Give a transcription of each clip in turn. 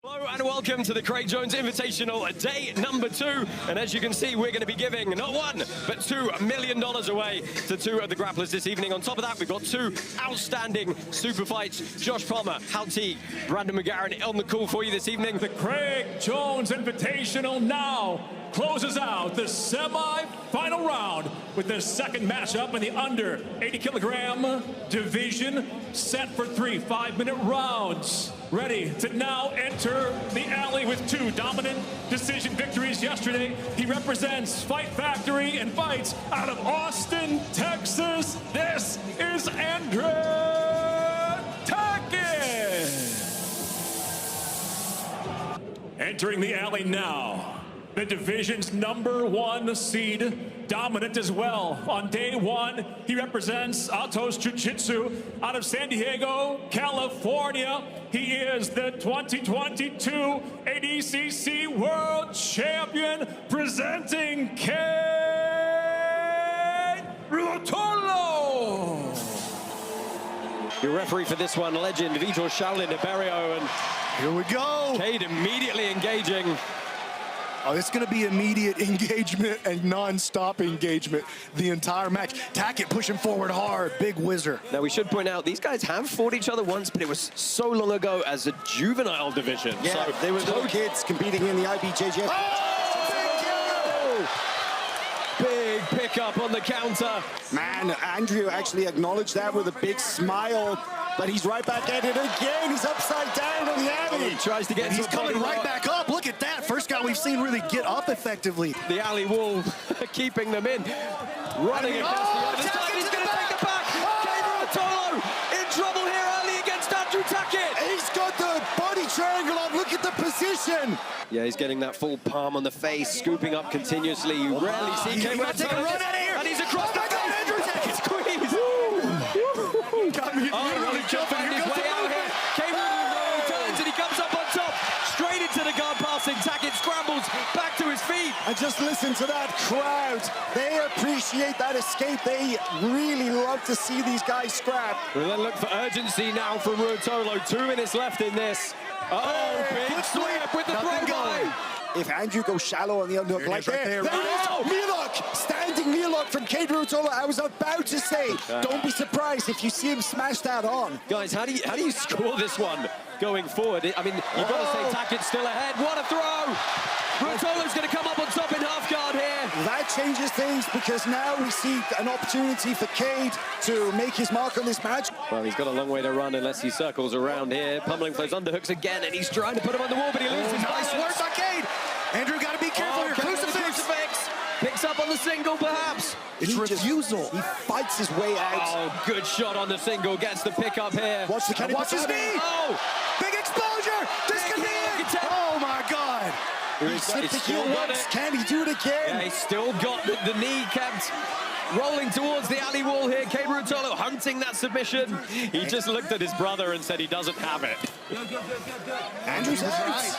Hello and welcome to the Craig Jones Invitational, day number 2. And as you can see, we're going to be giving not $1, but $2 million away to 2 of the grapplers this evening. On top of that, we've got 2 outstanding super fights. Josh Palmer, Hal Teague, Brandon McGarren on the call for you this evening. The Craig Jones Invitational now closes out the semi-final round with the second matchup in the under 80 kilogram division, set for 3 5-minute rounds. Ready to now enter the alley with 2 dominant decision victories yesterday. He represents Fight Factory and fights out of Austin, Texas. This is Andre Tackett. Entering the alley now, the division's #1 seed, dominant as well. On day 1, he represents Altos Jiu-Jitsu out of San Diego, California. He is the 2022 ADCC World Champion, presenting Craig Jones. Your referee for this one, legend Vitor Shaolin Iberio, and here we go. Cade immediately engaging. Oh, it's going to be immediate engagement and non-stop engagement the entire match. Tackett pushing forward hard, big whizzer. Now, we should point out, these guys have fought each other once, but it was so long ago as a juvenile division. Yeah, so they were little kids competing in the IBJJF. Oh, big pickup on the counter. Man, Andrew actually acknowledged that with a big smile, but he's right back at it again. He's upside down on the alley. He tries to get and he's coming right back up. Look at that. First guy we've seen really get up effectively. The alley wall keeping them in. Running against the other side. He's going to take the back. Gabriel in trouble here early against Andrew Tackett. He's got the body triangle on. Look at the position. Yeah, he's getting that full palm on the face, scooping up continuously. You rarely see He's going to take a run out of here. And he's across the face. Andrew Tackett. Squeeze. Got me. Really jumping his way out here. Gabriel turns and he comes up on top. Straight into the guard passing. Tackett scrambles back to his feet. And just listen to that crowd. They appreciate that escape. They really love to see these guys scrap. We'll then look for urgency now from Ruotolo. 2 minutes left in this. Oh, big sweep with the throw by. If Andrew goes shallow on the underhook like right there, there. There it is! Milok! Standing Milok from Cade Ruotolo. I was about to say, don't be surprised if you see him smash that on. Guys, how do you score this one going forward? I mean, you've got to say Tackett's still ahead. What a throw! Ruotolo's going to come up on top in half guard here. That changes things because now we see an opportunity for Cade to make his mark on this match. Well, he's got a long way to run unless he circles around here. Pummeling those underhooks again, and he's trying to put him on the wall, but he loses. Nice work by Cade. Andrew, got to be careful here. Crucifix. Picks up on the single, perhaps. It's refusal. He fights his way out. Oh, good shot on the single. Gets the pick up here. Watch the cannon. Watch his knee. Oh, big exposure. This could be it. Oh, my God. He slipped the heel once. Can he do it again? Yeah, he's still got the knee kept rolling towards the alley wall here. Cade Ruotolo hunting that submission. He just looked at his brother and said he doesn't have it. Andrew's out.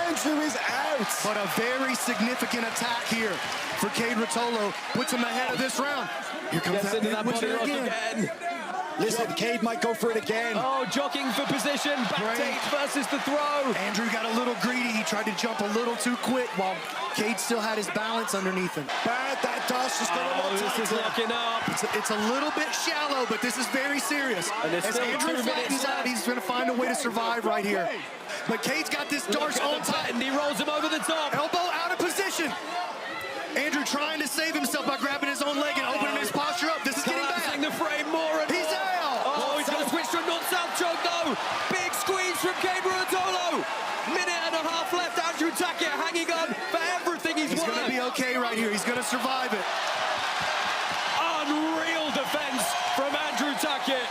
Andrew is out. But a very significant attack here for Cade Ruotolo. Puts him ahead of this round. Here comes Gets into that body rock again. Listen, Cade might go for it again. Oh, jockeying for position. Back take versus the throw. Andrew got a little greedy. He tried to jump a little too quick while Cade still had his balance underneath him. Bad, that Dosh is going to this is locking up. It's a little bit shallow, but this is very serious. And as Andrew flattens out, he's going to find a way to survive right here. But Cade's got this Darce on top. And he rolls him over the top. Elbow out of position. Andrew trying to save himself by grabbing his own leg and opening his posture up. This is getting bad. The frame more and he's out. Oh, he's going to switch to a north-south choke, though. Big squeeze from Cade Ruotolo. Minute and a half left. Andrew Tackett hanging on for everything he's going to be okay right here. He's going to survive it. Unreal defense from Andrew Tackett.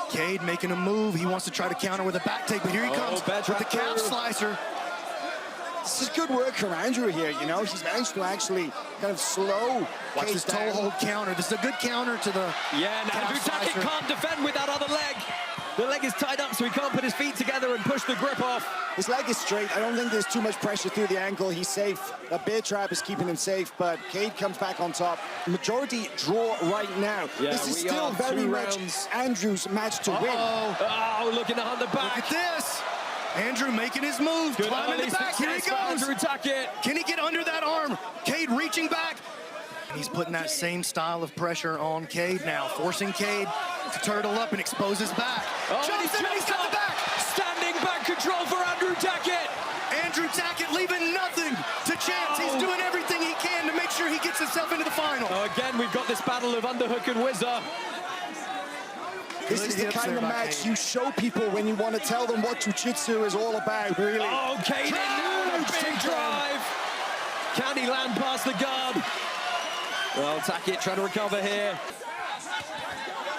Cade making a move. He wants to try to counter with a back take, but here he comes with the calf slicer. This is good work from Andrew here, you know. He's managed to actually kind of slow. Watch this toe hold counter. This is a good counter to the Yeah, and Andrew Tackett can't defend with that other leg. The leg is tied up, so he can't put his feet together and push the grip off. His leg is straight. I don't think there's too much pressure through the ankle. He's safe. A bear trap is keeping him safe, but Cade comes back on top. Majority draw right now. Yeah, this is still very much Andrew's match to win. Oh, looking to hunt the back. Look at this. Andrew making his move, Good climbing early the back, here he success for goes. Andrew Tackett. Can he get under that arm? Cade reaching back. And he's putting that same style of pressure on Cade now, forcing Cade to turtle up and expose his back. Oh, Jumps in and he's got the back. Standing back control for Andrew Tackett. Andrew Tackett leaving nothing to chance. He's doing everything he can to make sure he gets himself into the final. Again, we've got this battle of underhook and whizzer. This is the kind of match you show people when you want to tell them what jiu-jitsu is all about, really. Oh, Kaynan, big drive. Can he land past the guard? Well, Tackett trying to recover here.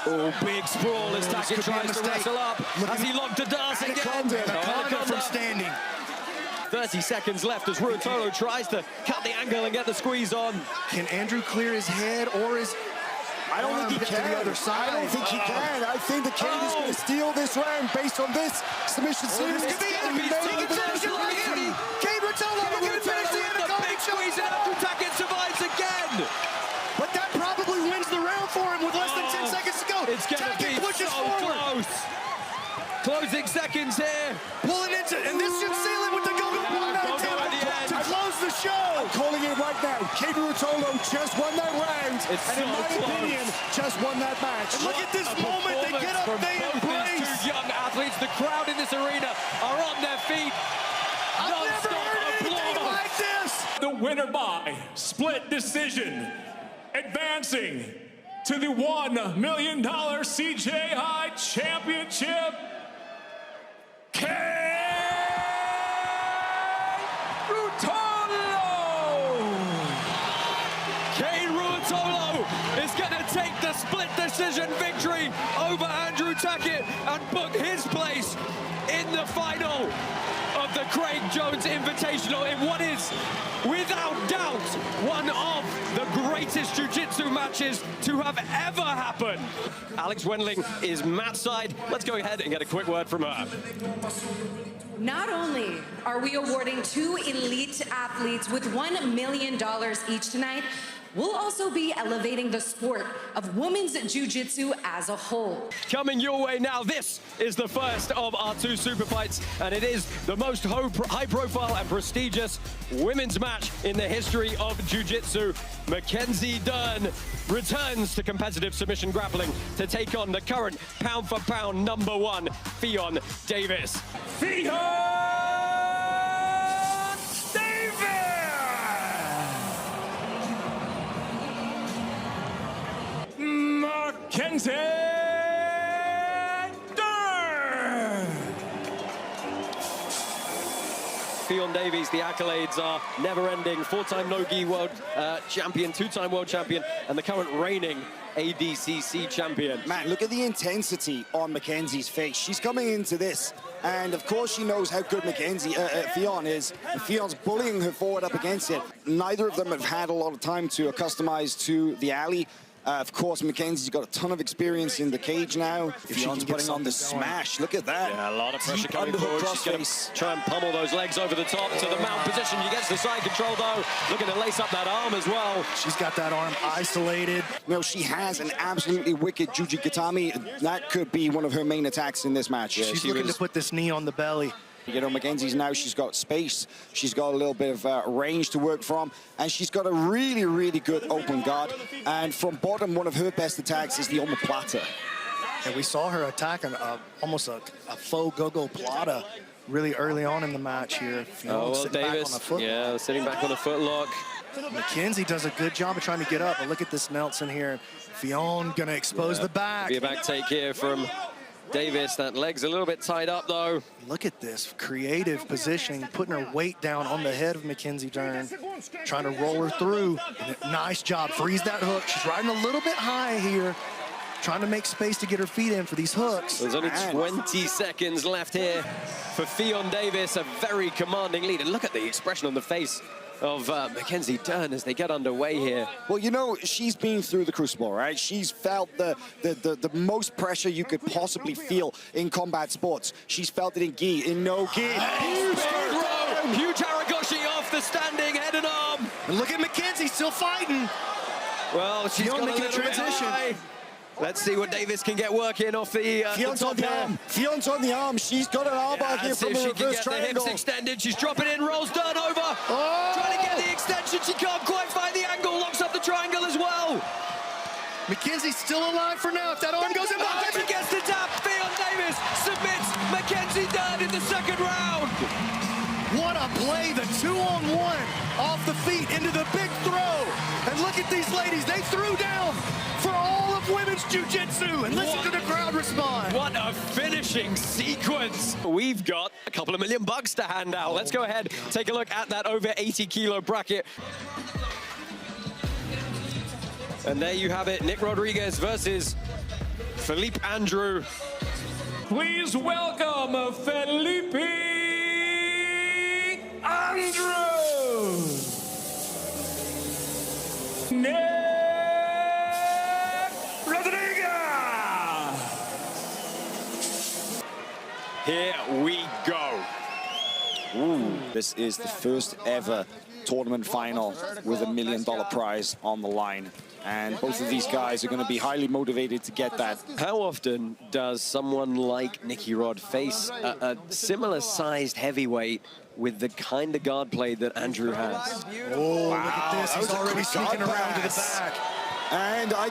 Oh, big sprawl as Tackett tries to wrestle up. Has he locked to Dorsey again? Anaconda from standing. 30 seconds left as Ruotolo tries to cut the angle and get the squeeze on. Can Andrew clear his head or his I don't think he can. The other side? I don't think he can. I think the Cade is going to steal this round based on this submission series. This could be it. He can finish it right here. Cade Ruotolo looking to finish the Anaconda. Big squeeze and Andrew Tackett survives again. But that probably wins the round for him with less than 10 seconds to go. It's going to be pushes so forward. close. Closing seconds here. Pulling into, and this should seal it with the go-go one out of 10 to close the show. I'm calling it right now. Cade Ruotolo just won that round, and in my opinion, just won that match. And look at this moment. They get up, they embrace. Two young athletes. The crowd in this arena are on their feet. I've never heard anything like this. The winner by split decision, advancing to the $1 million CJI Championship, Cade Ruotolo! Cade Ruotolo is going to take the split decision victory over Andrew Tackett and book his place in the final of the Craig Jones Invitational in what is, without doubt, one of the greatest jiu-jitsu matches to have ever happened. Alex Wendling is Matt's side. Let's go ahead and get a quick word from her. Not only are we awarding 2 elite athletes with $1 million each tonight, we'll also be elevating the sport of women's jiu-jitsu as a whole. Coming your way now, this is the first of our 2 super fights, and it is the most high-profile and prestigious women's match in the history of jiu-jitsu. Mackenzie Dern returns to competitive submission grappling to take on the current pound-for-pound #1, Ffion Davies. Ffion Mackenzie Dern! Ffion Davies, the accolades are never-ending. 4-time no-gi world champion, 2-time world champion, and the current reigning ADCC champion. Man, look at the intensity on Mackenzie's face. She's coming into this, and of course she knows how good Ffion is. And Fion's bullying her forward up against it. Neither of them have had a lot of time to acclimatize to the alley. Of course, Mackenzie's got a ton of experience in the cage now. Fion's putting on the smash. Look at that. Yeah, a lot of pressure Deep coming underhook forward. She's going to try and pummel those legs over the top to the mount position. She gets the side control, though. Looking to lace up that arm as well. She's got that arm isolated. You know, she has an absolutely wicked Juji Gatami. That could be one of her main attacks in this match. Yeah, she's looking to put this knee on the belly. You know, Mackenzie's now, she's got space, she's got a little bit of range to work from, and she's got a really, really good open guard. And from bottom, one of her best attacks is the omoplata. And we saw her attack almost a faux go-go plata really early on in the match here. Well, Davis, sitting back on a footlock. Mackenzie does a good job of trying to get up, but look at this Nelson here. Ffion gonna expose the back. Be a back take here from Davis. That leg's a little bit tied up, though. Look at this creative positioning, putting her weight down on the head of Mackenzie Dern, trying to roll her through. Nice job, freeze that hook. She's riding a little bit high here, trying to make space to get her feet in for these hooks. There's only 20 seconds left here for Ffion Davies, a very commanding lead. And look at the expression on the face of Mackenzie Dern as they get underway here. Well, you know, she's been through the crucible, right? She's felt the most pressure you could possibly feel in combat sports. She's felt it in gi, in no-gi. Huge Haragoshi off the standing head and arm. And look at Mackenzie still fighting. Well, she's got making a a transition. Let's see what Davis can get working off the Fion's on the arm. Fion's on the arm. She's got an arm back here from the reverse triangle. The hips extended. She's dropping in, rolls Dern over. Oh! Trying to get the extension. She can't quite find the angle. Locks up the triangle as well. Mackenzie's still alive for now. If that arm goes in, She gets the tap. Fionn Davis submits Mackenzie Dern in the second round. What a play, the 2-on-1 off the feet into the big throw. And look at these ladies, they threw down for all of women's jiu-jitsu. And listen to the crowd respond. What a finishing sequence. We've got a couple of $1 million to hand out. Let's go ahead, take a look at that over 80 kilo bracket. And there you have it, Nick Rodriguez versus Felipe Andrew. Please welcome Felipe Andrew. Nick Rodriguez. Here we go. Ooh. This is the first ever tournament final with $1 million prize on the line. And both of these guys are going to be highly motivated to get that. How often does someone like Nicky Rod face a similar-sized heavyweight with the kind of guard play that Andrew has? Oh, wow. Look at this. He's already sneaking around to the back. And I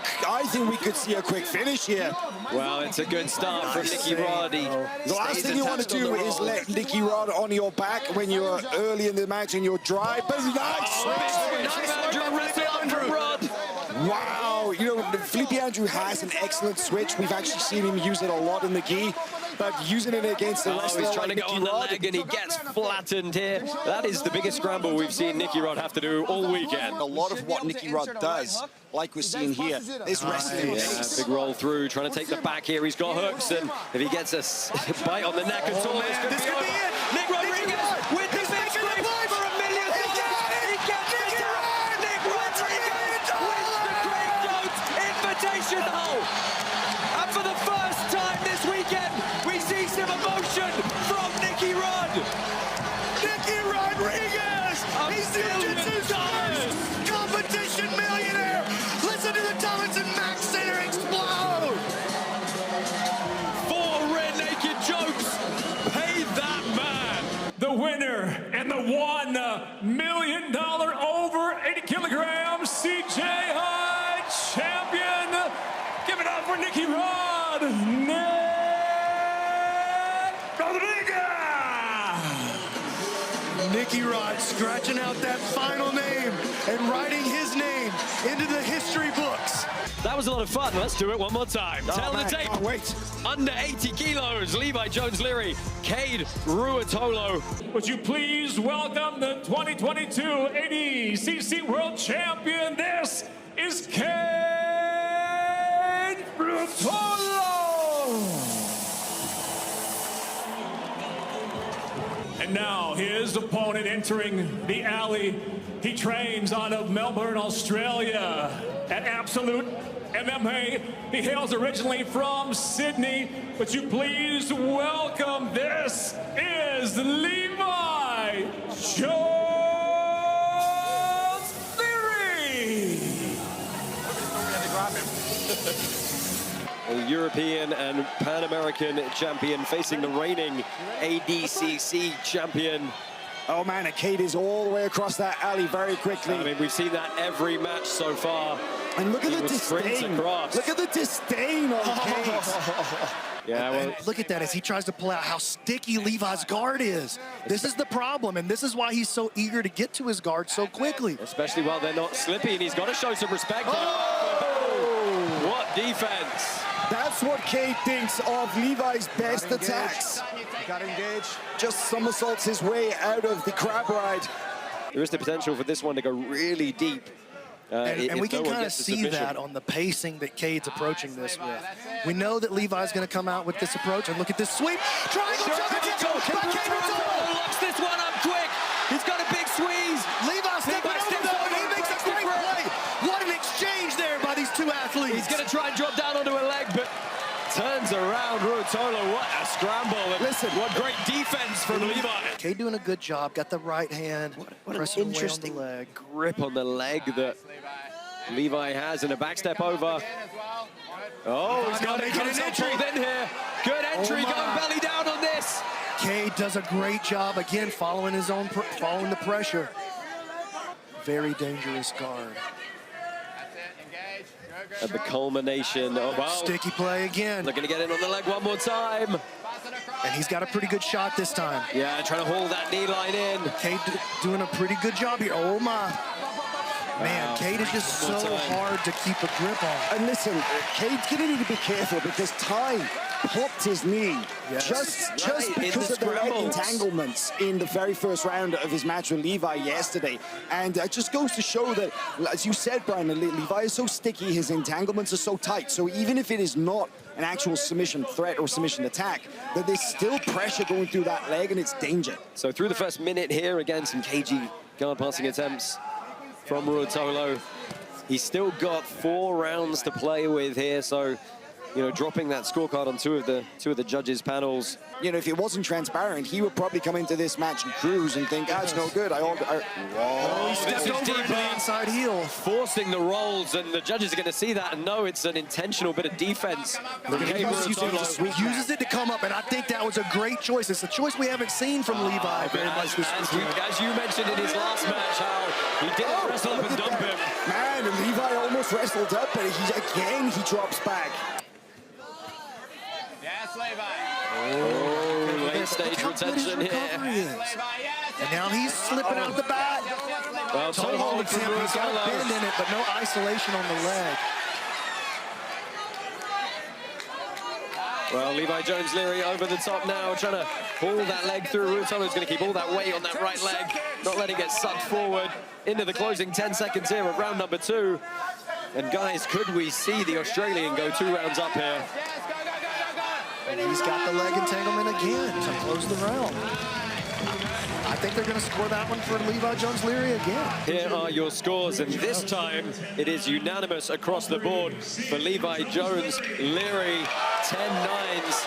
think we could see a quick finish here. Well, it's a good start from Nicky Rod. The last thing you want to do is let Nicky Rod on your back when you're early in the match and you're dry. But nice Rod. Wow, you know, Felipe Andrew has an excellent switch. We've actually seen him use it a lot in the gi, but using it against the wrestler he's trying to like go on the leg and he gets flattened here. That is the biggest scramble we've seen Nicky Rod have to do all weekend. A lot of what Nicky Rod does, like we're seeing here, is wrestling. Big roll through, trying to take the back here. He's got hooks, and if he gets a bite on the neck and all this could be it. Nick Rodriguez with the big scrape for $1 million. He gets the tap. Nick Rodriguez wins the Craig Jones Invitational. And for the first time this weekend, we see some emotion from Nicky Rod. Nicky Rodriguez! He's the jiu-jitsu's first competition millionaire! Listen to the Thomas and Max Center explode! 4 rear naked jokes. Pay that man. The winner and the $1 million over 80 kilogram CJI champion. Give it up for Nicky Rod. Nick Rodriguez. Nicky Rod scratching out that final name and writing his name into the history books. That was a lot of fun. Let's do it one more time. Tell the tape. Wait. Under 80 kilos, Levi Jones-Leary, Cade Ruotolo. Would you please welcome the 2022 ADCC World Champion? This is Cade Ruotolo. And now his opponent entering the alley. He trains out of Melbourne, Australia at Absolute MMA. He hails originally from Sydney. Would you please welcome, this is Levi Jones-Leary. A European and Pan American champion facing the reigning ADCC champion. Oh man, and Cade is all the way across that alley very quickly. I mean, we've seen that every match so far. And look at the Sprints disdain. across. Look at the disdain on Cade. Yeah, well, Look at that as he tries to pull out how sticky Levi's guard is. This is the problem, and this is why he's so eager to get to his guard so quickly. especially while they're not slippy, and he's got to show some respect. Oh! What defense! That's what Cade thinks of Levi's best attacks. Got engaged. Just somersaults his way out of the crab ride. There is the potential for this one to go really deep. And we can kind of see that on the pacing that Cade's approaching this with. We know that Levi's going to come out with this approach, and look at this sweep. Triangle jump by Cade Ruotolo. Locks this one up quick. He's got a big squeeze. Levi stepping over though, and he makes a great play. What an exchange there by these two athletes. He's going to try and drop down onto a leg, but turns around Ruotolo. What a scramble. And listen, what great defense from Levi. Cade doing a good job. Got the right hand. What an pressing away interesting on the leg. grip on the leg that Levi has, and a back step over. Oh, he's got an entry in here. Good entry, going belly down on this. Cade does a great job, again, following his own, following the pressure. Very dangerous guard. At the culmination of, wow. Sticky play again. They're going to get in on the leg one more time. And he's got a pretty good shot this time. Yeah, trying to haul that knee line in. Cade doing a pretty good job here. Oh my. Man, Cade is just so hard to keep a grip on. And listen, Cade's gonna need to be careful because Ty popped his knee just because of the leg entanglements in the very first round of his match with Levi yesterday. And it just goes to show that, as you said, Brian, Levi is so sticky, his entanglements are so tight. So even if it is not an actual submission threat or submission attack, that there's still pressure going through that leg and it's danger. So through the first minute here, again, some cagey guard passing attempts from Ruotolo. He's still got 4 rounds to play with here, so you know, dropping that scorecard on two of the judges' panels. You know, if it wasn't transparent, he would probably come into this match and cruise and think, ah, it's no good. Whoa, he stepped over the inside heel. Forcing the rolls, and the judges are going to see that and know it's an intentional bit of defense. Uses it to come up, and I think that was a great choice. It's a choice we haven't seen from Levi very much this week. As you mentioned in his last match, how he didn't wrestle up and dump him. Man, Levi almost wrestled up, but he drops back. Oh, late stage retention here. And now he's slipping out the back. Well, toe hold from Ruotolo. He's got a bend in it, but no isolation on the leg. Well, Levi Jones-Leary over the top now, trying to pull that leg through. Ruotolo's going to keep all that weight on that right leg, not letting it suck forward into the closing 10 seconds here of round number 2. And guys, could we see the Australian go 2 rounds up here? And he's got the leg entanglement again to close the round. I think they're going to score that one for Levi Jones-Leary again. Here are your scores, and this time it is unanimous across the board for Levi Jones-Leary, 10-9s.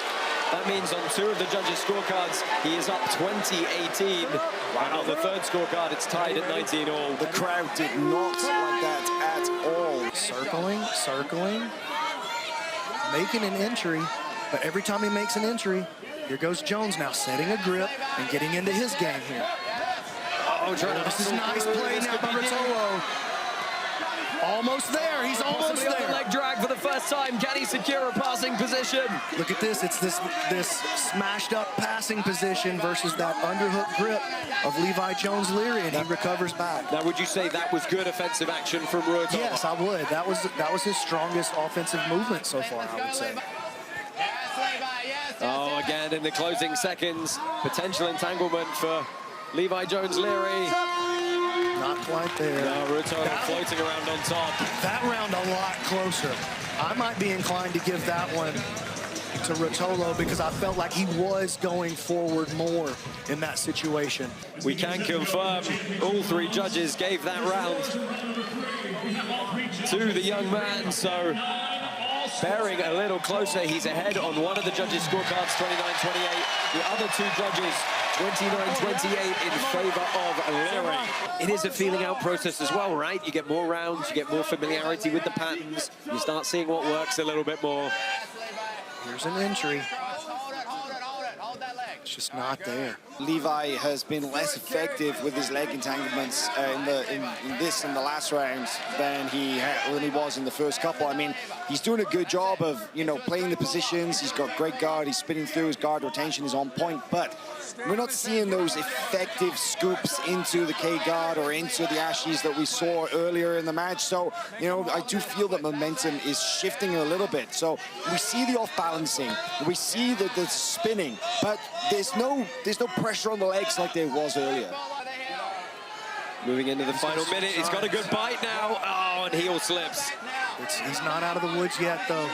That means on 2 of the judges' scorecards, he is up 20-18. And on the 3rd scorecard, it's tied at 19 all. The crowd did not like that at all. Circling, making an entry. But every time he makes an entry, here goes Jones now setting a grip and getting into his game here. Oh, this is a nice play now by Ruotolo. Almost there, he's almost there. Leg drag for the first time. Can he secure a passing position? Look at this, it's this smashed up passing position versus that underhook grip of Levi Jones-Leary, and he recovers back. Now, would you say that was good offensive action from Ruotolo? Yes, I would. That was his strongest offensive movement so far, I would say. Oh, again, in the closing seconds, potential entanglement for Levi Jones-Leary. Not quite there. No, Ruotolo floating around on top. That round a lot closer. I might be inclined to give that one to Ruotolo because I felt like he was going forward more in that situation. We can confirm all 3 judges gave that round to the young man, so bearing a little closer, he's ahead on one of the judges' scorecards, 29-28. The other 2 judges, 29-28 in favor of Leary. It is a feeling out process as well, right? You get more rounds, you get more familiarity with the patterns, you start seeing what works a little bit more. Here's an entry. It's just not there. Levi has been less effective with his leg entanglements in this and the last round than he was in the first couple. I mean, he's doing a good job of, you know, playing the positions. He's got great guard. He's spinning through. His guard rotation is on point, but we're not seeing those effective scoops into the K guard or into the Ashies that we saw earlier in the match. So, you know, I do feel that momentum is shifting a little bit. So we see the off-balancing, we see the spinning, but there's no pressure on the legs like there was earlier. Moving into the final minute, he's got a good bite now. Oh, and heel slips. He's not out of the woods yet, though.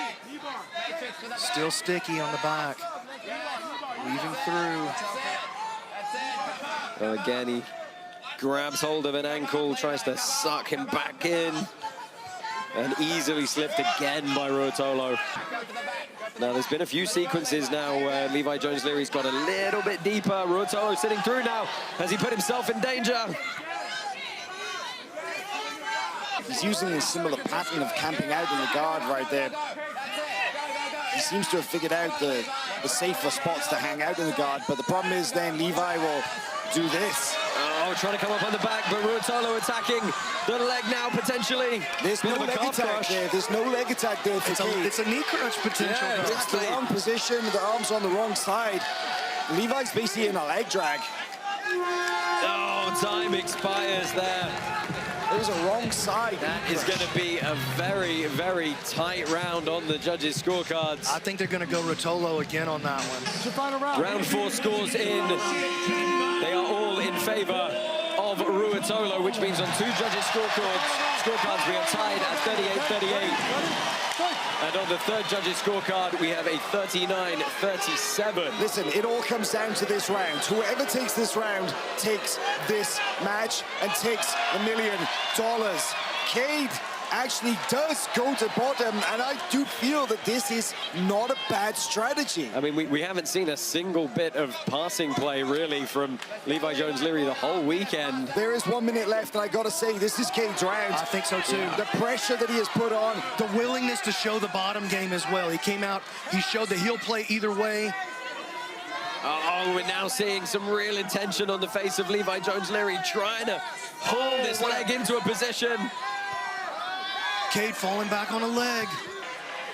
Still sticky on the back. Weaving through. Well, again, he grabs hold of an ankle, tries to suck him back in, and easily slipped again by Ruotolo. Now, there's been a few sequences now where Levi Jones-Leary's got a little bit deeper. Ruotolo sitting through now. Has he put himself in danger? He's using a similar pattern of camping out in the guard right there. he seems to have figured out the safer spots to hang out in the guard. But the problem is then Levi will do this. Oh, trying to come up on the back, but Ruotolo attacking the leg now, potentially. There's no leg attack there. There's no leg attack there for Cade. It's a knee crunch potential. Yeah, It's the wrong position, the arm's on the wrong side. Levi's basically in a leg drag. Oh, time expires there. It was a wrong side. That is going to be a very, very tight round on the judges' scorecards. I think they're going to go Rotolo again on that one. It's your final round. Round 4 scores in. They are all in favor of Ruotolo, which means on 2 judges' scorecards we are tied at 38-38. And on the 3rd judges' scorecard, we have a 39-37. Listen, it all comes down to this round. Whoever takes this round takes this match and takes $1 million. Cade actually does go to bottom, and I do feel that this is not a bad strategy. I mean, we haven't seen a single bit of passing play, really, from Levi Jones-Leary the whole weekend. There is 1 minute left, and I got to say, this is Cade's round. I think so, too. The pressure that he has put on. The willingness to show the bottom game as well. He came out, he showed that he'll play either way. Oh, we're now seeing some real intention on the face of Levi Jones-Leary, trying to pull this leg into a position. Cade falling back on a leg.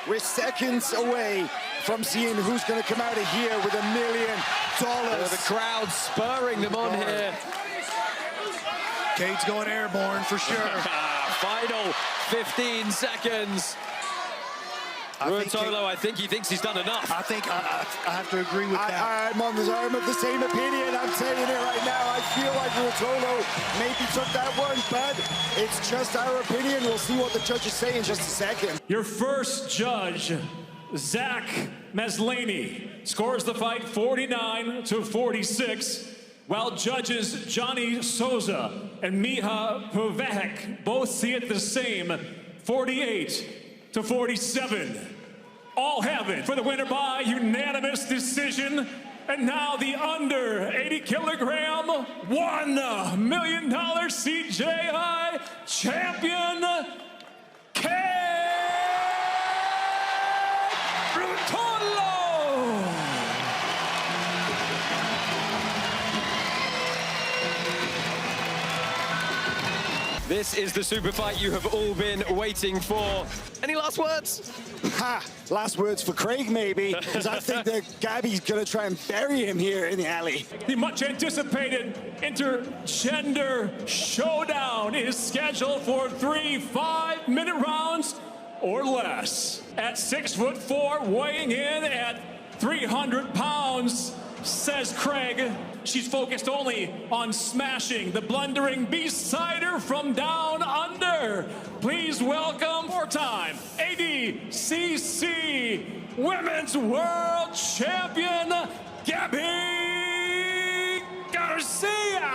We're seconds away from seeing who's going to come out of here with $1 million. The crowd spurring them on here. Cade's going airborne for sure. Final 15 seconds. Ruotolo, I think he thinks he's done enough. I think I have to agree with that. I'm of the same opinion. I'm saying it right now. I feel like Ruotolo maybe took that one, but it's just our opinion. We'll see what the judges say in just a second. Your first judge, Zach Maslany, scores the fight 49-46, while judges Johnny Souza and Miha Povek both see it the same, 48-47. All have it for the winner by unanimous decision. And now the under 80 kilogram, $1 million CJI champion, This is the super fight you have all been waiting for. Any last words? Last words for Craig, maybe, because I think that Gabby's going to try and bury him here in the alley. The much anticipated intergender showdown is scheduled for 3 5-minute rounds or less. At 6'4", weighing in at 300 pounds, says Craig, she's focused only on smashing the blundering beast-sider from down under. Please welcome, four-time ADCC Women's World Champion, Gabby Garcia.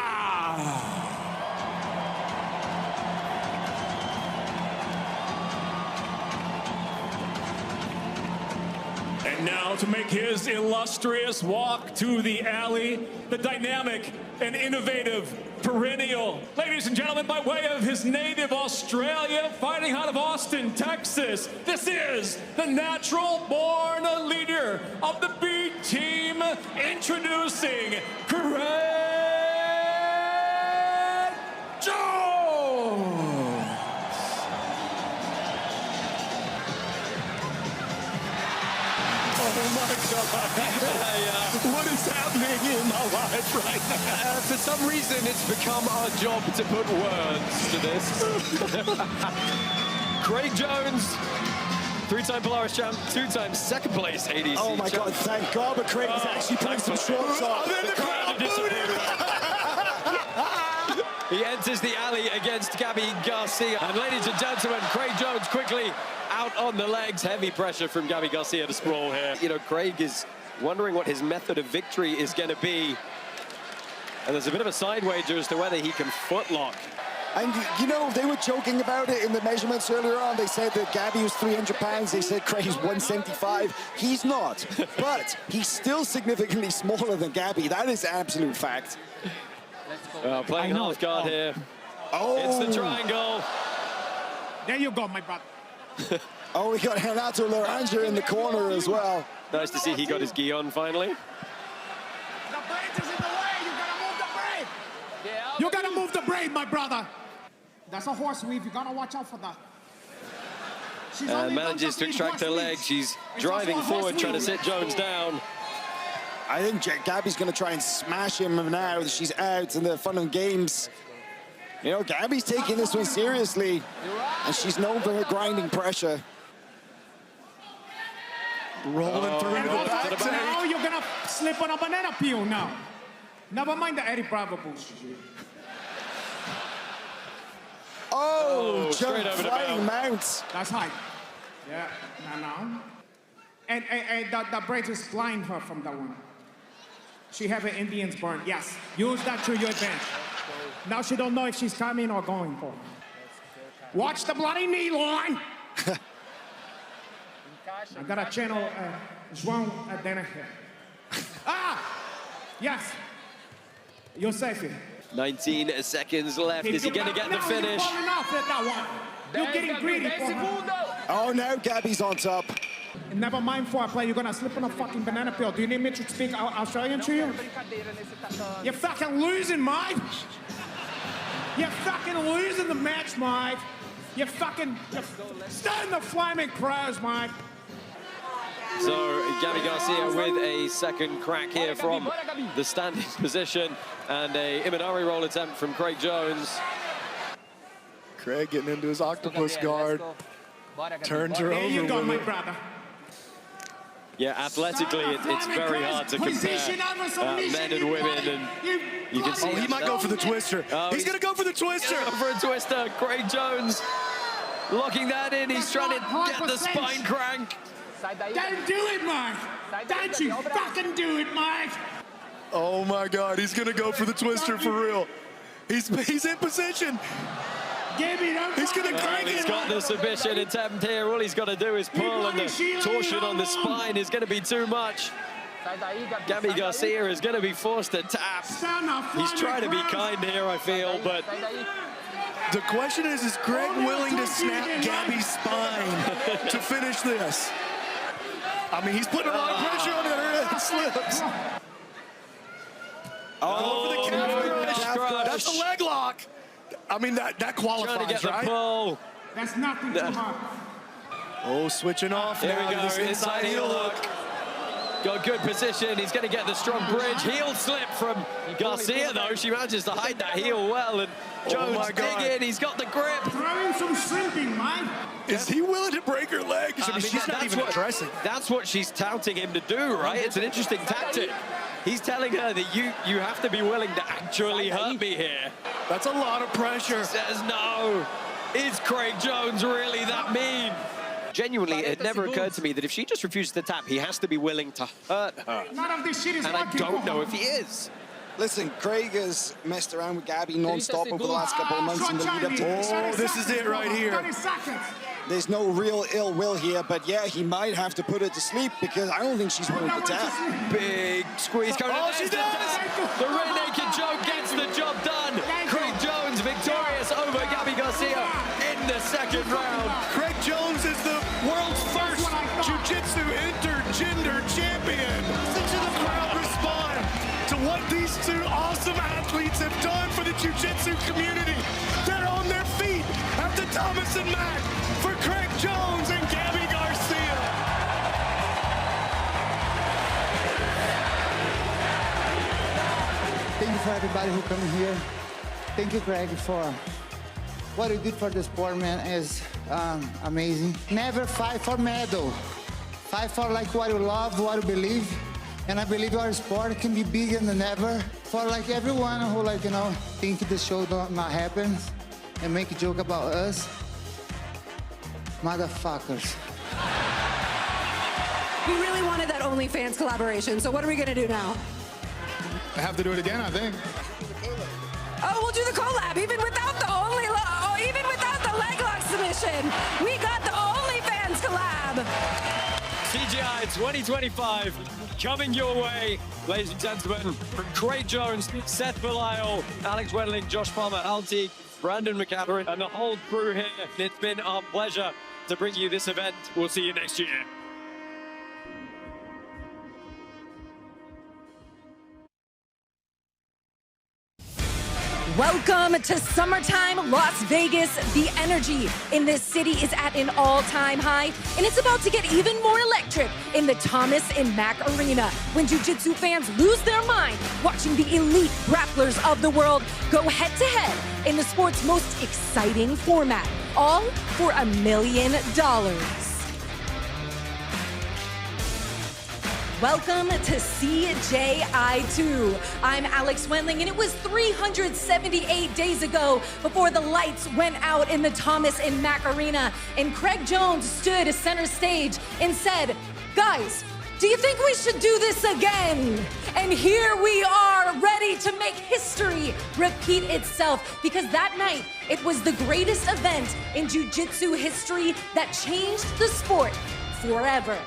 And now to make his illustrious walk to the alley, the dynamic and innovative perennial. Ladies and gentlemen, by way of his native Australia, fighting out of Austin, Texas, this is the natural-born leader of the B team, introducing Craig Jones. Oh my God. What is happening in my life right now? For some reason, it's become our job to put words to this. Craig Jones, 3-time Polaris champ, 2-time second place ADC Oh my God, thank God, but Craig is actually putting some shorts on. The crowd disappeared. He enters the alley against Gabby Garcia. And ladies and gentlemen, Craig Jones quickly out on the legs. Heavy pressure from Gabby Garcia to sprawl here. You know, Craig is wondering what his method of victory is going to be. And there's a bit of a side wager as to whether he can footlock. And, you know, they were joking about it in the measurements earlier on. They said that Gabby was 300 pounds. They said Craig's 175. He's not. But he's still significantly smaller than Gabby. That is absolute fact. Playing half guard here. Oh. It's the triangle. There you go, my brother. Oh, we got Renato Laranja in the corner as well. Nice to see he got his gi on finally. The braid is in the way. You gotta move the braid. You gotta move the braid, my brother. That's a horse weave. You gotta watch out for that. Manages to extract her leg. She's driving forward, trying to sit Jones down. I think Gabby's going to try and smash him now that she's out in the fun and games. You know, Gabby's taking this one seriously, and she's known for her grinding pressure. Rolling through into the back. Now you're going to slip on a banana peel now. Never mind the Eddie Bravo bullshit. Oh, straight over the flying bell. mounts. That's high. Yeah, now. And the braid is blind her from that one. She have an Indian's burn. Yes, use that to your advantage. Now she don't know if she's coming or going for. Watch the bloody knee line. I got a channel, João Adena here. Yes. You're safe here. 19 seconds left. Is he going to get the finish? You're falling off at that one. You're getting greedy for her. Oh, now Gabby's on top. Never mind foreplay, you're gonna slip on a fucking banana peel. Do you need me to speak Australian to you? You're fucking losing, mate. You're fucking losing the match, mate. You're stay in the flaming crows, mate. So Gabby Garcia with a second crack here from the standing position, and a Imanari roll attempt from Craig Jones. Craig getting into his octopus guard. Turns her over. There you go, with my it. brother. Yeah, athletically, it's very hard to compare men and women, and you can see. Oh, he might go for the twister. He's going to go for the twister. Go for a twister. Craig Jones locking that in. He's trying to get the spine crank. Don't do it, Mike. Don't you fucking do it, Mike. Oh my God, he's going to go for the twister for real. He's in position. He's going to crank it. He's got the submission attempt here. All he's got to do is pull, and the torsion on the spine is going to be too much. Gabby Garcia is going to be forced to tap. He's trying to be kind here, I feel, but the question is Greg willing to snap Gabby's spine to finish this? I mean, he's putting a lot of pressure on her, and it slips. Oh, for the calf crush. That's a leg lock. I mean, that qualifies, trying to get the right? pull. That's nothing too hard. Oh, switching off Here now. we go, This inside heel hook. Got good position. He's going to get the strong bridge. Heel slip from Garcia, though. She manages to hide that heel well, and Jones digging. He's got the grip. Throwing some shrimping, man. Is he willing to break her legs? I mean, she's not even addressing. That's what she's touting him to do, right? It's an interesting tactic. He's telling her that you have to be willing to actually hurt me here. That's a lot of pressure. Says no. Is Craig Jones really that mean? Genuinely, it never occurred to me that if she just refuses to tap, he has to be willing to hurt her. None of this shit is And I working don't for know her. if he is. Listen, Craig has messed around with Gabby non-stop over the last couple of months in the lead up to this. Oh, this is it right here. 30 seconds. There's no real ill will here, but yeah, he might have to put her to sleep because I don't think she's willing to tap. Big squeeze coming. Oh, she does! The rear naked choke gets the job done. Craig Jones victorious over Gabby Garcia in the second round. Craig Jones is the world's first jiu-jitsu intergender champion. Listen to the crowd respond to what these two awesome athletes have done for the jiu-jitsu community. They're on their feet at the Thomas and Mack for Craig Jones and Gabby Garcia. Thank you for everybody who come here. Thank you, Craig, for what you did for the sport, man. Is amazing. Never fight for medal. Fight for like what you love, what you believe. And I believe our sport can be bigger than ever. For like everyone who think the show not happen and make a joke about us. Motherfuckers. We really wanted that OnlyFans collaboration, so what are we gonna do now? I have to do it again, I think. Oh, we'll do the collab, even without the leg lock submission. We got the OnlyFans collab. CGI 2025 coming your way, ladies and gentlemen, from Craig Jones, Seth Belial, Alex Wendling, Josh Palmer, Alti, Brandon McCaffrey, and the whole crew here. It's been our pleasure to bring you this event. We'll see you next year. Welcome to summertime Las Vegas. The energy in this city is at an all-time high, and it's about to get even more electric in the Thomas and Mack Arena when jiu-jitsu fans lose their mind watching the elite grapplers of the world go head-to-head in the sport's most exciting format, all for $1 million. Welcome to CJI2. I'm Alex Wendling, and it was 378 days ago before the lights went out in the Thomas and Mack Arena, and Craig Jones stood center stage and said, "Guys, do you think we should do this again?" And here we are, ready to make history repeat itself, because that night, it was the greatest event in jiu-jitsu history that changed the sport forever.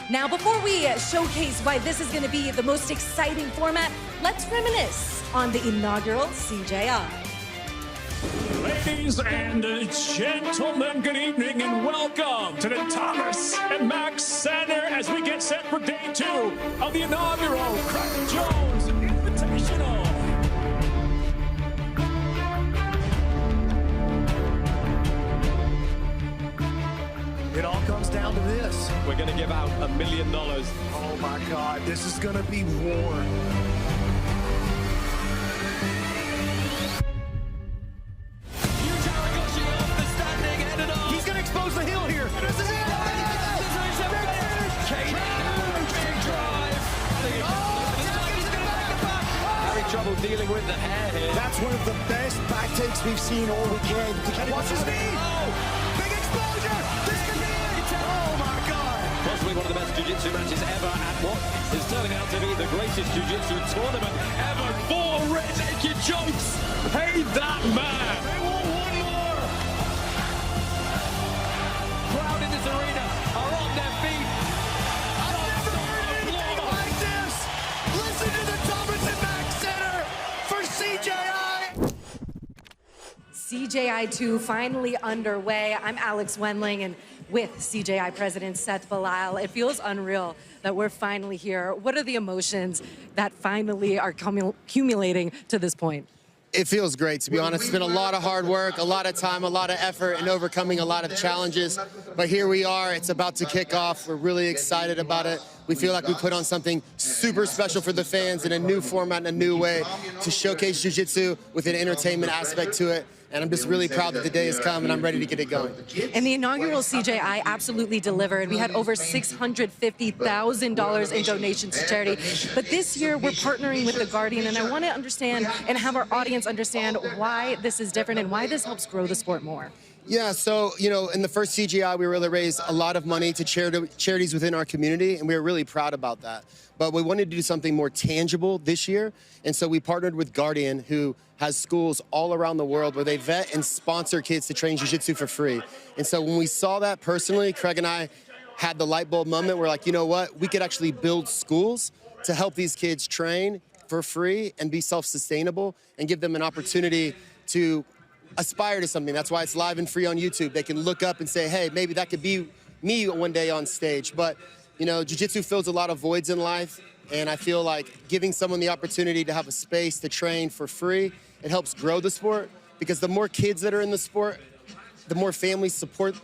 Now, before we showcase why this is going to be the most exciting format, let's reminisce on the inaugural CJI. Ladies and gentlemen, good evening and welcome to the Thomas and Mack Center as we get set for day 2 of the inaugural Craig Jones Invitational. It all comes down to this. We're going to give out $1 million. Oh my God, this is going to be war. He's going to expose the heel here. This is it. Big drive. Having trouble dealing with the hair here. That's one of the best back takes we've seen all weekend. Watch his knee. Big exposure. This could be it. Oh my God. Possibly one of the best jiu-jitsu matches ever at what is turning out to be the greatest jiu-jitsu tournament ever. 4 red-naked chokes. Hey, that man. They want one more. Crowd in this arena are on their feet. I've never heard anything like this. Listen to the Thomas and Mack Center for CJI. CJI2 finally underway. I'm Alex Wendling, and with CJI President Seth Belisle, it feels unreal that we're finally here. What are the emotions that finally are accumulating to this point? It feels great, to be honest. It's been a lot of hard work, a lot of time, a lot of effort, and overcoming a lot of challenges. But here we are. It's about to kick off. We're really excited about it. We feel like we put on something super special for the fans in a new format, in a new way, to showcase jiu-jitsu with an entertainment aspect to it. And I'm just really proud that the day has come, and I'm ready to get it going. And the inaugural CJI absolutely delivered. We had over $650,000 in donations to charity. But this year, we're partnering with The Guardian, and I want to understand and have our audience understand why this is different and why this helps grow the sport more. Yeah, so, in the first CGI, we really raised a lot of money to charities within our community, and we were really proud about that. But we wanted to do something more tangible this year, and so we partnered with Guardian, who has schools all around the world where they vet and sponsor kids to train jiu-jitsu for free. And so when we saw that personally, Craig and I had the light bulb moment. We're like, you know what? We could actually build schools to help these kids train for free and be self-sustainable and give them an opportunity to aspire to something. That's why it's live and free on YouTube. They can look up and say, hey, maybe that could be me one day on stage. But, jiu-jitsu fills a lot of voids in life, and I feel like giving someone the opportunity to have a space to train for free, it helps grow the sport, because the more kids that are in the sport, the more families support.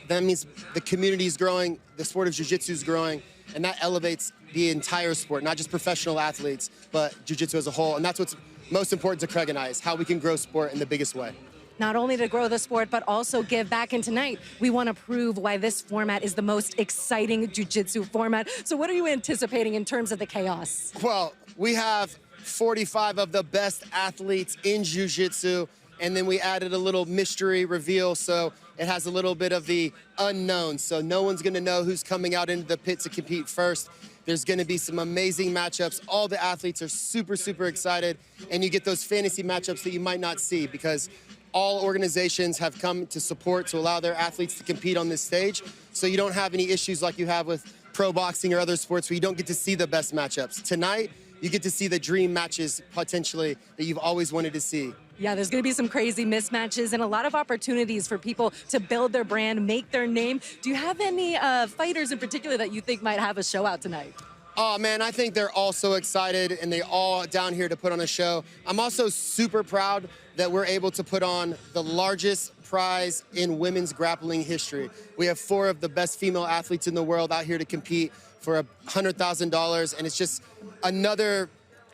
That means the community is growing, the sport of jiu-jitsu is growing, and that elevates the entire sport, not just professional athletes, but jiu-jitsu as a whole. And that's what's most important to Craig and I, is how we can grow sport in the biggest way. Not only to grow the sport, but also give back. And tonight, we want to prove why this format is the most exciting jiu-jitsu format. So what are you anticipating in terms of the chaos? Well, we have 45 of the best athletes in jiu-jitsu, and then we added a little mystery reveal, so it has a little bit of the unknown. So no one's going to know who's coming out into the pit to compete first. There's going to be some amazing matchups. All the athletes are super, super excited, and you get those fantasy matchups that you might not see, because all organizations have come to support to allow their athletes to compete on this stage. So you don't have any issues like you have with pro boxing or other sports where you don't get to see the best matchups. Tonight, you get to see the dream matches, potentially, that you've always wanted to see. Yeah, there's going to be some crazy mismatches and a lot of opportunities for people to build their brand, make their name. Do you have any fighters in particular that you think might have a show out tonight? Oh, man, I think they're all so excited, and they all down here to put on a show. I'm also super proud that we're able to put on the largest prize in women's grappling history. We have 4 of the best female athletes in the world out here to compete for $100,000, and it's just another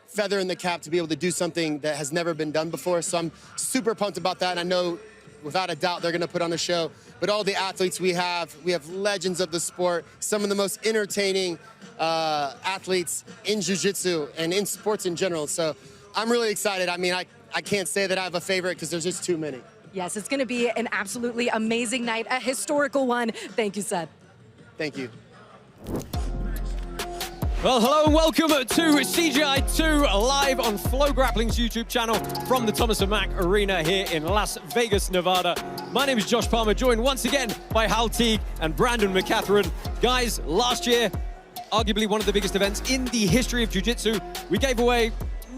feather in the cap to be able to do something that has never been done before. So I'm super pumped about that. I know without a doubt they're gonna put on a show. But all the athletes we have legends of the sport, some of the most entertaining athletes in jiu-jitsu and in sports in general. So I'm really excited. I mean, I can't say that I have a favorite because there's just too many. Yes, it's gonna be an absolutely amazing night, a historical one. Thank you, Seth. Thank you. Well, hello and welcome to CGI 2 live on Flow Grappling's YouTube channel from the Thomas & Mack Arena here in Las Vegas, Nevada. My name is Josh Palmer, joined once again by Hal Teague and Brandon McCatherine. Guys, last year, arguably one of the biggest events in the history of jiu-jitsu. We gave away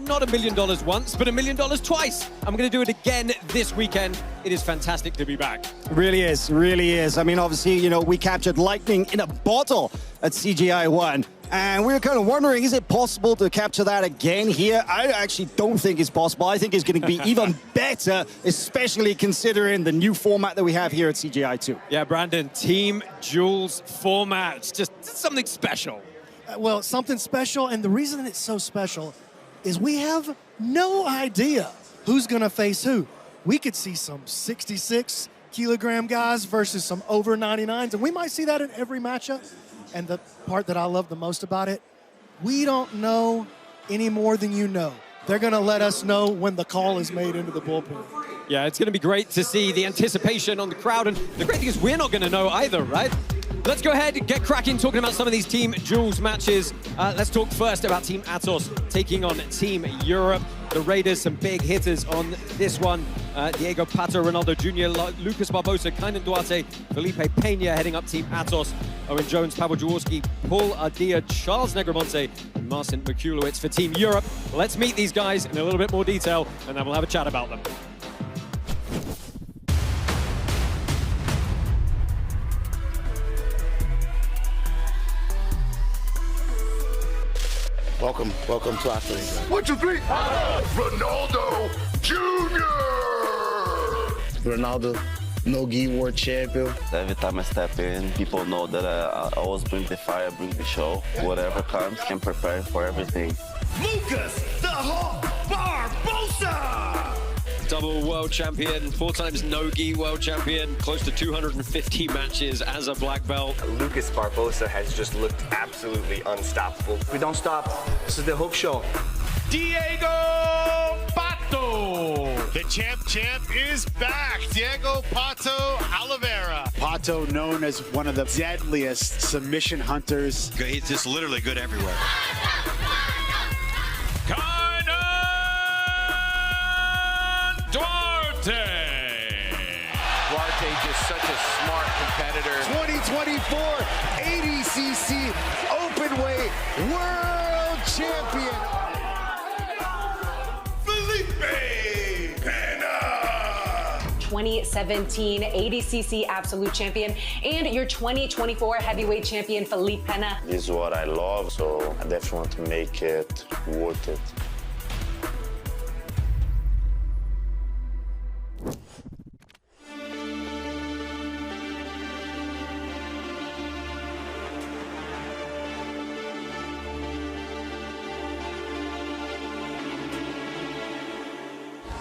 not $1 million once, but $1 million twice. I'm going to do it again this weekend. It is fantastic to be back. Really is, really is. I mean, obviously, you know, we captured lightning in a bottle at CGI 1. And we were kind of wondering, is it possible to capture that again here? I actually don't think it's possible. I think it's going to be even better, especially considering the new format that we have here at CGI 2. Yeah, Brandon, Team Jules format. Just something special. Well, something special, and the reason it's so special is we have no idea who's going to face who. We could see some 66-kilogram guys versus some over 99s, and we might see that in every matchup. And the part that I love the most about it, we don't know any more than you know. They're going to let us know when the call is made into the bullpen. Yeah, it's going to be great to see the anticipation on the crowd. And the great thing is we're not going to know either, right? Let's go ahead and get cracking talking about some of these Team Jules matches. Let's talk first about Team Atos taking on Team Europe. The Raiders, some big hitters on this one. Diego Pato, Ronaldo Jr., Lucas Barbosa, Kaynan Duarte, Felipe Pena heading up Team Atos. Owen Jones, Pavel Jaworski, Paul Ardia, Charles Negromonte, and Marcin Maciulewicz for Team Europe. Let's meet these guys in a little bit more detail, and then we'll have a chat about them. Welcome to our thing. 1, 2, 3. Ronaldo Jr. Ronaldo, no-gi world champion. Every time I step in, people know that I always bring the fire, bring the show. Whatever comes, can prepare for everything. Lucas the Hulk Barbosa. Double world champion, 4 times no-gi world champion, close to 250 matches as a black belt. Lucas Barbosa has just looked absolutely unstoppable. We don't stop. This is the Hook Show. Diego Pato. The champ is back. Diego Pato Olivarez. Pato, known as one of the deadliest submission hunters. He's just literally good everywhere. Duarte just such a smart competitor. 2024 ADCC Openweight World Champion. Felipe Pena. 2017 ADCC Absolute Champion and your 2024 Heavyweight Champion, Felipe Pena. This is what I love, so I definitely want to make it worth it.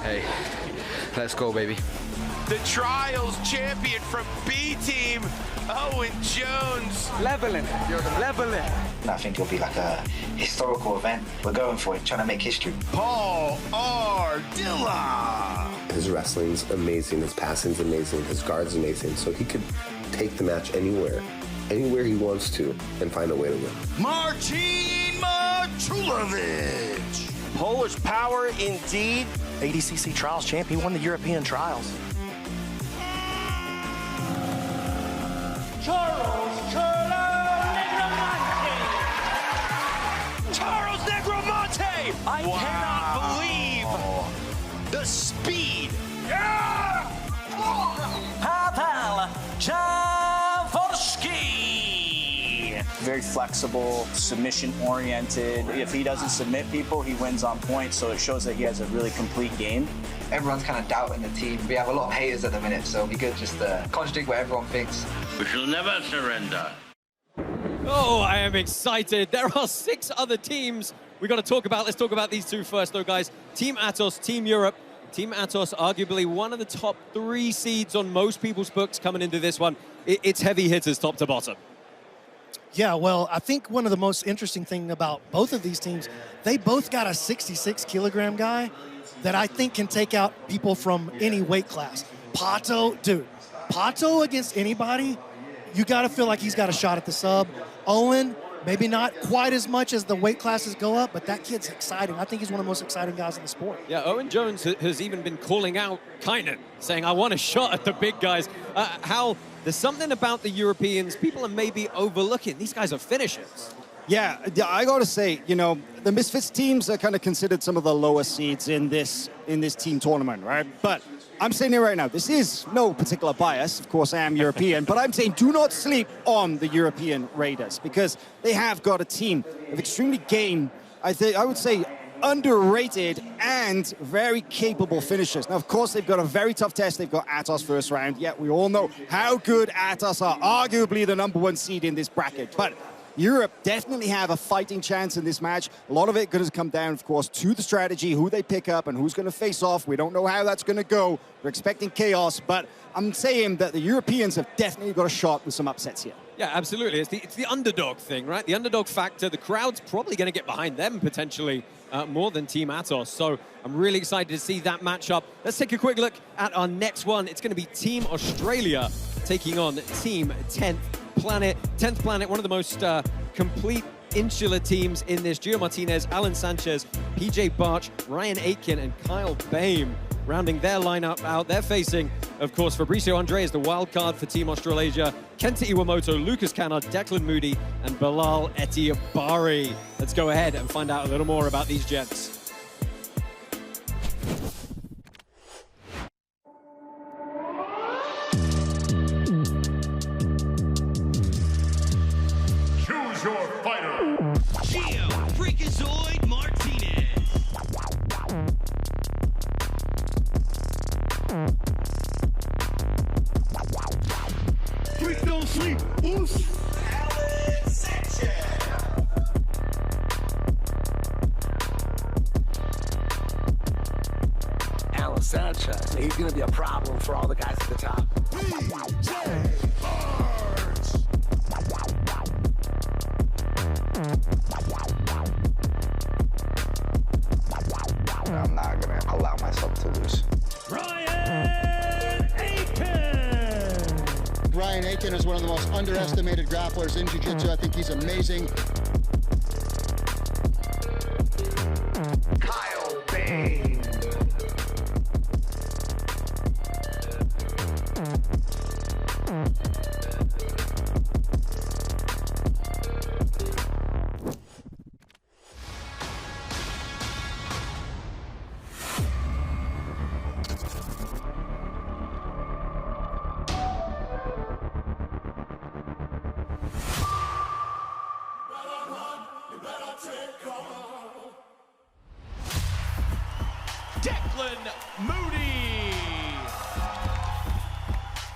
Hey, let's go, baby. The Trials champion from B Team, Owen Jones. Leveling. I think it'll be like a historical event. We're going for it, trying to make history. Paul Ardilla. His wrestling's amazing, his passing's amazing, his guard's amazing, so he could take the match anywhere he wants to, and find a way to win. Marcin Maciulewicz. Polish power indeed. ADCC Trials champ, he won the European Trials. Charles Negromonte. I cannot believe the speed champion. Very flexible, submission-oriented. If he doesn't submit people, he wins on points, so it shows that he has a really complete game. Everyone's kind of doubting the team. We have a lot of haters at the minute, so it'd be good just to contradict what everyone thinks. We shall never surrender. Oh, I am excited. There are 6 other teams we got to talk about. Let's talk about these 2 first, though, guys. Team Atos, Team Europe. Team Atos, arguably one of the top 3 seeds on most people's books coming into this one. It's heavy hitters top to bottom. Yeah, well, I think one of the most interesting thing about both of these teams, they both got a 66-kilogram guy that I think can take out people from any weight class. Pato, dude, Pato against anybody, you got to feel like he's got a shot at the sub. Owen, maybe not quite as much as the weight classes go up, but that kid's exciting. I think he's one of the most exciting guys in the sport. Yeah, Owen Jones has even been calling out Kaynan, saying, I want a shot at the big guys. There's something about the Europeans people are maybe overlooking. These guys are finishers. Yeah, I got to say, you know, the Misfits teams are kind of considered some of the lower seeds in this team tournament, right? But I'm saying it right now, this is no particular bias. Of course, I am European, but I'm saying do not sleep on the European Raiders because they have got a team of extremely game, I would say, underrated and very capable finishers. Now, of course, they've got a very tough test. They've got Atos first round. Yet we all know how good Atos are, arguably the #1 seed in this bracket. But Europe definitely have a fighting chance in this match. A lot of it going to come down, of course, to the strategy, who they pick up and who's going to face off. We don't know how that's going to go. We're expecting chaos, but I'm saying that the Europeans have definitely got a shot with some upsets here. Yeah, absolutely. It's the underdog thing, right? The underdog factor. The crowd's probably going to get behind them potentially more than Team Atos. So I'm really excited to see that matchup. Let's take a quick look at our next one. It's going to be Team Australia taking on Team 10th Planet. 10th Planet, one of the most complete insular teams in this. Gio Martinez, Alan Sanchez, PJ Barch, Ryan Aitken, and Kyle Baim rounding their lineup out. They're facing, of course, Fabricio Andre is the wild card for Team Australasia, Kenta Iwamoto, Lucas Cannard, Declan Moody, and Bilal Etiabari. Let's go ahead and find out a little more about these gents. Choose your fighter. Gio Freakazoid Martinez. Freak don't sleep. Oof. Alan Sanchez. Alan Sanchez, he's going to be a problem for all the guys at the top. I'm not going to allow myself to lose. Ryan Aitken! Ryan Aitken is one of the most underestimated grapplers in Jiu-Jitsu. I think he's amazing. Kyle Bain. Declan Moody.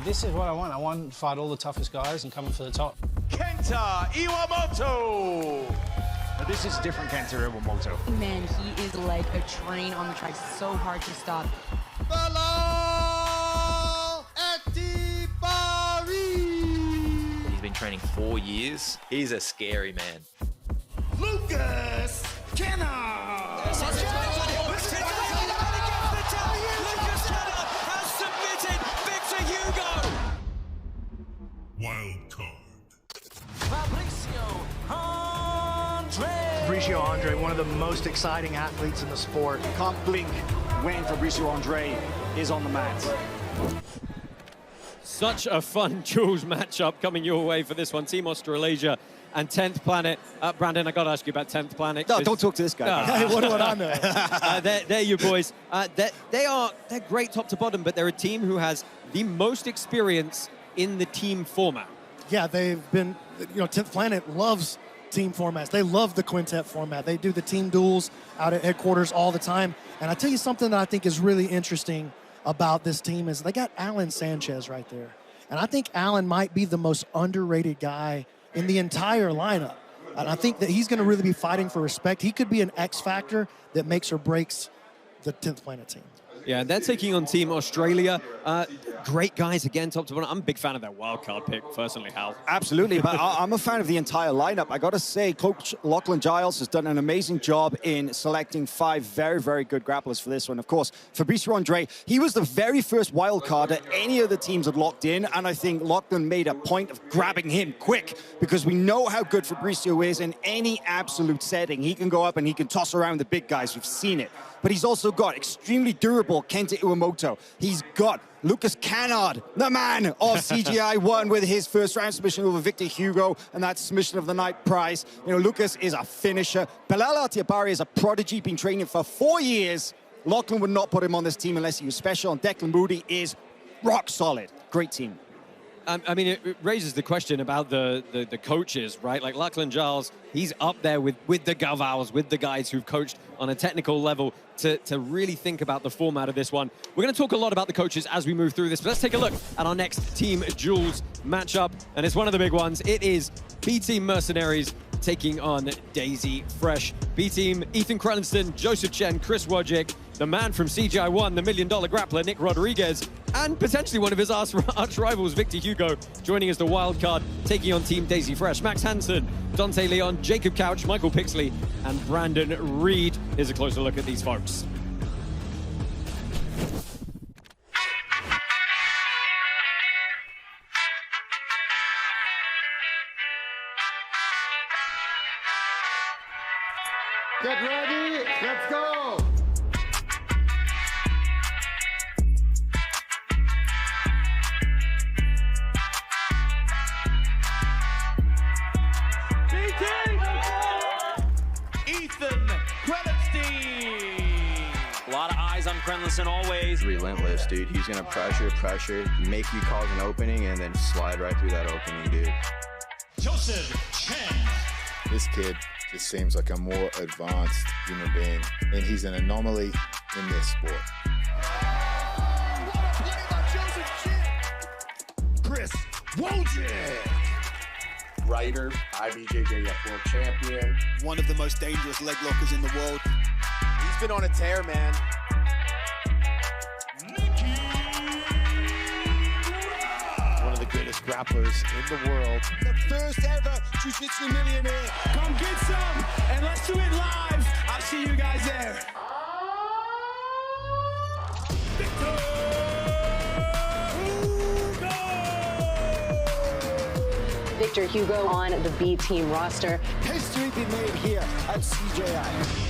This is what I want. I want to fight all the toughest guys and come in for the top. Kenta Iwamoto. Now, this is different Kenta Iwamoto. Man, he is like a train on the track. So hard to stop. He's been training 4 years. He's a scary man. Lucas Cannard. Wild card. Fabricio Andre, one of the most exciting athletes in the sport. Can't blink when Fabricio Andre is on the mat. Such a fun duels matchup coming your way for this one. Team Australasia and 10th Planet. Brandon, I got to ask you about 10th Planet. No, don't talk to this guy. Hey, what do I know? They're your boys. They're great top to bottom, but they're a team who has the most experience in the team format. Yeah, they've been 10th Planet loves team formats. They love the quintet format. They do the team duels out at headquarters all the time. And I tell you something that I think is really interesting about this team is they got Alan Sanchez right there. And I think Alan might be the most underrated guy in the entire lineup. And I think that he's going to really be fighting for respect. He could be an X factor that makes or breaks the 10th Planet team. Yeah, they're taking on Team Australia. Great guys again, top to bottom. I'm a big fan of their wildcard pick, personally, Hal. Absolutely, but I'm a fan of the entire lineup. I got to say, Coach Lachlan Giles has done an amazing job in selecting 5 very, very good grapplers for this one. Of course, Fabricio Andre, he was the very first wildcard that any of the teams had locked in, and I think Lachlan made a point of grabbing him quick because we know how good Fabricio is in any absolute setting. He can go up and he can toss around the big guys. We've seen it. But he's also got extremely durable Kenta Iwamoto. He's got Lucas Canard, the man of CGI 1 with his first round submission over Victor Hugo and that submission of the night prize. Lucas is a finisher. Bilal Atiabari is a prodigy, been training for 4 years. Lachlan would not put him on this team unless he was special, and Declan Moody is rock solid. Great team. I mean, it raises the question about the coaches, right? Like Lachlan Giles, he's up there with the Galvaos, with the guys who've coached on a technical level to really think about the format of this one. We're going to talk a lot about the coaches as we move through this, but let's take a look at our next Team Jules matchup, and it's one of the big ones. It is B-Team Mercenaries taking on Daisy Fresh. B-Team, Ethan Krellinston, Joseph Chen, Chris Wojcik, the man from CGI 1, the $1 million grappler, Nick Rodriguez, and potentially one of his arch rivals, Victor Hugo, joining as the wild card, taking on Team Daisy Fresh. Max Hansen, Dante Leon, Jacob Couch, Michael Pixley, and Brandon Reed. Here's a closer look at these folks. Get ready, let's go! Ethan Krellinston. A lot of eyes on Krellinston always. Relentless, dude. He's going to pressure, make you cause an opening, and then slide right through that opening, dude. Joseph Chen. This kid just seems like a more advanced human being, and he's an anomaly in this sport. What a play by Joseph Chen! Chris Wojcik! Writer, IBJJF World Champion. One of the most dangerous leg lockers in the world. He's been on a tear, man. Nicky. One of the greatest grapplers in the world. The first ever Jiu-Jitsu millionaire. Come get some, and let's do it live. I'll see you guys there. Victor Hugo on the B team roster. History be made here at CJI.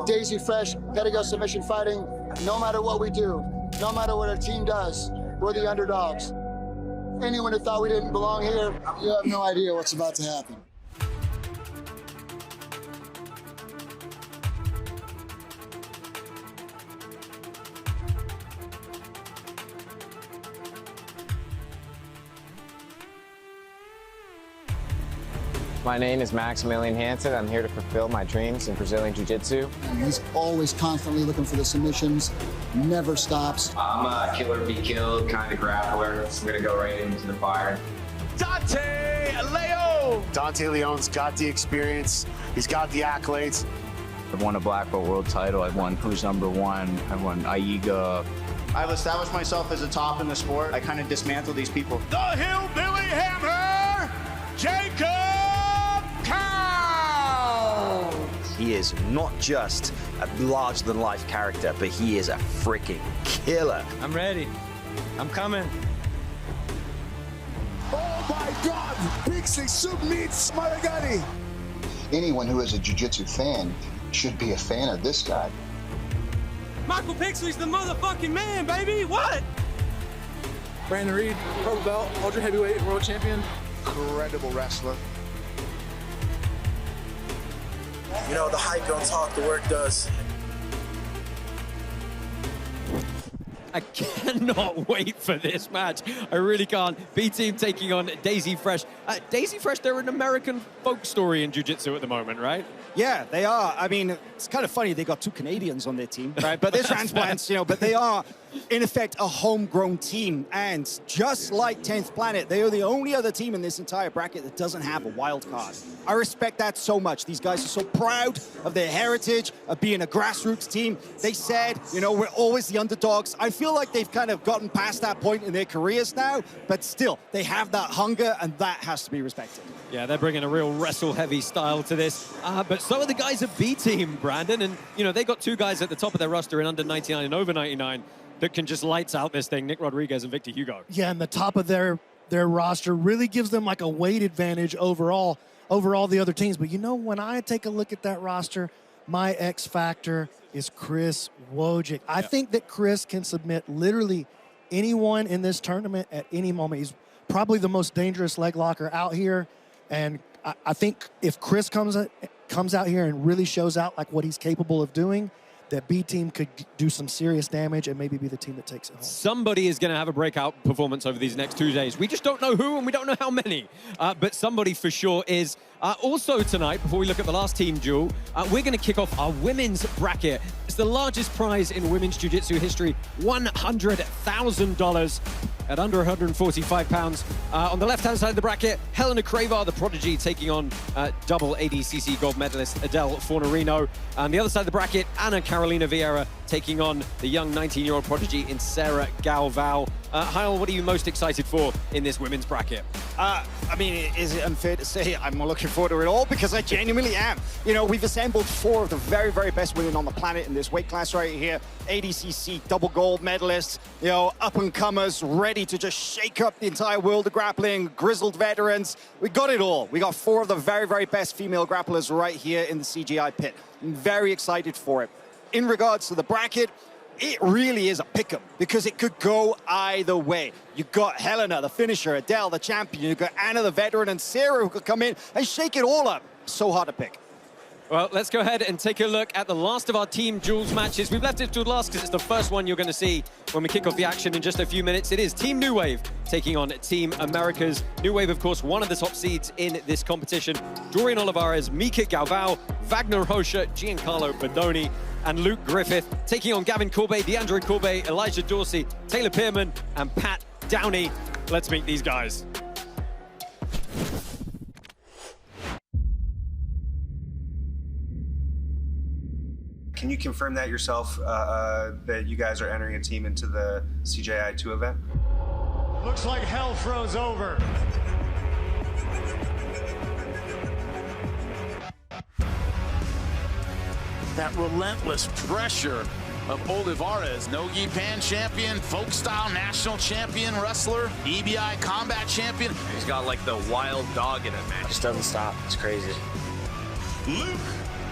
Daisy Fresh, gotta go submission fighting. No matter what we do, no matter what our team does, we're the underdogs. Anyone who thought we didn't belong here, you have no idea what's about to happen. My name is Maximilian Hansen. I'm here to fulfill my dreams in Brazilian Jiu-Jitsu. He's always constantly looking for the submissions, never stops. I'm a killer be killed kind of grappler. So I'm gonna go right into the fire. Dante Leon. Dante Leon's got the experience. He's got the accolades. I've won a black belt world title. I've won Who's Number One. I've won AIGA. I've established myself as a top in the sport. I kind of dismantle these people. The Hillbilly Hammer, Jacob Couch. He is not just a larger-than-life character, but he is a freaking killer. I'm ready. I'm coming. Oh my God! Pixley submits Maragani! Anyone who is a jiu-jitsu fan should be a fan of this guy. Michael Pixley's the motherfucking man, baby. What? Brandon Reed, purple belt, ultra heavyweight world champion. Incredible wrestler. You know, the hype don't talk, the work does. I cannot wait for this match. I really can't. B-Team taking on Daisy Fresh. Daisy Fresh, they're an American folk story in jiu-jitsu at the moment, right? Yeah, they are. I mean, it's kind of funny they got 2 Canadians on their team, right? But they're transplants, you know, but they are, in effect, a homegrown team. And just like 10th Planet, they are the only other team in this entire bracket that doesn't have a wild card. I respect that so much. These guys are so proud of their heritage, of being a grassroots team. They said, you know, we're always the underdogs. I feel like they've kind of gotten past that point in their careers now, but still, they have that hunger, and that has to be respected. Yeah, they're bringing a real wrestle-heavy style to this. But so are the guys at B-Team, Brandon. And, you know, they got 2 guys at the top of their roster in under 99 and over 99 that can just lights out this thing, Nick Rodriguez and Victor Hugo. Yeah, and the top of their roster really gives them like a weight advantage over all the other teams. But, you know, when I take a look at that roster, my X factor is Chris Wojcik. I think that Chris can submit literally anyone in this tournament at any moment. He's probably the most dangerous leg locker out here. And I think if Chris comes out here and really shows out like what he's capable of doing, that B-Team could do some serious damage and maybe be the team that takes it home. Somebody is going to have a breakout performance over these next 2 days. We just don't know who and we don't know how many, but somebody for sure is. Also tonight, before we look at the last team duel, we're going to kick off our women's bracket. It's the largest prize in women's jiu-jitsu history, $100,000 at under 145 pounds. On the left-hand side of the bracket, Helena Cravar, the prodigy, taking on double ADCC gold medalist Adele Fornerino. On the other side of the bracket, Ana Carolina Vieira taking on the young 19-year-old prodigy in Sarah Galvao. Heil, what are you most excited for in this women's bracket? I mean, is it unfair to say I'm looking forward to it all? Because I genuinely am. You know, we've assembled 4 of the very, very best women on the planet in this weight class right here. ADCC double gold medalists, you know, up-and-comers, ready to just shake up the entire world of grappling, grizzled veterans. We got it all. We got 4 of the very, very best female grapplers right here in the CGI pit. I'm very excited for it. In regards to the bracket, it really is a pick-em because it could go either way. You've got Helena, the finisher, Adele, the champion. You've got Anna, the veteran, and Sarah, who could come in and shake it all up. So hard to pick. Well, let's go ahead and take a look at the last of our Team Duels matches. We've left it to last because it's the first one you're going to see when we kick off the action in just a few minutes. It is Team New Wave taking on Team Americas. New Wave, of course, one of the top seeds in this competition. Dorian Olivarez, Mica Galvao, Vagner Rocha, Giancarlo Bodoni, and Luke Griffith taking on Gavin Corbe, Deandre Corbe, Elijah Dorsey, Taylor Pearman, and Pat Downey. Let's meet these guys. Can you confirm that yourself, that you guys are entering a team into the CJI 2 event? Looks like hell froze over. That relentless pressure of Olivarez, Nogi Pan champion, folk style national champion wrestler, EBI combat champion. He's got like the wild dog in him, man. Just doesn't stop. It's crazy. Luke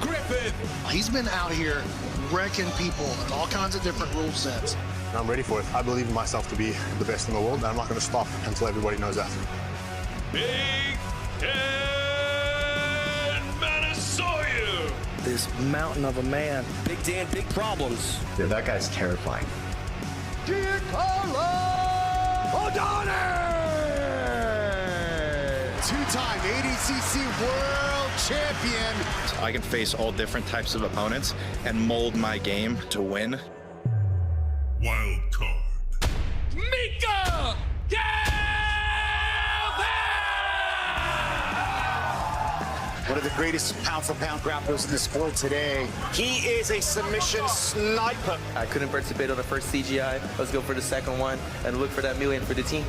Griffith. He's been out here wrecking people in all kinds of different rule sets. I'm ready for it. I believe in myself to be the best in the world, and I'm not going to stop until everybody knows that. Big Ten Minnesota. This mountain of a man. Big Dan, big problems. Yeah, that guy's terrifying. Giancarlo Bodoni! Two-time ADCC world champion. I can face all different types of opponents and mold my game to win. Wild card. Mica! One of the greatest pound-for-pound grapplers in the sport today. He is a submission sniper. I couldn't participate on the first CGI. Let's go for the second one and look for that million for the team.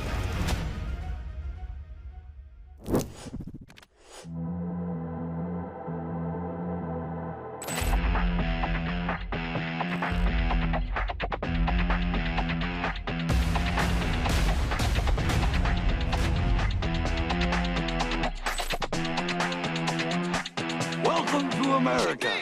Welcome to America.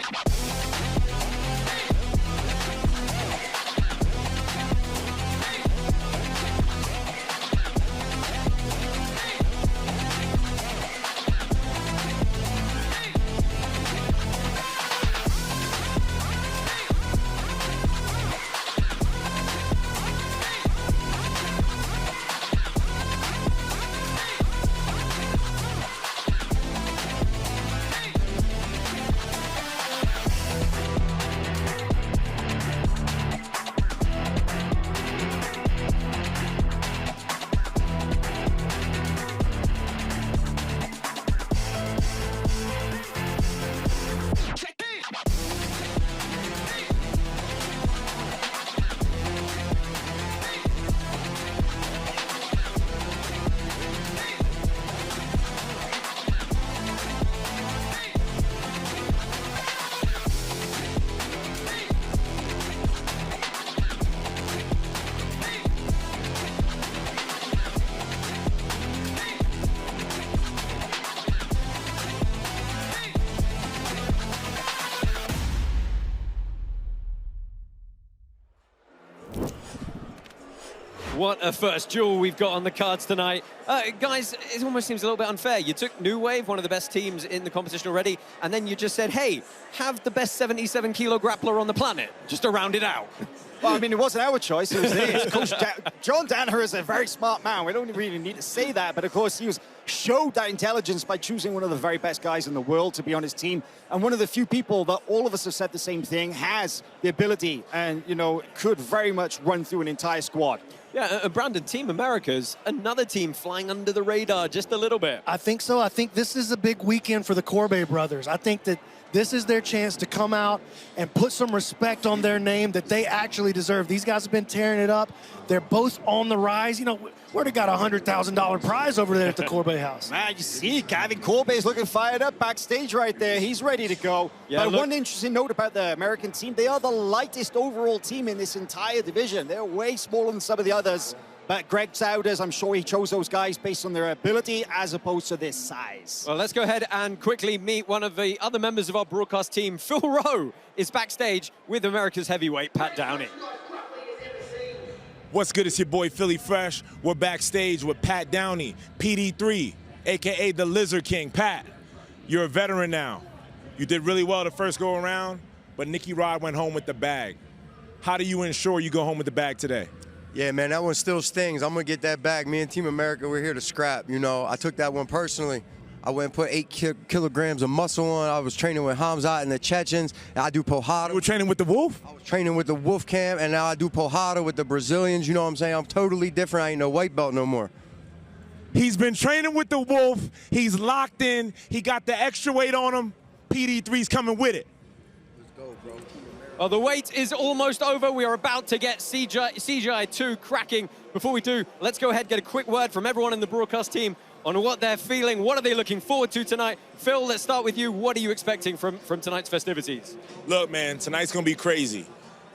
What a first duel we've got on the cards tonight. Guys, it almost seems a little bit unfair. You took New Wave, one of the best teams in the competition already, and then you just said, hey, have the best 77-kilo grappler on the planet, just to round it out. Well, I mean, it wasn't our choice, it was theirs. Coach John Danaher is a very smart man. We don't really need to say that, but of course he showed that intelligence by choosing one of the very best guys in the world to be on his team. And one of the few people that all of us have said the same thing, has the ability and, you know, could very much run through an entire squad. Yeah, Brandon, Team America's another team flying under the radar just a little bit. I think so. I think this is a big weekend for the Corbe brothers. I think that this is their chance to come out and put some respect on their name that they actually deserve. These guys have been tearing it up. They're both on the rise. You know, we already got a $100,000 prize over there at the Corbe house. Man, you see, Gavin Corbe is looking fired up backstage right there. He's ready to go. Yeah, but one interesting note about the American team, they are the lightest overall team in this entire division. They're way smaller than some of the others. But Greg Souders, I'm sure he chose those guys based on their ability as opposed to their size. Well, let's go ahead and quickly meet one of the other members of our broadcast team. Phil Rowe is backstage with America's heavyweight, Pat Downey. What's good? It's your boy, Philly Fresh. We're backstage with Pat Downey, PD3, a.k.a. the Lizard King. Pat, you're a veteran now. You did really well the first go-around, but Nicky Rod went home with the bag. How do you ensure you go home with the bag today? Yeah, man, that one still stings. I'm going to get that back. Me and Team America, we're here to scrap. You know, I took that one personally. I went and put 8 kilograms of muscle on. I was training with Hamzat and the Chechens. And I do Pohada. You were training with the Wolf? I was training with the Wolf camp, and now I do Pohada with the Brazilians. You know what I'm saying? I'm totally different. I ain't no white belt no more. He's been training with the Wolf. He's locked in. He got the extra weight on him. PD3's coming with it. Let's go, bro. Well, the wait is almost over. We are about to get CGI 2 cracking. Before we do, let's go ahead and get a quick word from everyone in the broadcast team on what they're feeling. What are they looking forward to tonight? Phil, let's start with you. What are you expecting from tonight's festivities? Look, man, tonight's going to be crazy.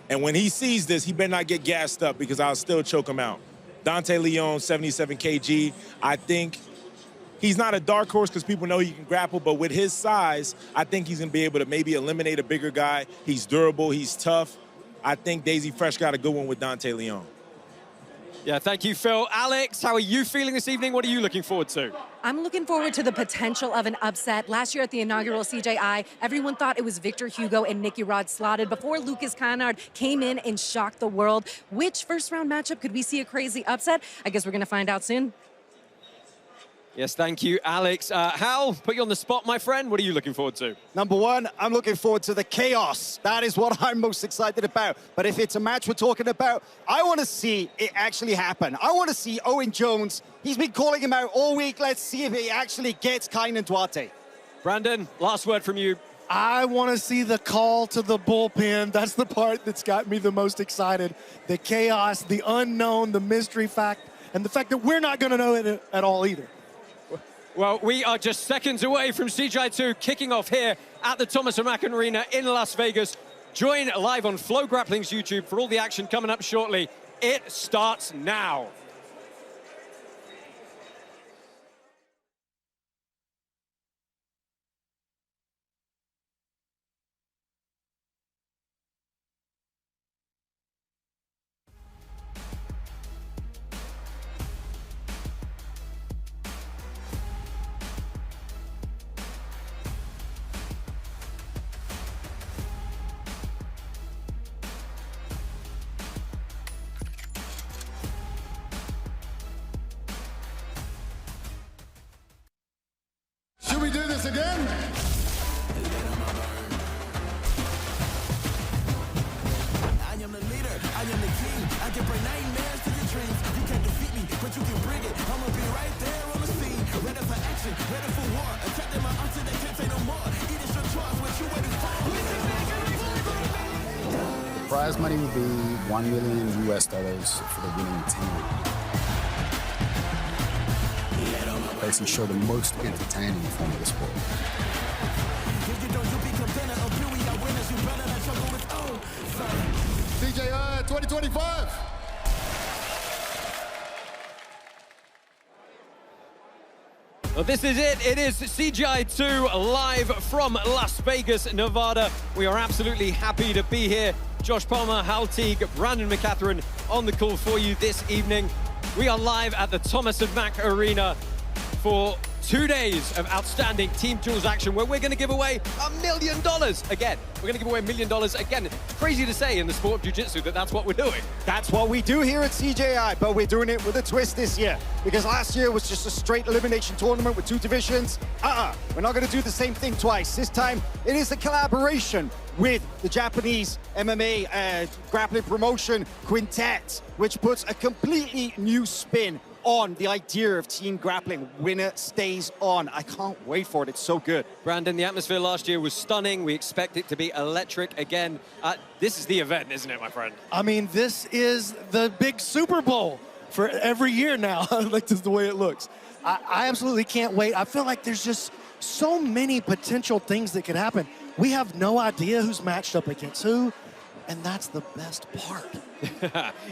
And when he sees this, he better not get gassed up because I'll still choke him out. Dante Leon, 77 kg. I think he's not a dark horse because people know he can grapple, but with his size, I think he's going to be able to maybe eliminate a bigger guy. He's durable. He's tough. I think Daisy Fresh got a good one with Dante Leon. Yeah, thank you, Phil. Alex, how are you feeling this evening? What are you looking forward to? I'm looking forward to the potential of an upset. Last year at the inaugural CJI, everyone thought it was Victor Hugo and Nicky Rod slotted before Lucas Conrad came in and shocked the world. Which first-round matchup could we see a crazy upset? I guess we're going to find out soon. Yes, thank you, Alex. Hal, put you on the spot, my friend. What are you looking forward to? Number one, I'm looking forward to the chaos. That is what I'm most excited about. But if it's a match we're talking about, I want to see it actually happen. I want to see Owen Jones. He's been calling him out all week. Let's see if he actually gets Kaynan Duarte. Brandon, last word from you. I want to see the call to the bullpen. That's the part that's got me the most excited. The chaos, the unknown, the mystery fact, and the fact that we're not going to know it at all either. Well, we are just seconds away from CGI 2 kicking off here at the Thomas & Mack Arena in Las Vegas. Join live on Flow Grappling's YouTube for all the action coming up shortly. It starts now. Should we do this again? I am the leader, I am the king. I can bring nightmares to your dreams. You can't defeat me, but you can bring it. I'ma be right there on the scene. Ready for action, ready for war. Attacking my option, they can't say no more. It is your choice, what you waiting for? The prize money would be $1 million US for the winning team. Basically show the most entertaining form of the sport. CJI 2025. Well, this is it. It is CGI 2 live from Las Vegas, Nevada. We are absolutely happy to be here. Josh Palmer, Hal Teague, Brandon McCatherine on the call for you this evening. We are live at the Thomas & Mack Arena for 2 days of outstanding Team Duels action where we're going to give away $1 million again. We're going to give away $1 million again. It's crazy to say in the sport of jiu-jitsu that that's what we're doing. That's what we do here at CJI, but we're doing it with a twist this year. Because last year was just a straight elimination tournament with 2 divisions. We're not going to do the same thing twice. This time, it is a collaboration with the Japanese MMA grappling promotion Quintet, which puts a completely new spin on the idea of team grappling. Winner stays on. I can't wait for it. It's so good. Brandon, the atmosphere last year was stunning. We expect it to be electric again. This is the event, isn't it, my friend? I mean, this is the big Super Bowl for every year now. Like, this is the way it looks. I absolutely can't wait. I feel like there's just so many potential things that could happen. We have no idea who's matched up against who, and that's the best part.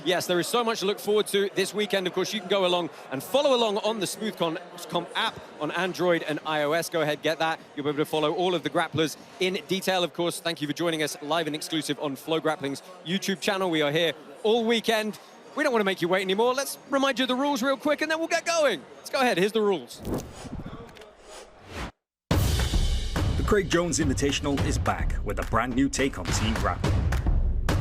Yes, there is so much to look forward to this weekend. Of course, you can go along and follow along on the SmoothCom app on Android and iOS. Go ahead, get that. You'll be able to follow all of the grapplers in detail. Of course, thank you for joining us live and exclusive on Flow Grappling's YouTube channel. We are here all weekend. We don't want to make you wait anymore. Let's remind you of the rules real quick, and then we'll get going. Let's go ahead. Here's the rules. The Craig Jones Invitational is back with a brand new take on team grappling.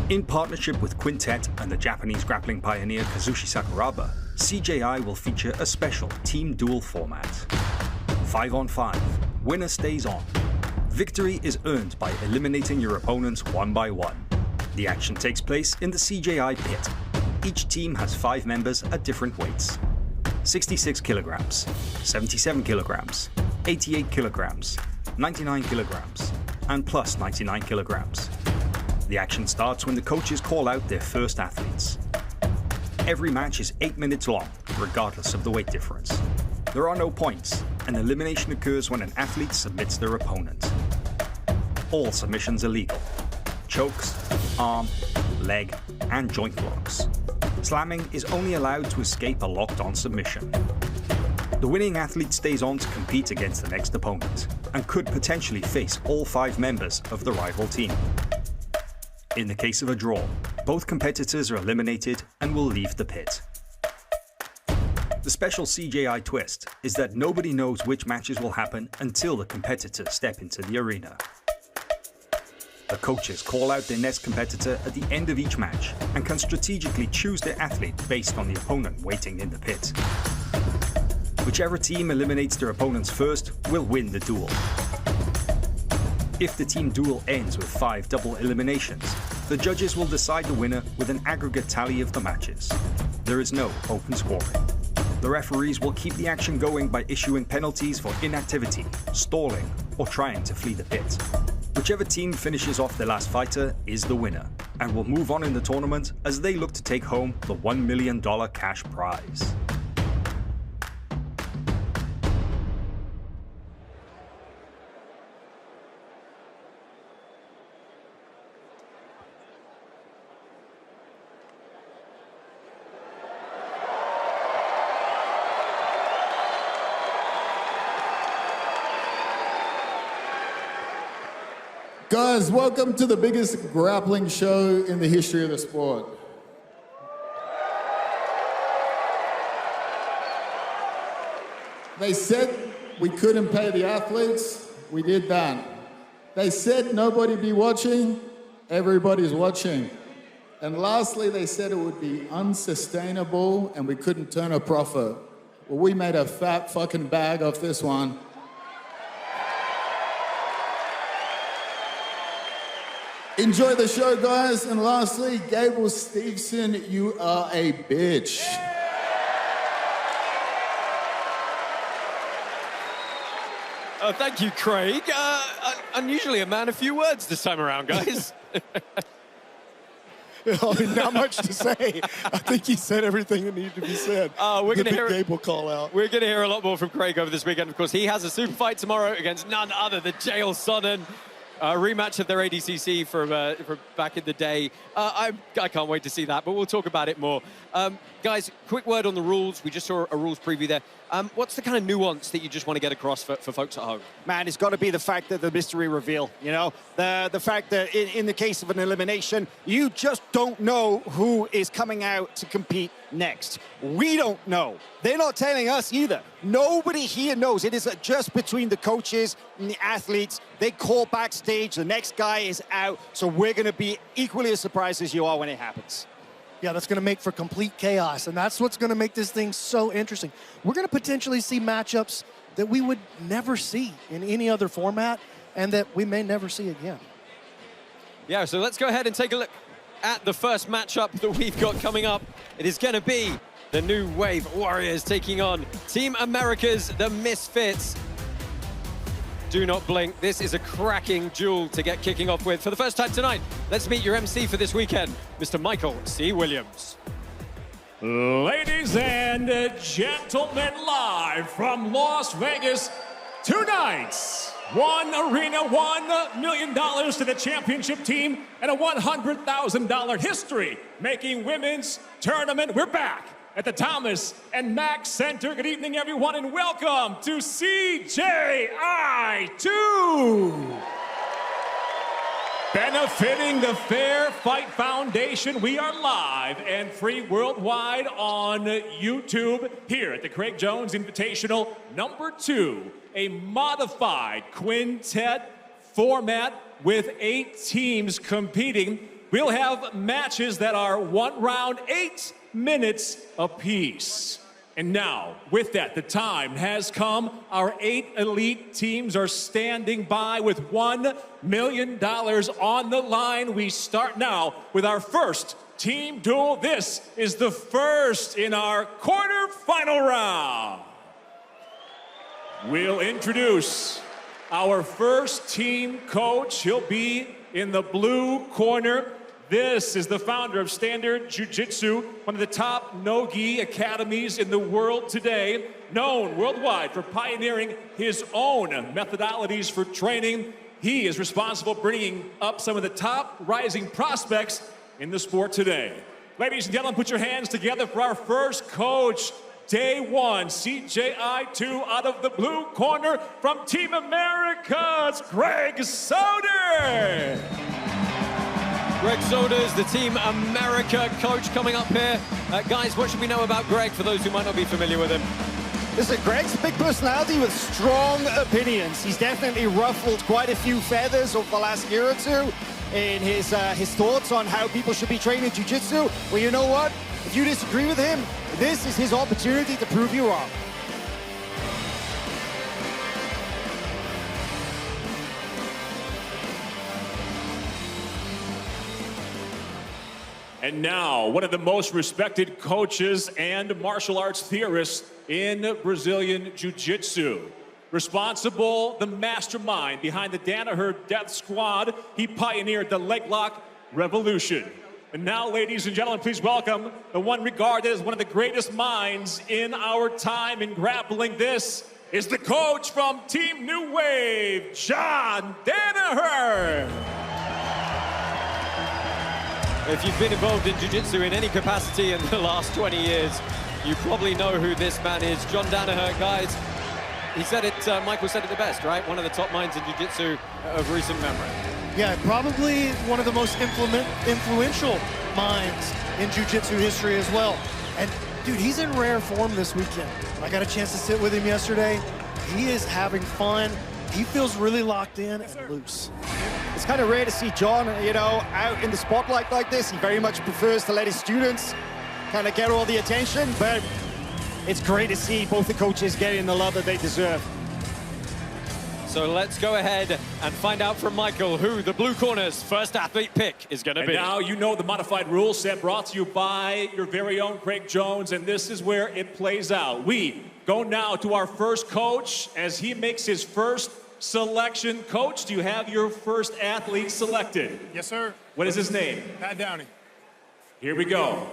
In partnership with Quintet and the Japanese grappling pioneer Kazushi Sakuraba, CJI will feature a special team duel format. 5-on-5, winner stays on. Victory is earned by eliminating your opponents one by one. The action takes place in the CJI pit. Each team has 5 members at different weights. 66 kilograms, 77 kilograms, 88 kilograms, 99 kilograms, and plus 99 kilograms. The action starts when the coaches call out their first athletes. Every match is 8 minutes long, regardless of the weight difference. There are no points, and elimination occurs when an athlete submits their opponent. All submissions are legal. Chokes, arm, leg, and joint blocks. Slamming is only allowed to escape a locked-on submission. The winning athlete stays on to compete against the next opponent, and could potentially face all 5 members of the rival team. In the case of a draw, both competitors are eliminated and will leave the pit. The special CJI twist is that nobody knows which matches will happen until the competitors step into the arena. The coaches call out their next competitor at the end of each match and can strategically choose their athlete based on the opponent waiting in the pit. Whichever team eliminates their opponents first will win the duel. If the team duel ends with 5 double eliminations, the judges will decide the winner with an aggregate tally of the matches. There is no open scoring. The referees will keep the action going by issuing penalties for inactivity, stalling, or trying to flee the pit. Whichever team finishes off their last fighter is the winner, and will move on in the tournament as they look to take home the $1 million cash prize. Guys, welcome to the biggest grappling show in the history of the sport. They said we couldn't pay the athletes, we did that. They said nobody be watching, everybody's watching. And lastly, they said it would be unsustainable and we couldn't turn a profit. Well, we made a fat fucking bag off this one. Enjoy the show, guys. And lastly, Gable Stevenson, you are a bitch. Oh, thank you, Craig. Unusually a man of few words this time around, guys. Not much to say. I think he said everything that needed to be said. We're going to hear Gable call out. We're going to hear a lot more from Craig over this weekend. Of course, he has a super fight tomorrow against none other than Jael Sonnen. A rematch of their ADCC from back in the day. I can't wait to see that, but we'll talk about it more. Guys, quick word on the rules. We just saw a rules preview there. What's the kind of nuance that you just want to get across for folks at home? Man, it's got to be the fact that the mystery reveal, you know? The fact that in the case of an elimination, you just don't know who is coming out to compete next. We don't know. They're not telling us either. Nobody here knows. It is just between the coaches and the athletes. They call backstage, the next guy is out, so we're going to be equally as surprised as you are when it happens. Yeah, that's going to make for complete chaos, and that's what's going to make this thing so interesting. We're going to potentially see matchups that we would never see in any other format and that we may never see again. Yeah, so let's go ahead and take a look at the first matchup that we've got coming up. It is going to be the New Wave Warriors taking on Team America's The Misfits. Do not blink. This is a cracking duel to get kicking off with. For the first time tonight, let's meet your MC for this weekend, Mr. Michael C. Williams. Ladies and gentlemen, live from Las Vegas, tonight, one arena, $1 million to the championship team, and a $100,000 history-making women's tournament. We're back at the Thomas and Mack Center. Good evening, everyone, and welcome to CJI 2. Benefiting the Fair Fight Foundation, we are live and free worldwide on YouTube here at the Craig Jones Invitational number 2, a modified quintet format with 8 teams competing. We'll have matches that are 1 round, 8 minutes apiece. And now, with that, the time has come. Our 8 elite teams are standing by with $1 million on the line. We start now with our first team duel. This is the first in our quarterfinal round. We'll introduce our first team coach. He'll be in the blue corner. This is the founder of Standard Jiu-Jitsu, one of the top no-gi academies in the world today, known worldwide for pioneering his own methodologies for training. He is responsible for bringing up some of the top rising prospects in the sport today. Ladies and gentlemen, put your hands together for our first coach, Day 1, CJI 2, out of the blue corner from Team America's Greg Soder. Greg Soder's the Team America coach coming up here. Guys, what should we know about Greg for those who might not be familiar with him? Listen, Greg's a big personality with strong opinions. He's definitely ruffled quite a few feathers over the last year or two in his thoughts on how people should be training jiu-jitsu. Well, you know what? If you disagree with him, this is his opportunity to prove you wrong. And now, one of the most respected coaches and martial arts theorists in Brazilian Jiu-Jitsu. Responsible, the mastermind behind the Danaher Death Squad. He pioneered the leg lock revolution. And now, ladies and gentlemen, please welcome the one regarded as one of the greatest minds in our time in grappling. This is the coach from Team New Wave, John Danaher. If you've been involved in jiu-jitsu in any capacity in the last 20 years, you probably know who this man is. John Danaher, guys, he said it, Michael said it the best, right? One of the top minds in jiu-jitsu of recent memory. Yeah, probably one of the most influential minds in jiu-jitsu history as well. And dude, he's in rare form this weekend. I got a chance to sit with him yesterday. He is having fun. He feels really locked in and loose. It's kind of rare to see John, you know, out in the spotlight like this. He very much prefers to let his students kind of get all the attention, but it's great to see both the coaches getting the love that they deserve. So let's go ahead and find out from Michael who the blue corner's first athlete pick is going to be. And now you know the modified rule set brought to you by your very own Craig Jones, and this is where it plays out. We go now to our first coach as he makes his first selection. Coach, do you have your first athlete selected? Yes, sir. What is his name? Pat Downey. Here we go.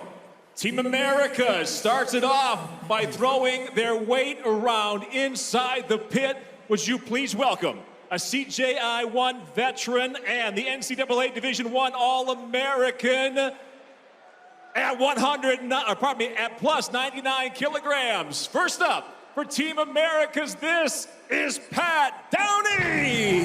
Team America starts it off by throwing their weight around inside the pit. Would you please welcome a CJI 1 veteran and the NCAA Division I All-American at at plus 99 kilograms. First up, for Team America's, this is Pat Downey.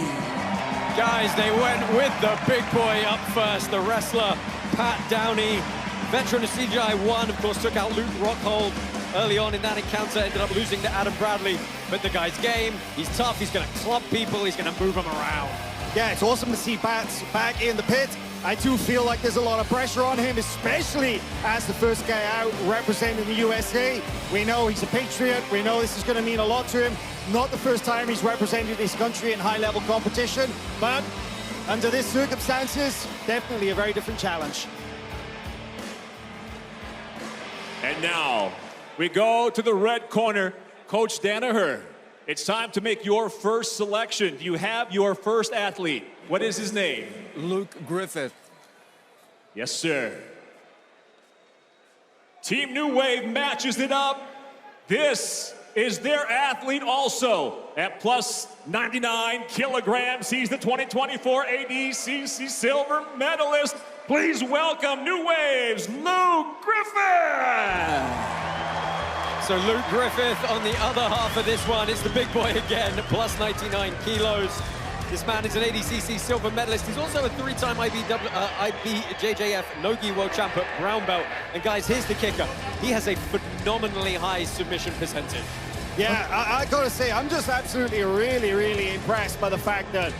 Guys, they went with the big boy up first, the wrestler, Pat Downey. Veteran of CGI 1, of course, took out Luke Rockhold early on in that encounter, ended up losing to Adam Bradley. But the guy's game, he's tough, he's going to club people, he's going to move them around. Yeah, it's awesome to see Pat back in the pit. I do feel like there's a lot of pressure on him, especially as the first guy out representing the USA. We know he's a patriot. We know this is going to mean a lot to him. Not the first time he's represented his country in high-level competition, but under these circumstances, definitely a very different challenge. And now, we go to the red corner. Coach Danaher, it's time to make your first selection. Do you have your first athlete? What is his name? Luke Griffith. Yes, sir. Team New Wave matches it up. This is their athlete also. At plus 99 kilograms, he's the 2024 ADCC silver medalist. Please welcome New Wave's Luke Griffith. So Luke Griffith on the other half of this one. It's the big boy again, plus 99 kilos. This man is an ADCC silver medalist. He's also a three-time IBJJF Nogi World Champ at brown belt. And guys, here's the kicker. He has a phenomenally high submission percentage. Yeah, I gotta say, I'm just absolutely really impressed by the fact that,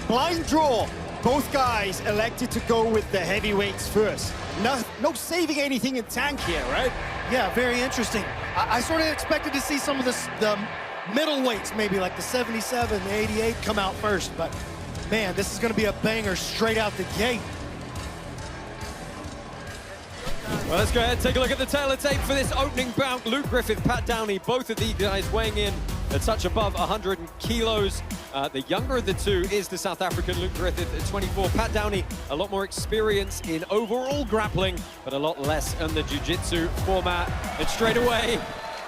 blind draw, both guys elected to go with the heavyweights first. No saving anything in tank here, right? Yeah, very interesting. I sort of expected to see some of the middleweights, maybe like the 77, the 88 come out first, but man, this is gonna be a banger straight out the gate. Well, let's go ahead and take a look at the tail of tape for this opening bout. Luke Griffith, Pat Downey, both of these guys weighing in a touch above 100 kilos. The younger of the two is the South African Luke Griffith at 24. Pat Downey, a lot more experience in overall grappling, but a lot less in the jiu-jitsu format. And straight away,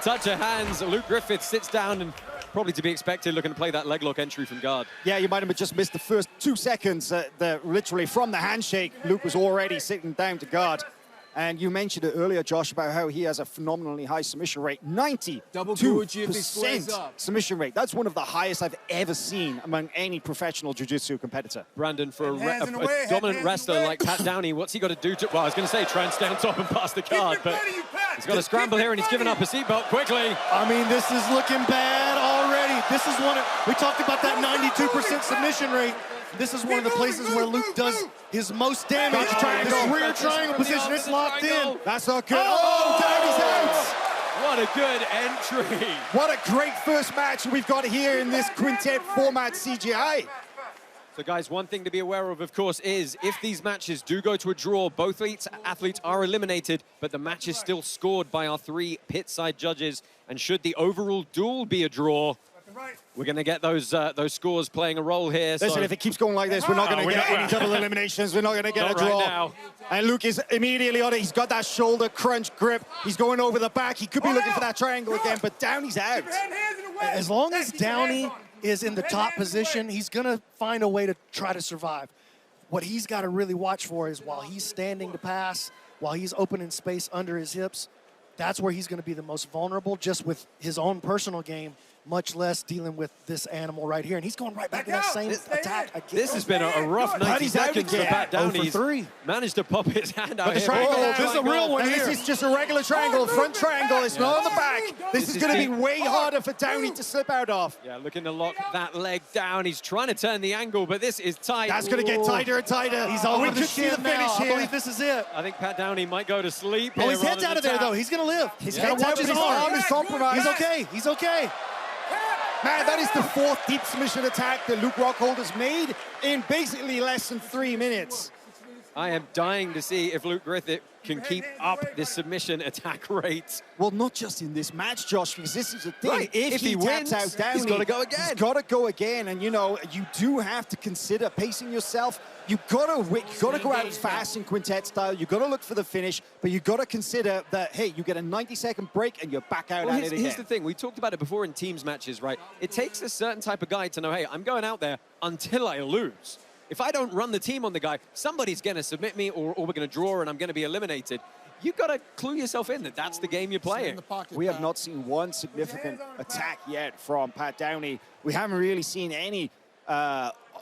touch of hands, Luke Griffith sits down and probably to be expected, looking to play that leg lock entry from guard. Yeah, you might have just missed the first 2 seconds. Literally from the handshake, Luke was already sitting down to guard. And you mentioned it earlier, Josh, about how he has a phenomenally high submission rate. 92% submission rate. That's one of the highest I've ever seen among any professional jiu-jitsu competitor. Brandon, for a dominant wrestler like Pat Downey, what's he got to do to, well, I was going to say try and stay on top and pass the card, but he's got to scramble here and he's given up a seatbelt quickly. I mean, this is looking bad already. This is we talked about that 92% submission rate. This is one of the places where Luke does his most damage. This rear triangle position, it's locked in. That's not good. Oh, Downey's out. What a good entry. What a great first match we've got here in this quintet format CGI. So guys, one thing to be aware of course, is if these matches do go to a draw, both athletes are eliminated, but the match is still scored by our 3 pit side judges. And should the overall duel be a draw, we're going to get those scores playing a role here. Listen, so if it keeps going like this, we're not going to get any double eliminations. We're not going to get a draw. Right now. And Luke is immediately on it. He's got that shoulder crunch grip. He's going over the back. He could be looking for that triangle again, but Downey's out. As long as Downey is in the top position, he's going to find a way to try to survive. What he's got to really watch for is while he's standing to pass, while he's opening space under his hips, that's where he's going to be the most vulnerable, just with his own personal game, much less dealing with this animal right here. And he's going right back to that same attack again. This has been a rough 90 seconds for Pat Downey. He's managed to pop his hand out here. This is a real one here. This is just a regular triangle, front triangle. It's not on the back. This is going to be way harder for Downey to slip out of. Yeah, looking to lock that leg down. He's trying to turn the angle, but this is tight. That's going to get tighter and tighter. He's over the shin now. I believe this is it. I think Pat Downey might go to sleep. Oh, his head's out of there, though. He's going to live. He's got to watch his arm. He's compromised. He's okay. He's okay. Man, that is the 4th deep submission attack that Luke Rockhold has made in basically less than 3 minutes. I am dying to see if Luke Griffith can keep up this submission attack rate. Well, not just in this match, Josh, because this is the thing. Right. If he wins, taps out Downey, he's got to go again. He's got to go again, and you do have to consider pacing yourself. You got to go out fast in quintet style. You got to look for the finish, but you got to consider that, hey, you get a 90-second break and you're back out at it again. Here's the thing. We talked about it before in teams matches, right? It takes a certain type of guy to know, hey, I'm going out there until I lose. if I don't run the team on the guy, somebody's going to submit me or we're going to draw and I'm going to be eliminated. You've got to clue yourself in that that's the game you're playing. We have not seen one significant attack yet from Pat Downey. We haven't really seen any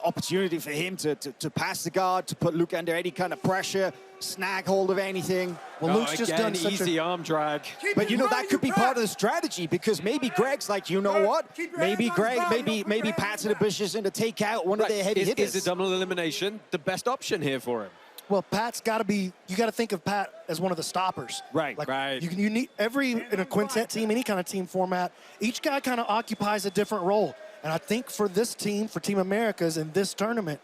opportunity for him to pass the guard, to put Luke under any kind of pressure, snag hold of anything. Well, Luke's just done such easy arm drag. But you know, that could be part of the strategy, because maybe Greg's like, you know what? Maybe Greg, maybe Pat's in a position to take out one of their heavy hitters. Is a double elimination the best option here for him? Well, Pat's got to be, you got to think of Pat as one of the stoppers. Right, like, right. You need in a quintet team, any kind of team format, each guy kind of occupies a different role. And I think for this team, for Team America's in this tournament,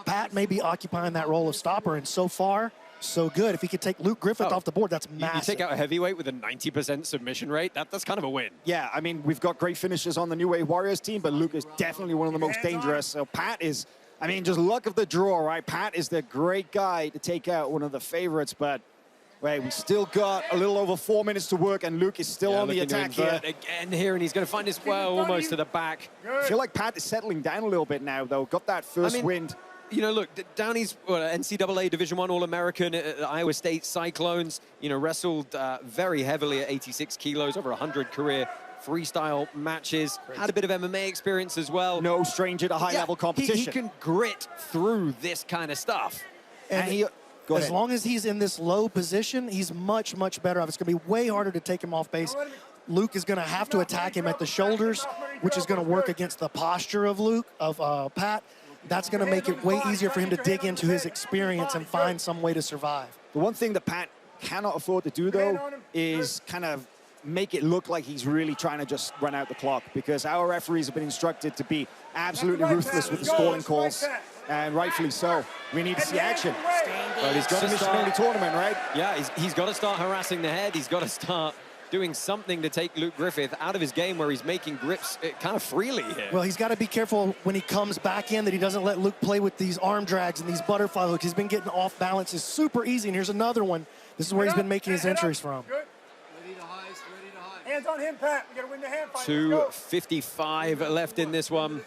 Pat may be occupying that role of stopper. And so far, so good. If he could take Luke Griffith off the board, that's massive. You take out a heavyweight with a 90% submission rate, that's kind of a win. Yeah, I mean, we've got great finishers on the New Wave Warriors team, but Luke is definitely one of the most dangerous. So Pat is, I mean, just luck of the draw, right? Pat is the great guy to take out one of the favorites, but wait, we still got a little over 4 minutes to work, and Luke is still on the attack here. Again here, and he's going to find his well almost to the back. I feel like Pat is settling down a little bit now, though. Got that first wind. You know, look, Downey's NCAA Division I All-American at Iowa State Cyclones. You know, wrestled very heavily at 86 kilos, over 100 career freestyle matches. Had a bit of MMA experience as well. No stranger to high-level competition. He can grit through this kind of stuff. And he, as long as he's in this low position, he's much, much better off. It's going to be way harder to take him off base. Luke is going to have to attack him at the shoulders, which is going to work against the posture of Pat. That's going to make it way easier for him to dig into his experience and find some way to survive. The one thing that Pat cannot afford to do, though, is kind of make it look like he's really trying to just run out the clock, because our referees have been instructed to be absolutely ruthless with the stalling calls, and rightfully so. We need to see action. But he's got a mission-only tournament, right? Yeah, he's got to start harassing the head. He's got to start doing something to take Luke Griffith out of his game where he's making grips kind of freely here. Well, he's got to be careful when he comes back in that he doesn't let Luke play with these arm drags and these butterfly hooks. He's been getting off balance. It's super easy, and here's another one. This is where he's been making his entries from. Hands on him, Pat. We got to win the hand fight. 2:55 left in this one.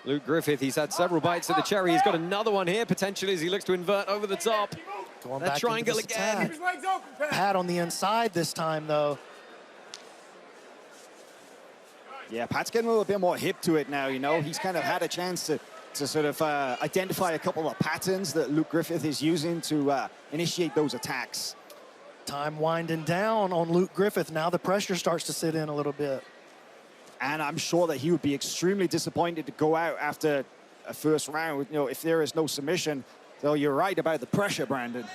Luke Griffith, he's had several bites at the cherry. He's got another one here, potentially, as he looks to invert over the top. Going that back triangle again. Pat on the inside this time, though. Yeah, Pat's getting a little bit more hip to it now, you know. He's kind of had a chance to sort of identify a couple of patterns that Luke Griffith is using to initiate those attacks. Time winding down on Luke Griffith. Now the pressure starts to sit in a little bit. And I'm sure that he would be extremely disappointed to go out after a first round, you know, if there is no submission. So you're right about the pressure, Brandon.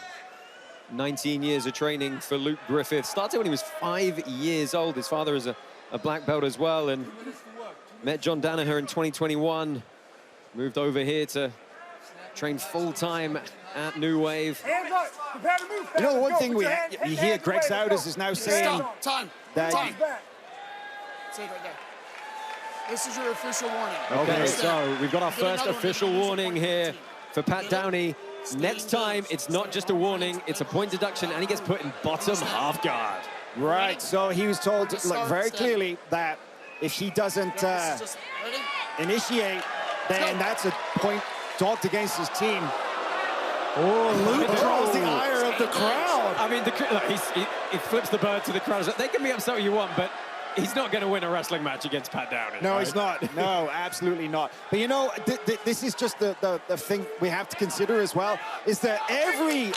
19 years of training for Luke Griffith. Started when he was 5 years old. His father is a black belt as well, and met John Danaher in 2021. Moved over here to train full-time at New Wave. You know, one thing we hear Greg Souders is now saying that... Say it right there. This is your official warning. Okay, so we've got our first official warning here for Pat Downey. Next time, it's not just a warning, it's a point deduction, and he gets put in bottom half guard. Right, so he was told, like, very clearly that if he doesn't initiate, then that's a point docked against his team. Oh, Luke draws the ire of the crowd. I mean, he flips the bird to the crowd. They can be upset what you want, but he's not going to win a wrestling match against Pat Downey. No, right? he's not. No, absolutely not. But, you know, this is just the thing we have to consider as well, is that every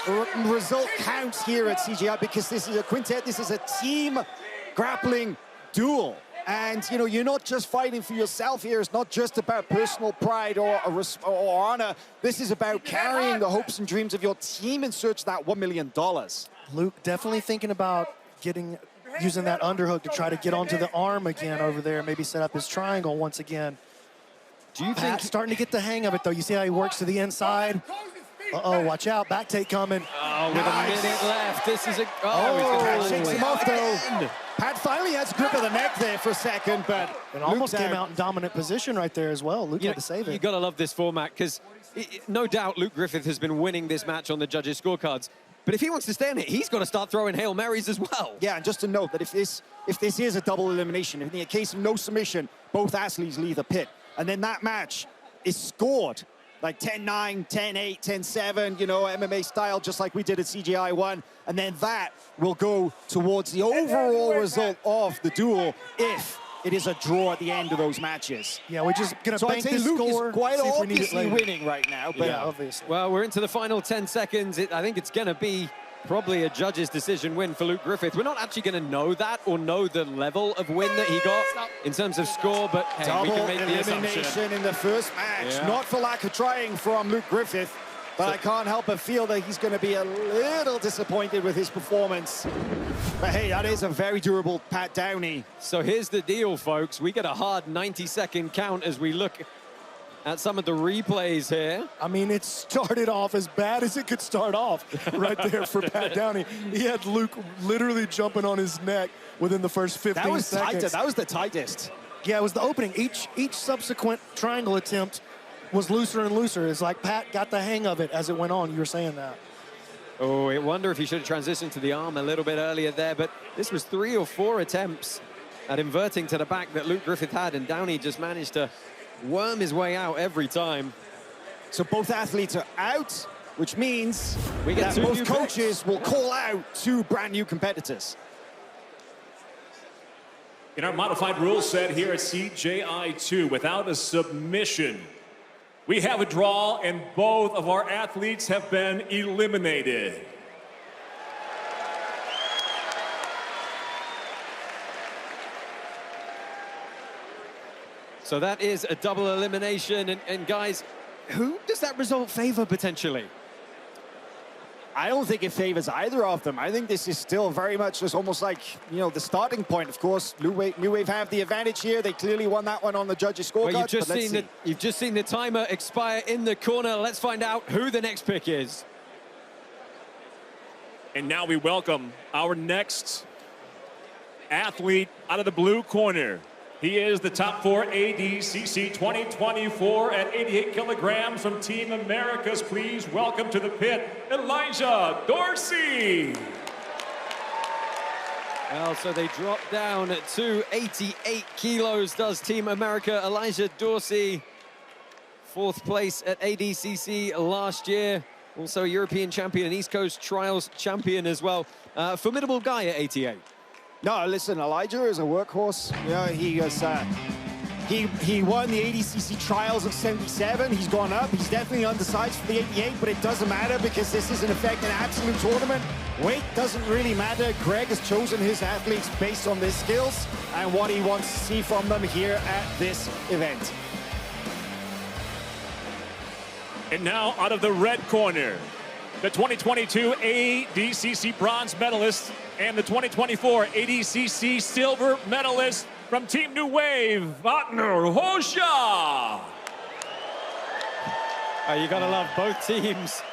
result counts here at CGI, because this is a quintet, this is a team grappling duel. And, you know, you're not just fighting for yourself here. It's not just about personal pride or honor. This is about carrying the hopes and dreams of your team in search of that $1 million. Luke definitely thinking about using that underhook to try to get onto the arm again over there, maybe set up his triangle once again. Do you think starting to get the hang of it, though? You see how he works to the inside? Uh-oh, watch out, back take coming. Oh, with a minute left, this is a... Oh, shakes him off, though. Pat finally has a grip of the neck there for a second, but it almost came out in dominant position right there as well. Luke had to save it. You got to love this format, because no doubt Luke Griffith has been winning this match on the judges' scorecards. But if he wants to stay in it, he's got to start throwing Hail Marys as well. Yeah, and just to note that if this is a double elimination, in the case of no submission, both athletes leave the pit, and then that match is scored, like 10-9, 10-8, 10-7, you know, MMA style, just like we did at CGI 1. And then that will go towards the overall result of the duel if it is a draw at the end of those matches. Yeah, we're just going to so bank I'd say this Luke score. is quite see if we need it obviously later. winning right now. But Yeah, obviously. Well, we're into the final 10 seconds. I think it's going to be probably a judge's decision win for Luke Griffith. We're not actually going to know that or know the level of win that he got in terms of score, but hey, double we can make the elimination assumption. in the first match. Yeah. Not for lack of trying from Luke Griffith, but I can't help but feel that he's going to be a little disappointed with his performance. But hey, that is a very durable Pat Downey. So here's the deal, folks. We get a hard 90-second count as we look at some of the replays here. I mean, it started off as bad as it could start off right there for Pat Downey. He had Luke literally jumping on his neck within the first 15 That was seconds. tight. That was the tightest. Yeah, it was the opening. Each subsequent triangle attempt was looser and looser. It's like Pat got the hang of it as it went on. You were saying that. Oh, I wonder if he should have transitioned to the arm a little bit earlier there, but this was 3 or 4 attempts at inverting to the back that Luke Griffith had, and Downey just managed to worm his way out every time. So both athletes are out, which means we get that both new coaches will call out 2 brand new competitors. In our modified rule set here at CJI2, without a submission, we have a draw, and both of our athletes have been eliminated. So that is a double elimination, and guys, who does that result favor potentially? I don't think it favors either of them. I think this is still very much just almost like, you know, the starting point. Of course, New Wave have the advantage here. They clearly won that one on the judges' scorecard. Well, you've just seen the timer expire in the corner. Let's find out who the next pick is. And now we welcome our next athlete out of the blue corner. He is the top 4 ADCC 2024 at 88 kilograms from Team Americas. Please welcome to the pit, Elijah Dorsey. Well, so they drop down to 88 kilos, does Team America. Elijah Dorsey, 4th place at ADCC last year. Also European champion and East Coast Trials champion as well. Formidable guy at 88. No, listen, Elijah is a workhorse. You know, he won the ADCC trials of 77. He's gone up. He's definitely undersized for the 88, but it doesn't matter because this is in effect an absolute tournament. Weight doesn't really matter. Greg has chosen his athletes based on their skills and what he wants to see from them here at this event. And now out of the red corner, the 2022 ADCC bronze medalist and the 2024 ADCC silver medalist from Team New Wave, Vagner, Rocha. You gotta love both teams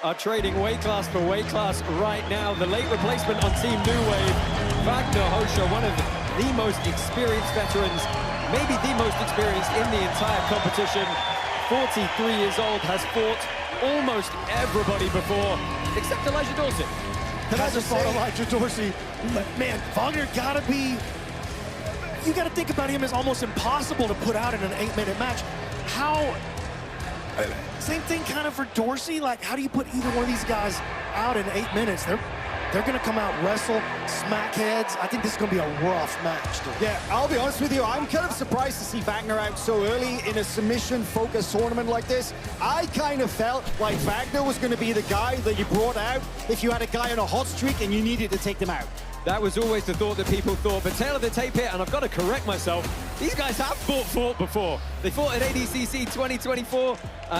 are trading weight class for weight class right now. The late replacement on Team New Wave, Vagner Rocha, one of the most experienced veterans, maybe the most experienced in the entire competition. 43 years old, has fought almost everybody before, except Elijah Dorsey. I just thought Elijah Dorsey, man, Vagner gotta be, you gotta think about him as almost impossible to put out in an 8-minute match. How, same thing kind of for Dorsey, like how do you put either one of these guys out in 8 minutes? They're gonna come out, wrestle, smack heads. I think this is gonna be a rough match, dude. Yeah, I'll be honest with you, I'm kind of surprised to see Vagner out so early in a submission-focused tournament like this. I kind of felt like Vagner was gonna be the guy that you brought out if you had a guy on a hot streak and you needed to take them out. That was always the thought that people thought, but tail of the tape here, and I've got to correct myself, these guys have fought before. They fought at ADCC 2024.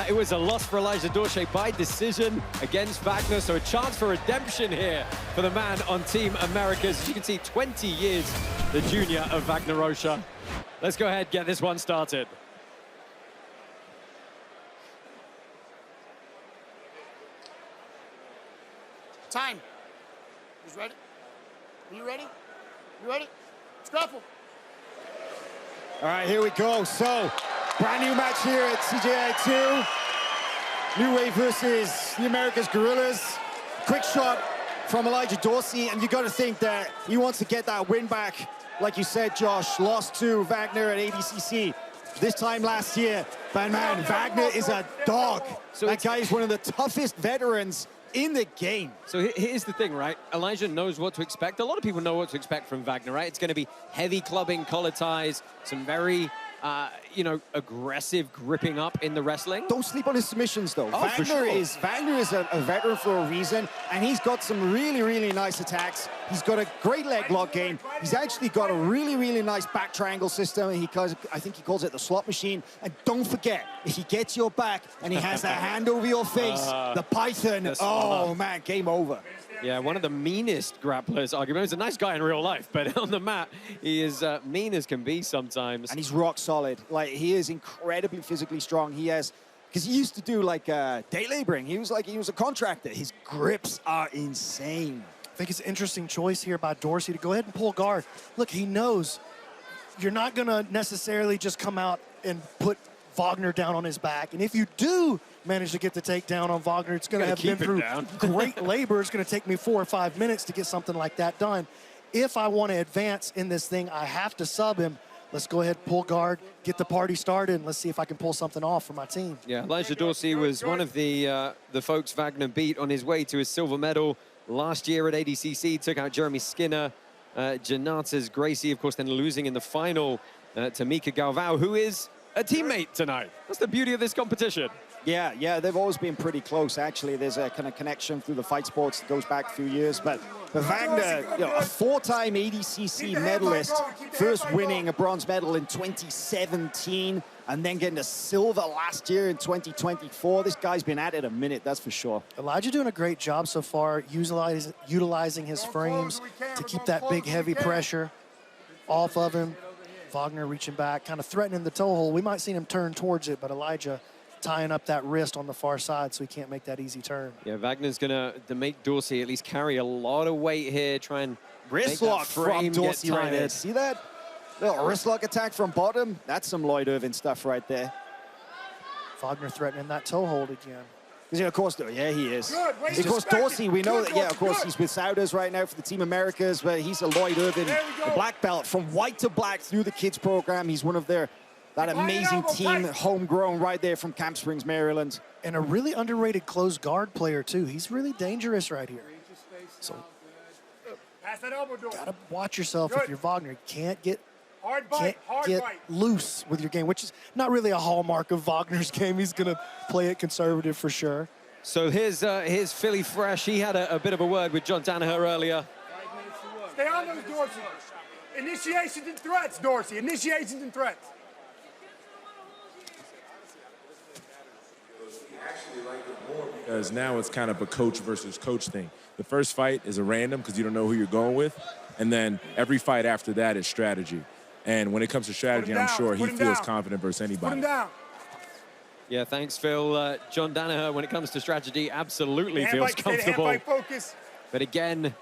It was a loss for Elijah Dorsey by decision against Vagner, so a chance for redemption here for the man on Team Americas. As you can see, 20 years, the junior of Vagner Rocha. Let's go ahead, get this one started. Time. Who's ready? Are you ready? You ready? Let's grapple. All right, here we go. So, brand new match here at CJI 2. New Wave versus the Americas Gorillas. Quick shot from Elijah Dorsey, and you got to think that he wants to get that win back. Like you said, Josh, lost to Vagner at ADCC this time last year. But man, Vagner is a dog. So that guy is one of the toughest veterans in the game. So here's the thing, right? Elijah knows what to expect. A lot of people know what to expect from Vagner, right? It's going to be heavy clubbing, collar ties, some very, you know, aggressive gripping up in the wrestling. Don't sleep on his submissions, though. Oh, for sure. Vagner is a veteran for a reason, and he's got some really, really nice attacks. He's got a great leg lock game. He's actually got a really, really nice back triangle system. I think he calls it the slot machine. And don't forget, if he gets your back and he has that hand over your face, the Python, oh man, game over. Yeah, one of the meanest grapplers, arguably. He's a nice guy in real life, but on the mat, he is mean as can be sometimes. And he's rock solid. Like, he is incredibly physically strong. He has, because he used to do like day laboring. He was a contractor. His grips are insane. I think it's an interesting choice here by Dorsey to go ahead and pull guard. Look, he knows you're not going to necessarily just come out and put Vagner down on his back. And if you do manage to get the takedown on Vagner, it's going to have been through great labor. It's going to take me 4 or 5 minutes to get something like that done. If I want to advance in this thing, I have to sub him. Let's go ahead, pull guard, get the party started, and let's see if I can pull something off for my team. Yeah, Elijah Dorsey was one of the folks Vagner beat on his way to his silver medal last year at ADCC. Took out Jeremy Skinner, Janata's Gracie, of course, then losing in the final to Mica Galvao, who is a teammate tonight. That's the beauty of this competition. Yeah, they've always been pretty close, actually. There's a kind of connection through the fight sports that goes back a few years. But Vagner, you know, a 4-time ADCC medalist, first winning a bronze medal in 2017, and then getting a silver last year in 2024. This guy's been at it a minute, that's for sure. Elijah doing a great job so far, utilizing his frames to keep that big, heavy pressure off of him. Vagner reaching back, kind of threatening the toe hold. We might see him turn towards it, but Elijah tying up that wrist on the far side so he can't make that easy turn. Yeah, Wagner's going to make Dorsey at least carry a lot of weight here, try and wrist lock from Dorsey right there. See that? Little wrist lock attack from bottom. That's some Lloyd Irvin stuff right there. Vagner threatening that toe hold again. Yeah, of course, yeah, he is. Of course, Dorsey, we know that, yeah, of course, he's with Saudas right now for the Team Americas, but he's a Lloyd Irvin, the black belt, from white to black through the kids program. He's one of that amazing team, homegrown right there from Camp Springs, Maryland. And a really underrated closed guard player, too. He's really dangerous right here. So, gotta watch yourself if you're Vagner. You can't get loose with your game, which is not really a hallmark of Wagner's game. He's going to play it conservative for sure. So here's Philly Fresh. He had a bit of a word with John Danaher earlier. Stay on those, Dorsey. Initiations and threats, Dorsey. Initiations and threats. Because now it's kind of a coach versus coach thing. The first fight is a random because you don't know who you're going with. And then every fight after that is strategy. And when it comes to strategy, I'm sure he feels confident versus anybody. Put him down. Yeah, thanks, Phil. John Danaher, when it comes to strategy, absolutely feels comfortable. Focus. But again,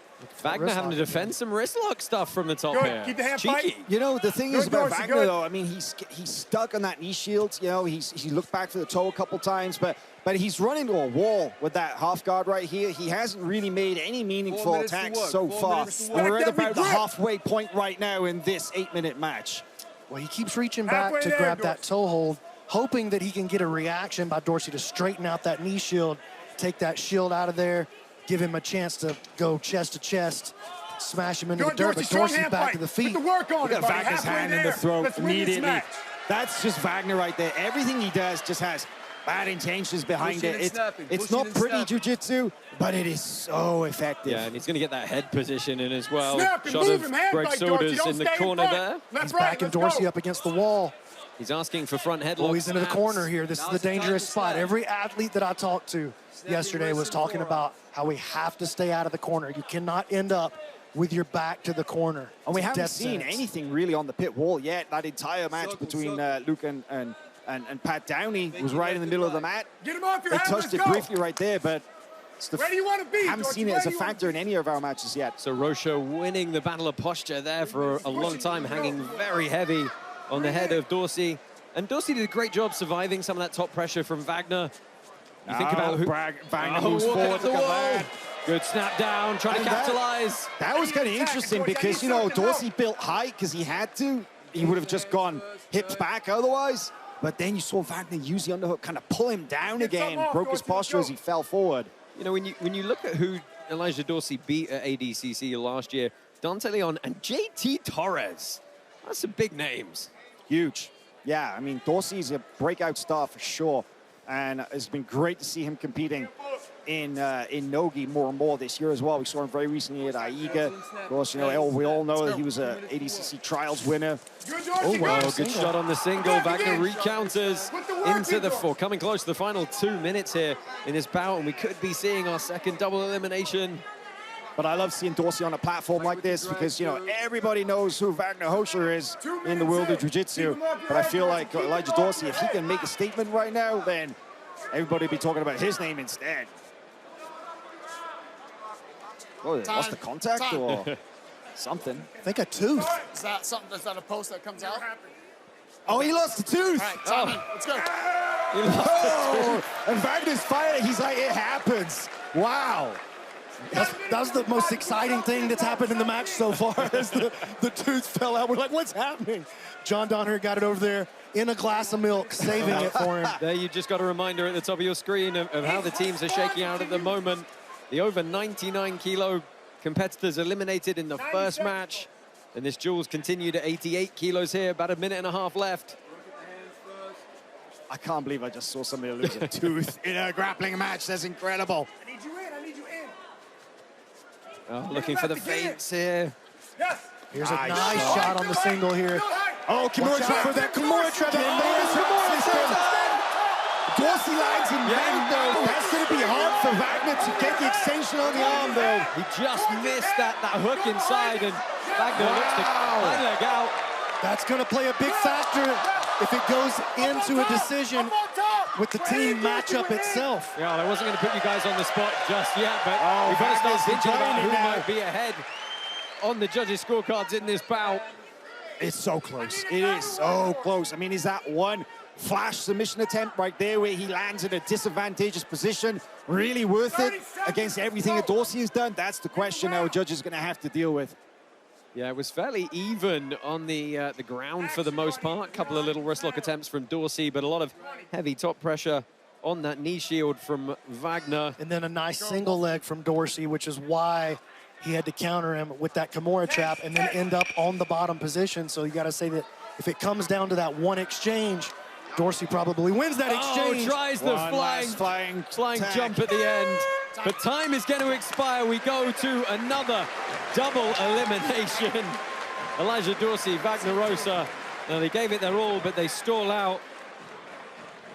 Vagner having to defend some wrist lock stuff from the top here. Keep the hand cheeky. fight. You know, the thing is about Vagner, though, I mean, he's stuck on that knee shield. You know, he looked back for the toe a couple times, but he's run into a wall with that half guard right here. He hasn't really made any meaningful attacks so far. And we're at about the halfway point right now in this 8-minute match. Well, he keeps reaching back to grab that toe hold, hoping that he can get a reaction by Dorsey to straighten out that knee shield, take that shield out of there, give him a chance to go chest to chest, smash him into the dirt, but Dorsey back to the feet. Look at Wagner's hand in the throat immediately. That's just Vagner right there. Everything he does just has bad intentions behind it. It's not pretty jiu-jitsu, but it is so effective. Yeah, and he's going to get that head position in as well. Snap and Shot move of him, hand Greg fight, Souders Dorsey. in the Don't stay corner in there. front. Left, He's right, backing Dorsey up against the wall. He's asking for front headlocks. Oh, he's into the corner here. This is the dangerous spot. Every athlete that I talked to yesterday was talking about how we have to stay out of the corner. You cannot end up with your back to the corner. And we haven't seen anything really on the pit wall yet. That entire match between Luke and Pat Downey was right in the middle of the mat. Get him off your They hand, touched it briefly right there, but where do you want to be? haven't seen it as a factor in any of our matches yet. So Rocha winning the battle of posture there for a long time, hanging very heavy on the head of Dorsey. And Dorsey did a great job surviving some of that top pressure from Wagner. You think about who... Wagner moves forward, look at that. Good snap down, trying to capitalize. That was kind of interesting because, you know, Dorsey built high because he had to. he would have just gone hips back otherwise. But then you saw Vagner use the underhook, kind of pull him down again, broke his posture as he fell forward. You know, when you look at who Elijah Dorsey beat at ADCC last year, Dante Leon and JT Torres. That's some big names. Huge. Yeah, I mean, Dorsey's a breakout star for sure. And it's been great to see him competing in Nogi more and more this year as well. We saw him very recently at AIGA. Of course, you know, we all know that he was a ADCC Trials winner. Oh, wow, good shot on the single. Vagner recounters into the four, coming close to the final 2 minutes here in this bout, and we could be seeing our second double elimination. But I love seeing Dorsey on a platform like this because, you know, everybody knows who Vagner Rocha is in the world of jiu-jitsu. But I feel like Elijah Dorsey, if he can make a statement right now, then everybody will be talking about his name instead. Oh, lost the contact or something? I think a tooth. Is that something? Is that a post that comes out? Oh, he lost the tooth. All right, let's go. And Wagner's fighting. He's like, it happens. Wow. That was the most exciting thing that's happened in the match so far as the tooth fell out. We're like, what's happening? John Donner got it over there in a glass of milk, saving it for him. There you just got a reminder at the top of your screen of how the teams are shaking out at the moment. The over 99-kilo competitors eliminated in the first match. And this duel's continued at 88 kilos here, about a minute and a half left. I can't believe I just saw somebody lose a tooth in a grappling match. That's incredible. I need you in. I need you in. Oh, looking for the feints here. Here's a nice shot on the single here. Oh, Kimura trap for that Kimura trap. Dorsey lands in Vagner. That's going to be hard for Vagner to get the extension on the arm, though. He just missed that hook inside, and Vagner looks to leg out. That's going to play a big factor if it goes into a decision with the team matchup itself. Yeah, I wasn't going to put you guys on the spot just yet, but we've got to start thinking about who might be ahead on the judges' scorecards in this bout. It's so close. It is so close. I mean, is that one flash submission attempt right there where he lands in a disadvantageous position really worth it against everything that Dorsey has done? That's the question our judges are going to have to deal with. Yeah, it was fairly even on the ground for the most part. A couple of little wrist lock attempts from Dorsey, but a lot of heavy top pressure on that knee shield from Vagner. And then a nice single leg from Dorsey, which is why he had to counter him with that Kimura trap and then end up on the bottom position. So you got to say that if it comes down to that one exchange, Dorsey probably wins that exchange. Oh, tries the flying jump at the end. But time is going to expire. We go to another double elimination. Elijah Dorsey, Vagner Rocha. Now, they gave it their all, but they stall out.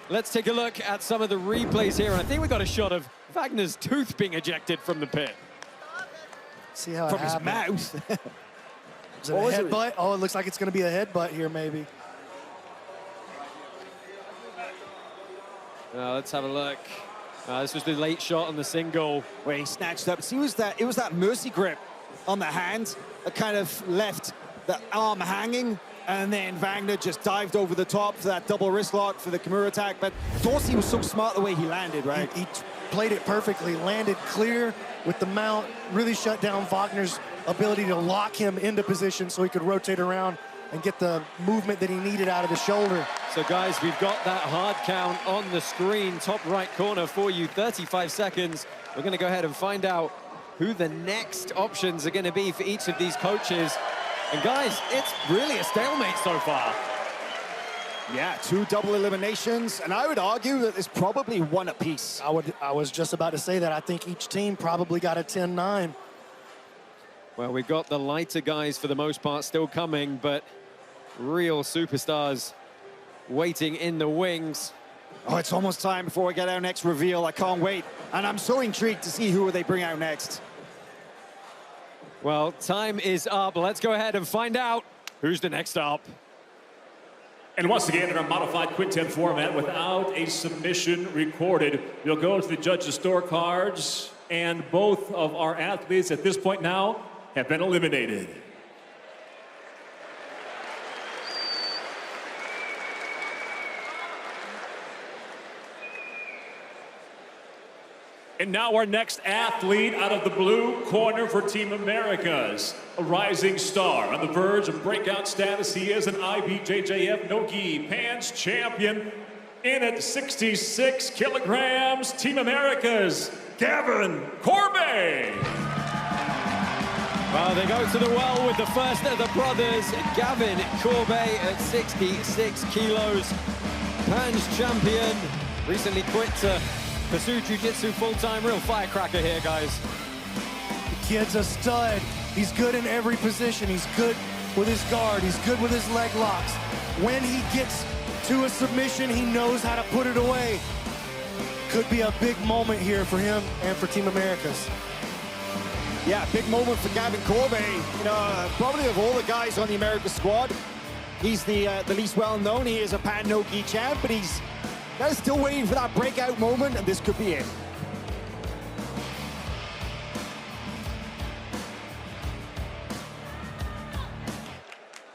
Let's take a look at some of the replays here. And I think we got a shot of Wagner's tooth being ejected from the pit. See how from it his happened. mouth. Is it a headbutt? Oh, it looks like it's going to be a headbutt here, maybe. Let's have a look. This was the late shot on the single. Where he snatched up. See, it was that mercy grip on the hand that kind of left the arm hanging. And then Vagner just dived over the top for that double wrist lock for the Kimura attack. But Dorsey was so smart the way he landed, right? He played it perfectly, landed clear with the mount, really shut down Wagner's ability to lock him into position so he could rotate around and get the movement that he needed out of the shoulder. So guys, we've got that hard count on the screen, top right corner for you, 35 seconds. We're gonna go ahead and find out who the next options are gonna be for each of these coaches. And guys, it's really a stalemate so far. Yeah, 2 double eliminations, and I would argue that there's probably one apiece. I was just about to say that. I think each team probably got a 10-9. Well, we've got the lighter guys for the most part still coming, but real superstars waiting in the wings. Oh, it's almost time before we get our next reveal. I can't wait. And I'm so intrigued to see who they bring out next. Well, time is up. Let's go ahead and find out who's the next up. And once again, in our modified quintet format, without a submission recorded, we'll go to the judges' scorecards, and both of our athletes at this point now have been eliminated. And now our next athlete out of the blue corner for Team Americas. A rising star on the verge of breakout status. He is an IBJJF no-gi pants champion. In at 66 kilograms, Team America's Gavin Corbe. Well, they go to the well with the first of the brothers, Gavin Corbe at 66 kilos. Pans champion, recently quit to pursue jiu-jitsu full-time. Real firecracker here, guys. The kid's a stud. He's good in every position. He's good with his guard. He's good with his leg locks. When he gets to a submission, he knows how to put it away. Could be a big moment here for him and for Team Americas. Yeah, big moment for Gavin Corbe. You know, probably of all the guys on the America squad, he's the least well-known. He is a Pan no-gi champ, but he's still waiting for that breakout moment, and this could be it.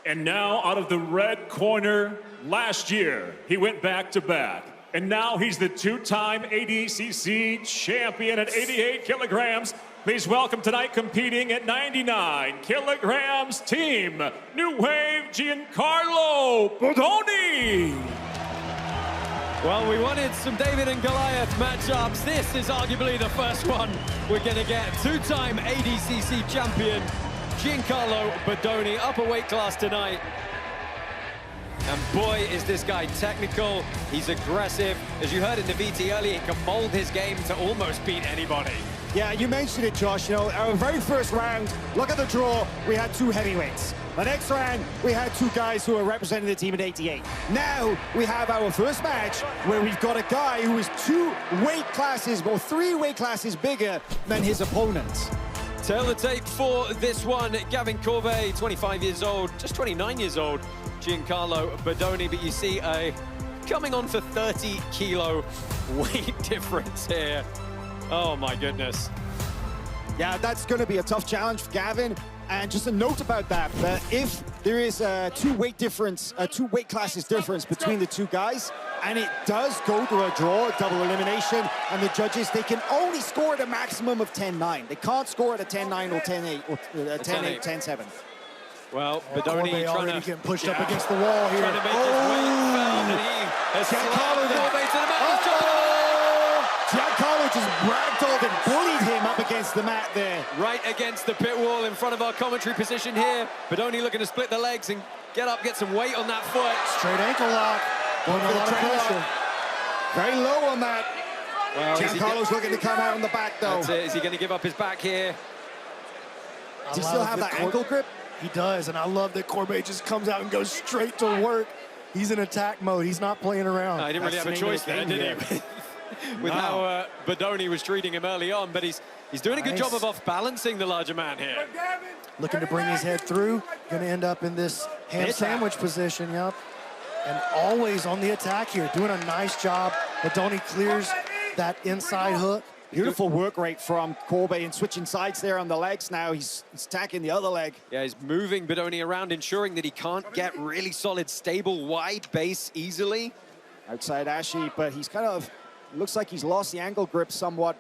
And now out of the red corner, last year, he went back-to-back. And now he's the two-time ADCC champion at 88 kilograms. Please welcome tonight competing at 99 kilograms, Team New Wave Giancarlo Bodoni. Well, we wanted some David and Goliath matchups. This is arguably the first one we're going to get. Two-time ADCC champion Giancarlo Bodoni, upper weight class tonight. And boy, is this guy technical. He's aggressive. As you heard in the VT earlier, he can mold his game to almost beat anybody. Yeah, you mentioned it, Josh. You know, our very first round, look at the draw, we had two heavyweights. The next round, we had two guys who are representing the team at 88. Now, we have our first match where we've got a guy who is 2 weight classes, or 3 weight classes bigger than his opponents. Tail the tape for this one. Gavin Corbe, 25 years old, just 29 years old. Giancarlo Bodoni, but you see a coming on for 30 kilo weight difference here. Oh my goodness. Yeah, that's going to be a tough challenge for Gavin. And just a note about that, if there is a 2 weight difference, a 2 weight classes difference between the two guys, and it does go to a draw, double elimination, and the judges, they can only score at a maximum of 10-9. They can't score at a 10-9 or 10-8 or 10-8, 10-7. Well, Bodoni Corbe already trying to getting pushed up against the wall here. Trying to make his weight found, and he has slammed Corbe to the mat. Giancarlo just ragdolled and bullied him up against the mat there. Right against the pit wall in front of our commentary position here. Bodoni looking to split the legs and get up, get some weight on that foot. Straight ankle lock. Going a lot of pressure. Very low on that. Well, Giancarlo's looking to come out on the back, though. That's it. Is he going to give up his back here? Does he still have that ankle grip? He does, and I love that Corbe just comes out and goes straight to work. He's in attack mode. He's not playing around. No, he didn't really have a choice there, did he? With how Bodoni was treating him early on, but he's doing a good job of off-balancing the larger man here. Looking to bring his head through. Going to end up in this ham sandwich position, yep. And always on the attack here, doing a nice job. Bodoni clears that inside hook. Beautiful work rate from Corbe and switching sides there on the legs now. He's attacking the other leg. Yeah, he's moving Bodoni around, ensuring that he can't get really solid, stable, wide base easily. Outside Ashi, but he's kind of, looks like he's lost the ankle grip somewhat.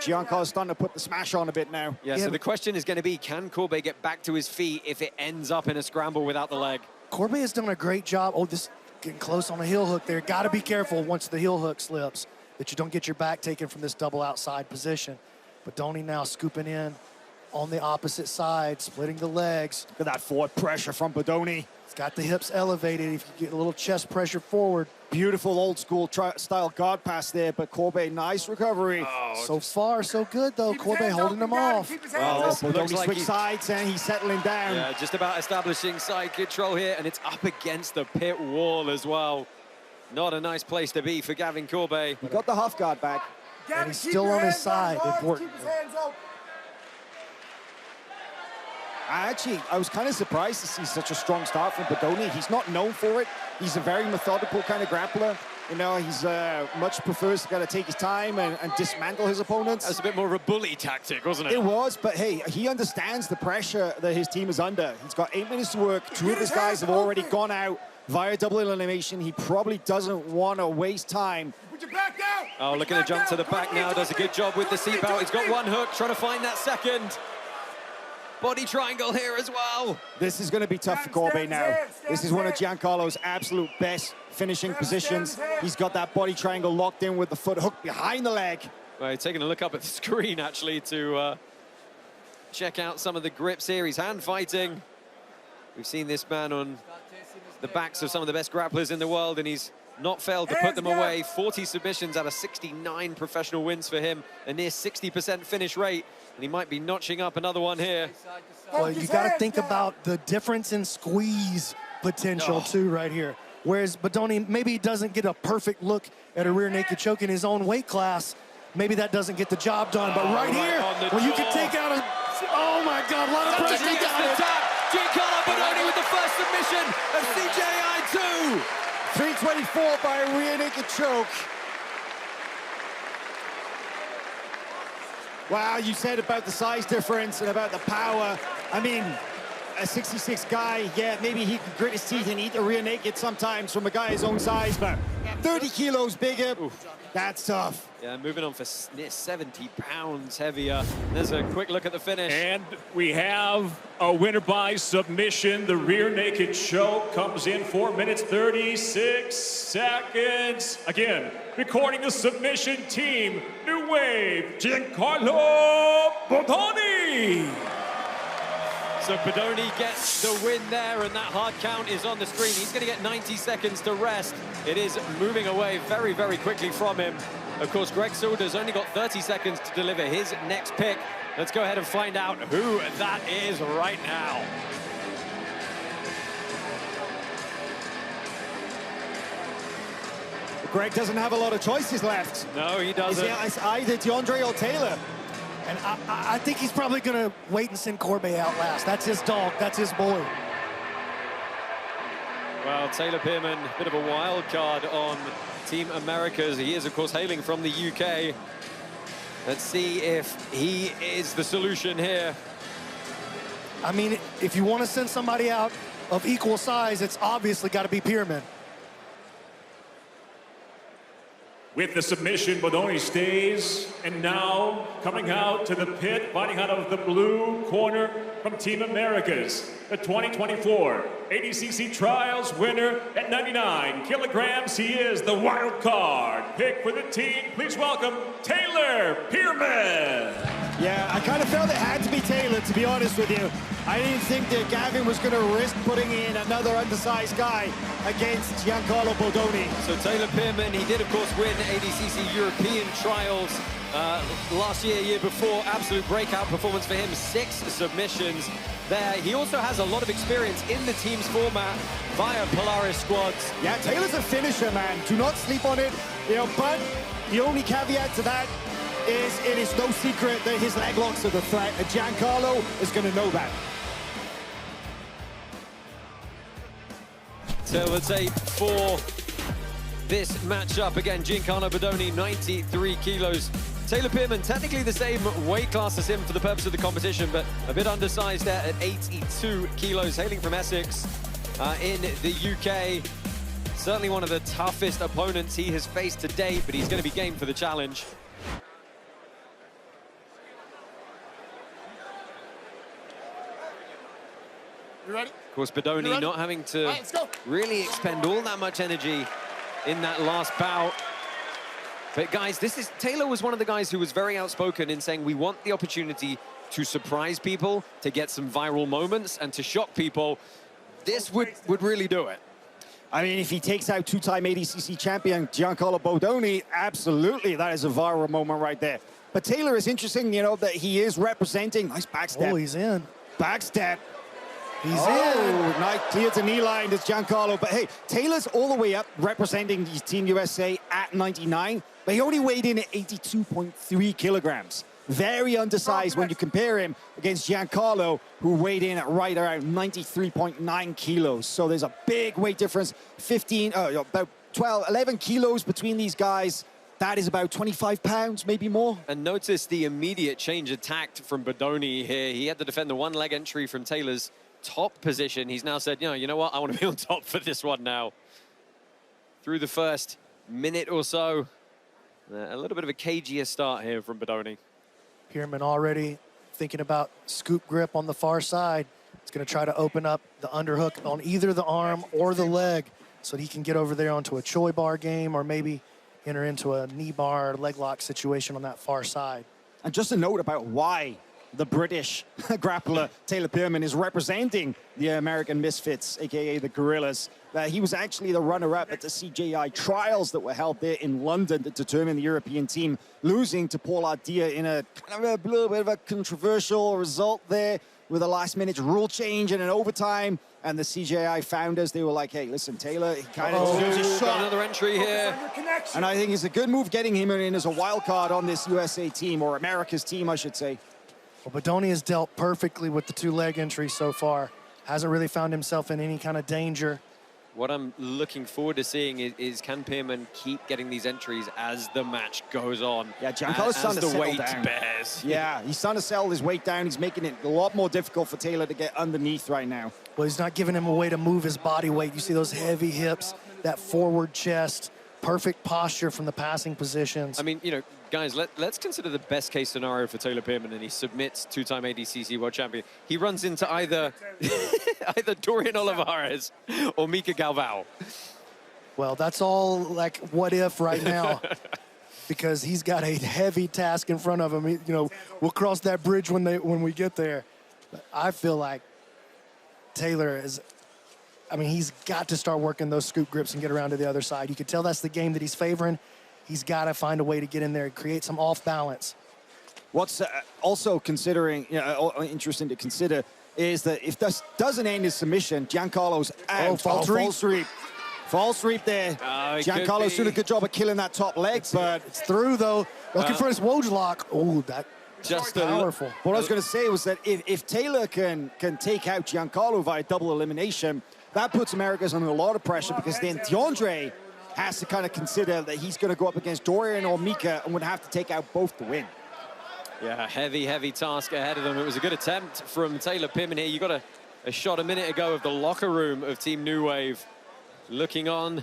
Giancarlo's starting to put the smash on a bit now. Yeah, so the question is going to be, can Corbe get back to his feet if it ends up in a scramble without the leg? Corbe has done a great job. Oh, this getting close on the heel hook there. Got to be careful once the heel hook slips, that you don't get your back taken from this double outside position. Bodoni now scooping in on the opposite side, splitting the legs. Look at that forward pressure from Bodoni. It's got the hips elevated. If you get a little chest pressure forward. Beautiful old school style guard pass there, but Corbe, nice recovery. Oh, so far, so good, though. Corbe holding him off. Well, Bodoni like switched sides and he's settling down. Yeah, just about establishing side control here, and it's up against the pit wall as well. Not a nice place to be for Gavin Corbe. He got the half guard back. And he's still on his side, important. I was kind of surprised to see such a strong start from Bodoni. He's not known for it. He's a very methodical kind of grappler. You know, he's much prefers to kind of take his time and dismantle his opponents. That's a bit more of a bully tactic, wasn't it? It was, but hey, he understands the pressure that his team is under. He's got 8 minutes to work. 2 of his guys have already gone out via double elimination. He probably doesn't want to waste time. Put your back down. Oh, looking to jump to the back now. Does a good job with the seatbelt. He's got one hook, trying to find that second. Body triangle here as well. This is going to be tough for Corbe now. This is one of Giancarlo's absolute best finishing positions. He's got that body triangle locked in with the foot hook behind the leg. Well, taking a look up at the screen, actually, to check out some of the grips here. He's hand fighting. We've seen this man on the backs of some of the best grapplers in the world, and he's not failed to put them away. 40 submissions out of 69 professional wins for him, a near 60% finish rate, and he might be notching up another one here. Well, you got to think about the difference in squeeze potential, too, right here. Whereas Bodoni, maybe he doesn't get a perfect look at a rear naked choke in his own weight class. Maybe that doesn't get the job done. But right here, when you can take out a... Oh, my God, a lot of pressure. He gets the tap. Giancarlo Bodoni with the first submission of CJI 2. 324 by a rear naked choke. Wow, you said about the size difference and about the power. I mean, a 66 guy, yeah, maybe he could grit his teeth and eat a rear naked sometimes from a guy his own size, but 30 kilos bigger, that's tough. Yeah, moving on for near 70 pounds heavier. There's a quick look at the finish. And we have a winner by submission. The rear naked choke comes in 4 minutes, 36 seconds. Again, recording the submission team, New Wave, Giancarlo Bodoni. So Bodoni gets the win there, and that hard count is on the screen. He's going to get 90 seconds to rest. It is moving away very, very quickly from him. Of course, Greg Silder's only got 30 seconds to deliver his next pick. Let's go ahead and find out who that is right now. Greg doesn't have a lot of choices left. No, he doesn't. It's either Deandre or Taylor. And I think he's probably going to wait and send Corbe out last. That's his dog. That's his boy. Well, Taylor Pearman, a bit of a wild card on Team Americas. He is, of course, hailing from the UK. Let's see if he is the solution here. I mean, if you want to send somebody out of equal size, it's obviously got to be Pearman. With the submission, Bodoni stays. And now, coming out to the pit, fighting out of the blue corner from Team Americas, the 2024 ADCC Trials winner at 99 kilograms. He is the wild card pick for the team. Please welcome Taylor Pearman. Yeah, I kind of felt it had to be Taylor, to be honest with you. I didn't think that Gavin was going to risk putting in another undersized guy against Giancarlo Bodoni. So Taylor Pearman, he did, of course, win ADCC European Trials last year before. Absolute breakout performance for him, 6 submissions there. He also has a lot of experience in the teams format via Polaris squads. Yeah, Taylor's a finisher, man. Do not sleep on it. You know, but the only caveat to that is it is no secret that his leg locks are the threat, and Giancarlo is going to know that. So let's say for this matchup, again, Giancarlo Bodoni, 93 kilos. Taylor Pearman, technically the same weight class as him for the purpose of the competition, but a bit undersized there at 82 kilos, hailing from Essex in the UK. Certainly one of the toughest opponents he has faced to date, but he's going to be game for the challenge. You ready? Of course, Bodoni not having to really expend all that much energy in that last bout. But guys, Taylor was one of the guys who was very outspoken in saying we want the opportunity to surprise people, to get some viral moments, and to shock people. This would really do it. I mean, if he takes out two-time ADCC champion Giancarlo Bodoni, absolutely, that is a viral moment right there. But Taylor is interesting, you know, that he is representing. Nice backstep. Oh, he's in. Backstep. He's in. Nice, clear to knee line, that's Giancarlo. But hey, Taylor's all the way up representing his Team USA at 99, but he only weighed in at 82.3 kilograms. Very undersized when you compare him against Giancarlo, who weighed in at right around 93.9 kilos. So there's a big weight difference, about 11 kilos between these guys. That is about 25 pounds, maybe more. And notice the immediate change of tact from Bodoni here. He had to defend the one leg entry from Taylor's top position. He's now said, you know what, I want to be on top for this one now. Through the first minute or so, A little bit of a cagier start here from Bodoni. Pearman already thinking about scoop grip on the far side. It's going to try to open up the underhook on either the arm or the leg so that he can get over there onto a Choi bar game or maybe enter into a knee bar leg lock situation on that far side. And just a note about why the British grappler Taylor Pearman is representing the American Misfits, aka the Gorillas. He was actually the runner-up at the CJI trials that were held there in London to determine the European team, losing to Paul Ardia in a kind of a little bit of a controversial result there with a last-minute rule change and an overtime. And the CJI founders, they were like, hey, listen, Taylor, he kind of deserves a shot. Got another entry here. And I think it's a good move getting him in as a wild card on this USA team, or America's team, I should say. Well, Bodoni has dealt perfectly with the 2 leg entries so far. Hasn't really found himself in any kind of danger. What I'm looking forward to seeing is can Pearman keep getting these entries as the match goes on? Yeah, Giancarlo's starting to settle down. Bears. Yeah, he's starting to settle his weight down. He's making it a lot more difficult for Taylor to get underneath right now. Well, he's not giving him a way to move his body weight. You see those heavy hips, that forward chest, perfect posture from the passing positions. I mean, you know, guys, let's consider the best case scenario for Taylor Pearman, and he submits 2-time ADCC world champion. He runs into either Dorian Olivarez or Mica Galvao. Well, that's all like what if right now, because he's got a heavy task in front of him. You know, we'll cross that bridge when we get there. But I feel like Taylor is. I mean, he's got to start working those scoop grips and get around to the other side. You can tell that's the game that he's favoring. He's got to find a way to get in there and create some off balance. What's also considering, interesting to consider is that if this doesn't end his submission, Giancarlo's out. Oh, false reap. False reap there. Giancarlo's doing a good job of killing that top leg, but it's through though. Looking for his Woj lock. Oh, that just powerful. What I was going to say was that if Taylor can take out Giancarlo via double elimination, that puts America's under a lot of pressure, because then Deandre has to kind of consider that he's going to go up against Dorian or Mica and would have to take out both to win. Yeah, heavy task ahead of them. It was a good attempt from Taylor Pearman here. You got a shot a minute ago of the locker room of Team New Wave. Looking on.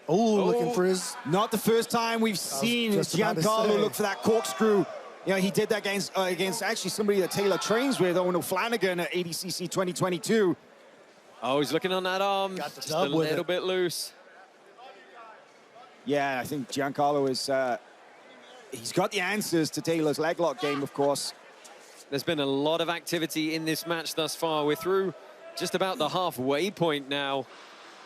Looking for his... Not the first time we've seen Giancarlo look for that corkscrew. You know, he did that against actually somebody that Taylor trains with, Owen O'Flanagan at ADCC 2022. Oh, he's looking on that arm. Got the just a little bit loose. Yeah, I think Giancarlo is... he's got the answers to Taylor's leg lock game, of course. There's been a lot of activity in this match thus far. We're through just about the halfway point now.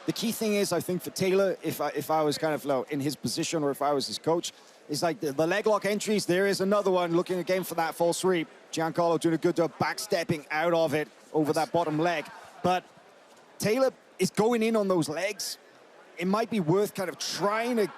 The key thing is, I think, for Taylor, if I was kind of in his position or if I was his coach, is like the leg lock entries. There is another one looking again for that false sweep. Giancarlo doing a good job backstepping out of it over that bottom leg. But Taylor is going in on those legs. It might be worth kind of trying to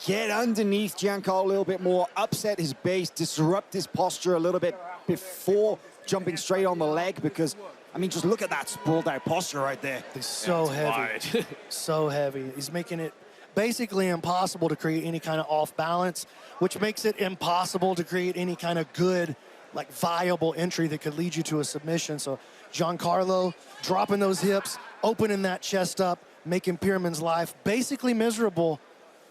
get underneath Giancarlo a little bit more, upset his base, disrupt his posture a little bit before jumping straight on the leg, because, I mean, just look at that sprawled out posture right there. He's so heavy, so heavy. He's making it basically impossible to create any kind of off balance, which makes it impossible to create any kind of good, like viable entry that could lead you to a submission. So Giancarlo dropping those hips, opening that chest up, making Pearman's life basically miserable.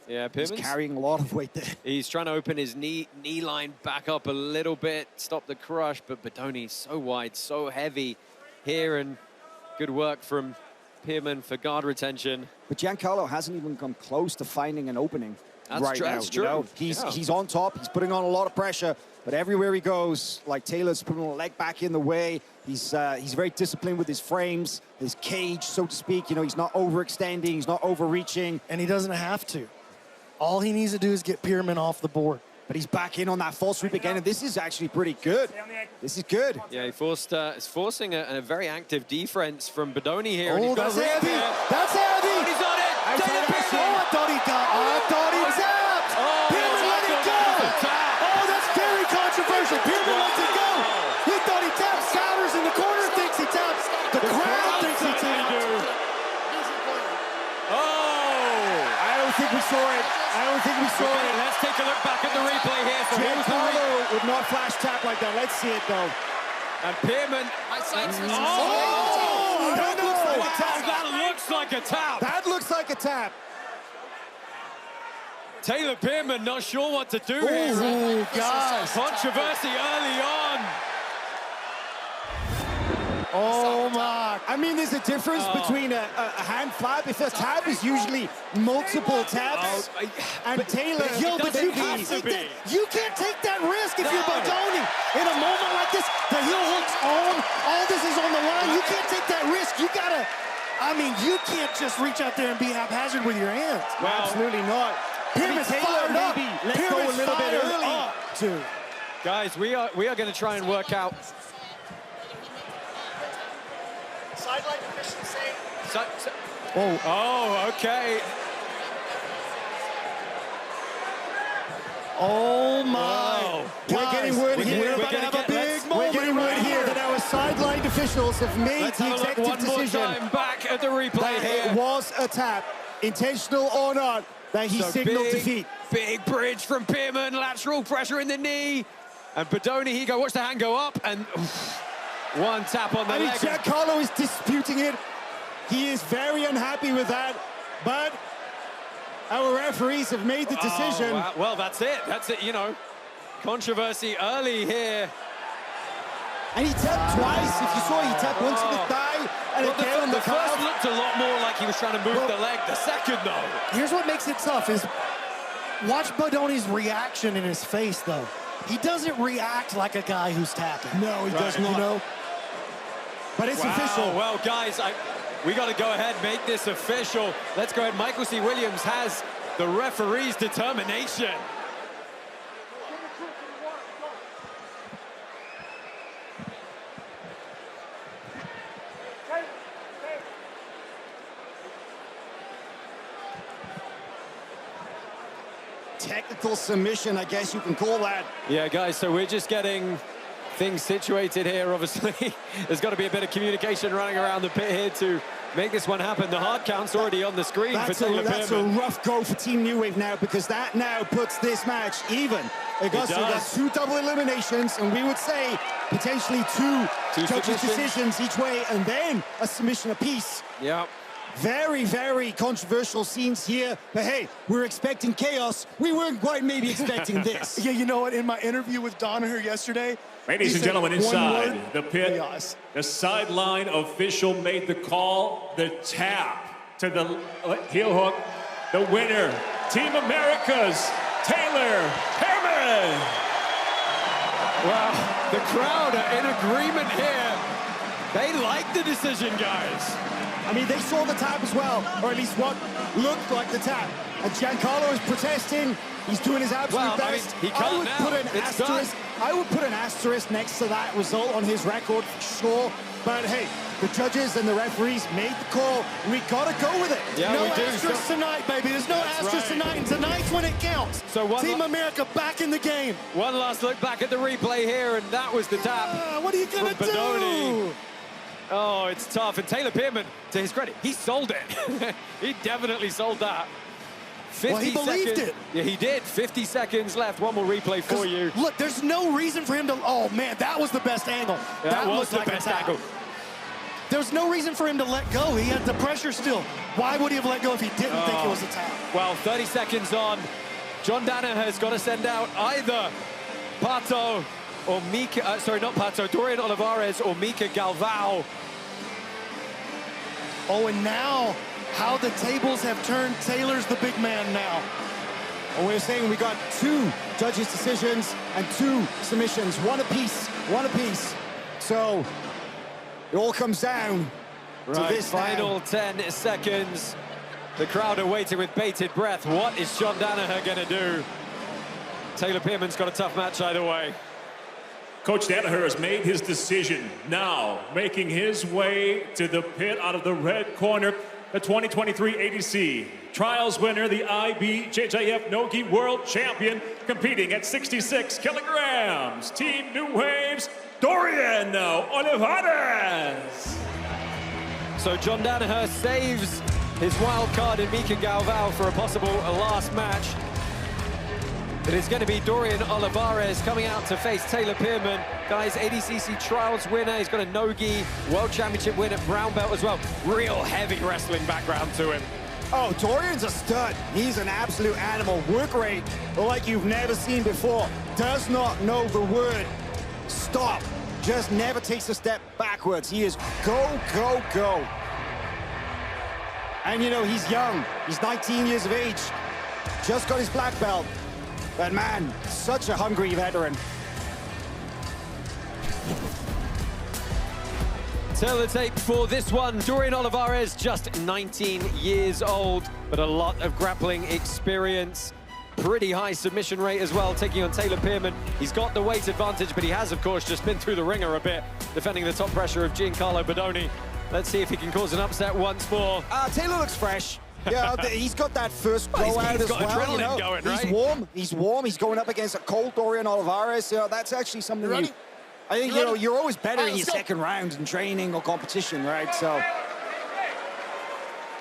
Yeah, Pearman's he's carrying a lot of weight there. He's trying to open his knee line back up a little bit, stop the crush, but Bodoni's so wide, so heavy here, and good work from Pearman for guard retention. But Giancarlo hasn't even come close to finding an opening right now. That's true. You know? He's on top, he's putting on a lot of pressure, but everywhere he goes, like Taylor's putting a leg back in the way. He's very disciplined with his frames, his cage, so to speak. You know, he's not overextending, he's not overreaching. And he doesn't have to. All he needs to do is get Pearman off the board. But he's back in on that false sweep again, and this is actually pretty good. This is good. Yeah, he's forcing a very active defense from Bodoni here. Oh, that's heavy. That's heavy. He's on it. I thought he tapped. Pearman let it go. Oh, that's very controversial. Pearman lets it go. He thought he tapped. Souders in the corner thinks he taps. The crowd thinks he tapped. I don't think we saw it. Let's take a look back at the replay here. So Giancarlo would not flash tap like that. Let's see it, though. And Pearman. That looks like a tap. That looks like a tap. That looks like a tap. Taylor Pearman not sure what to do here. Ooh, guys. Controversy early on. Oh my. I mean, there's a difference between a hand flap. If a tap is usually multiple taps, and Taylor, but you can't take that risk if you're Bodoni. In a moment like this, the heel hook's on, all this is on the line. You can't take that risk. You gotta, I mean, you can't just reach out there and be haphazard with your hands. Well, absolutely not. Pearman's fired up. Let's go a little bit early. Too. Guys, we are going to try and work out. Sideline official saying. Oh, okay. Oh my! Wow. We're getting word here. We're about to have a big moment. We're getting word here that our sidelined officials have made the executive decision. One more time back at the replay here. It was a tap, intentional or not, that he signaled defeat. Big bridge from Pearman, lateral pressure in the knee. And Bodoni, he watch the hand go up, and one tap on the leg. Giancarlo is disputing it. He is very unhappy with that, but our referees have made the decision. Oh, wow. Well, that's it. That's it, you know. Controversy early here. And he tapped twice. If you saw, he tapped once to the thigh and again on the calf. First looked a lot more like he was trying to move the leg. The second, though. Here's what makes it tough is watch Bodoni's reaction in his face, though. He doesn't react like a guy who's tapping. No, he does not. You know? But it's official. Well, guys, we got to go ahead, make this official. Let's go ahead. Michael C. Williams has the referee's determination. Technical submission, I guess you can call that. Yeah, guys, so we're just getting things situated here, obviously. There's got to be a bit of communication running around the pit here to make this one happen. The hard count's already on the screen for Taylor Pearman. That's a rough go for Team New Wave now, because that now puts this match even. Augusta got 2 double eliminations, and we would say potentially two judges' decisions each way, and then a submission apiece. Yeah. Very, very controversial scenes here, but hey, we're expecting chaos. We weren't quite maybe expecting this. Yeah, you know what? In my interview with Downey yesterday, ladies and gentlemen, inside the pit, chaos. The sideline official made the call, the tap to the heel hook. The winner, Team America's Taylor Pearman. Wow, the crowd are in agreement here. They like the decision, guys. I mean, they saw the tap as well, or at least what looked like the tap. And Giancarlo is protesting. He's doing his absolute best. I mean, he can't now. I would put an asterisk next to that result on his record for sure. But hey, the judges and the referees made the call. We gotta go with it. Yeah, no asterisks tonight, baby. There's no asterisks tonight, and tonight's when it counts. So Team America back in the game. One last look back at the replay here, and that was the tap. What are you gonna do? Oh, it's tough. And Taylor Pearman, to his credit, he sold it. He definitely sold that. Well, he believed it. Yeah, he did. 50 seconds left. One more replay for you. Look, there's no reason for him to... Oh, man, that was the best angle. That was the best angle. There's no reason for him to let go. He had the pressure still. Why would he have let go if he didn't think it was a tap? Well, 30 seconds on. John Danaher's got to send out either Pato or Mica, sorry, not Pato, Dorian Olivarez or Mica Galvao. Oh, and now, how the tables have turned. Taylor's the big man now. Well, we're saying we got 2 judges' decisions and 2 submissions, one apiece. So it all comes down to this final now. 10 seconds. The crowd are waiting with bated breath. What is John Danaher going to do? Taylor Pearman's got a tough match either way. Coach Danaher has made his decision. Now, making his way to the pit out of the red corner, the 2023 ADC Trials winner, the IBJJF Nogi World Champion, competing at 66 kilograms. Team New Wave's Dorian Olivarez. So John Danaher saves his wild card in Mica Galvao for a possible last match. It is going to be Dorian Olivarez coming out to face Taylor Pearman. Guys, ADCC Trials winner. He's got a Nogi World Championship win at brown belt as well. Real heavy wrestling background to him. Oh, Dorian's a stud. He's an absolute animal. Work rate like you've never seen before. Does not know the word stop. Just never takes a step backwards. He is go, go, go. And you know, he's young. He's 19 years of age. Just got his black belt. But man, such a hungry veteran. Tape for this one. Dorian Olivarez, just 19 years old, but a lot of grappling experience. Pretty high submission rate as well, taking on Taylor Pearman. He's got the weight advantage, but he has, of course, just been through the ringer a bit, defending the top pressure of Giancarlo Bodoni. Let's see if he can cause an upset once more. Taylor looks fresh. Yeah, he's got that first go out as well. Adrenaline you know? going, right? He's warm. He's warm. He's going up against a cold Dorian Olivarez. You know, that's actually something I think, you know, you're always better in your second round in training or competition, right? So.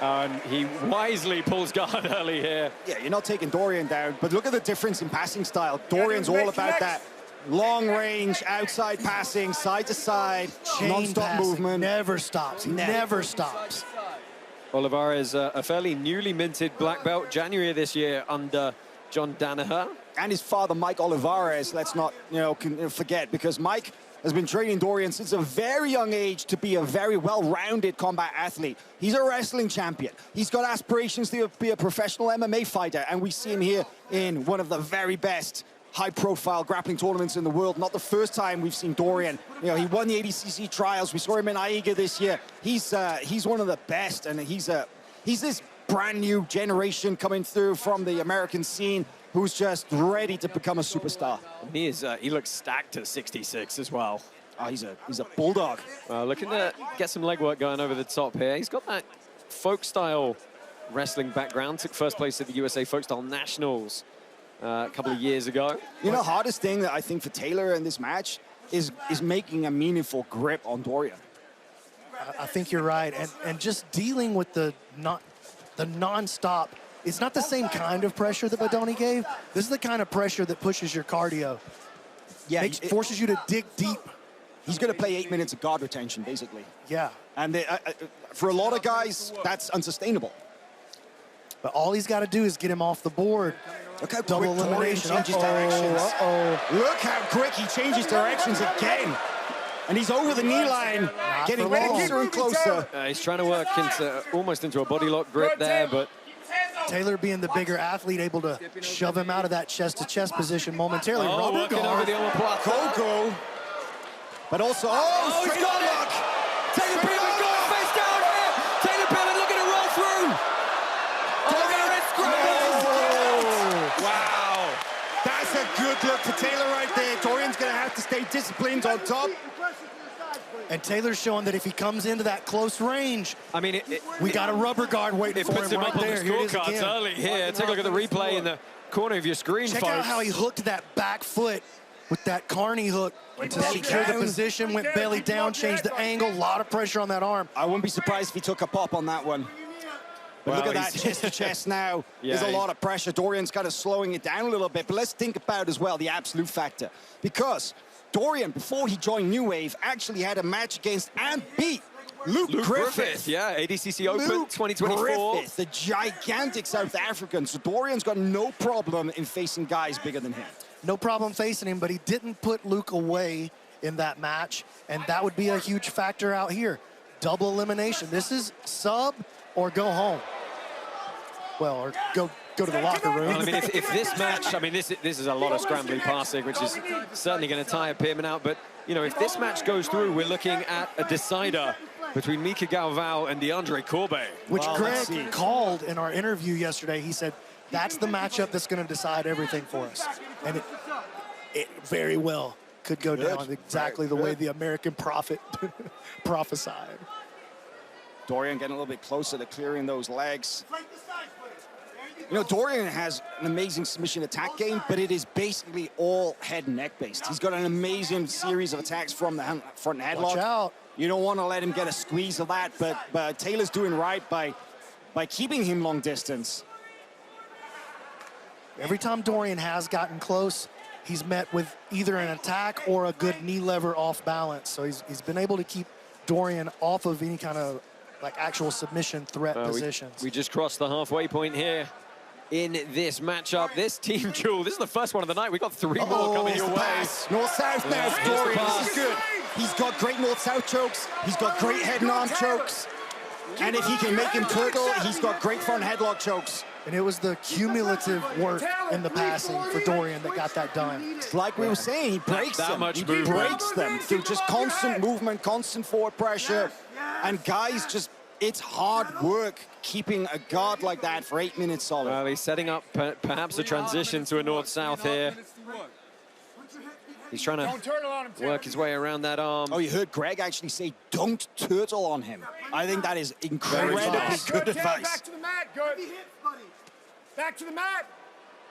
And he wisely pulls guard early here. Yeah, you're not taking Dorian down, but look at the difference in passing style. Dorian's all about that long range, outside passing, side to side, non-stop movement. Never stops. He never stops. Olivarez, a fairly newly minted black belt, January of this year under John Danaher. And his father, Mike Olivarez, let's not forget, because Mike has been training Dorian since a very young age to be a very well-rounded combat athlete. He's a wrestling champion. He's got aspirations to be a professional MMA fighter, and we see him here in one of the very best high-profile grappling tournaments in the world. Not the first time we've seen Dorian. You know, he won the ADCC trials. We saw him in AIGA this year. He's one of the best, and he's this brand new generation coming through from the American scene, who's just ready to become a superstar. He looks stacked at 66 as well. Oh, he's a bulldog. Looking to get some leg work going over the top here. He's got that folk-style wrestling background. Took first place at the USA Folk-Style Nationals a couple of years ago. You know, hardest thing that I think for Taylor in this match is making a meaningful grip on Dorian. I think you're right, and just dealing with the non-stop. It's not the same kind of pressure that Bodoni gave. This is the kind of pressure that pushes your cardio. Yeah, forces you to dig deep. He's going to play 8 minutes of guard retention, basically. Yeah. And for a lot of guys, that's unsustainable. But all he's got to do is get him off the board. Look how double elimination. Changes directions. Look how quick he changes directions again. And he's over the knee line, getting closer and closer. He's trying to work almost into a body lock grip there, but Taylor, being the bigger athlete, able to shove him out of that chest-to-chest position momentarily. Working over the omoplata. Go. But also, straight on lock. Taylor Pearman going face down here. Taylor Pearman looking to roll through. Wow. That's a good look for Taylor right there. Dorian's going to have to stay disciplined on top. And Taylor's showing that if he comes into that close range, I mean, we got a rubber guard waiting for him right there. It puts him up on the scorecards early here. Take a look at the replay in the corner of your screen, Check folks. out how he hooked that back foot with that carny hook to secure the position, went belly down, changed the angle, a lot of pressure on that arm. I wouldn't be surprised if he took a pop on that one. But look at that chest-to-chest now. There's a lot of pressure. Dorian's kind of slowing it down a little bit. But let's think about as well the absolute factor. Because Dorian, before he joined New Wave, actually had a match against and beat Luke Griffith. Yeah, ADCC Open 2024. Griffith, the gigantic South African. So Dorian's got no problem in facing guys bigger than him. No problem facing him, but he didn't put Luke away in that match, and that would be a huge factor out here. Double elimination. This is sub or go home. Well, or go to the locker room. Well, I mean, if this match, I mean, this is a lot of scrambling passing, which is certainly going to tire Pearman out. But, you know, if this match goes through, we're looking at a decider between Mica Galvao and Deandre Corbe. Which Greg called in our interview yesterday. He said, that's the matchup that's going to decide everything for us. And it very well could go down exactly the way the American prophet prophesied. Dorian getting a little bit closer to clearing those legs. You know, Dorian has an amazing submission attack game, but it is basically all head and neck based. He's got an amazing series of attacks from the front headlock. Watch out. You don't want to let him get a squeeze of that, but Taylor's doing right by keeping him long distance. Every time Dorian has gotten close, he's met with either an attack or a good knee lever off balance. So he's been able to keep Dorian off of any kind of like actual submission threat positions. We just crossed the halfway point here in this matchup. This team duel, this is the first one of the night. We've got 3 more coming your way. North-south now for Dorian. This is good. He's got great north-south chokes. He's got great head and arm chokes. And if he can make him turtle, he's got great front headlock chokes. And it was the cumulative work in the passing for Dorian that got that done. Like we were saying, he breaks them. He breaks them through just constant movement, constant forward pressure. And guys just, it's hard work keeping a guard like that for 8 minutes solid. Well, he's setting up perhaps a transition to a north-south here. He's trying to work his way around that arm. Oh, you heard Greg actually say, don't turtle on him. I think that is incredibly good advice. Back to the mat, good. Back to the mat.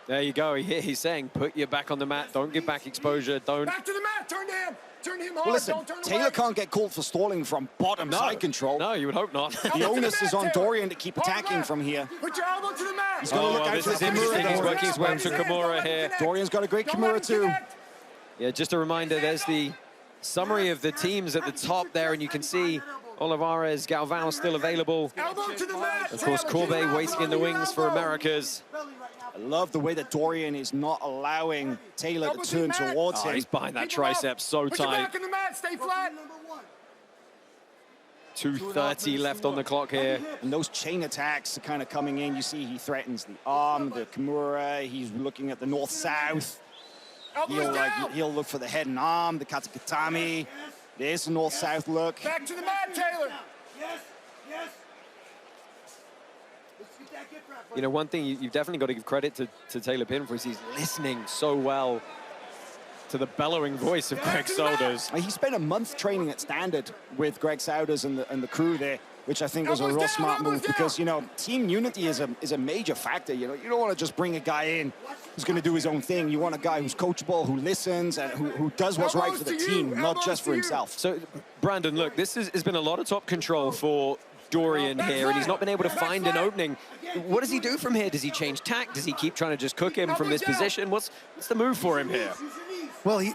There you go. He's saying, put your back on the mat. Don't give back exposure. Don't. Back to the mat. Turn to him. Turn to him hard. Well, listen, Don't turn Taylor can't get called for stalling from bottom side control. No, you would hope not. The onus is on Dorian to keep attacking from here. Put your elbow to the mat. He's going to look out for the Kimura. He's working his way up to Kimura. Kimura here. Dorian's got a great Kimura too. Yeah, just a reminder, there's the summary of the teams at the top there, and you can see Olivarez, Galvao still available. Elbow to the mat. Of course, Corbe waiting in the wings for Americas. I love the way that Dorian is not allowing Taylor to turn towards him. He's behind that tricep so Put your tight. back in the mat. Stay flat. 2:30 left on the clock here. And those chain attacks are kind of coming in. You see he threatens the arm, the Kimura. He's looking at the north-south. He'll look for the head and arm, the katakatami. There's the north-south look. Back to the mat, Taylor. You know, one thing you've definitely got to give credit to Taylor Pin for is he's listening so well to the bellowing voice of Greg Souders. He spent a month training at Standard with Greg Souders and the crew there, which I think was a real smart move because, you know, team unity is a major factor. You know, you don't want to just bring a guy in who's going to do his own thing. You want a guy who's coachable, who listens, and who does what's right for the team, not just for himself. So, Brandon, look, this has been a lot of top control for Dorian here, and he's not been able to find an opening. What does he do from here? Does he change tack? Does he keep trying to just cook him from this position? What's the move for him here? Well, he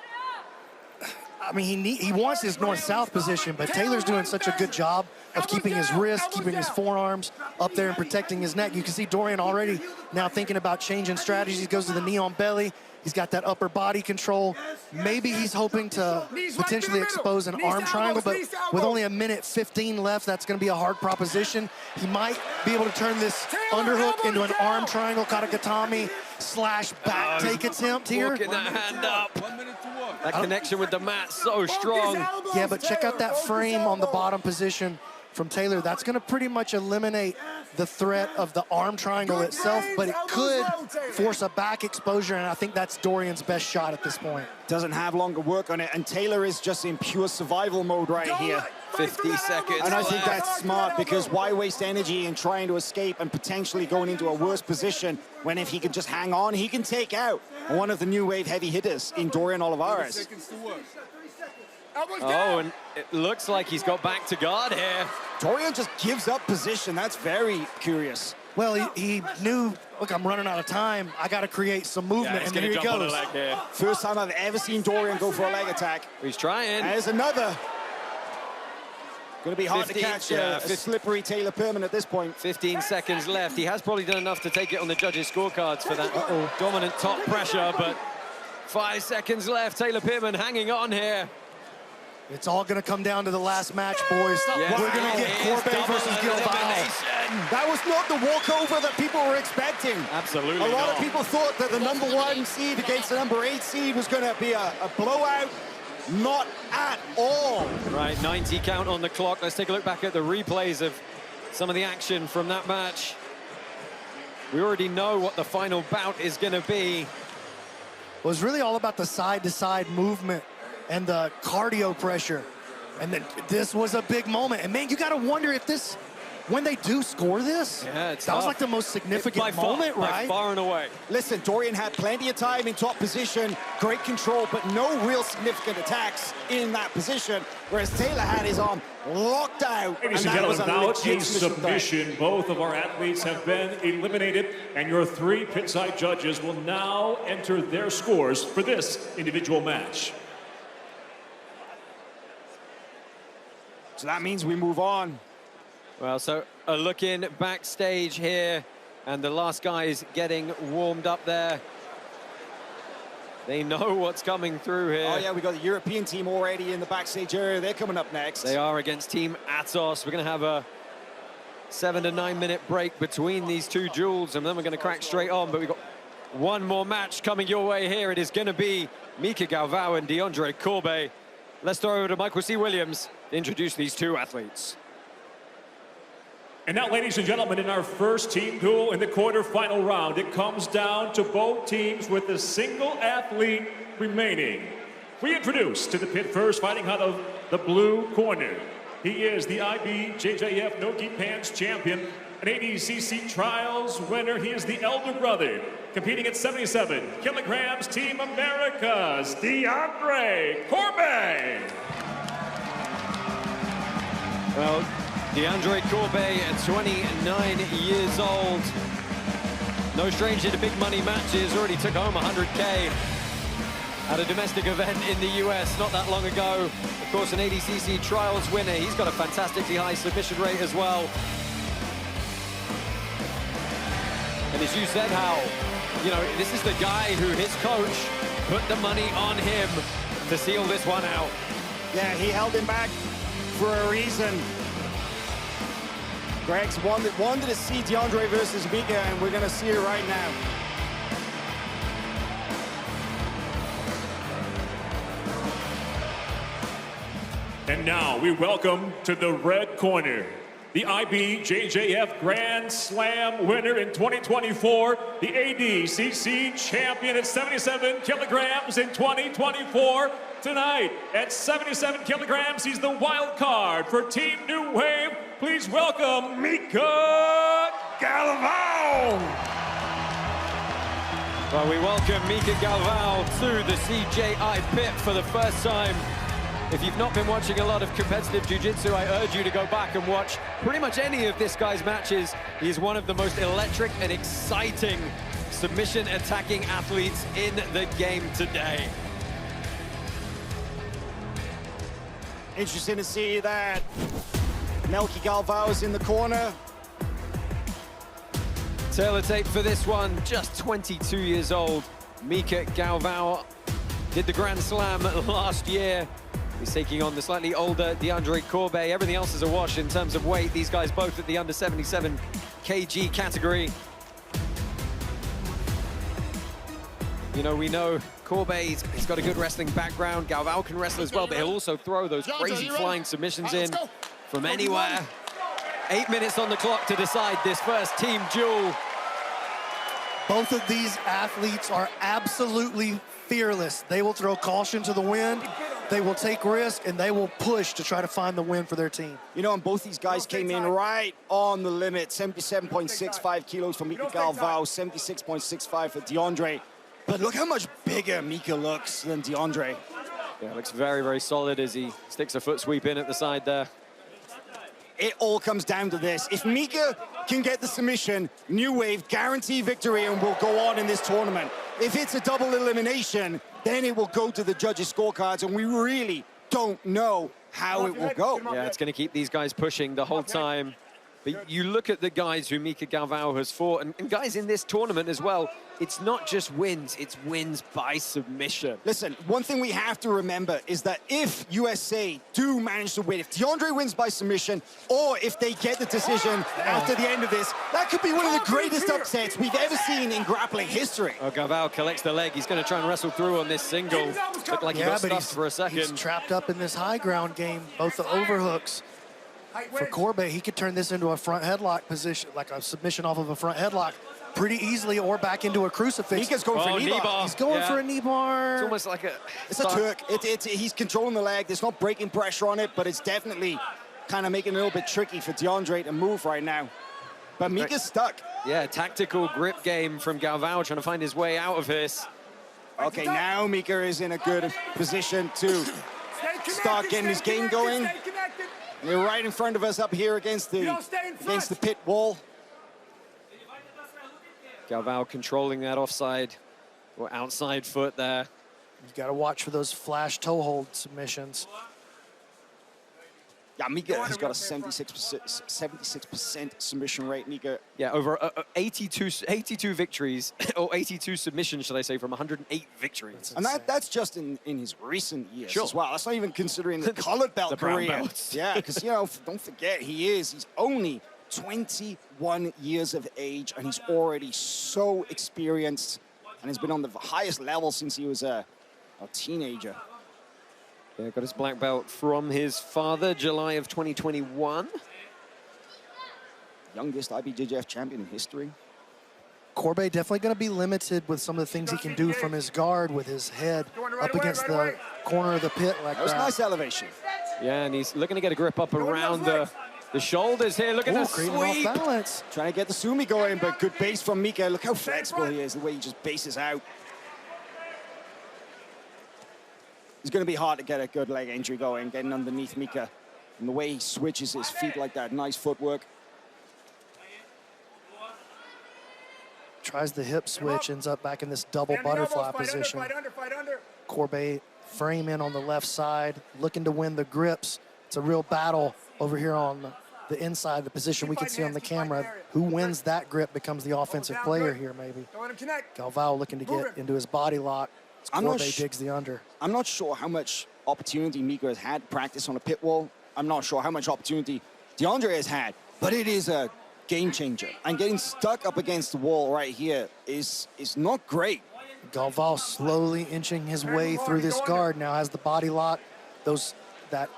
wants his north-south position, but Taylor's doing such a good job of keeping his wrists, keeping his forearms up there and protecting his neck. You can see Dorian already now thinking about changing strategies. He goes to the knee on belly. He's got that upper body control. Maybe he's hoping to potentially expose an arm triangle, but with only 1:15 left, that's going to be a hard proposition. He might be able to turn this underhook into an arm triangle, katakatami / back take attempt here. Walking that hand up. That connection with the mat so strong. Yeah, but check out that frame on the bottom position from Taylor. That's going to pretty much eliminate the threat of the arm triangle itself, but it could force a back exposure, and I think that's Dorian's best shot at this point. Doesn't have longer work on it, and Taylor is just in pure survival mode right here. 50 seconds And I think left. that's smart, because why waste energy in trying to escape and potentially going into a worse position when if he can just hang on, he can take out one of the new wave heavy hitters in Dorian Olivarez. Oh, and it looks like he's got back to guard here. Dorian just gives up position. That's very curious. Well, he knew, look, I'm running out of time. I got to create some movement, and here he goes. First time I've ever seen Dorian go for a leg attack. He's trying. There's another. Going to be hard 15, to catch yeah, a slippery Taylor Pearman at this point. 15 seconds left. He has probably done enough to take it on the judges' scorecards for that dominant top pressure, but 5 seconds left. Taylor Pearman hanging on here. It's all going to come down to the last match, boys. Yes, We're going to get Corbe versus Galvao. That was not the walkover that people were expecting. Absolutely A lot not. of people thought that the #1 seed against the #8 seed was going to be a blowout. Not at all. Right, 90 count on the clock. Let's take a look back at the replays of some of the action from that match. We already know what the final bout is going to be. It was really all about the side-to-side movement and the cardio pressure. And then this was a big moment. And man, you got to wonder if this, when they do score this, yeah, it's that was tough. like the most significant moment, by right? far and away. Listen, Dorian had plenty of time in top position, great control, but no real significant attacks in that position, whereas Taylor had his arm locked out. Ladies and gentlemen, without a submission, both of our athletes have been eliminated, and your 3 pitside judges will now enter their scores for this individual match. So that means we move on Well, so a look in backstage here, and the last guys getting warmed up there. They know what's coming through here. Oh, yeah, we got the European team already in the backstage area. They're coming up next. They are against Team Atos. We're going to have a 7 to 9 minute break between these two duels, and then we're going to crack straight on. But we've got one more match coming your way here. It is going to be Mica Galvao and Deandre Corbe. Let's throw over to Michael C. Williams to introduce these two athletes. And now, ladies and gentlemen, in our first team duel in the quarterfinal round, it comes down to both teams with a single athlete remaining. We introduce to the pit first, fighting out of the blue corner. He is the IBJJF No-Gi Pants champion, an ADCC trials winner. He is the elder brother, competing at 77 kilograms, Team America's Deandre Corbe. Well, Deandre Corbe at 29 years old. No stranger to big money matches, already took home 100K at a domestic event in the US not that long ago. Of course, an ADCC trials winner. He's got a fantastically high submission rate as well. And as you said, Hal, you know, this is the guy who his coach put the money on him to seal this one out. Yeah, he held him back for a reason. Greg's wanted to see Deandre versus Mica, and we're going to see it right now. And now we welcome to the red corner, the IBJJF Grand Slam winner in 2024, the ADCC champion at 77 kilograms in 2024. Tonight, at 77 kilograms, he's the wild card for Team New Wave. Please welcome Mica Galvao. Well, we welcome Mica Galvao to the CJI pit for the first time. If you've not been watching a lot of competitive jiu-jitsu, I urge you to go back and watch pretty much any of this guy's matches. He's one of the most electric and exciting submission attacking athletes in the game today. Interesting to see that Mica Galvao is in the corner. Taylor tape for this one, just 22 years old. Mica Galvao did the Grand Slam last year. He's taking on the slightly older Deandre Corbe. Everything else is a wash in terms of weight. These guys both at the under 77 kg category. You know, we know Corbe, he's got a good wrestling background. Galvao can wrestle as well, but he'll also throw those crazy flying submissions in from anywhere. 8 minutes on the clock to decide this first team duel. Both of these athletes are absolutely fearless. They will throw caution to the wind, they will take risk, and they will push to try to find the win for their team. You know, and both these guys came in right on the limit. 77.65 kilos for Mica Galvao, 76.65 for Deandre. But look how much bigger Mica looks than Deandre. Yeah, looks very, very solid as he sticks a foot sweep in at the side there. It all comes down to this. If Mica can get the submission, New Wave guarantee victory and will go on in this tournament. If it's a double elimination, then it will go to the judges' scorecards, and we really don't know how it will go. Yeah, it's going to keep these guys pushing the whole time. But you look at the guys who Mica Galvao has fought, and guys in this tournament as well, it's not just wins, it's wins by submission. Listen, one thing we have to remember is that if USA do manage to win, if Deandre wins by submission, or if they get the decision after the end of this, that could be one of the greatest upsets we've ever seen in grappling history. Oh, Galvao collects the leg. He's going to try and wrestle through on this single. Looked like he got stuffed for a second. He's trapped up in this high ground game, both the overhooks. For Corbe, he could turn this into a front headlock position, like a submission off of a front headlock pretty easily, or back into a crucifix. Mica's going for a knee bar. He's going for a knee bar. It's almost like a... It's a Turk. He's controlling the leg. There's not breaking pressure on it, but it's definitely kind of making it a little bit tricky for Deandre to move right now. But Mica's stuck. Yeah, tactical grip game from Galvao, trying to find his way out of this. Okay, now Mica is in a good position to start getting his game going. They're right in front of us up here against the pit wall. Galvao controlling that offside or outside foot there. You got to watch for those flash toe hold submissions. Yeah, Mica has got a 76% submission rate, Mica. Yeah, over 82 victories, or 82 submissions, should I say, from 108 victories. And that's just in his recent years Sure. as well. That's not even considering the colored belt the brown career. belts. Yeah, because, you know, don't forget, he's only 21 years of age, and he's already so experienced, and has been on the highest level since he was a teenager. Yeah, got his black belt from his father, July of 2021. Youngest IBJJF champion in history. Corbe definitely going to be limited with some of the things he can do from his guard with his head up against the corner of the pit like that. That was nice elevation. Yeah, and he's looking to get a grip up around the shoulders here. Look at the sweep. Off balance. Trying to get the sumi going, but good base from Mica. Look how flexible he is, the way he just bases out. It's going to be hard to get a good leg entry going, getting underneath Mica. And the way he switches his feet like that, nice footwork. Tries the hip switch, ends up back in this double butterfly position. Corbe frame in on the left side, looking to win the grips. It's a real battle over here on the inside, the position we can see on the camera. Who wins that grip becomes the offensive player here, maybe. Galvao looking to get into his body lock. Corbe digs the under. I'm not sure how much opportunity Mica has had practice on a pit wall. I'm not sure how much opportunity Deandre has had, but it is a game changer. And getting stuck up against the wall right here is not great. Galvao slowly inching his way through this guard. Now has the body lock. That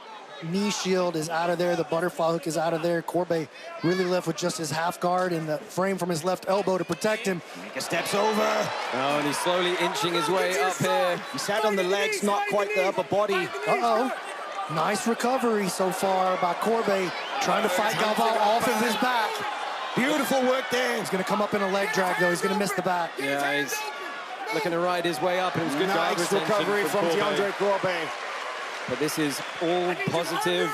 knee shield is out of there. The butterfly hook is out of there. Corbe really left with just his half guard and the frame from his left elbow to protect him. Mica steps over. Oh, and he's slowly inching his way up here. He sat on the legs, not quite the upper body. Uh-oh. Nice recovery so far by Corbe, trying to fight Galvao off of his back. Beautiful work there. He's going to come up in a leg drag, though. He's going to miss the back. Yeah, he's looking to ride his way up, and it was good guard nice retention recovery from Deandre Corbe. But this is all positive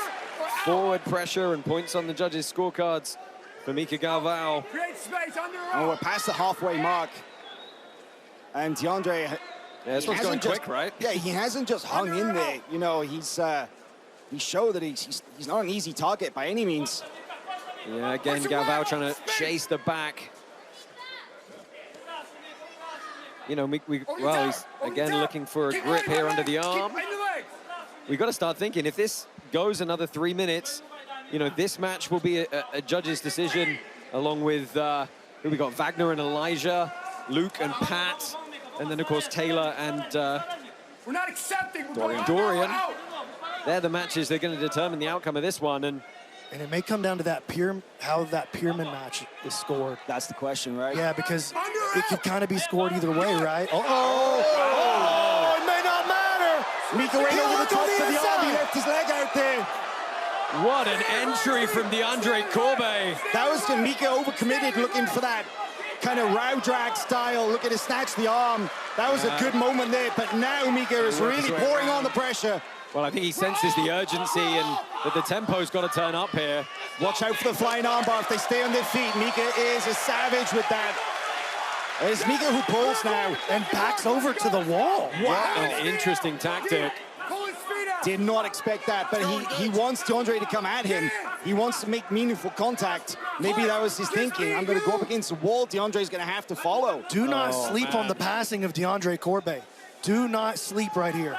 forward pressure and points on the judges' scorecards for Mica Galvao. Oh, we're past the halfway mark. And Deandre... Yeah, this one's going quick, right? Yeah, he hasn't just hung in there. You know, he showed that he's not an easy target by any means. Yeah, again, Galvao trying to chase the back. You know, well, he's again looking for a grip here under the arm. We've got to start thinking, if this goes another 3 minutes, you know, this match will be a judge's decision, along with, who we got, Vagner and Elijah, Luke and Pat, and then, of course, Taylor and We're not accepting. Dorian. They're the matches that are going to determine the outcome of this one. And it may come down to that how that Pearman match is scored. That's the question, right? Yeah, because it could kind of be scored either way, right? Oh, it may not matter. Mica right over the top of the arm. He left his leg out there. What an entry from Deandre Corbe. That was Mica overcommitted, looking for that kind of row drag style, looking to snatch the arm. That was a good moment there, but now Mica is really pouring on the pressure. Well, I think he senses the urgency and that the tempo's got to turn up here. Watch out for the flying armbar if they stay on their feet. Mica is a savage with that. It's Mica who pulls now and backs over to the wall. Wow. An interesting tactic. Did not expect that, but he wants Deandre to come at him. He wants to make meaningful contact. Maybe that was his thinking. I'm going to go up against the wall. Deandre's going to have to follow. Do not sleep on the passing of Deandre Corbe. Do not sleep right here.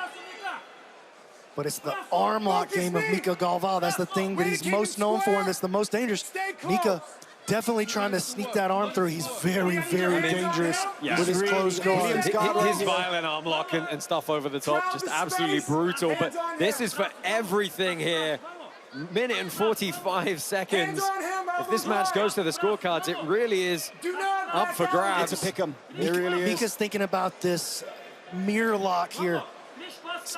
But it's the arm lock game of Mica Galvao. That's the thing that he's most known for, and that's the most dangerous. Mica definitely trying to sneak that arm through. He's very, very dangerous with his closed guard. His violent arm lock and stuff over the top, just absolutely brutal. But this is for everything here. Minute and 45 seconds. If this match goes to the scorecards, it really is up for grabs. It's a pick 'em. It really is. Mica's thinking about this mirror lock here.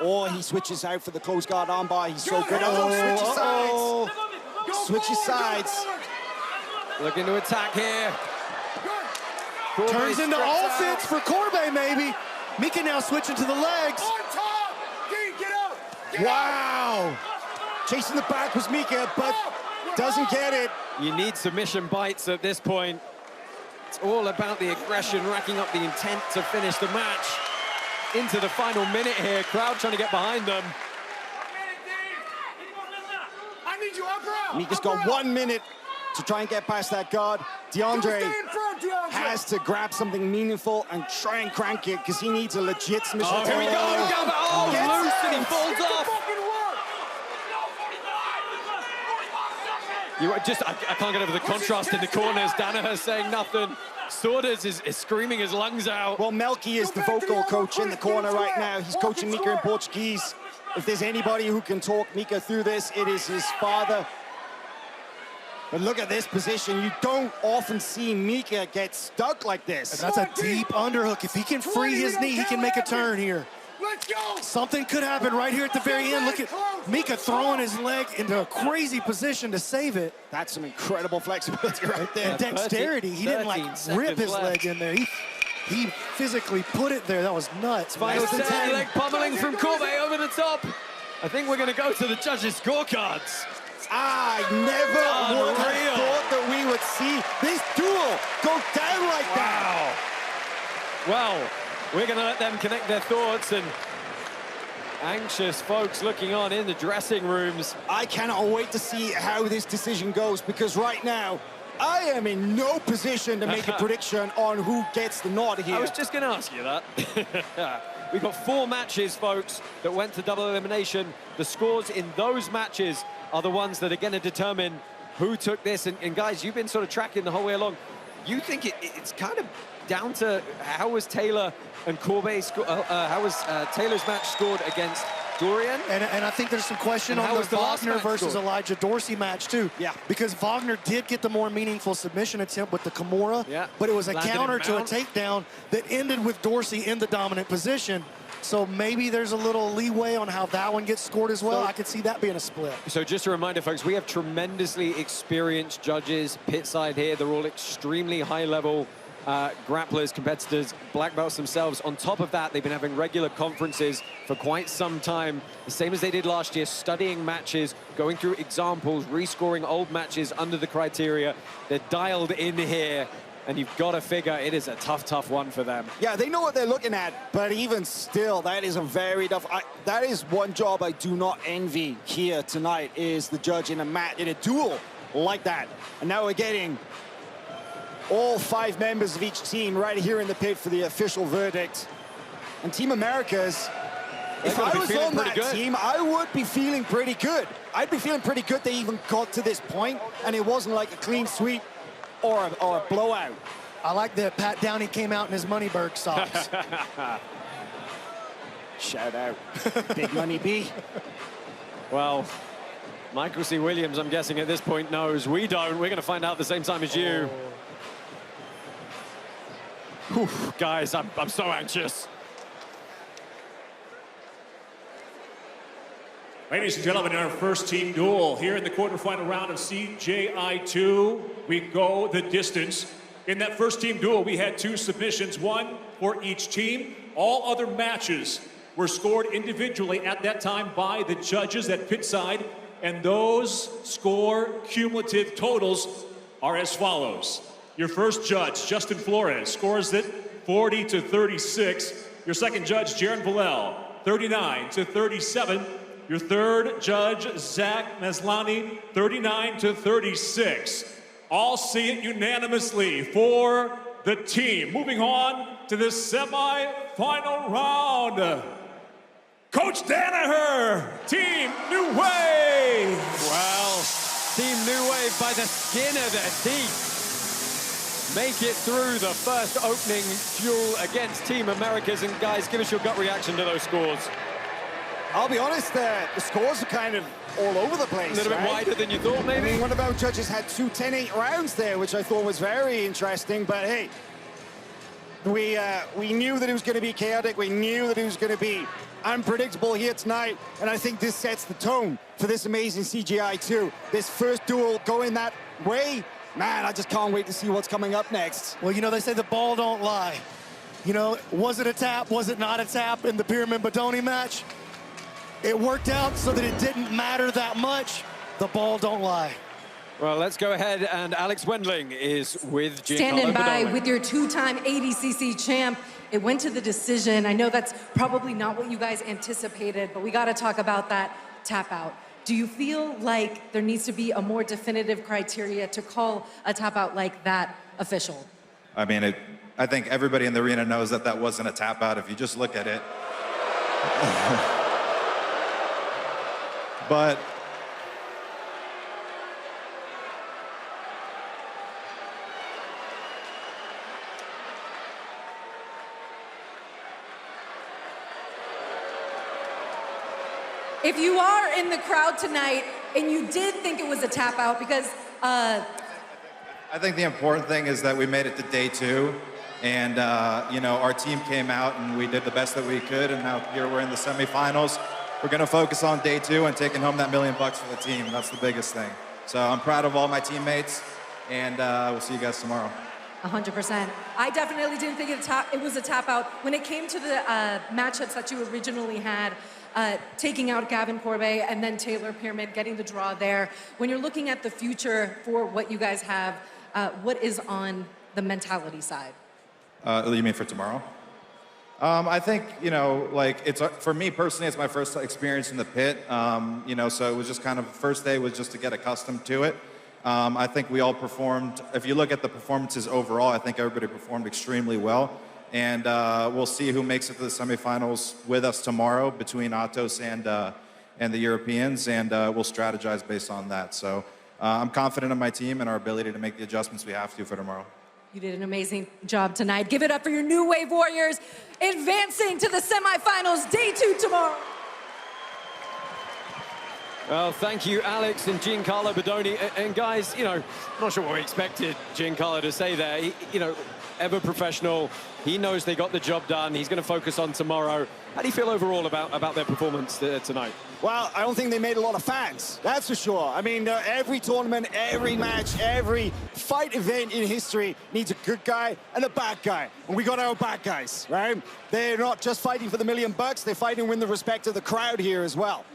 Or he switches out for the close guard armbar. He's so good. Switches sides. Switches sides. Looking to attack here. Corbe turns into offense for Corbe, maybe. Mica now switching to the legs. Wow. Chasing the back was Mica, but doesn't get it. You need submission bites at this point. It's all about the aggression, racking up the intent to finish the match. Into the final minute here, crowd trying to get behind them. Mica's got 1 minute to try and get past that guard. Deandre has to grab something meaningful and try and crank it because he needs a legit submission. Oh, here we go. Galvao loose and he falls off. I can't get over the contrast in the corners. Danaher saying nothing. Saunders is screaming his lungs out. Well, Melky is the vocal coach in the corner right now. He's coaching Mica in Portuguese. If there's anybody who can talk Mica through this, it is his father. But look at this position. You don't often see Mica get stuck like this. And that's a deep underhook. If he can free his knee, he can make a turn here. Something could happen right here at the very end. Look at Mica throwing his leg into a crazy position to save it. That's some incredible flexibility right there. And dexterity. He didn't like rip his leg in there. He physically put it there. That was nuts. Final 10 leg pummeling from Corbe over the top. I think we're going to go to the judges' scorecards. I never would have thought that we would see this duel go down like that. Well, we're going to let them connect their thoughts, and anxious folks looking on in the dressing rooms. I cannot wait to see how this decision goes, because right now, I am in no position to make a prediction on who gets the nod here. I was just going to ask you that. We've got 4 matches, folks, that went to double elimination. The scores in those matches are the ones that are going to determine who took this. And guys, you've been sort of tracking the whole way along. You think it's kind of down to how was Taylor and Corbe, how was Taylor's match scored against Dorian? And I think there's some question on the Vagner versus Elijah Dorsey match, too. Yeah. Because Vagner did get the more meaningful submission attempt with the Kimura, but it was a counter to a takedown that ended with Dorsey in the dominant position. So maybe there's a little leeway on how that one gets scored as well. I could see that being a split. So just a reminder, folks, we have tremendously experienced judges pit side here. They're all extremely high-level grapplers, competitors, black belts themselves. On top of that, they've been having regular conferences for quite some time, the same as they did last year, studying matches, going through examples, rescoring old matches under the criteria. They're dialed in here, and you've got to figure it is a tough one for them. Yeah, they know what they're looking at, but even still, that is a very tough. That is one job I do not envy here tonight, is the judge in a duel like that. And now we're getting all 5 members of each team right here in the pit for the official verdict. And Team America's, if I was on that team, I would be feeling pretty good. I'd be feeling pretty good they even got to this point, and it wasn't like a clean sweep or a blowout. I like that Pat Downey came out in his Moneyberg socks. Shout out. Big Money B. Well, Michael C. Williams, I'm guessing at this point, knows. We don't. We're going to find out at the same time as you. Whew, guys, I'm so anxious. Ladies and gentlemen, in our first team duel here in the quarterfinal round of CJI2, we go the distance. In that first team duel, we had 2 submissions, 1 for each team. All other matches were scored individually at that time by the judges at pit side, and those score cumulative totals are as follows. Your first judge, Justin Flores, scores it 40-36. Your second judge, Jaron Villel, 39-37. Your third judge, Zach Maslany, 39-36. All see it unanimously for the team. Moving on to the semi-final round. Coach Danaher, Team New Wave. Well, Team New Wave by the skin of their teeth make it through the first opening duel against Team Americas. And guys, give us your gut reaction to those scores. I'll be honest, the scores are kind of all over the place. A little bit wider than you thought, maybe? I mean, one of our judges had 2 10-8 rounds there, which I thought was very interesting. But hey, we knew that it was going to be chaotic. We knew that it was going to be unpredictable here tonight. And I think this sets the tone for this amazing CGI2. This first duel going that way, man, I just can't wait to see what's coming up next. Well, you know, they say the ball don't lie. You know, was it a tap? Was it not a tap in the Pearman Bodoni match? It worked out so that it didn't matter that much. The ball don't lie. Well, let's go ahead, and Alex Wendling is with Giancarlo. Standing by Bodoni. with your 2-time ADCC champ. It went to the decision. I know that's probably not what you guys anticipated, but we got to talk about that tap out. Do you feel like there needs to be a more definitive criteria to call a tap out like that official? I mean, I think everybody in the arena knows that that wasn't a tap out if you just look at it. But if you are in the crowd tonight and you did think it was a tap out, because I think the important thing is that we made it to day 2, and you know, our team came out and we did the best that we could, and now here we're in the semifinals. We're gonna focus on day 2 and taking home that $1 million for the team. That's the biggest thing. So I'm proud of all my teammates, and we'll see you guys tomorrow. 100%. I definitely didn't think it was a tap out. When it came to the matchups that you originally had, taking out Gavin, Corbe, and then Taylor Pearman, getting the draw there. When you're looking at the future for what you guys have, what is on the mentality side? You mean for tomorrow? I think, you know, like, it's for me personally, it's my first experience in the pit. You know, so it was just kind of, first day was just to get accustomed to it. I think we all performed, if you look at the performances overall, I think everybody performed extremely well. And we'll see who makes it to the semifinals with us tomorrow between Atos and the Europeans, and we'll strategize based on that. So I'm confident in my team and our ability to make the adjustments we have to for tomorrow. You did an amazing job tonight. Give it up for your New Wave Warriors advancing to the semifinals, day 2 tomorrow. Well, thank you, Alex and Giancarlo, Bodoni. And guys, you know, I'm not sure what we expected Giancarlo to say there. You know, ever professional. He knows they got the job done. He's going to focus on tomorrow. How do you feel overall about their performance tonight? Well, I don't think they made a lot of fans, that's for sure. I mean, every tournament, every match, every fight event in history needs a good guy and a bad guy. And we got our bad guys, right? They're not just fighting for the $1 million, they're fighting with the respect of the crowd here as well.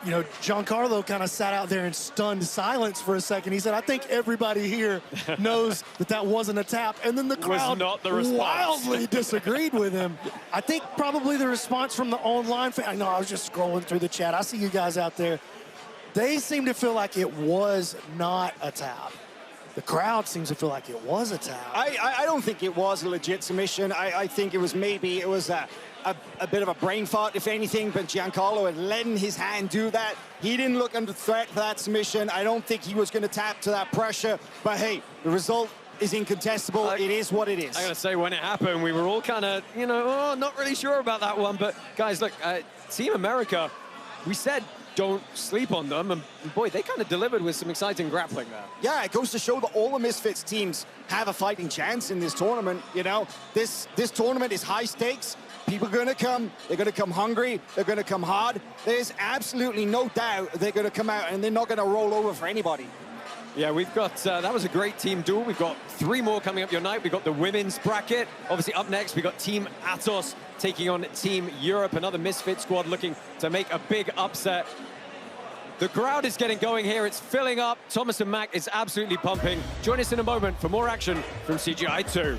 You know, Giancarlo kind of sat out there in stunned silence for a second. He said, I think everybody here knows that that wasn't a tap. And then the crowd wildly disagreed with him. I think probably the response from the online fan, I know I was just scrolling through the chat. I see you guys out there. They seem to feel like it was not a tap. The crowd seems to feel like it was a tap. I don't think it was a legit submission. I think it was maybe, it was a bit of a brain fart, if anything, but Giancarlo had letting his hand do that. He didn't look under threat for that submission. I don't think he was going to tap to that pressure, but hey, the result is incontestable. It is what it is. I gotta say, when it happened, we were all kind of, you know, not really sure about that one, but guys, look, Team America, we said don't sleep on them, and boy, they kind of delivered with some exciting grappling there. Yeah, it goes to show that all the Misfits teams have a fighting chance in this tournament. You know, this tournament is high stakes. People are going to come. They're going to come hungry. They're going to come hard. There's absolutely no doubt they're going to come out and they're not going to roll over for anybody. Yeah, we've got, that was a great team duel. We've got 3 more coming up your night. We've got the women's bracket. Obviously up next, we've got Team Atos taking on Team Europe, another Misfit squad looking to make a big upset. The crowd is getting going here. It's filling up. Thomas and Mac is absolutely pumping. Join us in a moment for more action from CGI 2.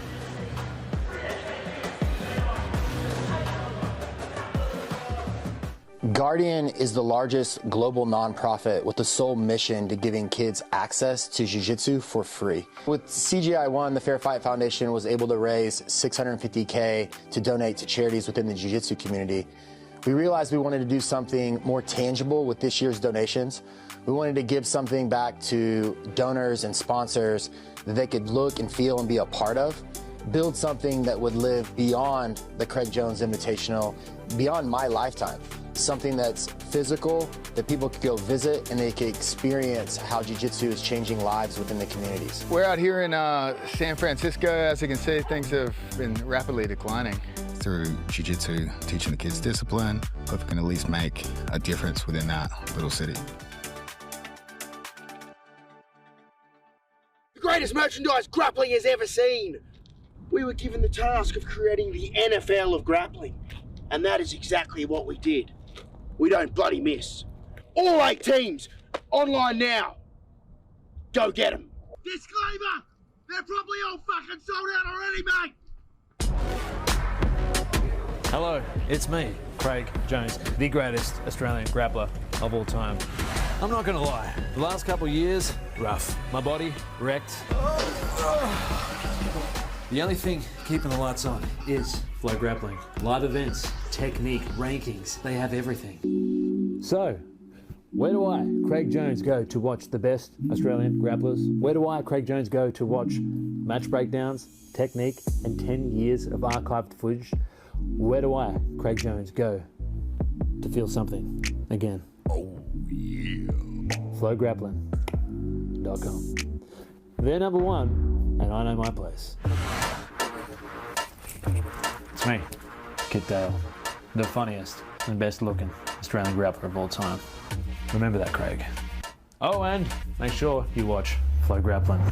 Guardian is the largest global nonprofit with the sole mission to giving kids access to jiu-jitsu for free. With CGI 1, the Fair Fight Foundation was able to raise $650K to donate to charities within the jiu-jitsu community. We realized we wanted to do something more tangible with this year's donations. We wanted to give something back to donors and sponsors that they could look and feel and be a part of. Build something that would live beyond the Craig Jones Invitational, beyond my lifetime. Something that's physical, that people could go visit and they could experience how jiu-jitsu is changing lives within the communities. We're out here in San Francisco. As you can see, things have been rapidly declining. Through jiu-jitsu, teaching the kids discipline, hope we can at least make a difference within that little city. The greatest merchandise grappling has ever seen. We were given the task of creating the NFL of grappling, and that is exactly what we did. We don't bloody miss. All 8 teams, online now. Go get them. Disclaimer, they're probably all fucking sold out already, mate. Hello, it's me, Craig Jones, the greatest Australian grappler of all time. I'm not gonna lie, the last couple of years, rough. My body wrecked. The only thing keeping the lights on is Flow Grappling. Live events, technique, rankings, they have everything. So, where do I, Craig Jones, go to watch the best Australian grapplers? Where do I, Craig Jones, go to watch match breakdowns, technique, and 10 years of archived footage? Where do I, Craig Jones, go to feel something again? Oh, yeah. FlowGrappling.com. They're number one, and I know my place. It's me, Kit Dale, the funniest and best looking Australian grappler of all time. Remember that, Craig. Oh, and make sure you watch Flow Grappling.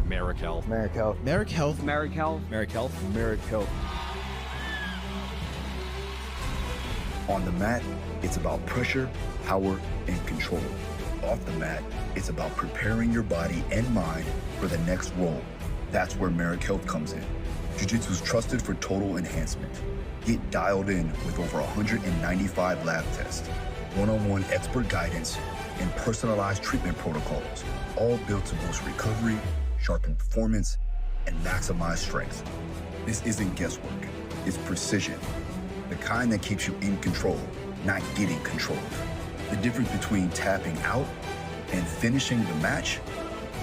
Merrick Health. Merrick Health. Merrick Health. Merrick Health. Merrick Health. Merrick Health. On the mat, it's about pressure, power, and control. Off the mat, it's about preparing your body and mind for the next role. That's where Merrick Health comes in. Jiu-Jitsu's trusted for total enhancement. Get dialed in with over 195 lab tests, one-on-one expert guidance, and personalized treatment protocols, all built to boost recovery, sharpen performance, and maximize strength. This isn't guesswork, it's precision. The kind that keeps you in control, not getting controlled. The difference between tapping out and finishing the match,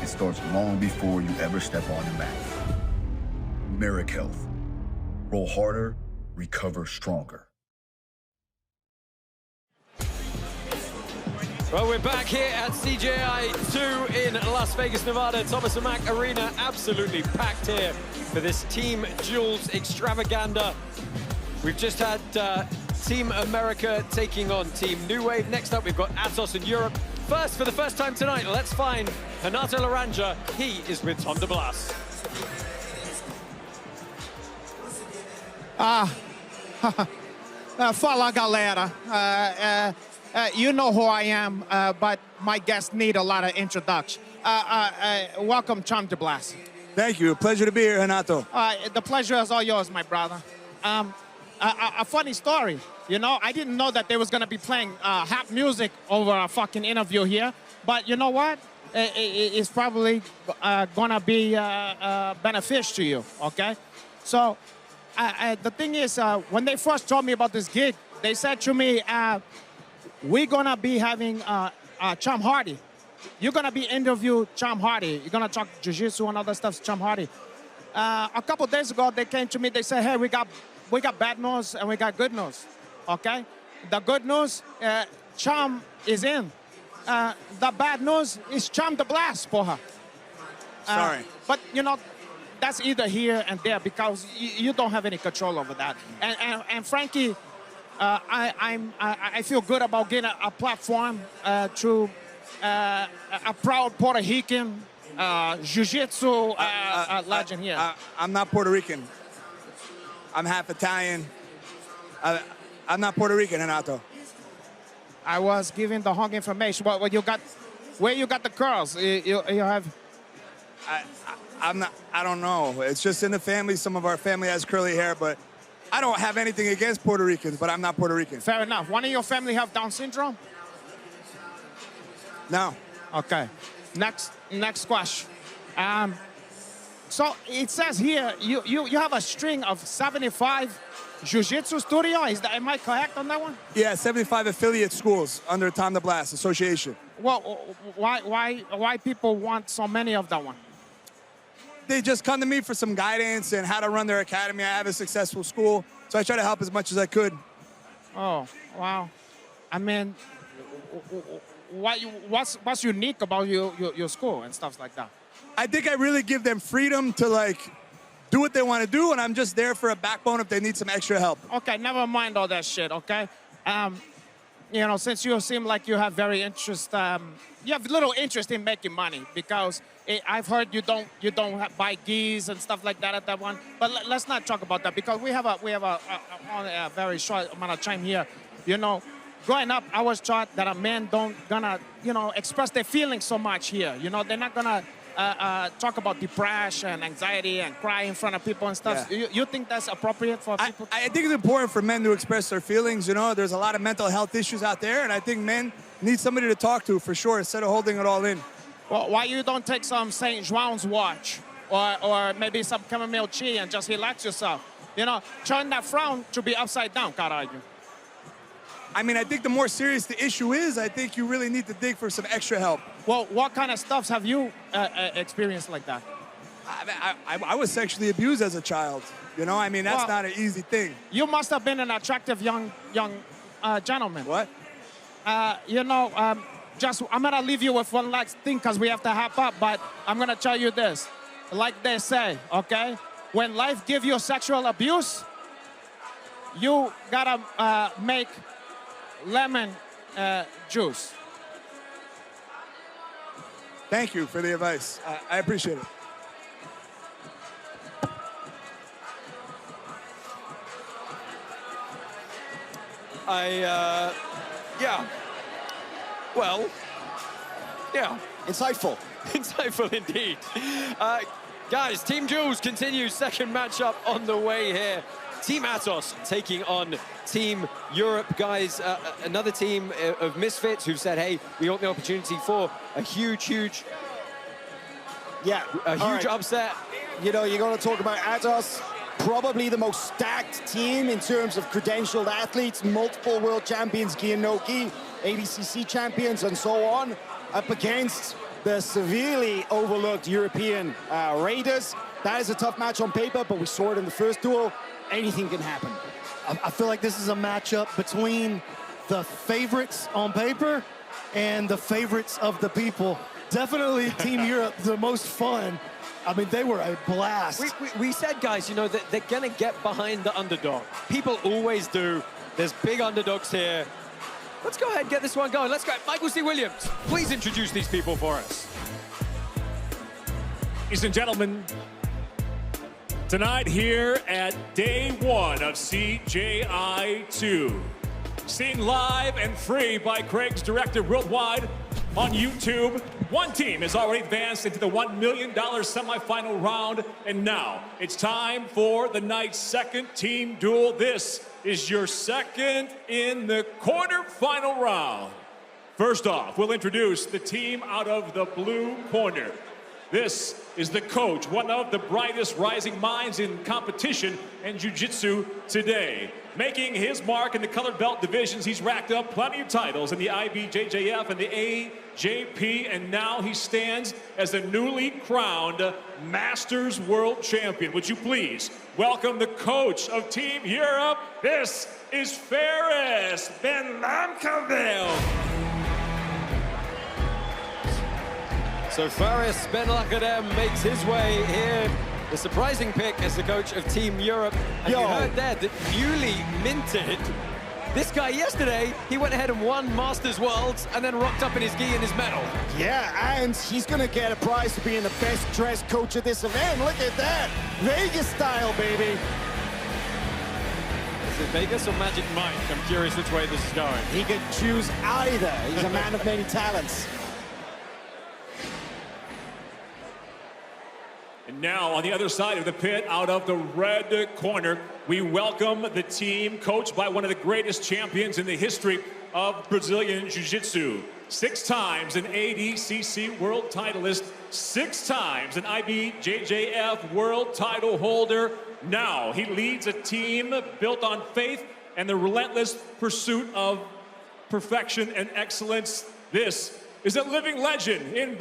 it starts long before you ever step on the mat. Merrick Health. Roll harder, recover stronger. Well, we're back here at CJI 2 in Las Vegas, Nevada. Thomas & Mack Arena, absolutely packed here for this Team Jules extravaganza. We've just had Team America taking on Team New Wave. Next up, we've got Atos in Europe. First, for the first time tonight, let's find Renato Laranja. He is with Tom DeBlas. Fala, galera. You know who I am, but my guests need a lot of introduction. Welcome, Tom DeBlas. Thank you. Pleasure to be here, Renato. The pleasure is all yours, my brother. A funny story. You know, I didn't know that they was going to be playing rap music over a fucking interview here. But you know what? It's probably going to be beneficial to you, okay? So the thing is, when they first told me about this gig, they said to me, we're going to be having Cham Hardy. You're going to be interview Cham Hardy. You're going to talk jiu-jitsu and other stuff to Cham Hardy. A couple days ago, they came to me. They said, hey, we got bad news and we got good news, okay? The good news, Cham is in. The bad news is Cham DeBlas, porra. Sorry. But, you know, that's either here and there because you don't have any control over that. And frankly, I feel good about getting a platform through a proud Puerto Rican jiu-jitsu legend here. I'm not Puerto Rican. I'm half Italian. I'm not Puerto Rican, Renato. I was giving the wrong information. What you got? Where you got the curls? You have? I'm not. I don't know. It's just in the family. Some of our family has curly hair, but I don't have anything against Puerto Ricans. But I'm not Puerto Rican. Fair enough. One of your family have Down syndrome? No. Okay. Next question. So it says here you have a string of 75 Jiu-Jitsu studio. Am I correct on that one? Yeah, 75 affiliate schools under Tom the Blast Association. Well, why people want so many of that one? They just come to me for some guidance and how to run their academy. I have a successful school, so I try to help as much as I could. Oh, wow. I mean, what's unique about your school and stuff like that? I think I really give them freedom to, like, do what they want to do, and I'm just there for a backbone if they need some extra help. Okay, never mind all that shit, okay? You know, since you seem like you have very interest, you have little interest in making money, because I've heard you don't buy gis and stuff like that at that one. But let's not talk about that, because we have a very short amount of time here. You know, growing up, I was taught that a man don't gonna, you know, express their feelings so much here. You know, they're not gonna talk about depression, anxiety, and cry in front of people and stuff. Yeah. You think that's appropriate for people? I think it's important for men to express their feelings. You know, there's a lot of mental health issues out there, and I think men need somebody to talk to for sure, instead of holding it all in. Well, why you don't take some St. John's watch or maybe some chamomile tea and just relax yourself? You know, turn that frown to be upside down, caralho. I mean, I think the more serious the issue is, I think you really need to dig for some extra help. Well, what kind of stuff have you experienced like that? I was sexually abused as a child. You know, I mean, that's not an easy thing. You must have been an attractive young gentleman. What? You know, I'm gonna leave you with one last thing because we have to hop up, but I'm gonna tell you this. Like they say, okay? When life gives you sexual abuse, you gotta make lemon juice. Thank you for the advice. I appreciate it. Yeah. Well, yeah. Insightful. Insightful indeed. Guys, Team Jules continues, second matchup on the way here. Team Atos taking on Team Europe. Guys, another team of misfits who've said, hey, we want the opportunity for a huge upset. You know, you're going to talk about Atos, probably the most stacked team in terms of credentialed athletes, multiple world champions, gi and no gi, ABCC champions, and so on, up against the severely overlooked European Raiders. That is a tough match on paper, but we saw it in the first duel. Anything can happen. I feel like this is a matchup between the favorites on paper and the favorites of the people. Definitely Team Europe, the most fun. I mean, they were a blast. We said, guys, you know, that they're going to get behind the underdog. People always do. There's big underdogs here. Let's go ahead and get this one going. Let's go. Michael C. Williams, please introduce these people for us. Ladies and gentlemen, tonight here at day one of CJI2, seen live and free by Craig's Director worldwide on YouTube. One team has already advanced into the $1 million semifinal round, and now it's time for the night's second team duel. This is your second in the quarterfinal round. First off, we'll introduce the team out of the blue corner. This is the coach, one of the brightest rising minds in competition and jiu-jitsu today. Making his mark in the colored belt divisions, he's racked up plenty of titles in the IBJJF and the AJP, and now he stands as the newly crowned Masters World Champion. Would you please welcome the coach of Team Europe? This is Faris Ben Lamkaville. So Faris Ben Lakadem makes his way here. The surprising pick as the coach of Team Europe. And you heard there that newly minted. This guy yesterday, he went ahead and won Masters Worlds and then rocked up in his gi and his medal. Yeah, and he's going to get a prize for being the best dressed coach at this event. Look at that. Vegas style, baby. Is it Vegas or Magic Mike? I'm curious which way this is going. He could choose either. He's a man of many talents. And now, on the other side of the pit, out of the red corner, we welcome the team coached by one of the greatest champions in the history of Brazilian Jiu-Jitsu. 6 times an ADCC world titleist, 6 times an IBJJF world title holder. Now he leads a team built on faith and the relentless pursuit of perfection and excellence. This is a living legend in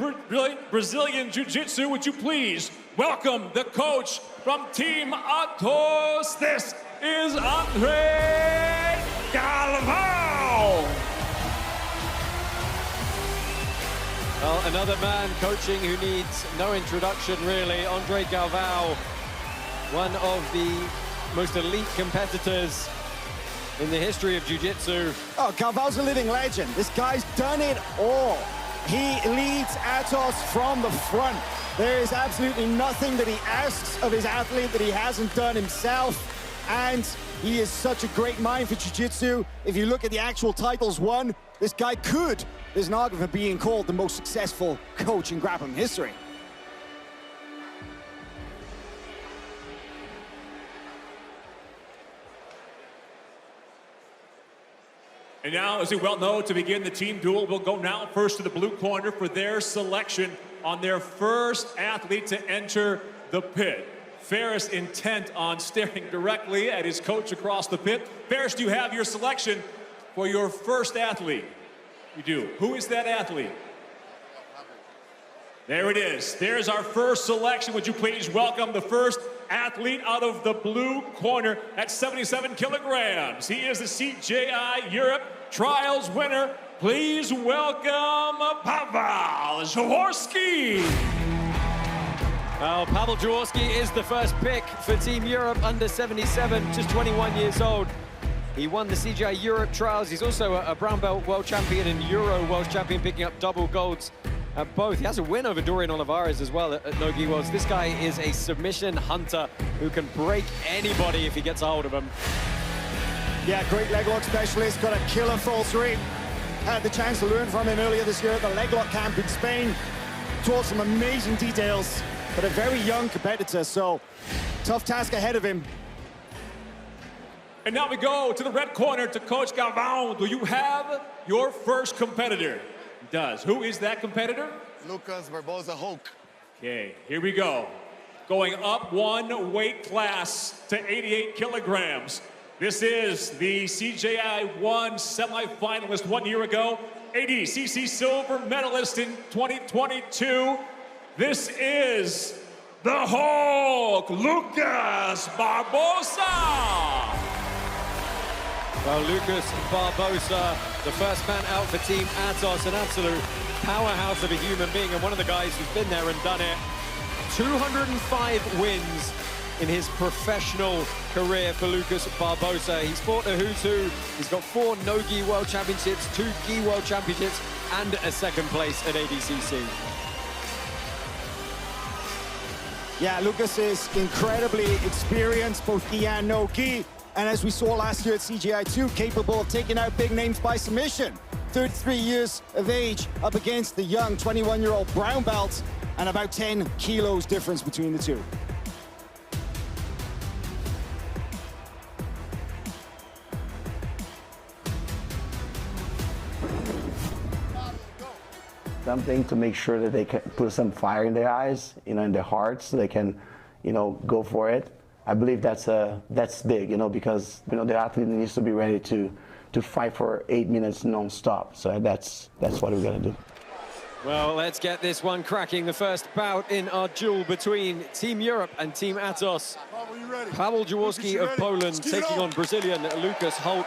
Brazilian Jiu-Jitsu. Would you please welcome the coach from Team Atos? This is Andre Galvao. Well, another man coaching who needs no introduction, really. Andre Galvao, one of the most elite competitors in the history of jiu-jitsu. Oh, Galvao's a living legend. This guy's done it all. He leads Atos from the front. There is absolutely nothing that he asks of his athlete that he hasn't done himself. And he is such a great mind for jiu-jitsu. If you look at the actual titles won, this guy there's an argument for being called the most successful coach in grappling history. And now, as we well know, to begin the team duel, we'll go now first to the blue corner for their selection on their first athlete to enter the pit. Ferris intent on staring directly at his coach across the pit. Ferris, do you have your selection for your first athlete? You do. Who is that athlete? There it is. There's our first selection. Would you please welcome the first athlete out of the blue corner at 77 kilograms. He is the CJI Europe Trials winner. Please welcome Pawel Jaworski. Well, Pawel Jaworski is the first pick for Team Europe under 77, just 21 years old. He won the CGI Europe Trials. He's also a brown belt world champion and Euro world champion, picking up double golds at both. He has a win over Dorian Olivarez as well at No-Gi Worlds. This guy is a submission hunter who can break anybody if he gets a hold of him. Yeah, great leg lock specialist, got a killer false read. Had the chance to learn from him earlier this year at the leg lock camp in Spain. Taught some amazing details, but a very young competitor, so tough task ahead of him. And now we go to the red corner to Coach Gavin. Do you have your first competitor? He does. Who is that competitor? Lucas Barbosa Hulk. Okay, here we go. Going up one weight class to 88 kilograms. This is the CJI 1 semifinalist 1 year ago, ADCC silver medalist in 2022. This is the Hulk, Lucas Barbosa. Well, Lucas Barbosa, the first man out for Team Atos, an absolute powerhouse of a human being, and one of the guys who's been there and done it. 205 wins in his professional career for Lucas Barbosa. He's fought a who's who. He's got 4 no-gi world championships, 2 gi world championships, and a second place at ADCC. Yeah, Lucas is incredibly experienced, both gi and no-gi. And as we saw last year at CGI 2, capable of taking out big names by submission. 33 years of age up against the young 21-year-old brown belt, and about 10 kilos difference between the two. Something to make sure that they can put some fire in their eyes, in their hearts, so they can, go for it. I believe that's big, because the athlete needs to be ready to fight for 8 minutes non-stop. So that's what we're gonna do. Well, let's get this one cracking. The first bout in our duel between Team Europe and Team Atos. Pawel Jaworski of Poland taking on Brazilian Lucas Hulk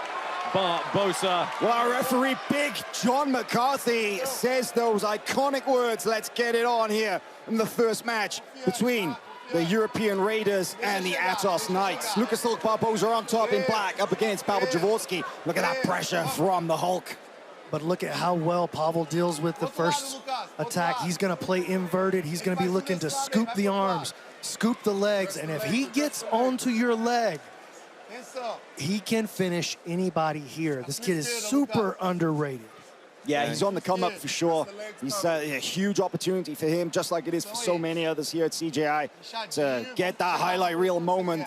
Barbosa. Well, our referee, Big John McCarthy, says those iconic words, let's get it on here in the first match between the European Raiders and the Atos Knights. Lucas Hulk Barbosa on top in black, up against Pawel Jaworski. Look at that pressure from the Hulk. But look at how well Pawel deals with the first attack. He's gonna play inverted. He's gonna be looking to scoop the arms, scoop the legs, and if he gets onto your leg, he can finish anybody here. This kid is super underrated. Yeah, he's on the come up for sure. He's a huge opportunity for him, just like it is for so many others here at CJI, to get that highlight reel moment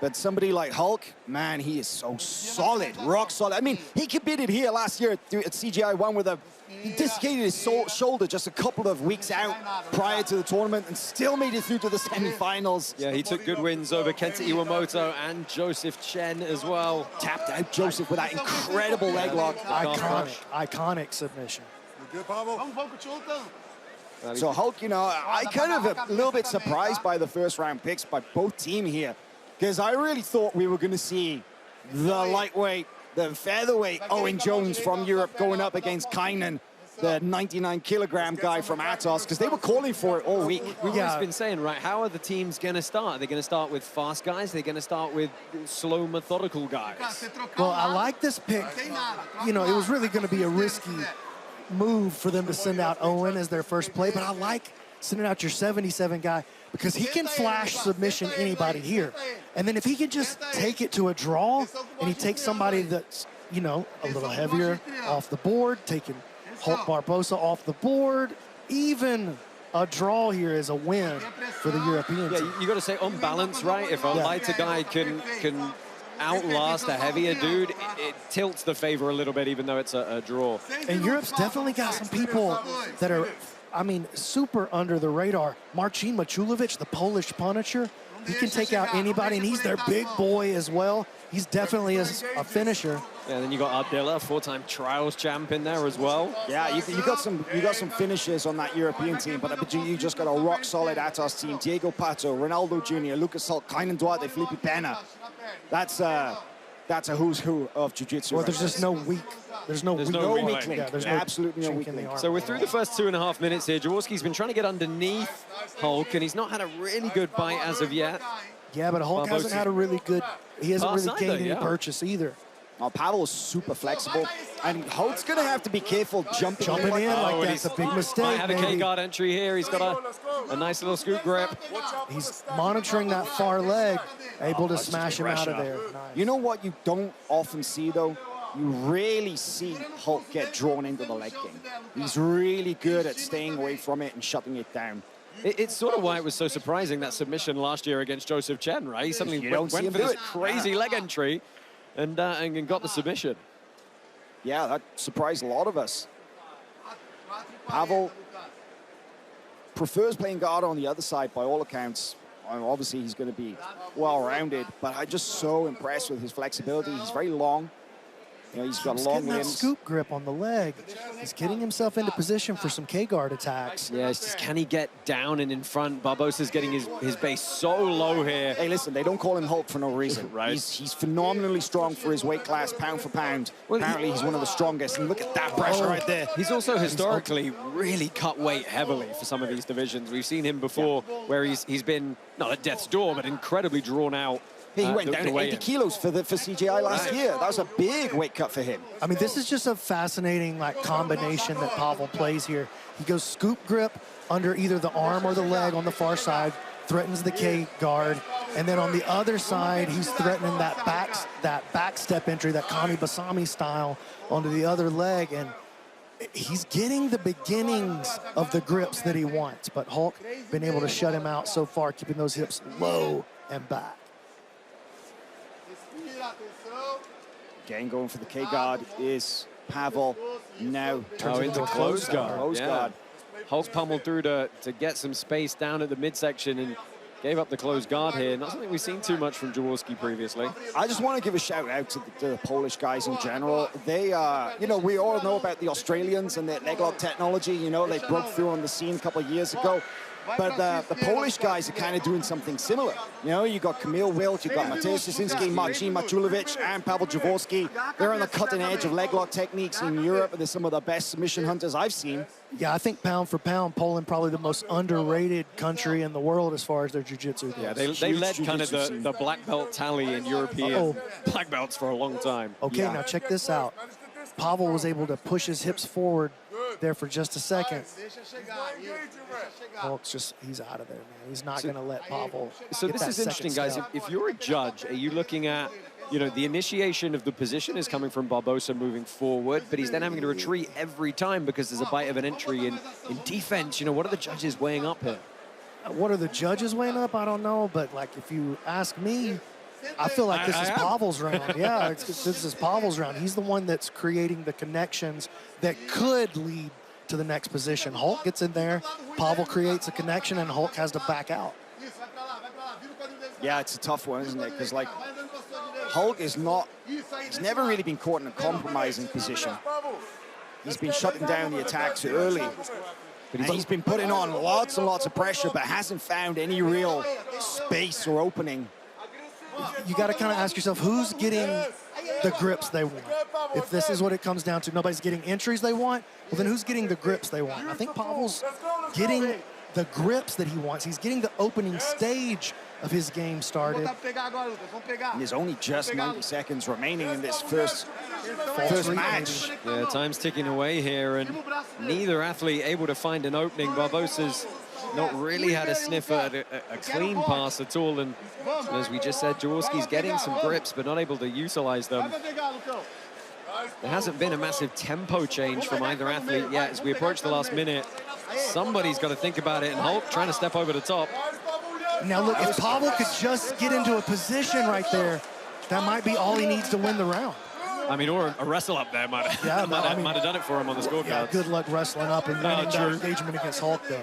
But somebody like Hulk, man, he is so solid, rock solid. I mean, he competed here last year at CGI 1 with he dislocated his shoulder just a couple of weeks out prior to the tournament and still made it through to the semifinals. Yeah, he took good wins over Kenta Iwamoto and Joseph Chen as well. Tapped out Joseph with that incredible leg lock. Iconic submission. So Hulk, you know, I kind of a little bit surprised by the first round picks by both team here, because I really thought we were going to see the lightweight, the featherweight Owen Jones from Europe going up against Kaynan, the 99-kilogram guy from Atos, because they were calling for it all week. We've always been saying, right, how are the teams going to start? Are they going to start with fast guys? Are they going to start with slow, methodical guys? Well, I like this pick. You know, it was really going to be a risky move for them to send out Owen as their first play, but I like sending out your 77 guy because he can flash submission anybody here. And then if he can just take it to a draw and he takes somebody that's, you know, a little heavier off the board, taking Hulk Barbosa off the board, even a draw here is a win for the European team. Yeah, you got to say on balance, right? If a lighter guy can outlast a heavier dude, it tilts the favor a little bit, even though it's a draw. And Europe's definitely got some people that are, I mean, super under the radar. Marcin Maciulewicz, the Polish Punisher, he can take out anybody, and he's their big boy as well. He's definitely a finisher. Yeah, then you got Ardilla, 4-time trials champ in there as well. Yeah, you got some finishers on that European team, but you just got a rock solid Atos team. Diego Pato, Ronaldo Jr., Lucas Hulk, Kaynan Duarte, Felipe Pena. That's a who's who of jiu-jitsu. Well, there's just no weak. There's no weak link. Yeah, there's absolutely no weak link. link. So we're through the first 2.5 minutes here. Jaworski's been trying to get underneath Hulk, and he's not had a really good bite as of yet. Yeah, but Hulk hasn't had a really good. He hasn't really gained any purchase either. Oh, Pawel is super flexible, and Hulk's going to have to be careful jumping in like that's a big mistake. Might have a K-guard entry here. He's got a nice little scoop grip. He's monitoring that far leg, able to smash him out of there. Nice. You know what you don't often see, though? You rarely see Hulk get drawn into the leg game. He's really good at staying away from it and shutting it down. It's sort of why it was so surprising, that submission last year against Joseph Chen, right? He suddenly went for this crazy leg entry and got the submission. Yeah, that surprised a lot of us. Pawel prefers playing guard on the other side by all accounts. Obviously, he's going to be well-rounded, but I'm just so impressed with his flexibility. He's very long. You know, he's got long limbs. That scoop grip on the leg. He's getting himself into position for some K-guard attacks. Yeah, it's just, can he get down and in front? Barbosa's getting his base so low here. Hey, listen, they don't call him Hulk for no reason. Right. He's phenomenally strong for his weight class, pound for pound. Well, apparently, he's one of the strongest. And look at that pressure right there. He's also historically really cut weight heavily for some of these divisions. We've seen him before where he's been, not at death's door, but incredibly drawn out. He went down to 80 kilos for CGI last year. That was a big weight cut for him. I mean, this is just a fascinating combination that Pawel plays here. He goes scoop grip under either the arm or the leg on the far side, threatens the K guard, and then on the other side, he's threatening that back step entry, that Kami Basami style onto the other leg, and he's getting the beginnings of the grips that he wants. But Hulk been able to shut him out so far, keeping those hips low and back. Again, going for the K-guard is Pawel. Now turns into close guard. Close guard. Hulk pummeled through to get some space down at the midsection and gave up the closed guard here. Not something we've seen too much from Jaworski previously. I just want to give a shout out to the Polish guys in general. They, you know, we all know about the Australians and their leg lock technology. You know, they broke through on the scene a couple of years ago. But the Polish guys are kind of doing something similar. You know, you got Kamil Wilt, you got Mateusz Jasinski, Marcin Maciulewicz, and Paweł Jaworski. They're on the cutting edge of leg lock techniques in Europe, and they're some of the best submission hunters I've seen. Yeah, I think pound for pound, Poland probably the most underrated country in the world as far as their jiu-jitsu goes. Yeah, they led kind of the black belt tally in European black belts for a long time. Okay, now check this out. Pawel was able to push his hips forward there for just a second. Hulk's he's out of there, man. He's not going to let Pawel. So this is interesting, guys. If you're a judge, are you looking at, you know, the initiation of the position is coming from Barbosa moving forward, but he's then having to retreat every time because there's a bite of an entry in defense. You know, what are the judges weighing up here? What are the judges weighing up? I don't know, but like if you ask me, I feel like this is Pawel's round. Yeah, this is Pawel's round. He's the one that's creating the connections that could lead to the next position. Hulk gets in there, Pawel creates a connection, and Hulk has to back out. Yeah, it's a tough one, isn't it? Because, like, Hulk is not, he's never really been caught in a compromising position. He's been shutting down the attack too early. But he's been putting on lots and lots of pressure, but hasn't found any real space or opening. You got to kind of ask yourself, who's getting the grips they want? If this is what it comes down to, nobody's getting entries they want, well, then who's getting the grips they want? I think Pawel's getting the grips that he wants. He's getting the opening stage of his game started. And there's only just 90 seconds remaining in this first match. Yeah, time's ticking away here, and neither athlete able to find an opening. Barbosa's not really had a sniff at a clean pass at all, and as we just said, Jaworski's getting some grips but not able to utilize them. There hasn't been a massive tempo change from either athlete yet as we approach the last minute. Somebody's got to think about it, and Hulk trying to step over the top. Now look, if Pawel could just get into a position right there, that might be all he needs to win the round. I mean, or a wrestle up there might have, might have done it for him on the scorecard. Yeah, good luck wrestling up and winning that engagement against Hulk, though.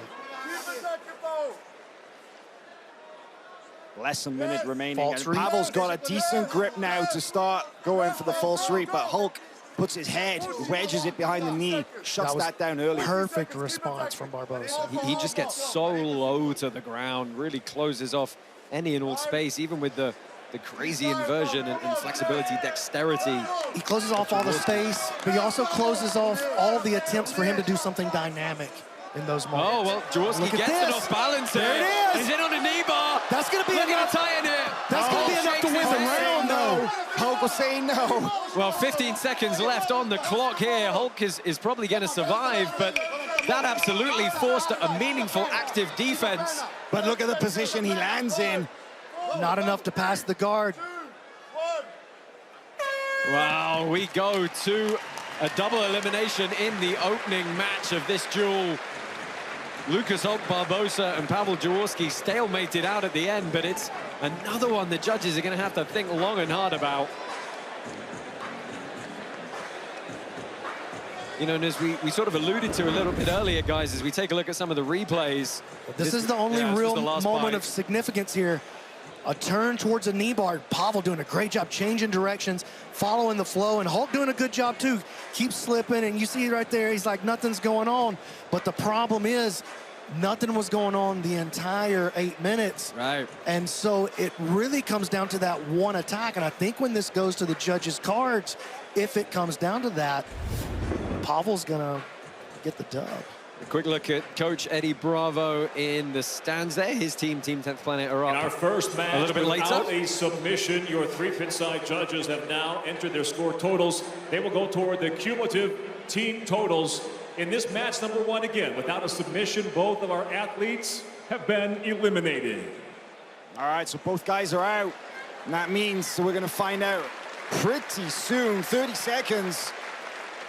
Less than a minute remaining, and Pawel's got a decent grip now to start going for the false sweep, but Hulk puts his head, wedges it behind the knee, shuts that down early. Perfect response from Barbosa. He just gets so low to the ground, really closes off any and all space, even with the crazy inversion and flexibility, dexterity. He closes off all the space, but he also closes off all the attempts for him to do something dynamic in those moments. Oh, well, Jaworski gets it off balance here. There it is. He's in on a knee bar. That's going to be enough. Tying it. That's going to be enough to win the round, though. Hulk was saying no. Well, 15 seconds left on the clock here. Hulk is probably going to survive, but that absolutely forced a meaningful active defense. But look at the position he lands in. Not enough to pass the guard. Wow, we go to a double elimination in the opening match of this duel. Lucas Hulk Barbosa and Pawel Jaworski stalemated out at the end, but it's another one the judges are going to have to think long and hard about. You know, and as we sort of alluded to a little bit earlier, guys, as we take a look at some of the replays. This is the only real moment of significance here. A turn towards a knee bar. Pawel doing a great job changing directions, following the flow, and Hulk doing a good job too. Keeps slipping, and you see right there, he's like, nothing's going on. But the problem is, nothing was going on the entire 8 minutes. Right. And so it really comes down to that one attack. And I think when this goes to the judges' cards, if it comes down to that, Pawel's gonna get the dub. A quick look at Coach Eddie Bravo in the stands there. His team 10th Planet, are up. In our first match, a little bit without later. a submission, your 3 pit-side judges have now entered their score totals. They will go toward the cumulative team totals. In this match number 1, again, without a submission, both of our athletes have been eliminated. All right, so both guys are out. And that means we're going to find out pretty soon, 30 seconds.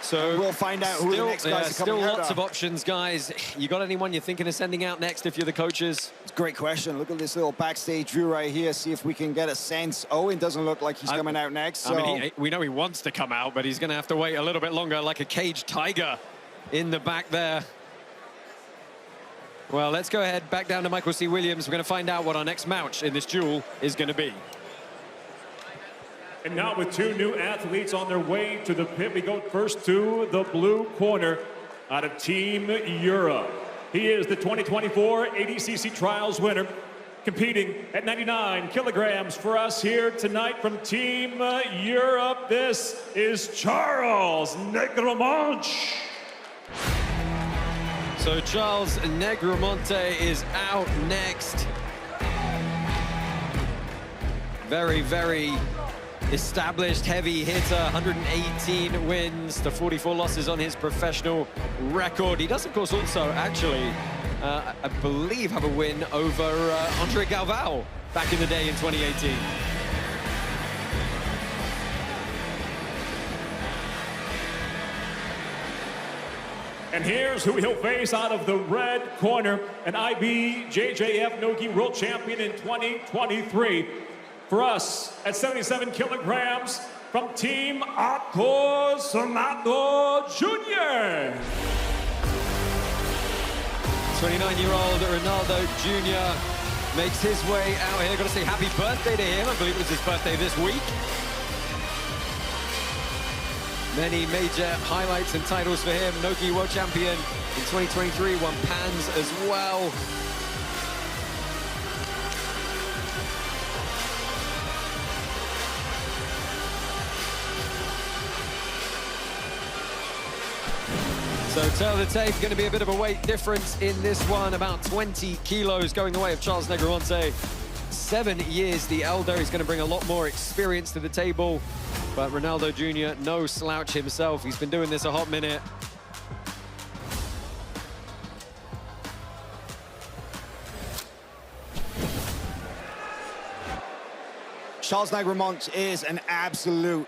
So we'll find out who the next guys are coming out. Still lots of options, guys. You got anyone you're thinking of sending out next if you're the coaches? It's a great question. Look at this little backstage view right here. See if we can get a sense. Owen doesn't look like he's coming out next. So. I mean, we know he wants to come out, but he's going to have to wait a little bit longer, like a caged tiger in the back there. Well, let's go ahead back down to Michael C. Williams. We're going to find out what our next match in this duel is going to be. And now with 2 new athletes on their way to the pit, we go first to the blue corner out of Team Europe. He is the 2024 ADCC Trials winner, competing at 99 kilograms for us here tonight from Team Europe. This is Charles Negromonte. So Charles Negromonte is out next. Very, very established heavy hitter, 118 wins to 44 losses on his professional record. He does, of course, also actually, I believe, have a win over Andre Galvao back in the day in 2018. And here's who he'll face out of the red corner, an IBJJF Nogi World Champion in 2023. For us, at 77 kilograms, from Team Arcos Ronaldo Jr. 29-year-old Ronaldo Jr. makes his way out here. Got to say happy birthday to him. I believe it was his birthday this week. Many major highlights and titles for him. Nogi World Champion in 2023, won Pans as well. So tail of the tape, going to be a bit of a weight difference in this one, about 20 kilos going the way of Charles Negromonte. 7 years the elder, he's going to bring a lot more experience to the table. But Ronaldo Jr., no slouch himself. He's been doing this a hot minute. Charles Negromonte is an absolute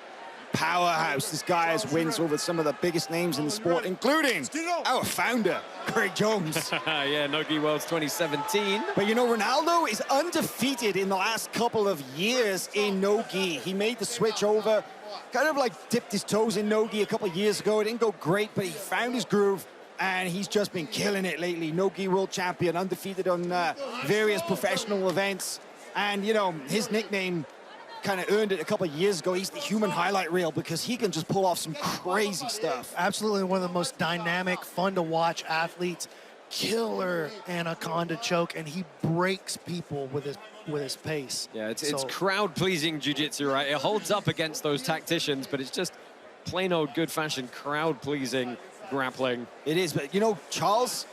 powerhouse. This guy has wins over some of the biggest names in the sport, including our founder, Craig Jones. Yeah, Nogi Worlds 2017. But you know, Ronaldo is undefeated in the last couple of years in Nogi. He made the switch over, kind of like dipped his toes in Nogi a couple of years ago. It didn't go great, but he found his groove, and he's just been killing it lately. Nogi World Champion, undefeated on various professional events. And, you know, his nickname kind of earned it a couple of years ago. He's the human highlight reel because he can just pull off some crazy stuff. Absolutely one of the most dynamic, fun to watch athletes. Killer anaconda choke, and he breaks people with his pace. Yeah, it's crowd-pleasing jiu-jitsu, right? It holds up against those tacticians, but it's just plain old good-fashioned crowd-pleasing grappling. It is, but you know, Charles,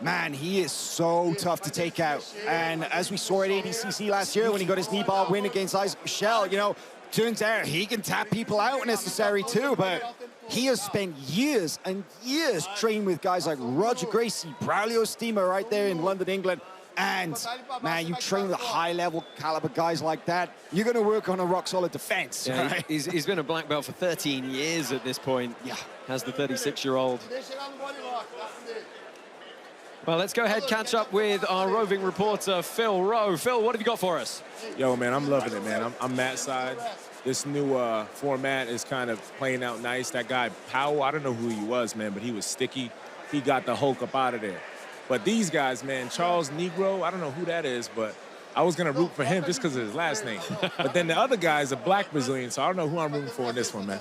man, he is so tough to take out. And as we saw at ADCC last year when he got his knee bar win against Isaac Michel, you know, turns out he can tap people out when necessary too, but he has spent years and years training with guys like Roger Gracie, Braulio Steamer right there in London, England. And, man, you train with high-level caliber guys like that, you're going to work on a rock-solid defense. Yeah, right? he's been a black belt for 13 years at this point. Yeah, has the 36-year-old. Well, let's go ahead, catch up with our roving reporter, Phil Rowe. Phil, what have you got for us? Yo, man, I'm loving it, man. I'm Matt's side. This new format is kind of playing out nice. That guy, Pawel, I don't know who he was, man, but he was sticky. He got the Hulk up out of there. But these guys, man, Charles Negro, I don't know who that is, but I was going to root for him just because of his last name. But then the other guy is a black Brazilian, so I don't know who I'm rooting for in this one, man.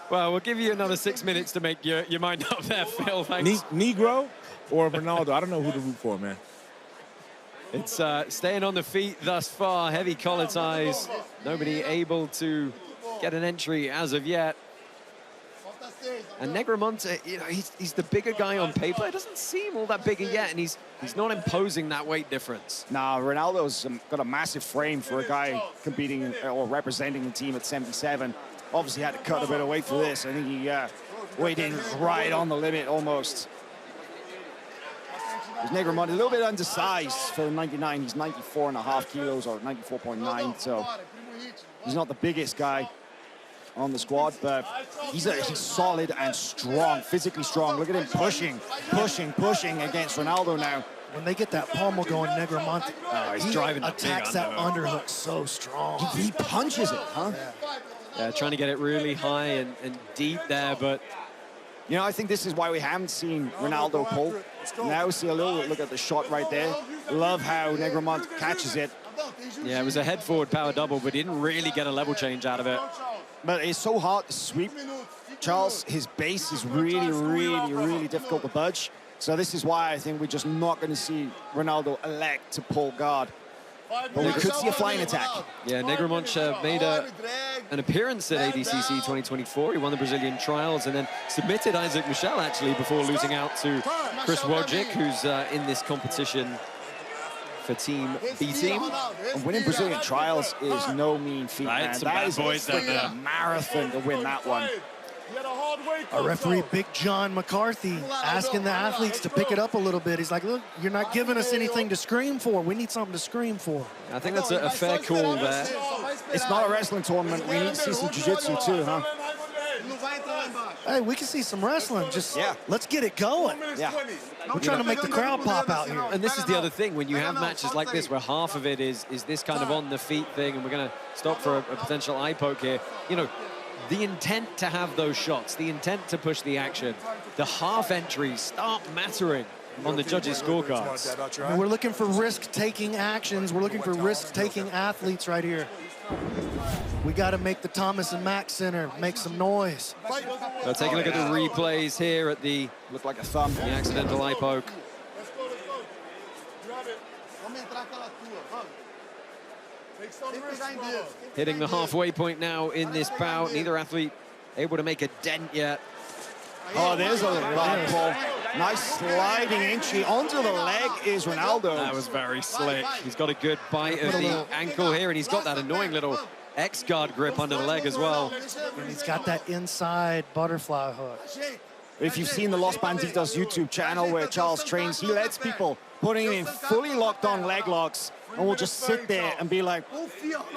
Well, we'll give you another 6 minutes to make your mind up there, Phil. Thanks. Negro or Ronaldo? I don't know who to root for, man. It's staying on the feet thus far. Heavy collar ties. Nobody able to get an entry as of yet. And Negromonte, you know, he's the bigger guy on paper. It doesn't seem all that bigger yet, and he's not imposing that weight difference. Nah, Ronaldo's got a massive frame for a guy competing or representing the team at 77. Obviously had to cut a bit of weight for this. I think he weighed in right on the limit almost. Negromonte a little bit undersized for 99. He's 94.5 kilos or 94.9, so he's not the biggest guy on the squad, but he's solid and strong, physically strong. Look at him pushing against Ronaldo now. When they get that pommel going, Negromonte, he's driving that attacks that underhook so strong. He punches it, huh? Yeah, trying to get it really high and deep there, but you know, I think this is why we haven't seen Ronaldo pull. Now see a little look at the shot right there. Love how Negromonte catches it. Yeah, it was a head forward power double, but he didn't really get a level change out of it. But it's so hard to sweep. Charles, his base is really difficult to budge. So this is why I think we're just not going to see Ronaldo elect to pull guard. But we could see a flying attack. Yeah, Negromonte made an appearance at ADCC 2024. He won the Brazilian trials and then submitted Isaac Michel, actually, before losing out to Chris Wojcik, who's in this competition for Team B Team. And winning Brazilian trials is no mean feat, man. That is a marathon to win that one. Our referee, Big John McCarthy, asking the athletes to pick it up a little bit. He's like, look, you're not giving us anything to scream for. We need something to scream for. I think that's a fair call there. It's not a wrestling tournament. We need to see some jiu-jitsu too, huh? Hey, we can see some wrestling. Just let's get it going. Yeah. We're trying to make the crowd pop out here. And this is the other thing, when you have matches like this where half of it is this kind of on the feet thing, and we're going to stop for a potential eye poke here, you know, the intent to have those shots, the intent to push the action, the half entries start mattering on the judges' scorecards. And we're looking for risk-taking actions. We're looking for risk-taking athletes right here. We got to make the Thomas and Mack Center make some noise. So take a look at the replays here at the, looked like a thumb, the accidental eye poke. Hitting the halfway point now in this bout. Neither athlete able to make a dent yet. Oh, there's a bad pull. Nice sliding entry onto the leg is Ronaldo. That was very slick. He's got a good bite of the ankle here, and he's got that annoying little X-guard grip under the leg as well. And he's got that inside butterfly hook. If you've seen the Los Banditos YouTube channel where Charles trains, he lets people put in fully locked on leg locks, and will just sit there and be like,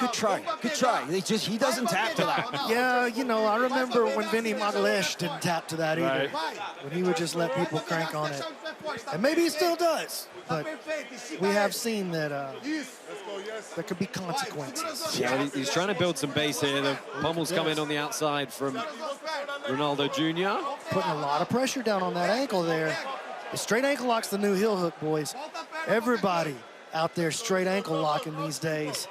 good try, good try. He doesn't tap to that. Yeah, you know, I remember when Vinny Magalhães didn't tap to that either. When he would just let people crank on it. And maybe he still does, but we have seen that there could be consequences. Yeah, he's trying to build some base here. The pommel's come in on the outside from Ronaldo Jr. Putting a lot of pressure down on that ankle there. The straight ankle lock's the new heel hook, boys. Everybody out there straight ankle locking these days.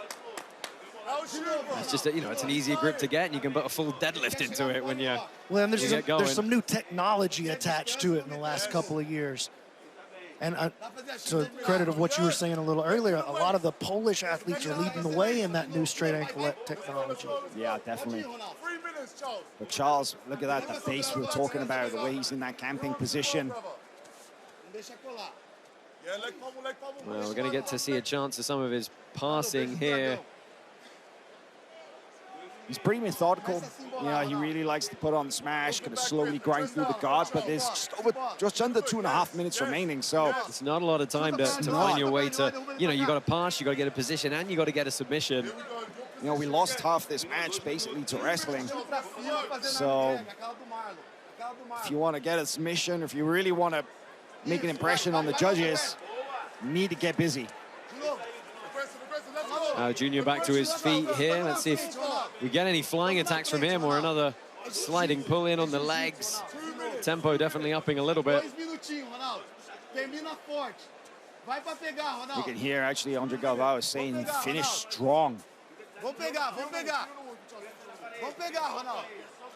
It's just, you know, it's an easier grip to get, and you can put a full deadlift into it when you Well, and get going. there's some new technology attached to it in the last couple of years. And to credit of what you were saying a little earlier, a lot of the Polish athletes are leading the way in that new straight ankle technology. Yeah, definitely. But Charles, look at that, the base we were talking about, the way he's in that camping position. Well, we're going to get to see a chance of some of his passing here. He's pretty methodical. You know, he really likes to put on smash, kind of slowly grind through the guard, but there's just under 2.5 minutes remaining, so. It's not a lot of time to find your way to, you know, you got to pass, you got to get a position, and you got to get a submission. You know, we lost half this match basically to wrestling. So if you want to get a submission, if you really want to make an impression on the judges, you need to get busy. Junior back to his feet here. Let's see if we get any flying attacks from him or another sliding pull in on the legs. Tempo definitely upping a little bit. You can hear actually Andre Galvao is saying finish strong.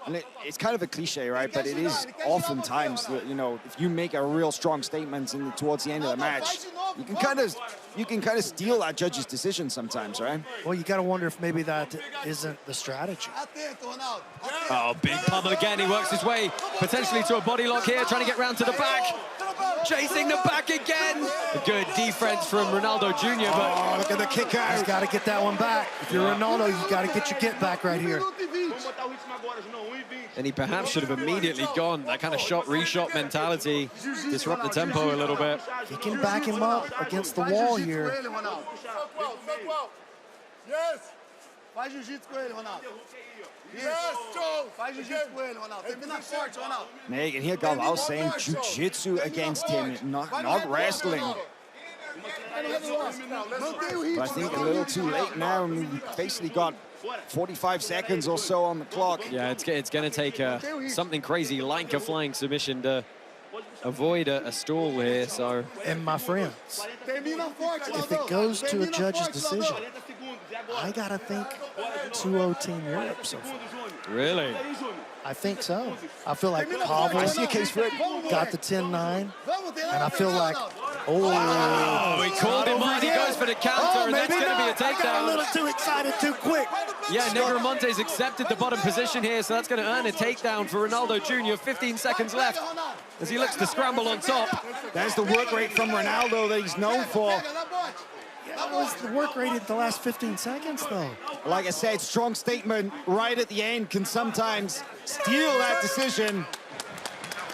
And it's kind of a cliche, right? But it is oftentimes that, you know, if you make a real strong statement towards the end of the match, you can kind of steal that judge's decision sometimes, right? Well, you got to wonder if maybe that isn't the strategy. Oh, big pummel again. He works his way potentially to a body lock here, trying to get round to the back. Chasing the back again. A good defense from Ronaldo Jr. But oh, look at the kick out. He's got to get that one back. If you're Ronaldo, you got to get your get back right here. And he perhaps should have immediately gone. That kind of shot-reshot mentality. Disrupt the tempo a little bit. He can back him up against the wall here. Yes. Faz jiu-jitsu com ele, Ronaldo. Yes, faz jiu-jitsu com ele, Ronaldo. Termina forte, Ronaldo. Now you can hear Galvao saying jiu-jitsu against him, not wrestling. But I think a little too late now. I mean, we've basically got 45 seconds or so on the clock. Yeah, it's going to take something crazy like a flying submission to avoid a stall here. So, and my friends, if it goes to a judge's decision, I gotta think 2-0 Team Europe so far. Really? I think so. I feel like Pawel I see a case for it. Got the 10-9, and I feel like, he called him on. He goes for the counter, and that's going to be a takedown. I got a little too excited too quick. Yeah, Negromonte's accepted the bottom position here, so that's going to earn a takedown for Ronaldo Jr. 15 seconds left as he looks to scramble on top. That's the work rate from Ronaldo that he's known for. That was the work rate at the last 15 seconds, though. Like I said, strong statement right at the end can sometimes steal that decision.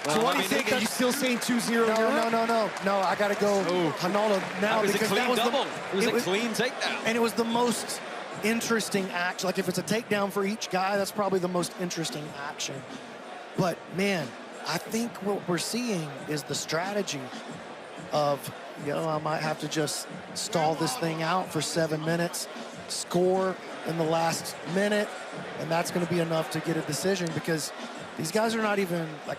Well, so what do you think? Are you still saying 2-0? No, I got to go Ronaldo now. That was because a clean that was double. It was a clean takedown. And it was the most interesting action. Like, if it's a takedown for each guy, that's probably the most interesting action But, man, I think what we're seeing is the strategy of, you know, I might have to just stall this thing out for 7 minutes, score in the last minute, and that's going to be enough to get a decision because these guys are not even, like,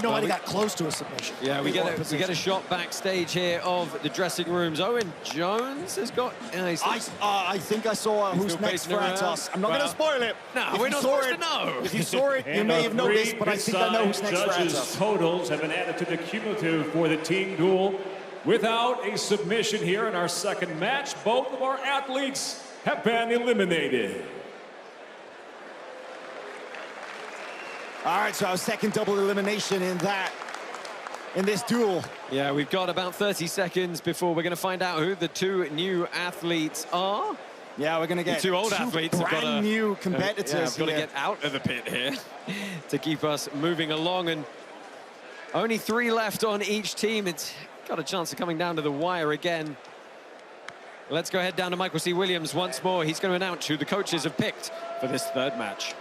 nobody got close to a submission. Yeah, we get a shot backstage here of the dressing rooms. Owen Jones has got... I think I saw who's next for Atos. I'm not going to spoil it. No, we're not supposed to know. If you saw it, you may have noticed, but I think I know who's next for Atos. Totals have been added to the cumulative for the team duel. Without a submission here in our second match, both of our athletes have been eliminated. All right, so our second double elimination in this duel. Yeah, we've got about 30 seconds before we're going to find out who the two new athletes are. Yeah, we're going to get the two old athletes have got brand new competitors. I've got to get out of the pit here to keep us moving along. And only 3 left on each team. It's got a chance of coming down to the wire again. Let's go ahead down to Michael C. Williams once more. He's going to announce who the coaches have picked for this third match.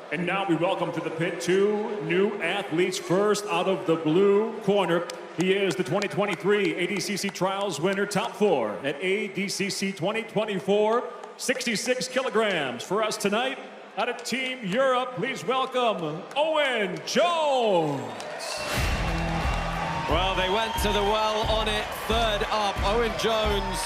And now we welcome to the pit 2 new athletes. First out of the blue corner, he is the 2023 ADCC Trials winner, top 4 at ADCC 2024, 66 kilograms. For us tonight, out of Team Europe, please welcome Owen Jones. Well, they went to the well on it, third up. Owen Jones,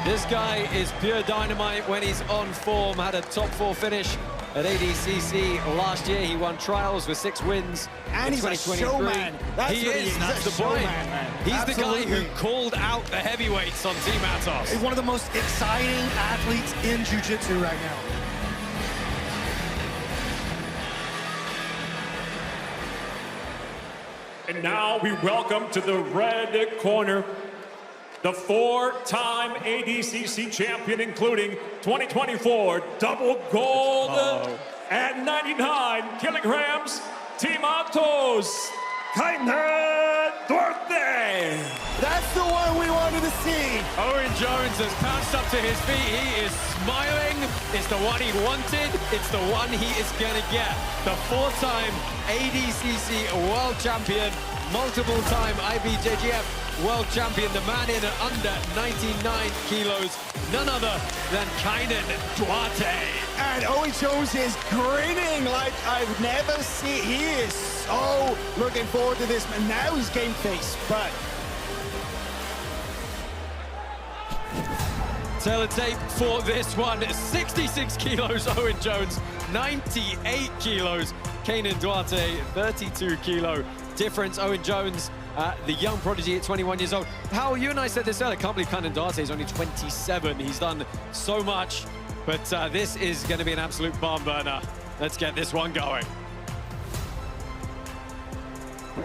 this guy is pure dynamite when he's on form. Had a top 4 finish at ADCC last year. He won trials with 6 wins and in he's 2023. A showman. That's he is, that's the point. He's Absolutely. the guy who called out the heavyweights on Team Atos. He's one of the most exciting athletes in jiu-jitsu right now. And now we welcome to the red corner the 4-time ADCC champion, including 2024 double gold at 99 kilograms, Team Atos, Kaynan Duarte. That's the one we wanted to see. Owen Jones has pounced up to his feet. He is smiling. It's the one he wanted. It's the one he is going to get. The 4-time ADCC world champion, multiple-time IBJJF world champion, the man in at under 99 kilos, none other than Kaynan Duarte. And Owen Jones is grinning like I've never seen. He is so looking forward to this, and now he's game face, but... Teletape for this one, 66 kilos, Owen Jones, 98 kilos, Kaynan Duarte, 32 kilo difference. Owen Jones, the young prodigy at 21 years old. Hal, you and I said this earlier, I can't believe Kaynan Duarte is only 27. He's done so much, but this is going to be an absolute barn burner. Let's get this one going.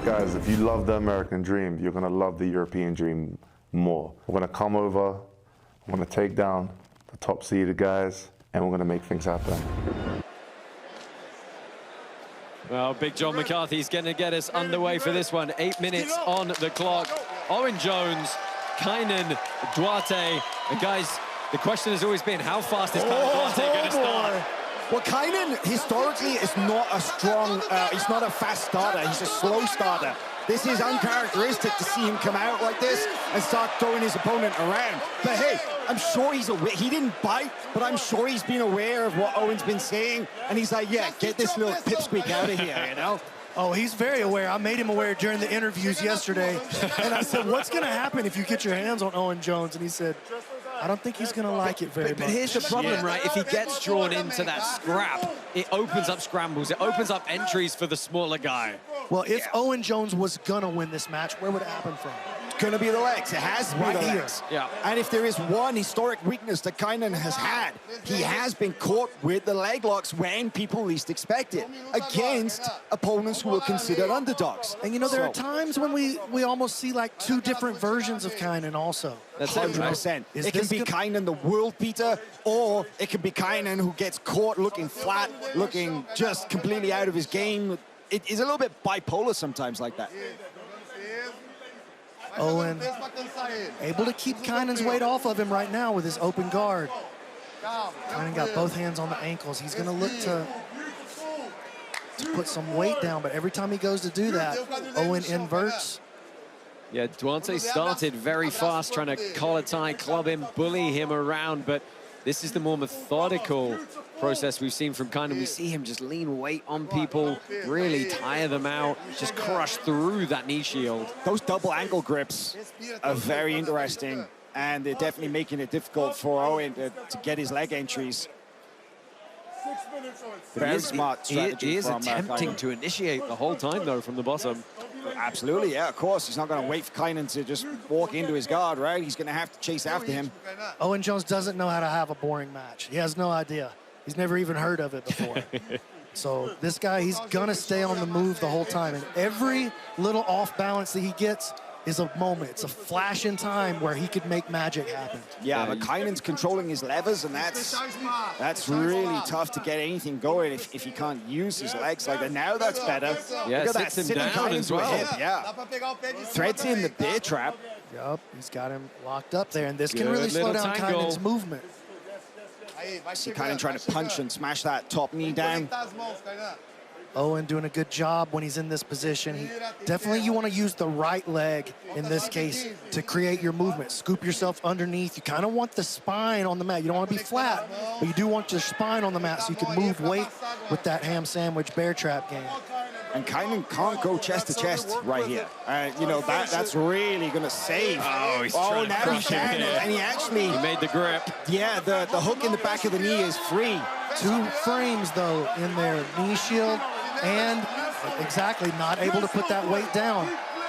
Guys, if you love the American dream, you're going to love the European dream more. We're going to come over, we're going to take down the top seeded guys, and we're going to make things happen. Well, Big John McCarthy's going to get us underway for this one. 8 minutes on the clock. Owen Jones, Kaynan Duarte. And guys, the question has always been, how fast is Kaynan Duarte going to start? Well, Kaynan historically is not a strong, he's not a fast starter. He's a slow starter. This is uncharacteristic to see him come out like this and start throwing his opponent around. But hey, I'm sure he's aware. He didn't bite, but I'm sure he's been aware of what Owen's been saying. And he's like, yeah, get this little pipsqueak out of here, you know? Oh, he's very aware. I made him aware during the interviews yesterday. And I said, what's going to happen if you get your hands on Owen Jones? And he said, I don't think he's going to like it very much. But here's the problem, right? If he gets drawn into that scrap, it opens up scrambles. It opens up entries for the smaller guy. Well, if Owen Jones was going to win this match, where would it happen from? Going to be the legs. It has to be right the here. legs. Yeah. And if there is one historic weakness that Kaynan has had, he has been caught with the leg locks when people least expect it, against opponents who are considered underdogs. And you know, there are times when we almost see like 2 different versions of Kaynan also. That's 100%. It can be Kaynan the world beater, or it can be Kaynan who gets caught looking flat, looking just completely out of his game. It is a little bit bipolar sometimes like that. Owen able to keep Kaynan's weight off of him right now with his open guard. Kaynan got both hands on the ankles. He's going to look to put some weight down, but every time he goes to do that, Owen inverts. Yeah, Duarte started very fast, trying to collar tie, club him, bully him around, but this is the more methodical process we've seen from Kaynan. We see him just lean weight on people, really tire them out, just crush through that knee shield. Those double ankle grips are very interesting, and they're definitely making it difficult for Owen to get his leg entries. Very smart strategy. He is from, attempting Kaynan. to initiate the whole time, though, from the bottom. Absolutely, yeah, of course. He's not going to wait for Kaynan to just walk into his guard, right? He's going to have to chase after him. Owen Jones doesn't know how to have a boring match. He has no idea. He's never even heard of it before. So this guy, he's going to stay on the move the whole time. And every little off balance that he gets is a moment. It's a flash in time where he could make magic happen. Yeah, but Kainan's controlling his levers, and that's really tough to get anything going if he can't use his legs like that. Now that's better. Yeah, look at that, sits him sitting down Kaynan as to a well. hip, yeah. Threads in the bear trap. Yup, he's got him locked up there, and this can Good really slow little down tangle. Kainan's movement. See Kaynan trying to punch and smash that top knee down. Owen doing a good job when he's in this position. Definitely you want to use the right leg in this case to create your movement. Scoop yourself underneath. You kind of want the spine on the mat. You don't want to be flat, but you do want your spine on the mat so you can move weight with that ham sandwich bear trap game. And Kaynan can't go chest to chest right here. You know, that's really going to save. Oh, he's trying to now crush he him can. here. And he actually... He made the grip. Yeah, the hook in the back of the knee is free. 2 frames, though, in their knee shield, and exactly not able to put that weight down,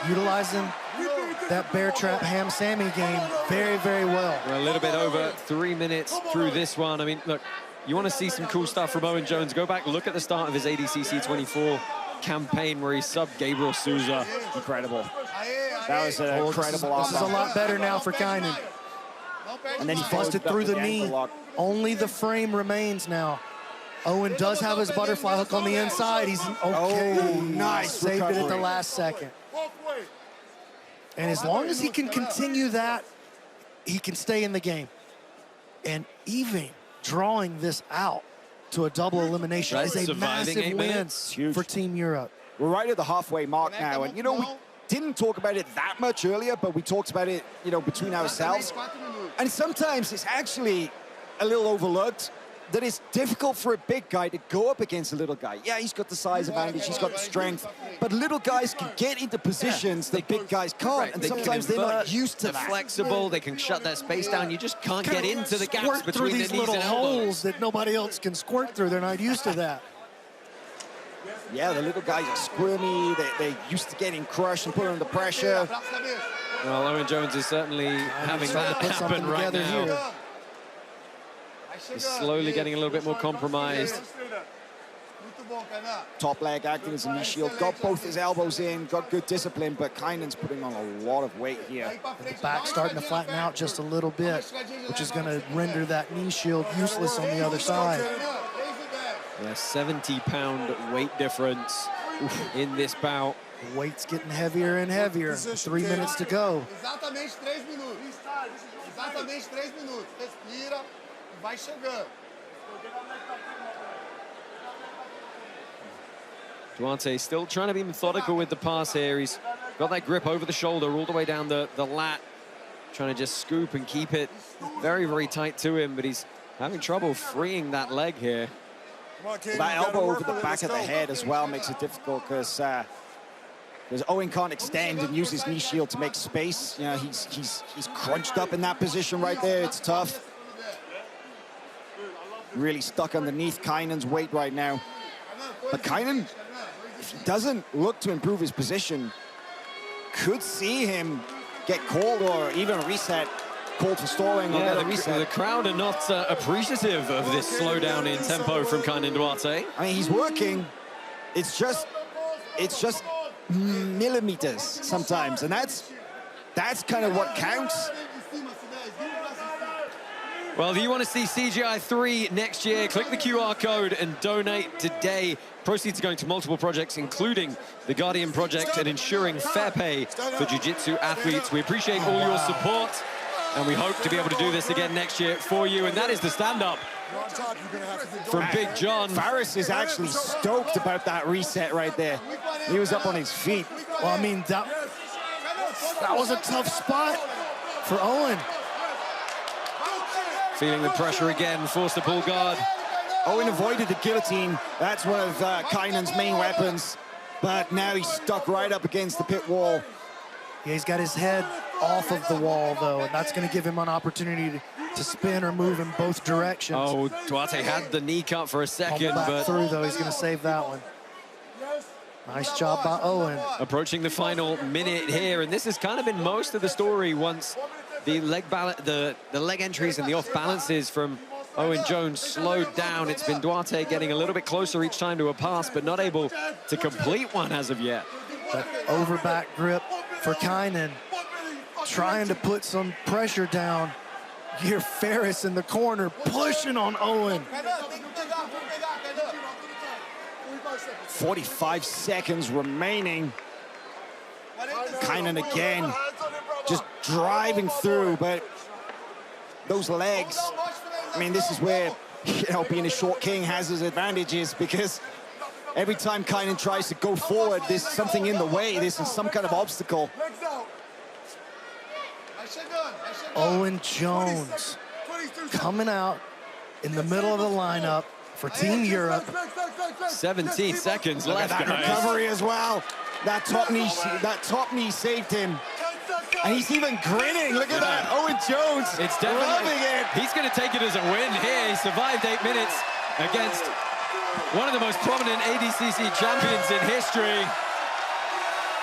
utilizing that bear trap ham Sammy game very, very well. We're a little bit over 3 minutes through this one. I mean, look, you want to see some cool stuff from Owen Jones, go back, look at the start of his ADCC 24 campaign where he subbed Gabriel Souza. Incredible. That was an incredible This is a lot better now for Kaynan. And then he busted through the knee. Only the frame remains now. Owen does have his butterfly hook on the inside. He's okay. Oh, nice Saved it at the recovery. last second. And as long as he can continue that, he can stay in the game. And even drawing this out to a double elimination Right, is a surviving 8 massive win minutes. for Team Europe. We're right at the halfway mark now, and you know, we didn't talk about it that much earlier, but we talked about it, you know, between ourselves. And sometimes it's actually a little overlooked that it's difficult for a big guy to go up against a little guy. Yeah, he's got the size advantage, he's got the strength, but little guys can get into positions that big guys can't, and sometimes they're not used to they're that. flexible, they can shut their space down. You just can't get into the gaps Squirt through between the these knees little and elbows. holes that nobody else can squirt through. They're not used to that. Yeah, the little guys are squirmy, they're used to getting crushed and put under pressure. Well, Owen Jones is certainly having trying to that put happen something right together now. here. He's slowly getting a little bit more compromised. Top leg acting as a knee shield, got both his elbows in, got good discipline, but Kainan's putting on a lot of weight here. The back starting to flatten out just a little bit, which is going to render that knee shield useless on the other side. Yeah, 70-pound weight difference in this bout. The weight's getting heavier and heavier. 3 minutes to go. Exatamente 3 minutos. Exatamente 3 minutos. Respira e vai chegando. Duarte still trying to be methodical with the pass here. He's got that grip over the shoulder all the way down the lat, trying to just scoop and keep it very, very tight to him, but he's having trouble freeing that leg here. That elbow over the back of the head as well makes it difficult because Owen can't extend and use his knee shield to make space. You know, he's crunched up in that position right there. It's tough. Really stuck underneath Kainan's weight right now. But Kaynan, if he doesn't look to improve his position, could see him get called or even a reset, called for stalling or Yeah, get a reset. the crowd are not appreciative of this slowdown in tempo from Kaynan Duarte. I mean, he's working. It's just millimeters sometimes, and that's kind of what counts. Well, if you want to see CGI 3 next year, click the QR code and donate today. Proceeds are going to multiple projects, including the Guardian Project and ensuring fair pay for jiu-jitsu athletes. We appreciate all your support. And we hope to be able to do this again next year for you. And that is the stand-up from Big John. Faris is actually stoked about that reset right there. He was up on his feet. Well, I mean, that was a tough spot for Owen. Feeling the pressure again, forced to pull guard. Owen avoided the guillotine. That's one of Kaynan's main weapons. But now he's stuck right up against the pit wall. Yeah, he's got his head off of the wall, though, and that's going to give him an opportunity to spin or move in both directions. Oh, Duarte had the knee cut for a second, but through, though, he's going to save that one. Nice job by Owen. Approaching the final minute here, and this has kind of been most of the story once the leg entries and the off balances from Owen Jones slowed down. It's been Duarte getting a little bit closer each time to a pass, but not able to complete one as of yet. That overback grip for Kaynan, trying to put some pressure down. You hear Faris in the corner pushing on Owen. 45 seconds remaining. Kaynan again, just driving through, but those legs, I mean, this is where, being a short king has his advantages, because every time Kaynan tries to go forward, there's something in the way. There's some kind of obstacle. Owen Jones coming out in the middle of the lineup for Team Europe. 17 seconds left, that guys. Recovery as well. That top knee saved him. And he's even grinning. Look at that. Owen Jones. It's definitely loving it. He's going to take it as a win here. He survived 8 minutes against one of the most prominent ADCC champions in history.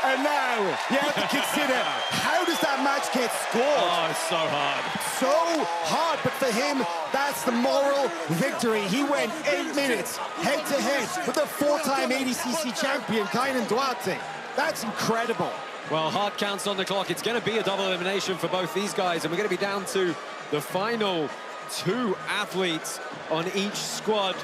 And now you have to consider, how does that match get scored? Oh, it's so hard. So hard, but for him, that's the moral victory. He went 8 minutes head-to-head with the 4-time ADCC champion, Kaynan Duarte. That's incredible. Well, hard counts on the clock. It's going to be a double elimination for both these guys, and we're going to be down to the final 2 athletes on each squad.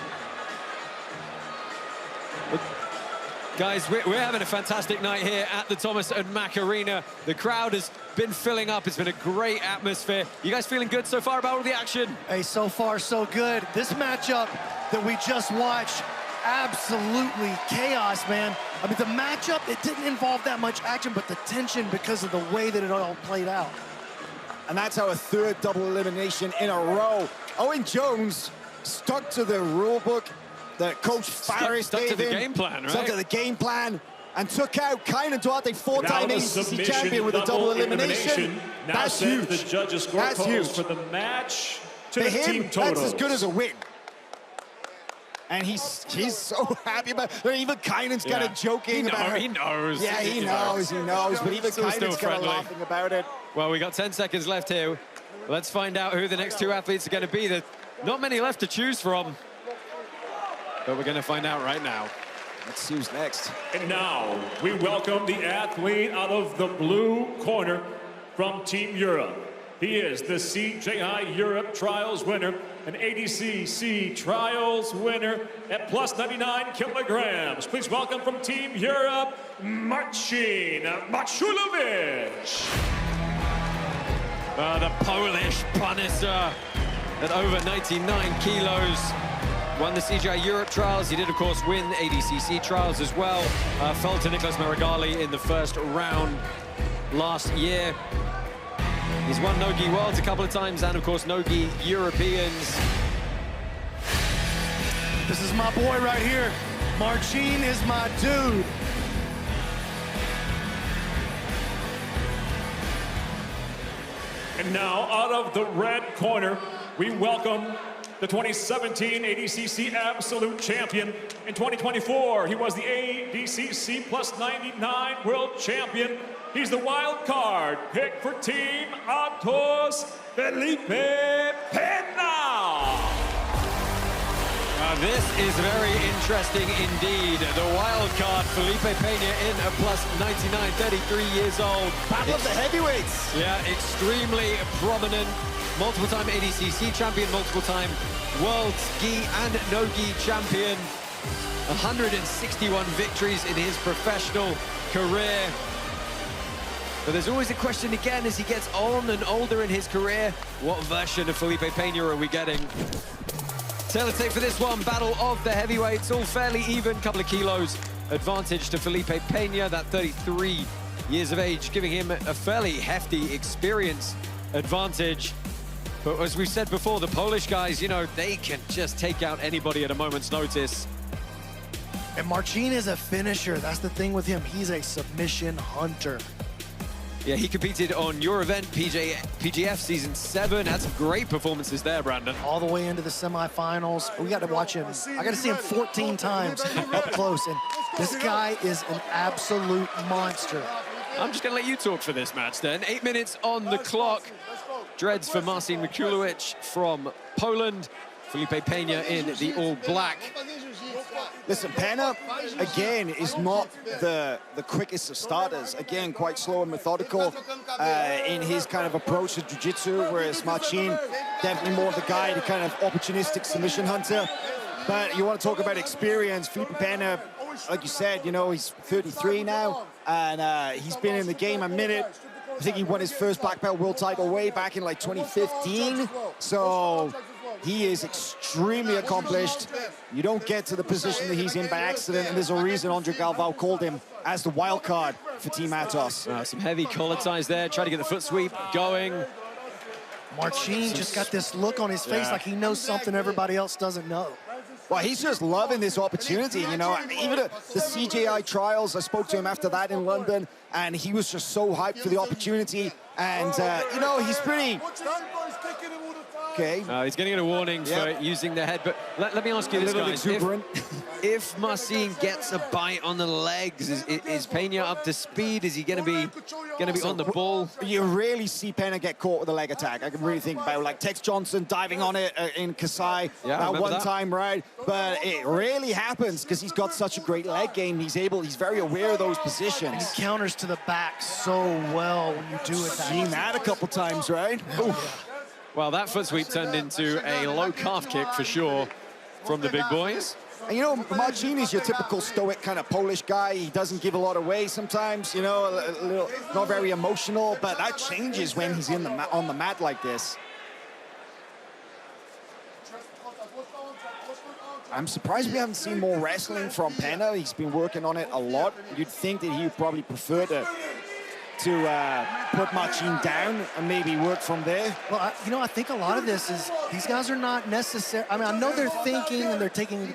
Guys, we're having a fantastic night here at the Thomas and Mack Arena. The crowd has been filling up. It's been a great atmosphere. You guys feeling good so far about all the action? Hey, so far, so good. This matchup that we just watched, absolutely chaos, man. I mean, the matchup, it didn't involve that much action, but the tension because of the way that it all played out. And that's our 3rd double elimination in a row. Owen Jones stuck to the rule book that Coach Faris stuck gave to the him. game plan, right? Stuck to the game plan and took out Kaynan Duarte, 4-time ADCC champion with a double elimination. Now that's huge. The judges' score that's huge for the match to for the him, team total. that's as good as a win. And he's so happy about it. Even Kaynan's kind of joking about it. He knows. Yeah, he knows. But even Kaynan's kind of laughing about it. Well, we got 10 seconds left here. Let's find out who the next 2 athletes are going to be. There's not many left to choose from. But we're going to find out right now. Let's see who's next. And now, we welcome the athlete out of the blue corner from Team Europe. He is the CJI Europe Trials winner, an ADCC Trials winner at plus 99 kilograms. Please welcome from Team Europe, Marcin Maciulewicz. The Polish Punisher at over 99 kilos. Won the CGI Europe Trials. He did, of course, win ADCC Trials as well. Fell to Nicholas Marigali in the first round last year. He's won No-Gi Worlds a couple of times and, of course, No-Gi Europeans. This is my boy right here. Marcin is my dude. And now, out of the red corner, we welcome the 2017 ADCC Absolute Champion. In 2024, he was the ADCC Plus 99 World Champion. He's the wild card pick for Team Atos, Felipe Pena. This is very interesting indeed. The wild card, Felipe Pena in a plus 99, 33 years old. Battle of the heavyweights. Yeah, extremely prominent. Multiple-time ADCC champion, multiple-time World Gi and No-Gi champion. 161 victories in his professional career. But there's always a question again as he gets on and older in his career. What version of Felipe Pena are we getting? Tailor-tape for this one, battle of the heavyweights, all fairly even, couple of kilos advantage to Felipe Pena, that 33 years of age, giving him a fairly hefty experience advantage. But as we've said before, the Polish guys, you know, they can just take out anybody at a moment's notice. And Marcin is a finisher. That's the thing with him. He's a submission hunter. Yeah, he competed on your event, PGF Season 7. Had some great performances there, Brandon. All the way into the semifinals. We got to watch him. I got to see him 14 times up close. And this guy is an absolute monster. I'm just going to let you talk for this match then. 8 minutes on the clock. Dreads for Marcin Maciulewicz from Poland. Felipe Pena in the all-black. Listen, Pena, again, is not the quickest of starters. Again, quite slow and methodical in his kind of approach to jiu-jitsu, whereas Marcin, definitely more of the guy, the kind of opportunistic submission hunter. But you want to talk about experience, Felipe Pena, like you said, you know, he's 33 now, and he's been in the game a minute. I think he won his first black belt world title way back in like 2015. So he is extremely accomplished. You don't get to the position that he's in by accident, and there's a reason Andre Galvao called him as the wild card for Team Atos. Some heavy collar ties there, trying to get the foot sweep going. Marcin just got this look on his face like he knows something everybody else doesn't know. Well, he's just loving this opportunity, you know. Even at the CJI trials, I spoke to him after that in London, and he was just so hyped for the opportunity. And, you know, he's pretty... Okay. He's going to get a warning for using the head, but let me ask you this, guys. If Marcin gets a bite on the legs, is Pena up to speed? Is he going to be on the ball? You rarely see Pena get caught with a leg attack. I can really think about like Tex Johnson diving on it in Kasai one time, right? But it rarely happens because he's got such a great leg game. He's very aware of those positions. He counters to the back so well when you do it. Seen that a couple times, right? Well, that foot sweep turned into a low calf kick for sure from the big boys. And, you know, Marcin is your typical stoic kind of Polish guy. He doesn't give a lot away sometimes, you know, a little, not very emotional, but that changes when he's on the mat like this. I'm surprised we haven't seen more wrestling from Pena. He's been working on it a lot. You'd think that he would probably prefer to put Marcin down and maybe work from there. Well, you know, I think a lot of this is these guys are not necessary. I mean, I know they're thinking and they're taking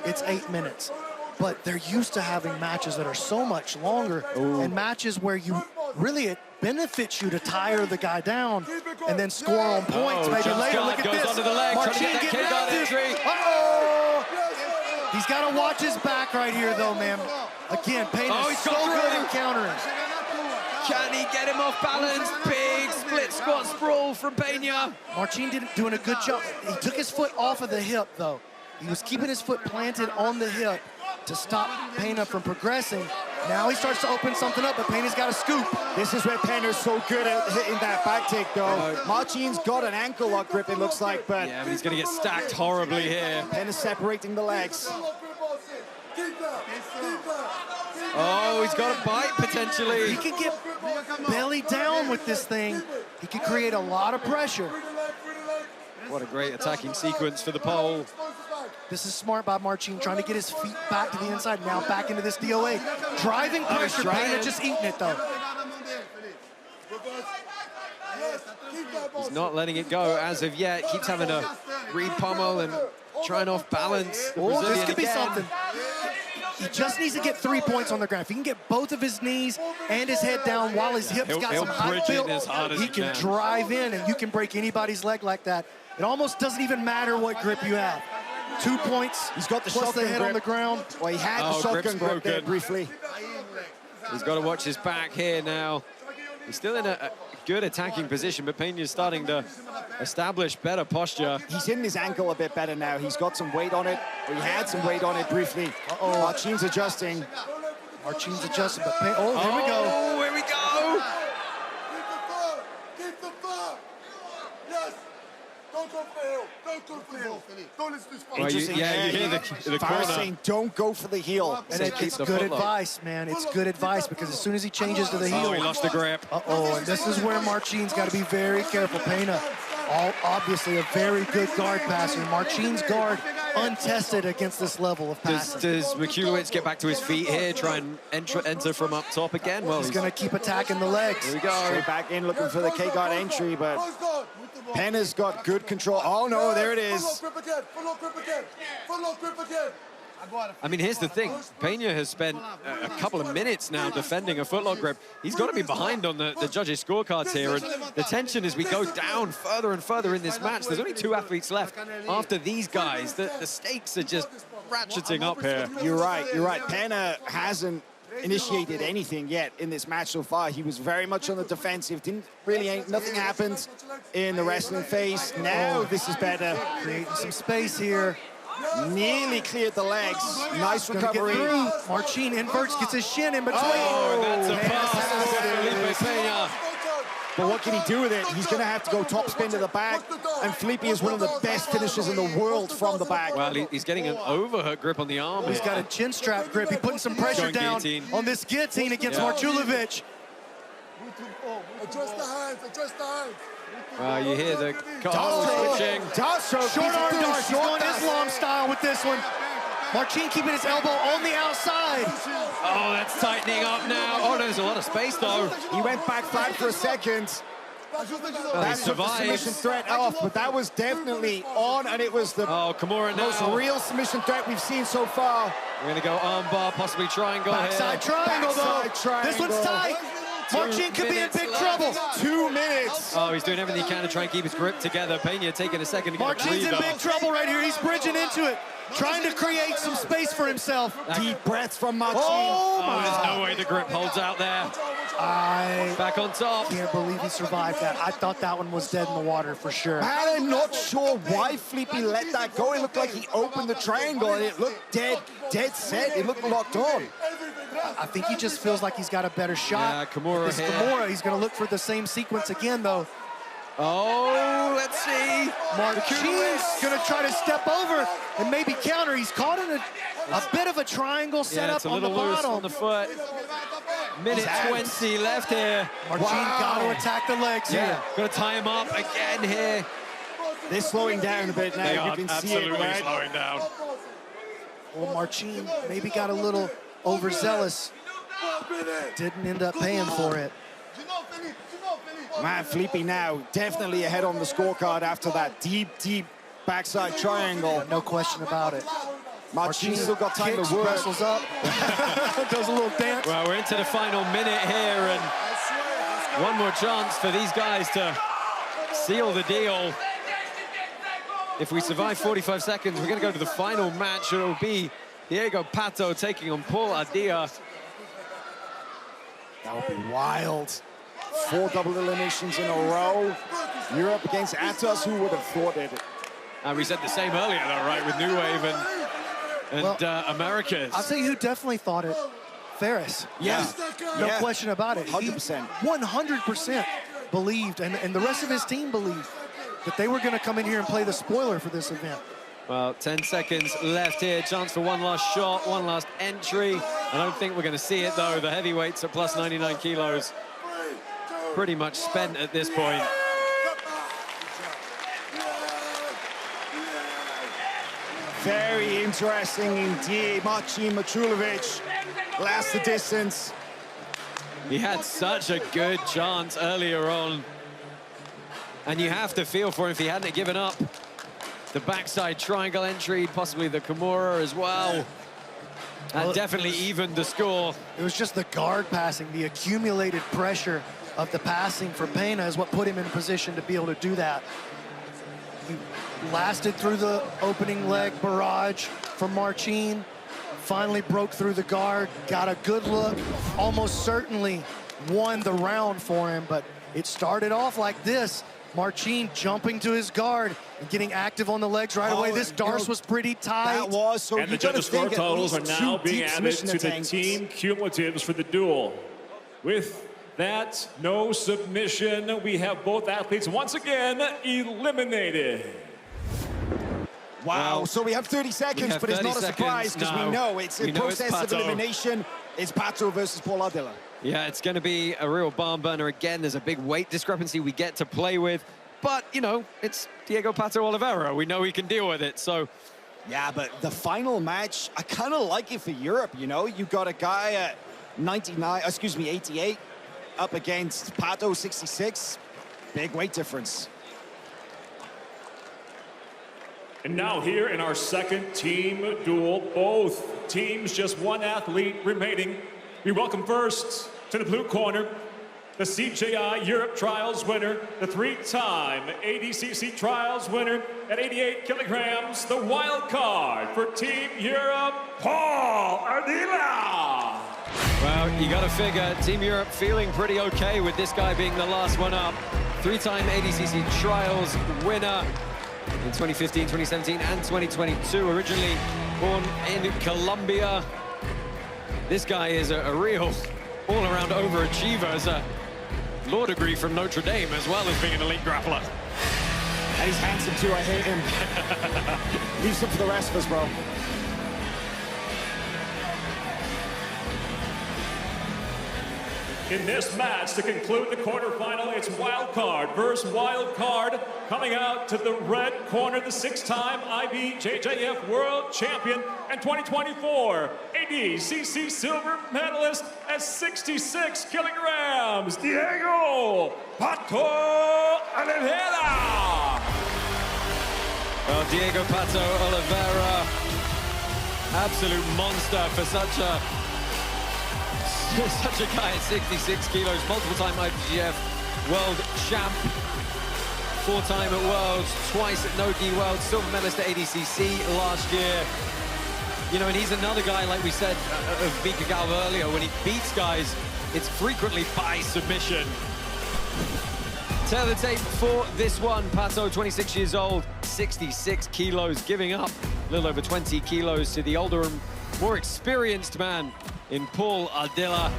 it's 8 minutes, but they're used to having matches that are so much longer and matches where you really, it benefits you to tire the guy down and then score on points. Maybe later. Look at this. Onto the leg, Marcin getting active. Uh-oh! He's got to watch his back right here, though, man. Again, Pena's so good in countering. Can he get him off balance? Big split squat sprawl from Pena. Marcin doing a good job. He took his foot off of the hip, though. He was keeping his foot planted on the hip to stop Pena from progressing. Now he starts to open something up, but Pena's got a scoop. This is where Pena's so good at hitting that back take, though. Marcin's got an ankle lock grip, it looks like, but... Yeah, but he's going to get stacked horribly here. Pena's separating the legs. Oh, he's got a bite, potentially. He can get belly down with this thing. He can create a lot of pressure. What a great attacking sequence for the pole. This is smart by Marcin, trying to get his feet back to the inside, now back into this DOA. Driving pressure, Pena just eating it, though. He's not letting it go as of yet. Keeps having a re-pummel and trying off balance. Oh, this could be something. He just needs to get 3 points on the ground. If he can get both of his knees and his head down while his hips got some height built, he can drive in and you can break anybody's leg like that. It almost doesn't even matter what grip you have. 2 points. He's got the shotgun head on the ground. Well, he had the shotgun grip there briefly. He's got to watch his back here now. He's still in a good attacking position, but Pena's starting to establish better posture. He's hitting his ankle a bit better now. He's got some weight on it. He had some weight on it briefly. Marcin's adjusting. Marcin's adjusting, but here we go. Oh, here we go. Well, you hear the corner saying, don't go for the heel. And it's good advice, man. It's good advice because as soon as he changes to the heel. Oh, he lost the grip. Uh-oh, and this is where Marcin's got to be very careful. Pena, obviously a very good guard passer. Marcin's guard untested against this level of passing. Does Maciulewicz get back to his feet here, try and enter from up top again? Well, he's going to keep attacking the legs. Here we go. Straight back in looking for the K-guard entry, but Pena's got good control. Oh, no, there it is. I mean, here's the thing. Pena has spent a couple of minutes now defending a footlock grip. He's got to be behind on the judges' scorecards here. And the tension as we go down further and further in this match. There's only 2 athletes left. After these guys, the stakes are just ratcheting up here. You're right. Pena hasn't initiated anything yet in this match so far. He was very much on the defensive. Nothing happened in the wrestling phase. Now this is better. Creating some space here. Nearly cleared the legs. Nice recovery. Marcin inverts, gets his shin in between. Oh, that's a pass for Felipe Pena. But what can he do with it? He's going to have to go top spin to the back. And Felipe is one of the best finishers in the world from the back. Well, he's getting an overhook grip on the arm. He's got a chin strap grip. He's putting some pressure down on this guillotine against Maciulewicz. Adjust the hands, adjust the hands. You hear the switching. Short arm Dorsey. He's going Islam style with this one. Marcin keeping his elbow on the outside. Oh, that's tightening up now. Oh, there's a lot of space, though. He went back flat for a second. That took the submission threat off, but that was definitely on, and it was the most real submission threat we've seen so far. We're going to go arm bar, possibly triangle Backside here. triangle, though. This one's tight. Marcin could be in big trouble. 2 minutes. Oh, he's doing everything he can to try and keep his grip together. Pena taking a second to get Marcin's in big trouble right here. He's bridging into it, trying to create some space for himself. Deep breaths from Marcin. Oh, there's no way the grip holds out there. Back on top. Can't believe he survived that. I thought that one was dead in the water for sure. I'm not sure why Felipe let that go. It looked like he opened the triangle and it looked dead set. It looked locked on. I think he just feels like he's got a better shot. Yeah, Kimura here. Kimura, he's going to look for the same sequence again, though. Oh, let's see. Marcin's going to try to step over and maybe counter. He's caught in a bit of a triangle setup on the bottom. Loose on the foot. Minute 20 left here. Marcin got to attack the legs here. Got to tie him up again here. They're slowing down a bit now. They are you can absolutely see it, right? slowing down. Well, Marcin maybe got a little overzealous. Didn't end up paying for it. Man, Felipe now definitely ahead on the scorecard after that deep backside triangle. No question about it. Marcin still got time to work. Wrestles up, does a little dance. Well, we're into the final minute here, and one more chance for these guys to seal the deal. If we survive 45 seconds, we're going to go to the final match. It'll be Diego Pato taking on Paul Adia. That would be wild. 4 double eliminations in a row. You're up against Atos. Who would have thought it? And we said the same earlier, though, right, with New Wave and Americas. I'll tell you who definitely thought it. Ferris. Yeah. No question about it. 100%. 100% believed, and the rest of his team believed that they were going to come in here and play the spoiler for this event. Well, 10 seconds left here. Chance for one last shot, one last entry. I don't think we're going to see it, though. The heavyweights at plus 99 kilos. Pretty much spent at this point. Very interesting indeed. Marcin Maciulewicz lasts the distance. He had such a good chance earlier on. And you have to feel for him if he hadn't given up. The backside triangle entry, possibly the Kimura as well. And definitely evened the score. It was just the guard passing, the accumulated pressure of the passing for Pena is what put him in a position to be able to do that. He lasted through the opening leg barrage from Marcin, finally broke through the guard, got a good look, almost certainly won the round for him, but it started off like this. Marcin jumping to his guard and getting active on the legs right away. This Darce was pretty tight. That was, so and the judges' score totals are now being added to the team cumulatives for the duel. With that, no submission. We have both athletes once again eliminated. Wow, so we have 30 seconds, but it's not a surprise because we know it's a process of elimination. It's Pato versus Paul Ardila. Yeah, it's going to be a real barn burner again. There's a big weight discrepancy we get to play with. But, you know, it's Diego Pato Oliveira. We know he can deal with it, so... Yeah, but the final match, I kind of like it for Europe, you know? You got a guy at 88, up against Pato, 66. Big weight difference. And now here in our second team duel, both teams just one athlete remaining. We welcome first to the blue corner, the CJI Europe Trials winner, the three-time ADCC Trials winner at 88 kilograms, the wild card for Team Europe, Paul Ardila. Well, you got to figure Team Europe feeling pretty okay with this guy being the last one up. Three-time ADCC Trials winner in 2015, 2017, and 2022. Originally born in Colombia. This guy is a real all-around overachiever. As a law degree from Notre Dame, as well as being an elite grappler. And he's handsome too, I hate him. Leave some for the rest of us, bro. In this match, to conclude the quarterfinal, it's wild card versus wild card. Coming out to the red corner, the six-time IBJJF World Champion and 2024 ADCC silver medalist at 66 kilograms, Diego Pato Oliveira. Well, Diego Pato Oliveira, absolute monster for such a guy at 66 kilos, multiple-time IBJJF World Champ, four-time at Worlds, twice at No-Gi Worlds, silver medalist at ADCC last year. You know, and he's another guy, like we said, of Mica Galvao earlier, when he beats guys, it's frequently by submission. Tail of the tape for this one, Pato, 26 years old, 66 kilos, giving up a little over 20 kilos to the older and more experienced man in Paul Ardila.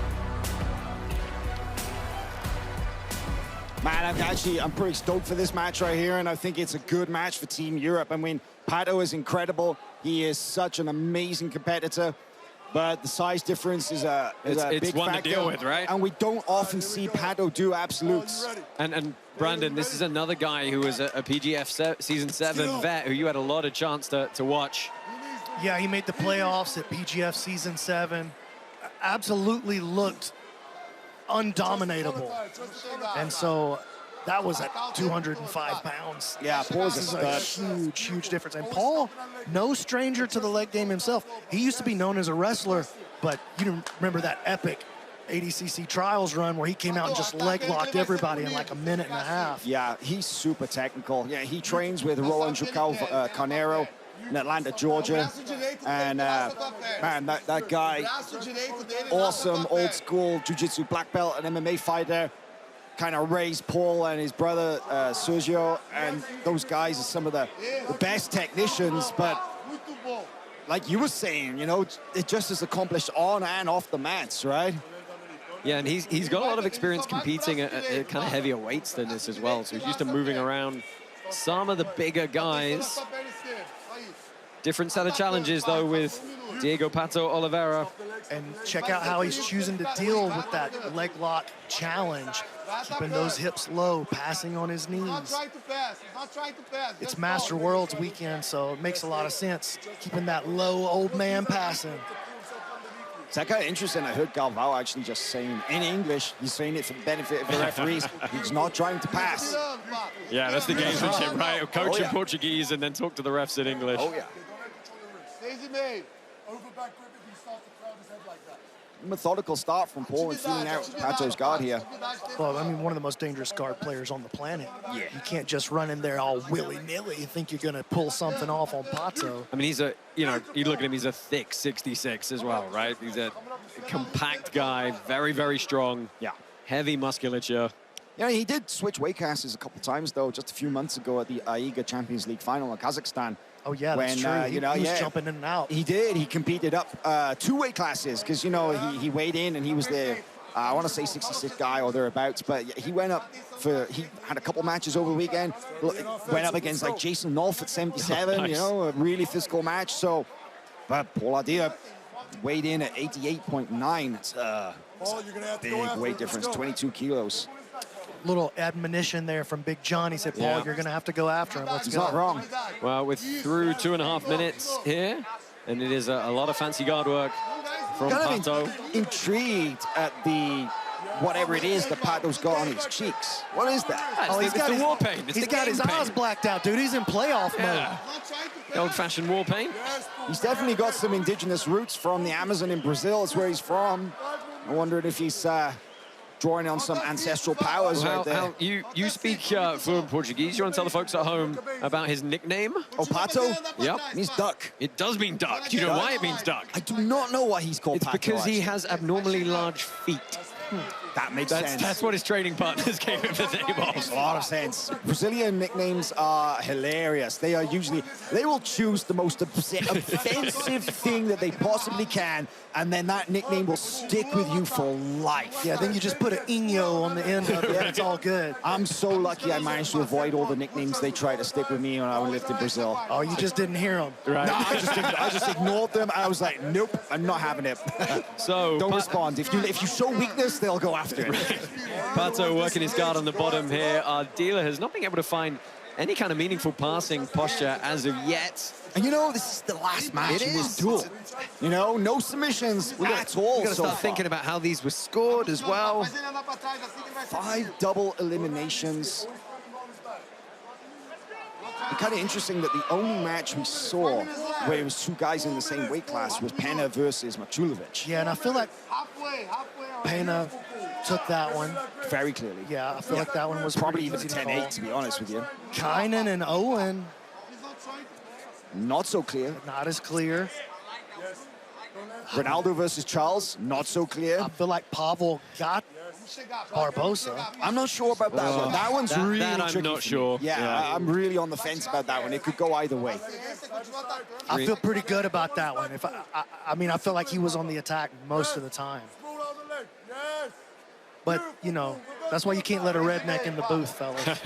Man, I'm pretty stoked for this match right here, and I think it's a good match for Team Europe. I mean, Pato is incredible. He is such an amazing competitor, but the size difference is a big factor. It's one to deal with, right? And we don't often see Pato do absolutes. And Brandon, this is another guy who was a PGF Season 7 vet who you had a lot of chance to watch. Yeah, he made the playoffs at PGF Season 7. Absolutely looked undominateable. And so that was at 205 pounds. Yeah, Paul's this is a huge, huge difference. And Paul, no stranger to the leg game himself. He used to be known as a wrestler, but you remember that epic ADCC Trials run where he came out and just leg locked everybody in like a minute and a half. Yeah, he's super technical. Yeah, he trains with Roland Carnero in Atlanta, Georgia. And man, that guy, awesome old school jiu-jitsu black belt and MMA fighter, kind of raised Paul and his brother Sergio, and those guys are some of the best technicians. But like you were saying, you know, it just is accomplished on and off the mats, right? Yeah, and he's got a lot of experience competing at kind of heavier weights than this as well. So he's used to moving around some of the bigger guys. Different set of challenges, though, with Diego Pato Oliveira. And check out how he's choosing to deal with that leg lock challenge. Keeping those hips low, passing on his knees. It's Master Worlds weekend, so it makes a lot of sense. Keeping that low old man passing. It's kind of interesting. I heard Galvao actually just saying in English, he's saying it for the benefit of the referees. He's not trying to pass. Yeah, that's the gamesmanship, right? Coach in Portuguese and then talk to the refs in English. Oh, yeah. Methodical start from Paul and feeling out Pato's guard here. Well, I mean, one of the most dangerous guard players on the planet. Yeah. You can't just run in there all willy-nilly and think you're going to pull something off on Pato. I mean, he's a, you know, you look at him, he's a thick 66 as well, right? He's a compact guy, very, very strong. Yeah. Heavy musculature. Yeah, he did switch weight classes a couple times, though, just a few months ago at the AIGA Champions League final in Kazakhstan. Oh, yeah, that's true. He was jumping in and out. He did. He competed up 2 weight classes because, you know, he weighed in and he was the I want to say 66 guy or thereabouts, but he went up he had a couple matches over the weekend, went up against like Jason Nolf at 77, Nice. you know, a really physical match. So, but Paul Ardea weighed in at 88.9. It's a big weight difference, 22 kilos. Little admonition there from Big John. He said, Paul, Yeah. you're going to have to go after him. Let's He's go. not wrong. Well, we're through 2.5 minutes here, and it is a lot of fancy guard work from Kind Pato. of intrigued at the whatever it is that Pato's got on his cheeks. What is that? It's the war paint. It's He's the got game his paint. eyes blacked out, dude. He's in playoff Yeah. The old-fashioned war paint. He's definitely got some indigenous roots from the Amazon in Brazil. That's where he's from. I wondered if he's drawing on some ancestral powers right there. You speak fluent Portuguese. You want to tell the folks at home about his nickname? Oh, Pato? Yep. It means duck. It does mean duck. Do you know why it means duck? I do not know why he's called It's Pato, because he actually. has abnormally large feet. That makes That's, sense. that's what his training partners gave him the name Makes of. a lot of sense. Brazilian nicknames are hilarious. They will choose the most offensive thing that they possibly can, and then that nickname will stick with you for life. Yeah, then you just put an Inho on the end of it. Yeah. It's all good. I'm so lucky I managed to avoid all the nicknames they tried to stick with me when I lived in Brazil. Oh, you just didn't hear them. Right. No, I just ignored them. I was like, nope, I'm not having it. So Don't respond. If you show weakness, they'll go after it. Pato working his guard on the bottom here. Our dealer has not been able to find any kind of meaningful passing posture as of yet. And you know, this is the last match in this duel. You know, no submissions at all. We've got to so start far. thinking about how these were scored as well. 5 double eliminations. And kind of interesting that the only match we saw where it was 2 guys in the same weight class was Pena versus Maciulewicz. Yeah, and I feel like Pena took that one. Very clearly. Yeah, I feel like that one was Probably even pretty a easy to 10-8, call. to be honest with you. Kaynan and Owen, Not so clear. not as clear. Ronaldo versus Charles, not so clear. I feel like Pawel got Barbosa. I'm not sure about that one. That one's really that I'm tricky not for me. sure. Yeah, I'm really on the fence about that one. It could go either way. I feel pretty good about that one. I mean, I feel like he was on the attack most of the time. But, you know, that's why you can't let a redneck in the booth, fellas.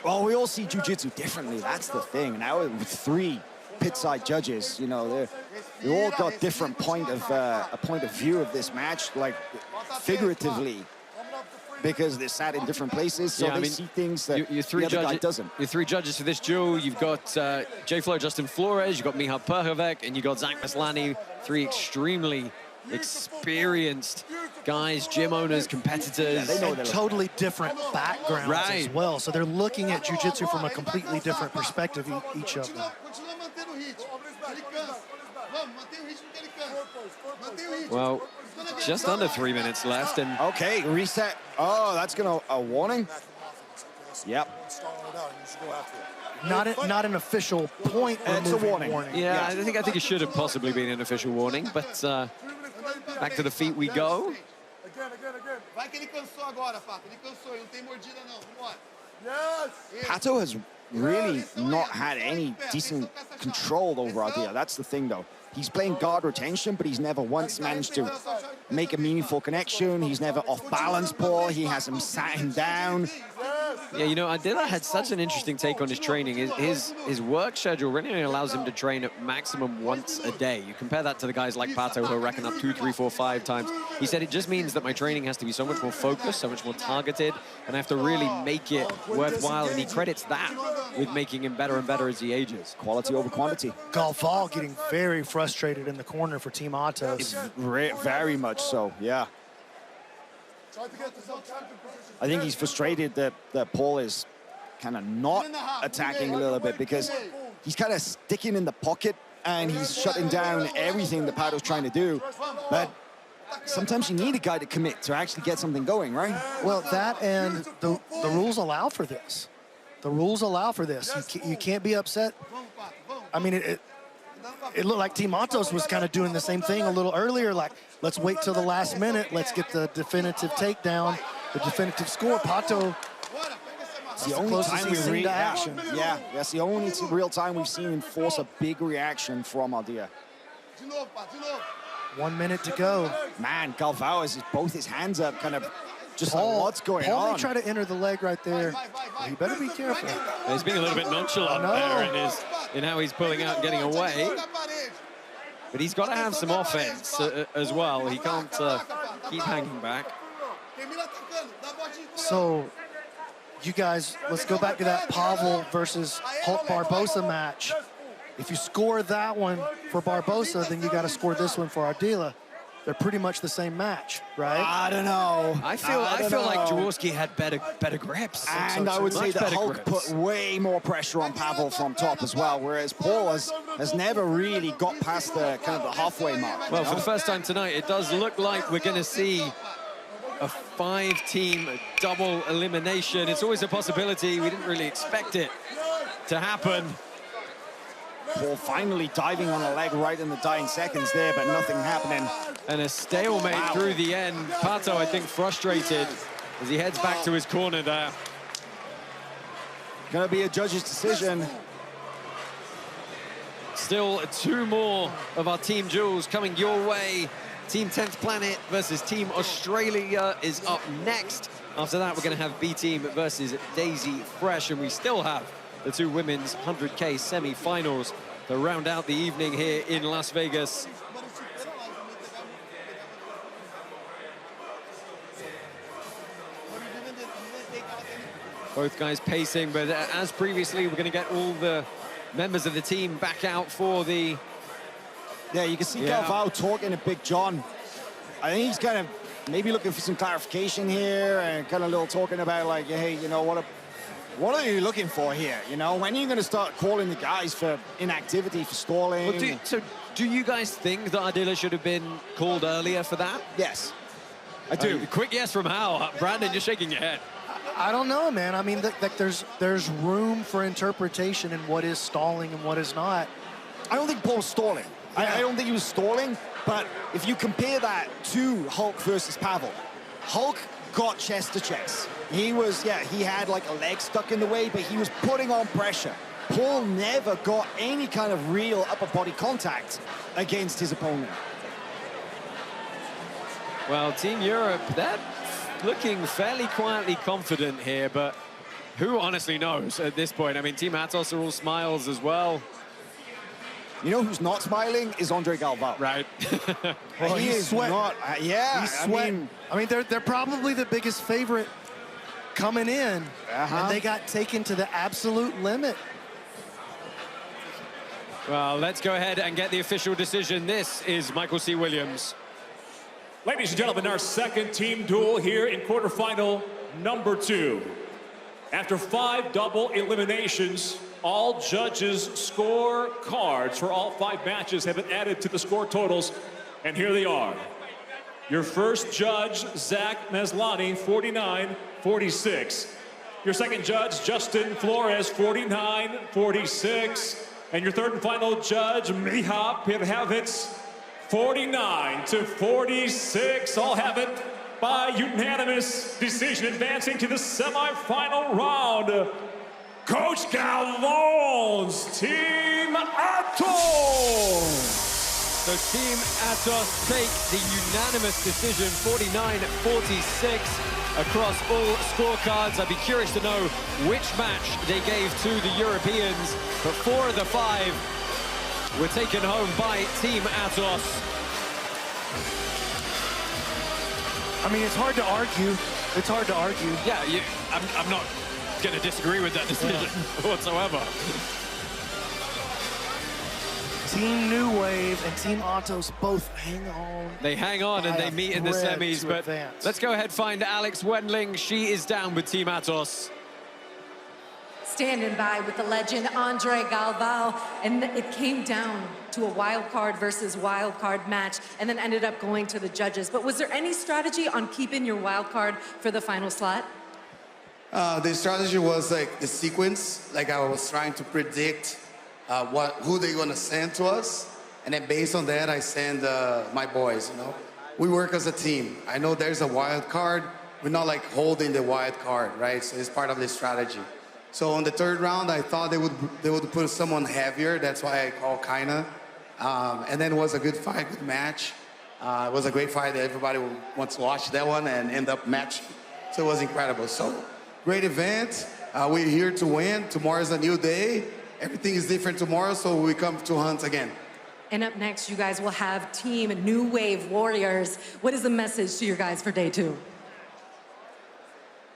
Well, we all see jiu-jitsu differently. That's the thing. Now with 3 pit-side judges, you know, they all got different a point of view of this match, like figuratively, because they're sat in different places, so they see things that the other guy doesn't. Your 3 judges for this duel, you've got J-Flo, Justin Flores, you've got Miha Perhovec, and you've got Zach Maslany, 3 extremely experienced guys, gym owners, competitors. They know totally different backgrounds Right. as well. So they're looking at jiu-jitsu from a completely different perspective, each of them. Well, just under 3 minutes left, and okay, reset. Oh, that's a warning. Yep. Not an official point. It's a warning. Yeah, I think it should have possibly been an official warning, but back to the feet we go. Vai que ele cansou agora, Pato. Ele cansou, ele não tem mordida não. Vambora. Pato has really not had any decent control over Ardea. That's the thing, though. He's playing guard retention, but he's never once managed to make a meaningful connection. He's never off balance Paul. He hasn't sat him down. Yeah, you know, Ardea had such an interesting take on his training. His work schedule really only allows him to train at maximum once a day. You compare that to the guys like Pato who are racking up 2, 3, 4, 5 times. He said it just means that my training has to be so much more focused, so much more targeted, and I have to really make it worthwhile. And he credits that with making him better and better as he ages. Quality over quantity. Galvao getting very frustrated in the corner for Team Atos. Very much so, yeah. I think he's frustrated that Paul is kind of not attacking a little bit because he's kind of sticking in the pocket and he's shutting down everything that Pato's trying to do. But sometimes you need a guy to commit to actually get something going, right? Well, that and the rules allow for this. The rules allow for this. You can't be upset. I mean, it looked like Team Atos was kind of doing the same thing a little earlier, like, let's wait till the last minute, let's get the definitive takedown, the definitive score. Pato, it's the only time we've seen action. Yeah, that's the only real time we've seen him force a big reaction from Ardea. 1 minute to go. Man, Galvao has both his hands up, kind of just like, what's going Paul on? may try to enter the leg right there. You better be careful. He's being a little bit nonchalant there in how he's pulling out and getting away. But he's got to have some offense as well. He can't keep hanging back. So, you guys, let's go back to that Pawel versus Hulk Barbosa match. If you score that one for Barbosa, then you got to score this one for Ardila. They're pretty much the same match, right? I don't know. I feel like Jaworski had better grips. And I would say that Hulk put way more pressure on Pawel from top as well, whereas Paul has never really got past the kind of the halfway mark. Well, for the first time tonight, it does look like we're going to see a 5-team double elimination. It's always a possibility. We didn't really expect it to happen. Paul finally diving on a leg right in the dying seconds there, but nothing happening. And a stalemate through the end. Pato, I think, frustrated as he heads back to his corner there. Gonna be a judge's decision. Still 2 more of our team duels coming your way. Team 10th Planet versus Team Australia is up next. After that, we're going to have B-Team versus Daisy Fresh, and we still have the 2 women's 100K semi-finals to round out the evening here in Las Vegas. Both guys pacing, but as previously, we're going to get all the members of the team back out for the... Yeah, you can see Galvao talking to Big John. I think he's kind of maybe looking for some clarification here and kind of a little talking about like, hey, you know, what are you looking for here? You know, when are you going to start calling the guys for inactivity, for stalling? Well, do you guys think that Ardila should have been called earlier for that? Yes, I do. Quick yes from Hal. Brandon, you're shaking your head. I don't know, man. I mean, there's room for interpretation in what is stalling and what is not. I don't think Paul's stalling. I don't think he was stalling, but if you compare that to Hulk versus Pawel, Hulk got chest to chest. He had like a leg stuck in the way, but he was putting on pressure. Paul never got any kind of real upper body contact against his opponent. Well, Team Europe, they're looking fairly quietly confident here, but who honestly knows at this point? I mean, Team Atos are all smiles as well. You know who's not smiling is Andre Galvao. Right. Well, he is sweating. not. He's sweating. I mean, they're probably the biggest favorite coming in, and they got taken to the absolute limit. Well, let's go ahead and get the official decision. This is Michael C. Williams. Ladies and gentlemen, our second team duel here in quarterfinal number 2. After 5 double eliminations, all judges' score cards for all 5 matches have been added to the score totals, and here they are. Your first judge, Zach Maslany, 49-46. Your second judge, Justin Flores, 49-46. And your third and final judge, Mica Pirhavitz, 49-46. All have it by unanimous decision, advancing to the semifinal round. Coach Galvao's Team Atos. So Team Atos take the unanimous decision, 49-46 across all scorecards. I'd be curious to know which match they gave to the Europeans, but 4 of the 5 were taken home by Team Atos. I mean, it's hard to argue. It's hard to argue. Yeah, I'm not going to disagree with that decision whatsoever. Team New Wave and Team Atos both hang on. They hang on and they meet in the semis, but let's go ahead and find Alex Wendling. She is down with Team Atos. Standing by with the legend Andre Galvao, and it came down to a wild card versus wild card match, and then ended up going to the judges. But was there any strategy on keeping your wild card for the final slot? The strategy was like the sequence, like I was trying to predict who they're gonna send to us, and then based on that, I send my boys. You know, we work as a team. I know there's a wild card. We're not like holding the wild card, right? So it's part of the strategy. So on the third round, I thought they would put someone heavier. That's why I called Kaynan. And then it was a good fight, good match. It was a great fight. Everybody wants to watch that one and end up match. So it was incredible. So great event. We're here to win. Tomorrow is a new day. Everything is different tomorrow, so we come to hunt again. And up next, you guys will have Team New Wave Warriors. What is the message to your guys for day 2?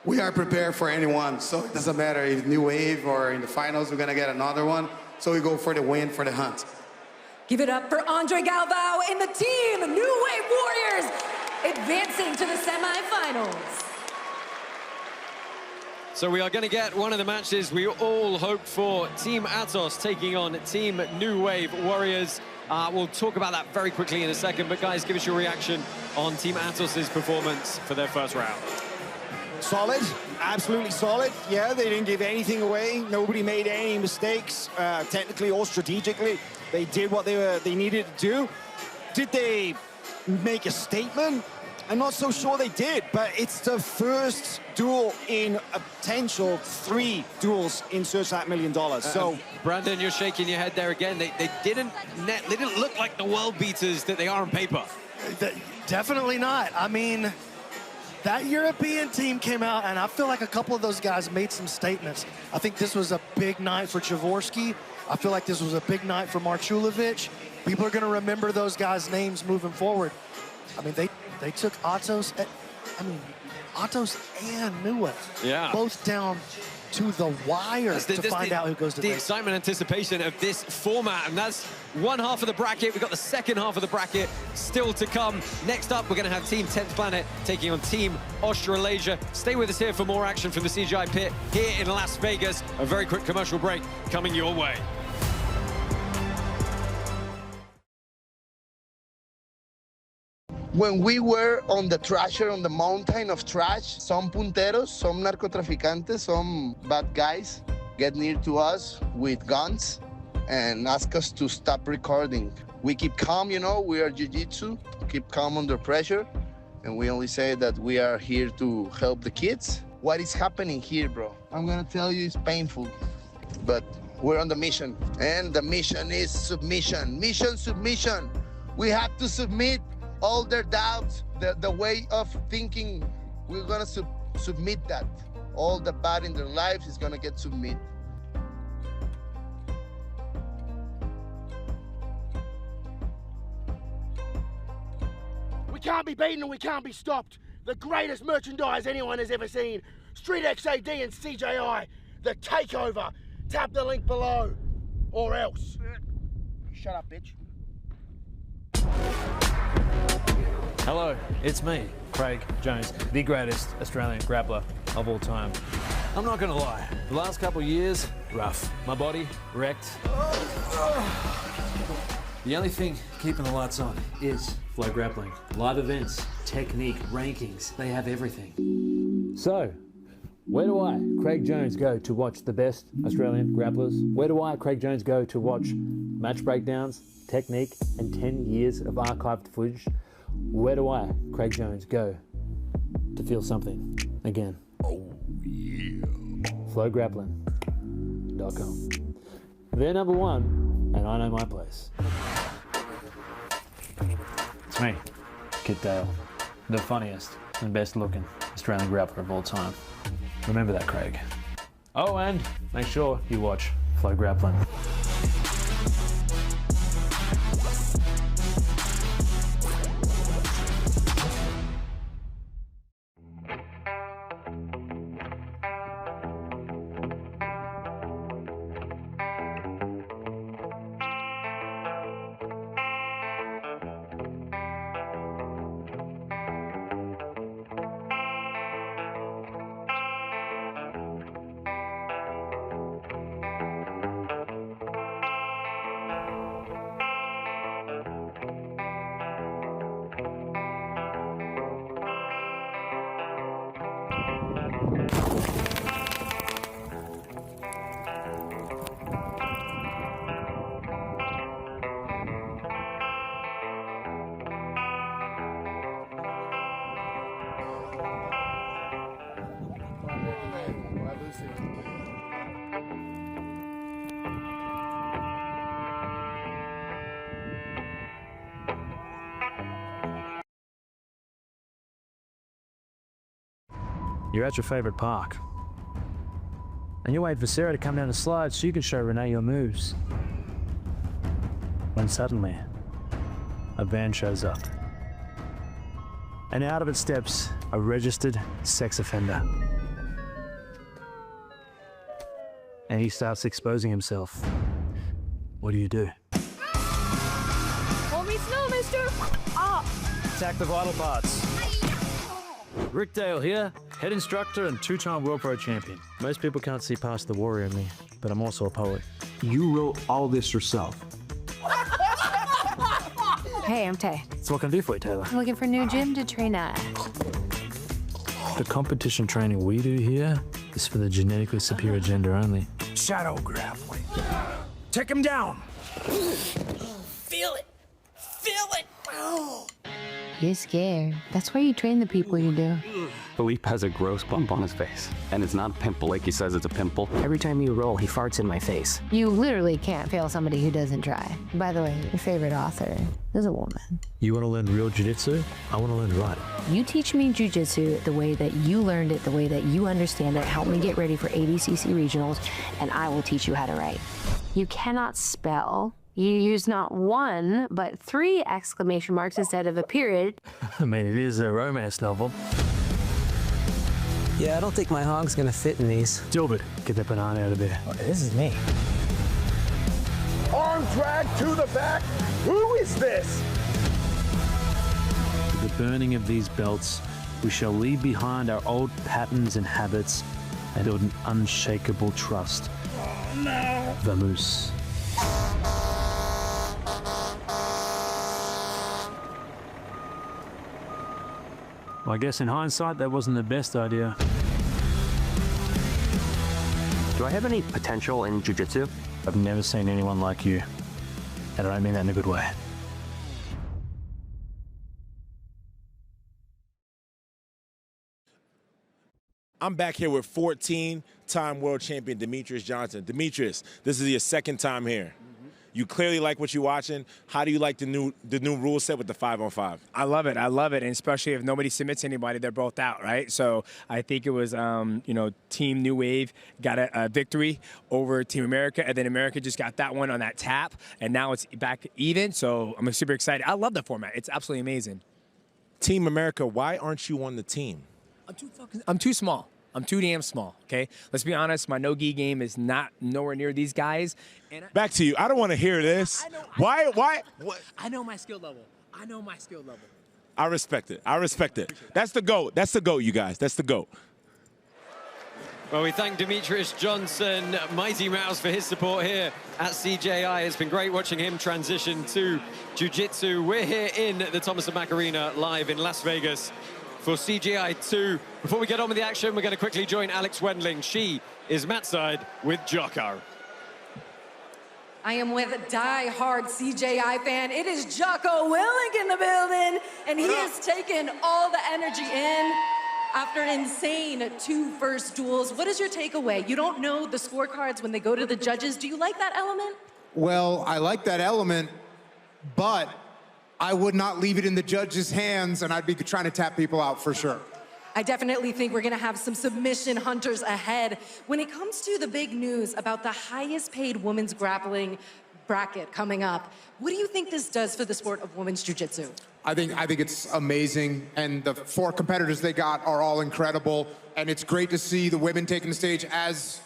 We are prepared for anyone, so it doesn't matter if New Wave or in the finals, we're gonna get another one. So we go for the win, for the hunt. Give it up for Andre Galvao and the Team New Wave Warriors advancing to the semifinals. So we are going to get one of the matches we all hoped for. Team Atos taking on Team New Wave Warriors. We'll talk about that very quickly in a second, but guys, give us your reaction on Team Atos' performance for their first round. Solid, absolutely solid. Yeah, they didn't give anything away. Nobody made any mistakes, technically or strategically. They did what they needed to do. Did they make a statement? I'm not so sure they did, but it's the first duel in a potential 3 duels in Search That $1 Million. So, Brandon, you're shaking your head there again. They didn't look like the world beaters that they are on paper. Definitely not. I mean, that European team came out, and I feel like a couple of those guys made some statements. I think this was a big night for Jaworski. I feel like this was a big night for Maciulewicz. People are going to remember those guys' names moving forward. I mean, they took Atos and New Wave both down to the wire to find out who goes to the excitement, anticipation of this format, and that's one half of the bracket. We've got the second half of the bracket still to come. Next up, we're going to have Team 10th Planet taking on Team Australasia. Stay with us here for more action from the CGI pit here in Las Vegas. A very quick commercial break coming your way. When we were on the trasher, on the mountain of trash, some punteros, some narcotraficantes, some bad guys get near to us with guns and ask us to stop recording. We keep calm, you know, we are jiu-jitsu, keep calm under pressure, and we only say that we are here to help the kids. What is happening here, bro? I'm gonna tell you, it's painful, but we're on the mission, and the mission is submission. Mission, submission. We have to submit all their doubts, the way of thinking. We're gonna submit that. All the bad in their lives is gonna get submit. We can't be beaten and we can't be stopped. The greatest merchandise anyone has ever seen. Street XAD and CJI. The takeover. Tap the link below. Or else. Shut up, bitch. Hello, it's me, Craig Jones, the greatest Australian grappler of all time. I'm not gonna lie, the last couple of years, rough. My body, wrecked. The only thing keeping the lights on is Flow Grappling. Live events, technique, rankings, they have everything. So, where do I, Craig Jones, go to watch the best Australian grapplers? Where do I, Craig Jones, go to watch match breakdowns, technique, and 10 years of archived footage? Where do I, Craig Jones, go to feel something again? Oh, yeah. FlowGrappling.com. They're number one, and I know my place. It's me, Kit Dale, the funniest and best looking Australian grappler of all time. Remember that, Craig. Oh, and make sure you watch Flow Grappling. You're at your favorite park. And you wait for Sarah to come down the slide so you can show Renee your moves. When suddenly, a van shows up. And out of it steps a registered sex offender. And he starts exposing himself. What do you do? Hold me still, mister! Ah! Attack the vital parts. Rick Dale here, head instructor and two-time World Pro champion. Most people can't see past the warrior in me, but I'm also a poet. You wrote all this yourself. Hey, I'm Tay. So what can I do for you, Taylor? I'm looking for a new gym to train at. The competition training we do here is for the genetically superior gender only. Shadow grappling. Take him down. Feel it! Feel it! You're scared. That's why you train the people you do. Felipe has a gross bump on his face, and it's not a pimple like he says it's a pimple. Every time you roll, he farts in my face. You literally can't fail somebody who doesn't try. By the way, your favorite author is a woman. You want to learn real jiu-jitsu? I want to learn right. You teach me jiu-jitsu the way that you learned it, the way that you understand it. Help me get ready for ADCC regionals, and I will teach you how to write. You cannot spell. You use not one, but 3 exclamation marks instead of a period. I mean, it is a romance novel. Yeah, I don't think my hog's gonna fit in these. Gilbert, get that banana out of there. Oh, this is me. Arm drag to the back. Who is this? With the burning of these belts, we shall leave behind our old patterns and habits and build an unshakable trust. Oh, no. Vamoose. Well, I guess in hindsight, that wasn't the best idea. Do I have any potential in jiu-jitsu? I've never seen anyone like you. And I don't mean that in a good way. I'm back here with 14-time world champion Demetrius Johnson. Demetrius, this is your second time here. You clearly like what you're watching. How do you like the new rule set with the 5-on-5? I love it. I love it, and especially if nobody submits anybody, they're both out, right? So I think it was, Team New Wave got a victory over Team America, and then America just got that one on that tap, and now it's back even. So I'm super excited. I love the format. It's absolutely amazing. Team America, why aren't you on the team? I'm too small. I'm too damn small, okay? Let's be honest, my no-gi game is not nowhere near these guys. And Back to you. I don't want to hear this. Why? I know my skill level. I respect it. That's the GOAT. That's the GOAT, you guys. That's the GOAT. Well, we thank Demetrius Johnson, Mighty Mouse, for his support here at CJI. It's been great watching him transition to jiu-jitsu. We're here in the Thomas & Mack Arena live in Las Vegas for CGI 2. Before we get on with the action, we're going to quickly join Alex Wendling. She is Matt side with Jocko. I am with a die-hard CJI fan. It is Jocko Willink in the building, and he has taken all the energy in after an insane 2 first duels. What is your takeaway? You don't know the scorecards when they go to the judges. Do you like that element? Well, I like that element, but I would not leave it in the judges' hands, and I'd be trying to tap people out for sure. I definitely think we're gonna have some submission hunters ahead. When it comes to the big news about the highest paid women's grappling bracket coming up, what do you think this does for the sport of women's jiu-jitsu? I think it's amazing, and the 4 competitors they got are all incredible, and it's great to see the women taking the stage. As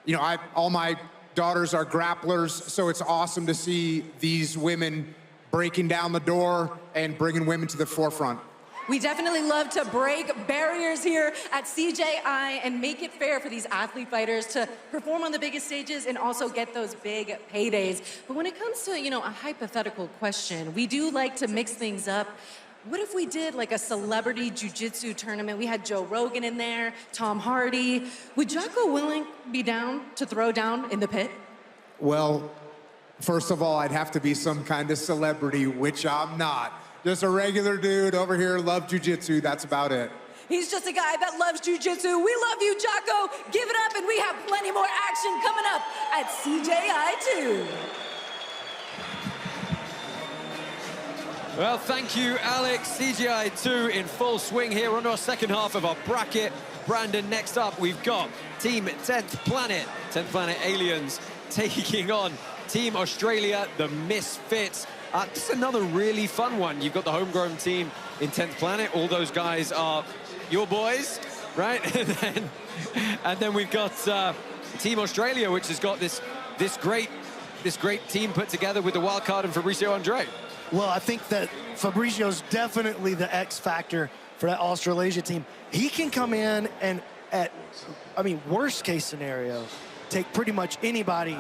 you know, all my daughters are grapplers, so it's awesome to see these women breaking down the door and bringing women to the forefront. We definitely love to break barriers here at CJI and make it fair for these athlete fighters to perform on the biggest stages and also get those big paydays. But when it comes to, a hypothetical question, we do like to mix things up. What if we did like a celebrity jiu-jitsu tournament? We had Joe Rogan in there, Tom Hardy. Would Jocko Willink be down to throw down in the pit? Well, first of all, I'd have to be some kind of celebrity, which I'm not. Just a regular dude over here, love jiu-jitsu, that's about it. He's just a guy that loves jiu-jitsu. We love you, Jocko. Give it up, and we have plenty more action coming up at CJI 2. Well, thank you, Alex. CGI 2 in full swing here on our second half of our bracket. Brandon, next up, we've got Team 10th Planet Aliens, taking on Team Australia, the Misfits. This is another really fun one. You've got the homegrown team in 10th Planet. All those guys are your boys, right? and then we've got Team Australia, which has got this great team put together with the wild card and Fabricio Andre. Well, I think that Fabricio's definitely the X factor for that Australasia team. He can come in and worst case scenario, take pretty much anybody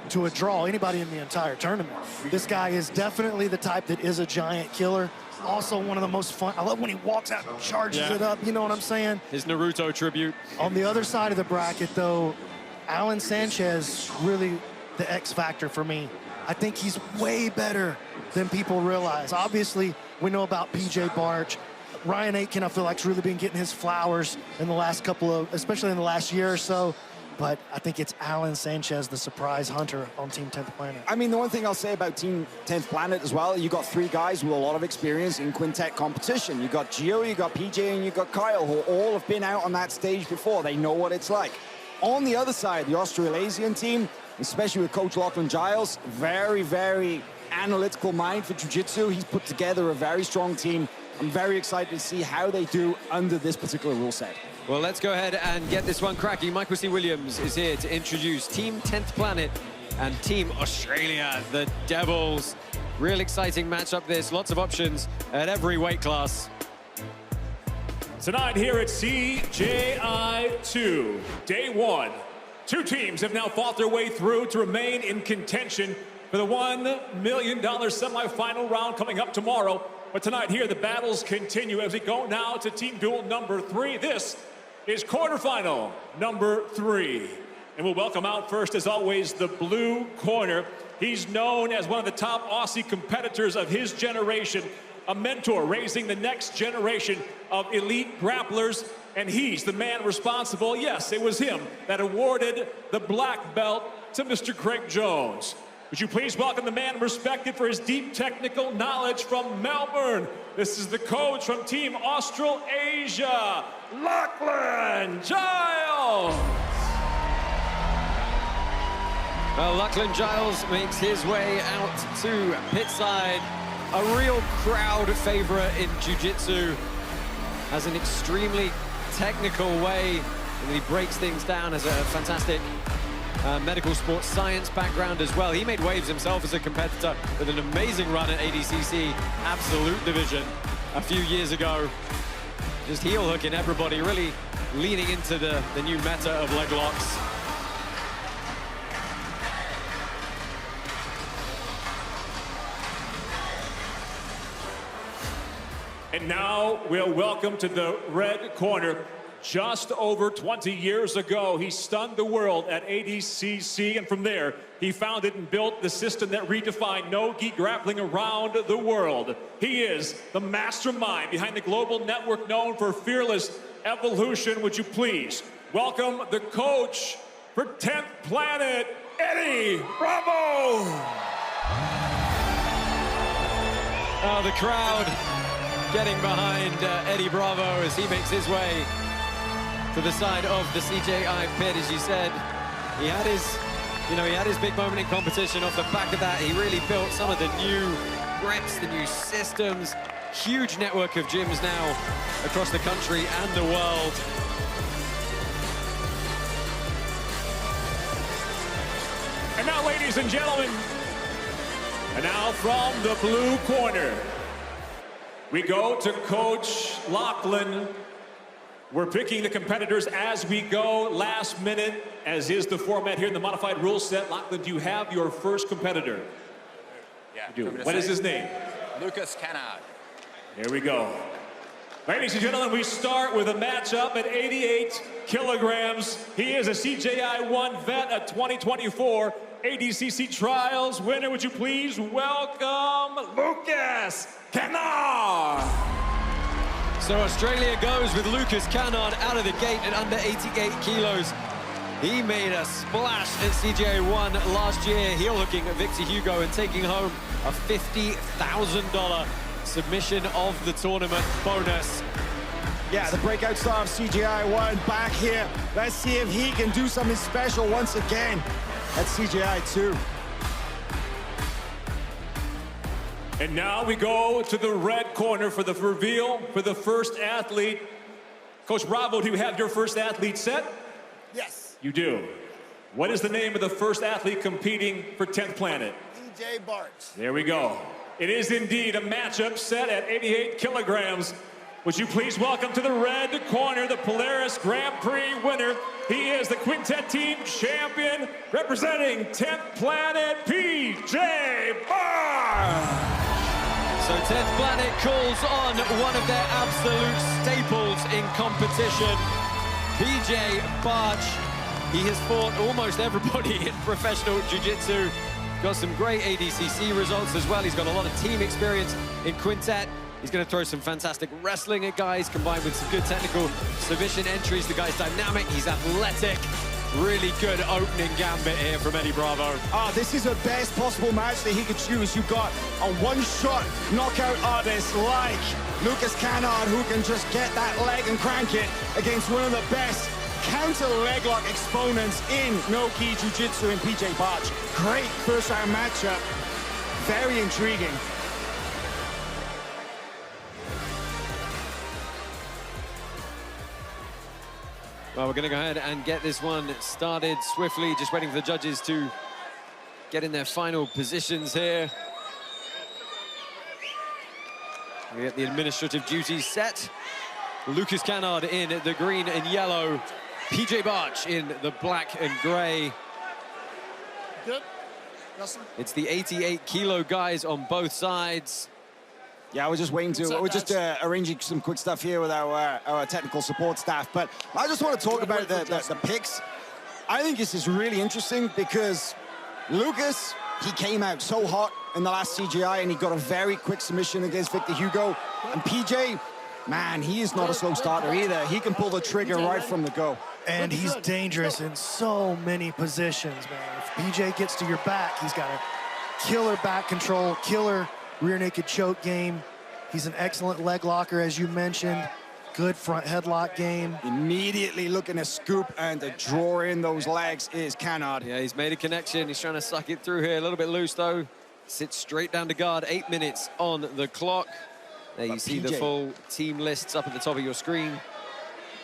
to a draw, anybody in the entire tournament. This guy is definitely the type that is a giant killer. Also one of the most fun. I love when he walks out and charges it up, you know what I'm saying? His Naruto tribute. On the other side of the bracket, though, Alan Sanchez, really the X factor for me. I think he's way better than people realize. Obviously, we know about PJ Barch. Ryan Aitken, I feel like, has really been getting his flowers in the last especially in the last year or so. But I think it's Alan Sanchez, the surprise hunter on Team 10th Planet. I mean, the one thing I'll say about Team 10th Planet as well, you got 3 guys with a lot of experience in quintet competition. You got Gio, you got PJ, and you got Kyle, who all have been out on that stage before. They know what it's like. On the other side, the Australasian team, especially with Coach Lachlan Giles, very, very analytical mind for jiu-jitsu. He's put together a very strong team. I'm very excited to see how they do under this particular rule set. Well, let's go ahead and get this one cracking. Michael C. Williams is here to introduce Team 10th Planet and Team Australia, the Devils. Real exciting matchup this. Lots of options at every weight class. Tonight here at CJI 2, day 1. 2 teams have now fought their way through to remain in contention for the $1 million semifinal round coming up tomorrow. But tonight here, the battles continue as we go now to team duel number 3. This is quarterfinal number 3. And we'll welcome out first, as always, the blue corner. He's known as one of the top Aussie competitors of his generation, a mentor raising the next generation of elite grapplers. And he's the man responsible. Yes, it was him that awarded the black belt to Mr. Craig Jones. Would you please welcome the man respected for his deep technical knowledge from Melbourne. This is the coach from Team Australasia, Lachlan Giles. Well, Lachlan Giles makes his way out to pitside. A real crowd favorite in jiu-jitsu. Has an extremely technical way and he breaks things down. As a fantastic medical sports science background as well. He made waves himself as a competitor with an amazing run at ADCC Absolute Division a few years ago. Just heel hooking everybody, really leaning into the new meta of leg locks. And now we'll welcome to the red corner. Just over 20 years ago, he stunned the world at ADCC, and from there, he founded and built the system that redefined no-gi grappling around the world. He is the mastermind behind the global network known for fearless evolution. Would you please welcome the coach for 10th Planet, Eddie Bravo! Oh, the crowd getting behind Eddie Bravo as he makes his way to the side of the CJI pit. As you said, he had his big moment in competition. Off the back of that, he really built some of the new grips, the new systems. Huge network of gyms now across the country and the world. And now, ladies and gentlemen, and now from the blue corner, we go to Coach Lachlan. We're picking the competitors as we go, last minute, as is the format here in the modified rule set. Lachlan, do you have your first competitor? Yeah. You do. What is his name? Lucas Kennard. Here we go. Ladies and gentlemen, we start with a matchup at 88 kilograms. He is a CJI 1 vet, a 2024 ADCC Trials winner. Would you please welcome Lucas Kennard? So Australia goes with Lucas Kennard out of the gate at under 88 kilos. He made a splash at CJI 1 last year, heel hooking Victor Hugo and taking home a $50,000 submission of the tournament bonus. Yeah, the breakout star of CGI One back here. Let's see if he can do something special once again at CGI 2. And now we go to the red corner for the reveal for the first athlete. Coach Bravo, do you have your first athlete set? Yes. You do. What is the name of the first athlete competing for 10th Planet? DJ Bart. There we go. It is indeed a matchup set at 88 kilograms. Would you please welcome to the red corner the Polaris Grand Prix winner. He is the Quintet Team champion, representing 10th Planet, PJ Bart. So 10th Planet calls on one of their absolute staples in competition, PJ Bart. He has fought almost everybody in professional jiu-jitsu. Got some great ADCC results as well. He's got a lot of team experience in Quintet. He's going to throw some fantastic wrestling at guys, combined with some good technical submission entries. The guy's dynamic, he's athletic. Really good opening gambit here from Eddie Bravo. This is the best possible match that he could choose. You've got a one-shot knockout artist like Lucas Canard, who can just get that leg and crank it against one of the best counter leg lock exponents in no-gi jiu-jitsu in PJ Bart. Great first-round matchup. Very intriguing. Well, we're going to go ahead and get this one started swiftly. Just waiting for the judges to get in their final positions here. We get the administrative duties set. Lucas Canard in the green and yellow. PJ Bart in the black and gray. Good. Justin? It's the 88 kilo guys on both sides. Yeah, we're just waiting to, we're just arranging some quick stuff here with our technical support staff. But I just want to talk about the picks. I think this is really interesting because Lucas, he came out so hot in the last CGI and he got a very quick submission against Victor Hugo. And PJ, man, he is not a slow starter either. He can pull the trigger right from the go. And he's dangerous in so many positions, man. If PJ gets to your back, he's got a killer back control, killer rear naked choke game. He's an excellent leg locker, as you mentioned. Good front headlock game. Immediately looking to scoop and to draw in those legs is Canard. Yeah, he's made a connection. He's trying to suck it through here. A little bit loose, though. Sits straight down to guard. 8 minutes on the clock. There you see the full team lists up at the top of your screen.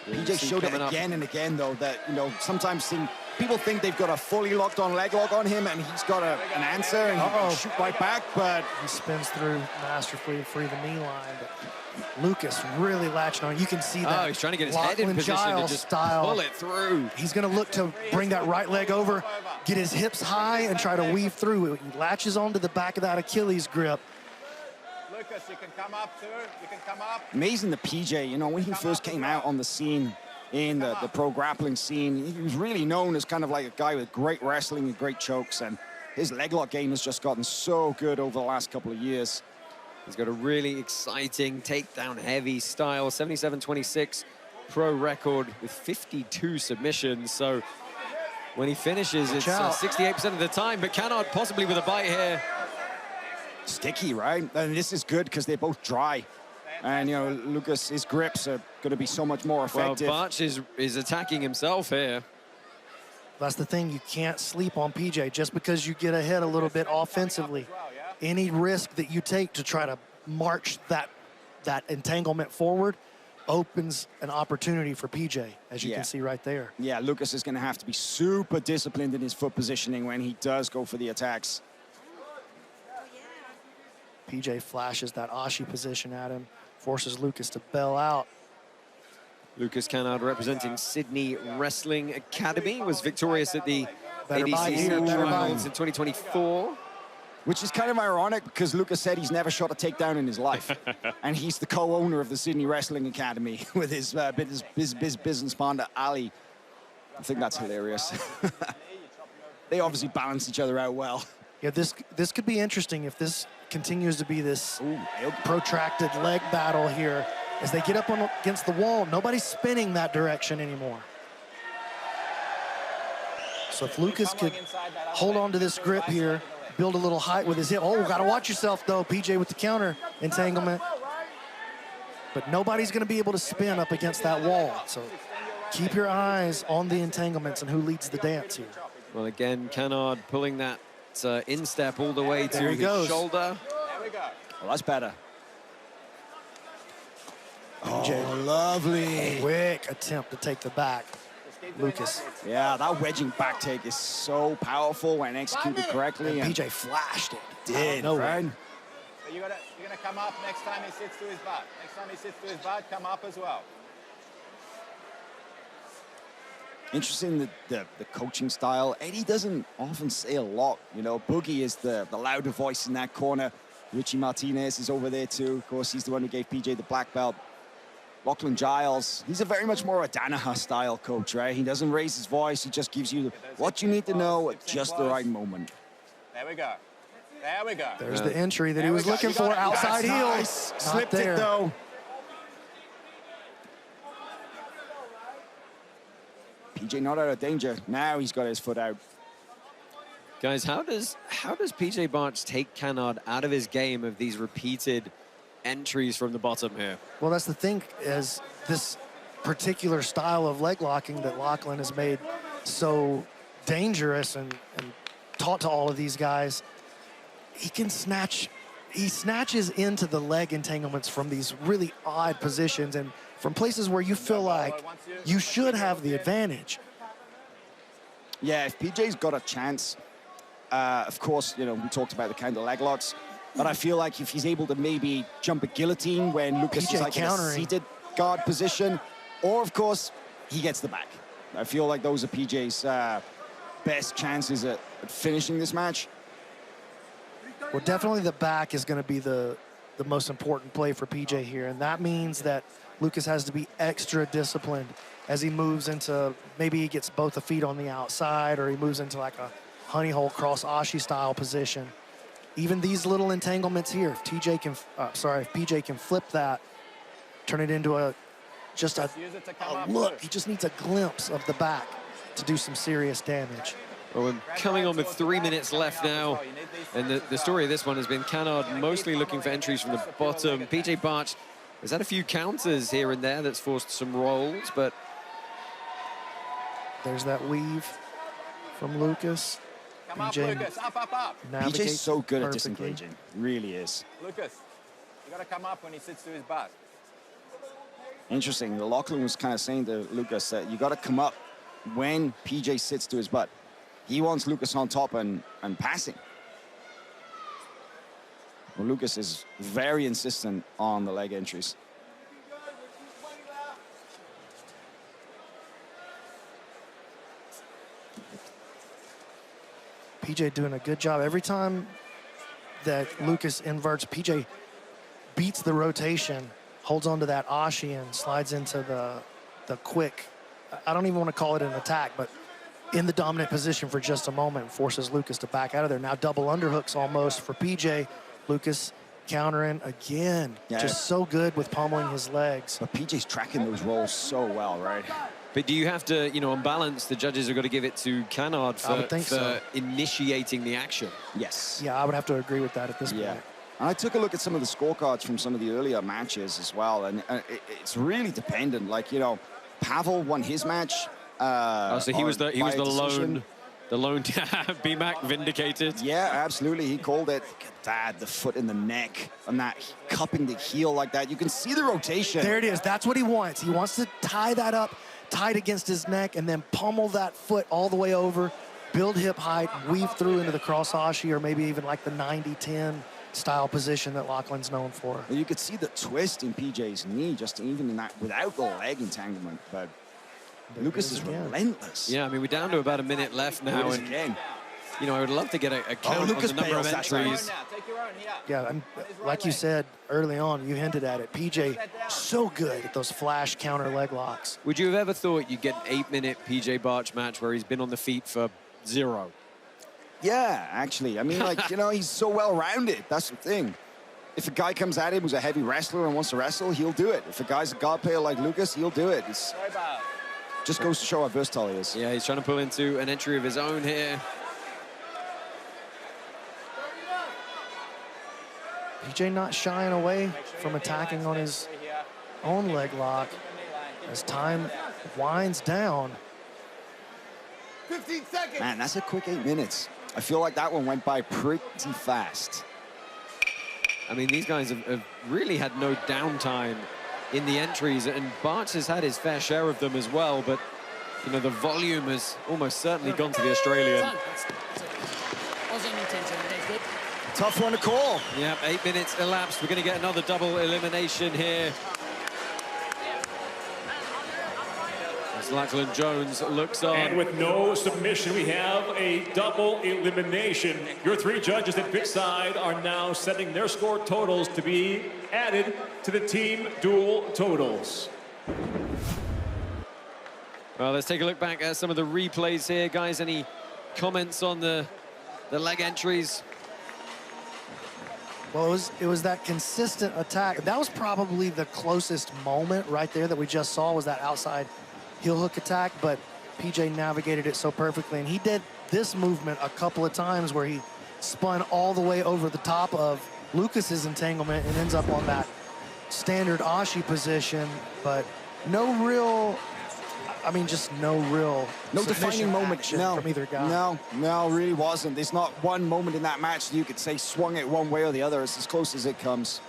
PJ showed it again and again, though, that, you know, sometimes people think they've got a fully locked on leg lock on him and he's got an answer and he can shoot right back, but he spins through masterfully free the knee line. But Lucas really latching on. You can see that. Oh, he's trying to get his head in position to just pull it through. He's going to look to bring that right leg over, get his hips high, and try to weave through it. He latches onto the back of that Achilles grip. Lucas, you can come up, sir. You can come up. Amazing the PJ, you know, when he first came out on the scene, in the pro grappling scene, he was really known as kind of like a guy with great wrestling and great chokes, and his leg lock game has just gotten so good over the last couple of years. He's got a really exciting takedown heavy style, 77-26 pro record with 52 submissions. So when he finishes, it's 68% of the time, but Canard possibly with a bite here. Sticky, right? And this is good because they're both dry. And, you know, Lucas, his grips are going to be so much more effective. Well, Bart is attacking himself here. That's the thing. You can't sleep on PJ just because you get ahead a little bit offensively. Any risk that you take to try to march that entanglement forward opens an opportunity for PJ, as you can see right there. Yeah, Lucas is going to have to be super disciplined in his foot positioning when he does go for the attacks. PJ flashes that Ashi position at him, forces Lucas to bail out. Lucas Canard, representing Sydney Wrestling Academy, was victorious at the ADCC Trials in 2024. Which is kind of ironic because Lucas said he's never shot a takedown in his life. And he's the co-owner of the Sydney Wrestling Academy with his business partner, Ali. I think that's hilarious. They obviously balance each other out well. Yeah, this could be interesting if this continues to be this protracted leg battle here. As they get up against the wall, nobody's spinning that direction anymore. So if Lucas could hold on to this grip here, build a little height with his hip. Oh, got to watch yourself, though. PJ with the counter entanglement. but nobody's going to be able to spin up against that wall. So keep your eyes on the entanglements and who leads the dance here. Well, again, Kaynan pulling that instep all the way to his shoulder. There we go. Well, that's better. Oh, lovely. Quick attempt to take the back. Lucas. Yeah, that wedging back take is so powerful when executed correctly. And PJ flashed it. Did, right? So you're gonna come up next time he sits to his butt. Next time he sits to his butt, come up as well. Interesting, the coaching style. Eddie doesn't often say a lot. You know, Boogie is the louder voice in that corner. Richie Martinez is over there too. Of course, he's the one who gave PJ the black belt. Lachlan Giles, he's a very much more a Danaher style coach, right? He doesn't raise his voice. He just gives you what you need to know at just the right moment. There we go. There we go. There's the entry that he was looking for, outside heel. Nice. Slipped it though. PJ not out of danger. Now he's got his foot out. Guys, how does PJ Barch take Kaynan out of his game of these repeated entries from the bottom here? Well, that's the thing, is this particular style of leg locking that Lachlan has made so dangerous and taught to all of these guys. He snatches into the leg entanglements from these really odd positions and from places where you feel like you should have the advantage. Yeah, if PJ's got a chance, of course, you know, we talked about the kind of leg locks, but I feel like if he's able to maybe jump a guillotine when Lucas is like in a seated guard position, or of course, he gets the back. I feel like those are PJ's best chances at finishing this match. Well, definitely the back is going to be the most important play for PJ here, and that means that Lucas has to be extra disciplined as he moves into, maybe he gets both the feet on the outside, or he moves into like a honey hole cross Ashi style position. Even these little entanglements here, if PJ can flip that, turn it into a look, he just needs a glimpse of the back to do some serious damage. Well, we're coming on with 3 minutes left now, and the story of this one has been Kaynan mostly looking for entries from the bottom. PJ Barch has had a few counters here and there that's forced some rolls, but there's that weave from Lucas. Come up, Lucas, up. PJ's so good at disengaging, really is. Lucas, you gotta come up when he sits to his butt. Interesting, Lachlan was kind of saying to Lucas that you gotta come up when PJ sits to his butt. He wants Lucas on top and passing. Well, Lucas is very insistent on the leg entries. PJ doing a good job. Every time that Lucas inverts, PJ beats the rotation, holds onto that Ashi and slides into the quick, I don't even want to call it an attack, but in the dominant position for just a moment and forces Lucas to back out of there. Now double underhooks almost for PJ. Lucas countering again. Yeah. Just so good with pummeling his legs. But PJ's tracking those rolls so well, right? But do you have to, you know, on balance, the judges have got to give it to Kaynan for initiating the action? Yes. Yeah, I would have to agree with that at this point. And I took a look at some of the scorecards from some of the earlier matches as well, and it's really dependent. Like, you know, Pavel won his match. So he was the lone BMAC vindicated. Yeah, absolutely. He called it. Look at that, the foot in the neck and that cupping the heel like that. You can see the rotation. There it is. That's what he wants. He wants to tie that up tight against his neck and then pummel that foot all the way over, build hip height, weave through into the cross Ashi, or maybe even like the 90-10 style position that Lachlan's known for. Well, you could see the twist in PJ's knee, just even in that without the leg entanglement. But Lucas is relentless. Yeah, I mean, we're down to about a minute left now, and you know, I would love to get a count on the number of entries. Yeah, like you said early on, you hinted at it. PJ so good at those flash counter leg locks. Would you have ever thought you'd get an 8-minute PJ Barch match where he's been on the feet for 0? Yeah, actually. I mean, like, you know, he's so well-rounded. That's the thing. If a guy comes at him who's a heavy wrestler and wants to wrestle, he'll do it. If a guy's a guard player like Lucas, he'll do it. It's just goes to show how versatile he is. Yeah, he's trying to pull into an entry of his own here. PJ not shying away from attacking on his own leg lock as time winds down. 15 seconds. Man, that's a quick 8 minutes. I feel like that one went by pretty fast. I mean, these guys have really had no downtime in the entries, and Bart's has had his fair share of them as well, but, you know, the volume has almost certainly gone to the Australian. Tough one to call. Yep, 8 minutes elapsed. We're going to get another double elimination here. As Lachlan Jones looks on. And with no submission, we have a double elimination. Your 3 judges at pit side are now setting their score totals to be added to the team duel totals. Well, let's take a look back at some of the replays here. Guys, any comments on the leg entries? Well, it was that consistent attack. That was probably the closest moment right there that we just saw, was that outside heel hook attack, but PJ navigated it so perfectly. And he did this movement a couple of times where he spun all the way over the top of Lucas's entanglement and ends up on that standard Ashi position, but no real, I mean, just no real defining moment from either guy. No, really wasn't. There's not one moment in that match that you could say swung it one way or the other. It's as close as it comes.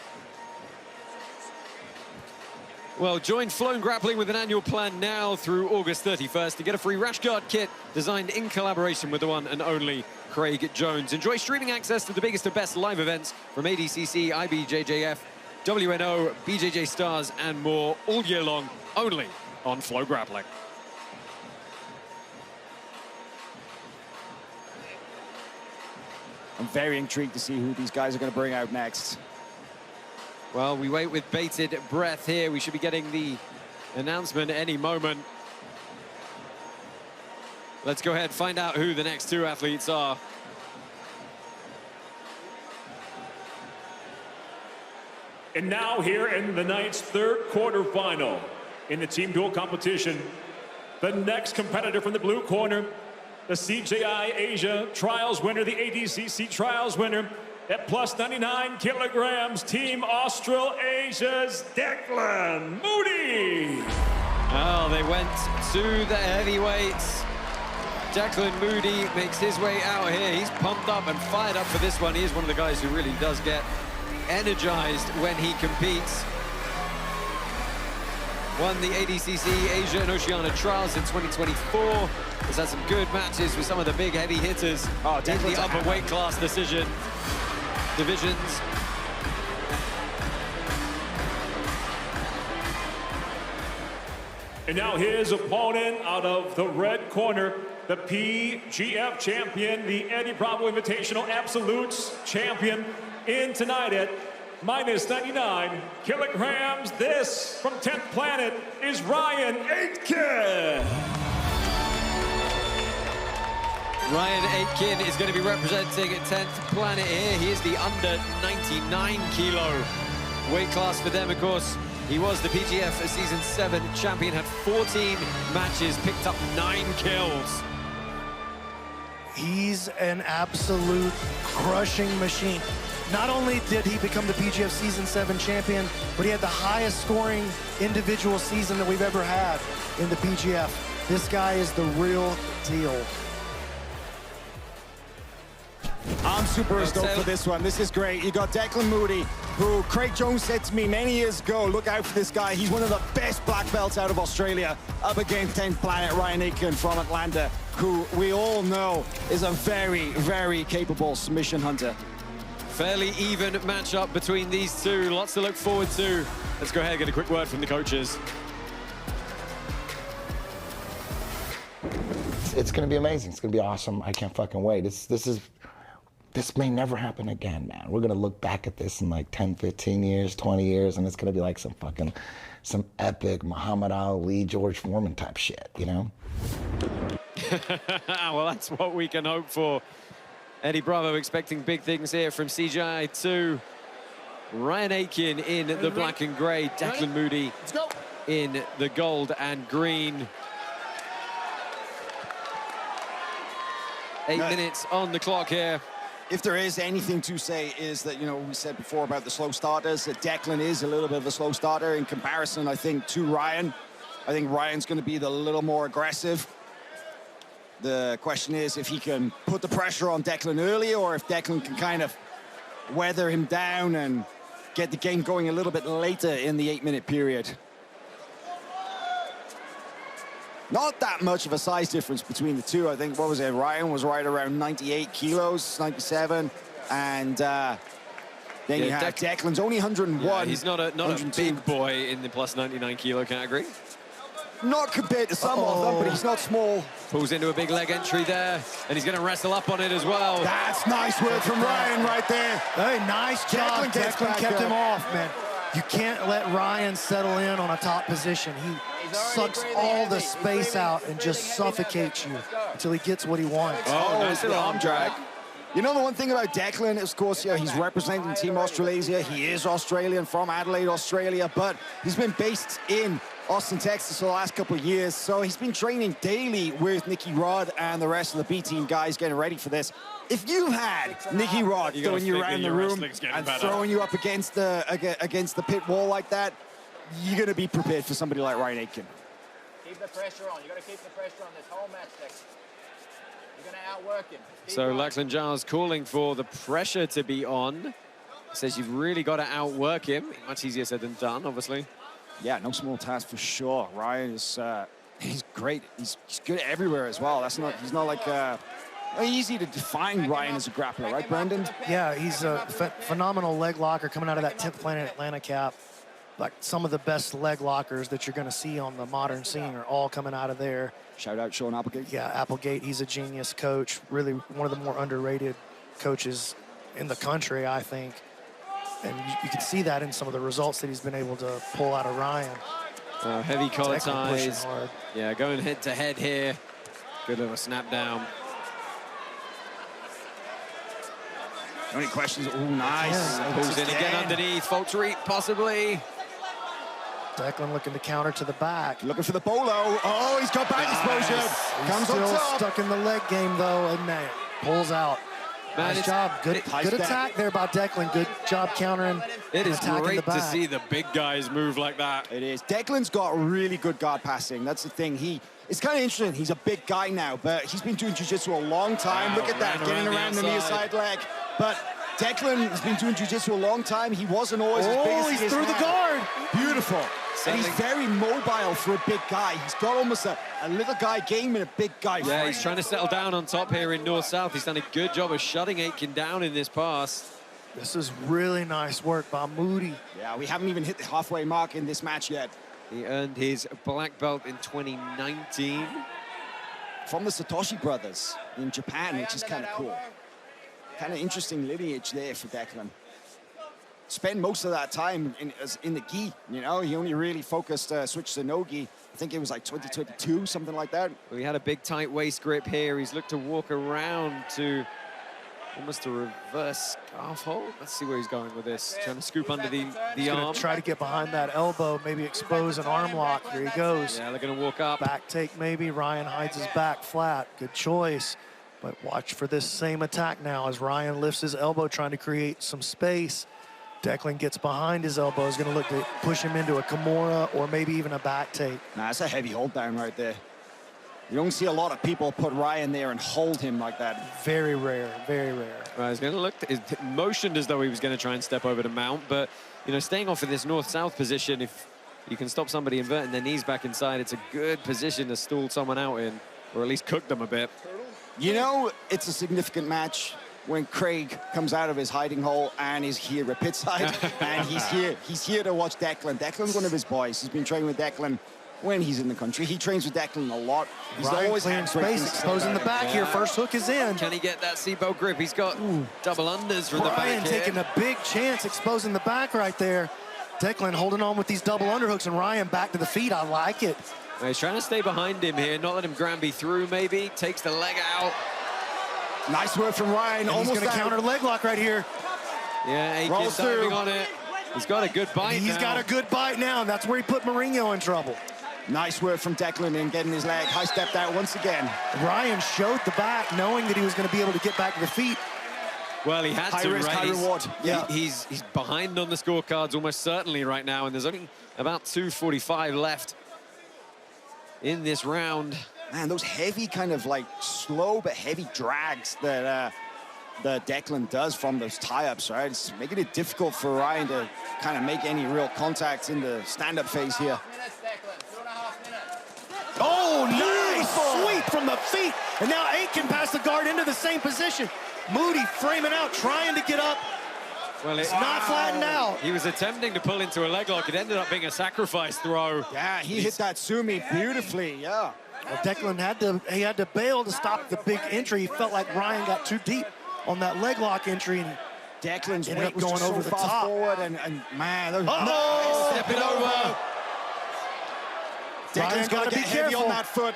Well, join Flown Grappling with an annual plan now through August 31st to get a free rash guard kit designed in collaboration with the one and only Craig Jones. Enjoy streaming access to the biggest and best live events from ADCC, IBJJF, WNO, BJJ Stars, and more all year long, only on Flow Grappling. I'm very intrigued to see who these guys are going to bring out next. Well, we wait with bated breath here. We should be getting the announcement any moment. Let's go ahead and find out who the next 2 athletes are. And now here in the night's 3rd quarterfinal in the team duel competition, the next competitor from the blue corner, the CJI Asia Trials winner, the ADCC Trials winner, at plus 99 kilograms, Team Australasia's Declan Moody. Oh, they went to the heavyweights. Declan Moody makes his way out here. He's pumped up and fired up for this one. He is one of the guys who really does get energized when he competes. Won the ADCC Asia and Oceania Trials in 2024. Has had some good matches with some of the big heavy hitters in the upper weight class divisions. And now his opponent out of the red corner, the PGF champion, the Eddie Bravo Invitational Absolutes champion, in tonight at minus 99 kilograms. This, from 10th Planet, is Ryan Aitken. Ryan Aitken is going to be representing 10th Planet here. He is the under 99 kilo weight class for them, of course. He was the PGF Season 7 champion, had 14 matches, picked up 9 kills. He's an absolute crushing machine. Not only did he become the PGF Season 7 champion, but he had the highest scoring individual season that we've ever had in the PGF. This guy is the real deal. I'm super stoked for this one. This is great. You got Declan Moody, who Craig Jones said to me many years ago, look out for this guy. He's one of the best black belts out of Australia, up against 10th Planet Ryan Aitken from Atlanta, who we all know is a very, very capable submission hunter. Fairly even matchup between these two. Lots to look forward to. Let's go ahead and get a quick word from the coaches. It's going to be amazing. It's going to be awesome. I can't fucking wait. This may never happen again, man. We're going to look back at this in like 10, 15 years, 20 years, and it's going to be like some epic Muhammad Ali, George Foreman type shit, you know? Well, that's what we can hope for. Eddie Bravo expecting big things here from CGI 2. Ryan Aitken in the black and gray. Declan Moody in the gold and green. 8 minutes on the clock here. if there is anything to say is that, we said before about the slow starters, that Declan is a little bit of a slow starter in comparison, I think, to Ryan. I think Ryan's going to be a little more aggressive. The question is if he can put the pressure on Declan early, or if Declan can kind of weather him down and get the game going a little bit later in the 8-minute period. Not that much of a size difference between the two. I think, what was it? Ryan was right around 98 kilos, 97. And then you have Declan's only 101. Yeah, he's not a big boy in the plus 99 kilo category. Not compared to some of them, but he's not small. Pulls into a big leg entry there, and he's going to wrestle up on it as well. That's nice work from Ryan right there. Hey, nice job. Declan kept him off, man. You can't let Ryan settle in on a top position. He sucks all the space out and just suffocates you until he gets what he wants. Oh, nice little arm drag. You know, the one thing about Declan is, of course, he's representing Team Australasia. He is Australian, from Adelaide, Australia, but he's been based in Austin, Texas for the last couple of years. So he's been training daily with Nicky Rod and the rest of the B-team guys getting ready for this. If you had Nicky Rod throwing you around the room and throwing you up against the pit wall like that, you're going to be prepared for somebody like Ryan Aitken. Keep the pressure on. You got to keep the pressure on this whole match, Declan. You're going to outwork him. So Lachlan Giles calling for the pressure to be on. Says you've really got to outwork him. Much easier said than done, obviously. Yeah, no small task for sure. Ryan is he's great. He's good everywhere as well. He's not like easy to define Ryan as a grappler, right, Brandon? Yeah, he's a phenomenal leg locker coming out of that 10th Planet Atlanta cap. Like, some of the best leg lockers that you're going to see on the modern scene are all coming out of there. Shout out Sean Applegate. Yeah, Applegate, he's a genius coach. Really one of the more underrated coaches in the country, I think. And you can see that in some of the results that he's been able to pull out of Ryan. Heavy collar ties. Hard. Yeah, going head to head here. Good little snap down. Any questions? Oh, nice. Yeah. Pulls in again underneath. Falter possibly. Declan looking to counter to the back. Looking for the bolo. Oh, he's got back exposure. He's Comes still on top. stuck in the leg game, though, and pulls out. Man, nice job. Good attack there by Declan. Good job countering. It is great to see the big guys move like that. It is. Declan's got really good guard passing. That's the thing. It's kind of interesting. He's a big guy now, but he's been doing jiu-jitsu a long time. Look at that, getting around the near side leg. But Declan has been doing jiu-jitsu a long time. He wasn't always as big as he is through now. the guard. Beautiful. And he's very mobile for a big guy. He's got almost a little guy game and a big guy Yeah, frame. he's trying to settle down on top here in North-South. He's done a good job of shutting Aitken down in this pass. This is really nice work by Moody. Yeah, we haven't even hit the halfway mark in this match yet. He earned his black belt in 2019. From the Satoshi brothers in Japan, which is kind of cool. Kind of interesting lineage there for Declan. Spent most of that time in the gi, He only really focused, switched to no gi. I think it was like 2022, something like that. Well, he had a big tight waist grip here. He's looked to walk around to almost a reverse scarf hold. Let's see where he's going with this. Trying to scoop under the arm. Try to get behind that elbow, maybe expose an arm lock. Here he goes. Yeah, they're going to walk up. Back take maybe. Ryan hides his back flat. Good choice. But watch for this same attack now as Ryan lifts his elbow, trying to create some space. Declan gets behind his elbow, is going to look to push him into a Kimura or maybe even a back take. Nah, that's a heavy hold down right there. You don't see a lot of people put Ryan there and hold him like that. Very rare, very rare. Right, he's going to look, it motioned as though he was going to try and step over to mount, but, staying off of this north-south position, if you can stop somebody inverting their knees back inside, it's a good position to stall someone out in, or at least cook them a bit. It's a significant match when Craig comes out of his hiding hole and is here at pitside, and he's here to watch Declan. Declan's one of his boys. He's been training with Declan when he's in the country. He trains with Declan a lot. He's Ryan always clearing space, exposing the back here. First hook is in. Can he get that SIBO grip? He's got double unders from the back Ryan here. taking a big chance, exposing the back right there. Declan holding on with these double underhooks, and Ryan back to the feet. I like it. He's trying to stay behind him here, not let him Granby through maybe. Takes the leg out. Nice work from Ryan. And he's going to counter leg lock right here. Yeah, Aitken diving on it. He's got a good bite He's got a good bite now, and that's where he put Mourinho in trouble. Nice work from Declan in getting his leg high stepped out once again. Ryan showed the back, knowing that he was going to be able to get back to the feet. Well, he had high to, risk, right? high reward. Yeah. He's behind on the scorecards almost certainly right now, and there's only about 2:45 left in this round. Man, those heavy kind of like slow but heavy drags that Declan does from those tie-ups, right? It's making it difficult for Ryan to kind of make any real contact in the stand-up phase here. Oh, nice sweep from the feet. And now Aitken passed the guard into the same position. Moody framing out, trying to get up. Well, it's not flattened out. He was attempting to pull into a leg lock. It ended up being a sacrifice throw. Yeah, he hit that Sumi beautifully, yeah. Well, Declan had to bail to stop the big entry. He felt like Ryan got too deep on that leg lock entry, and Declan's ended weight up was going just over so the far top. forward, and man, those Step it over. Declan's got to be heavy on that foot.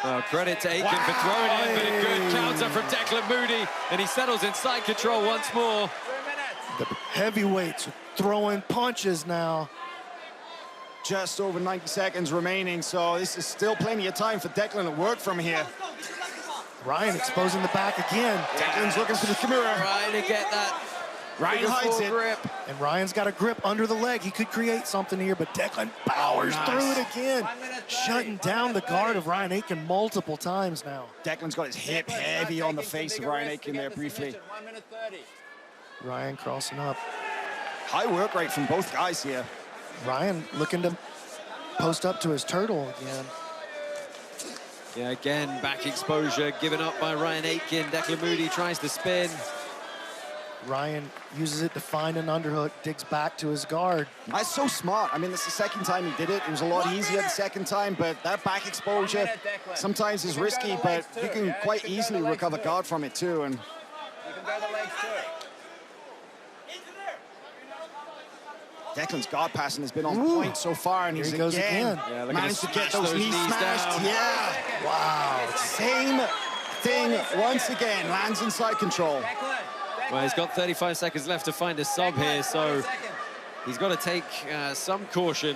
Well, credit to Aitken for throwing it, but a good counter from Declan Moody, and he settles in side control once more. The heavyweights throwing punches now. Just over 90 seconds remaining, so this is still plenty of time for Declan to work from here. Ryan exposing the back again. Declan's looking for the Kimura. Trying to get that Ryan hides it. grip. And Ryan's got a grip under the leg. He could create something here, but Declan powers through it again. Shutting down the guard of Ryan Aitken multiple times now. Declan's got his hip heavy on the face of Ryan Aitken there briefly. Ryan crossing up. High work rate from both guys here. Ryan looking to post up to his turtle again. Yeah, again, back exposure given up by Ryan Aitken. Declan Moody tries to spin. Ryan uses it to find an underhook, digs back to his guard. That's so smart. I mean, that's the second time he did it. It was a lot easier the second time, but that back exposure sometimes is risky, but you can quite easily recover guard from it too. And Declan's guard passing has been on point so far, and he's again managed to get those knees smashed. Down. Yeah. Wow. Same thing once again. Lands in side control. Well, he's got 35 seconds left to find a sub here, so he's got to take some caution.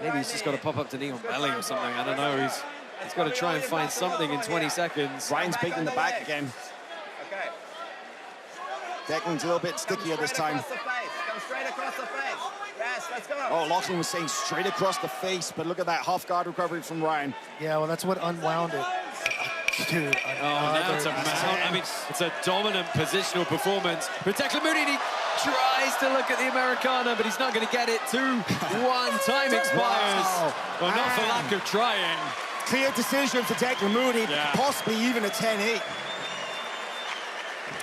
Maybe he's just got to pop up to knee on belly or something. I don't know. He's got to try and find something in 20 seconds. Ryan's big in the back again. Declan's a little bit stickier this time. Come straight across the face. Yes, let's go. Oh, Lachlan was saying straight across the face, but look at that half guard recovery from Ryan. Yeah, well, that's what unwound it. Dude, oh, now it's a mount. I mean, it's a dominant positional performance. But Declan Moody, he tries to look at the Americana, but he's not going to get it. 2-1, time expires. Wow. Well, not for lack of trying. Clear decision for Declan Moody, possibly even a 10-8.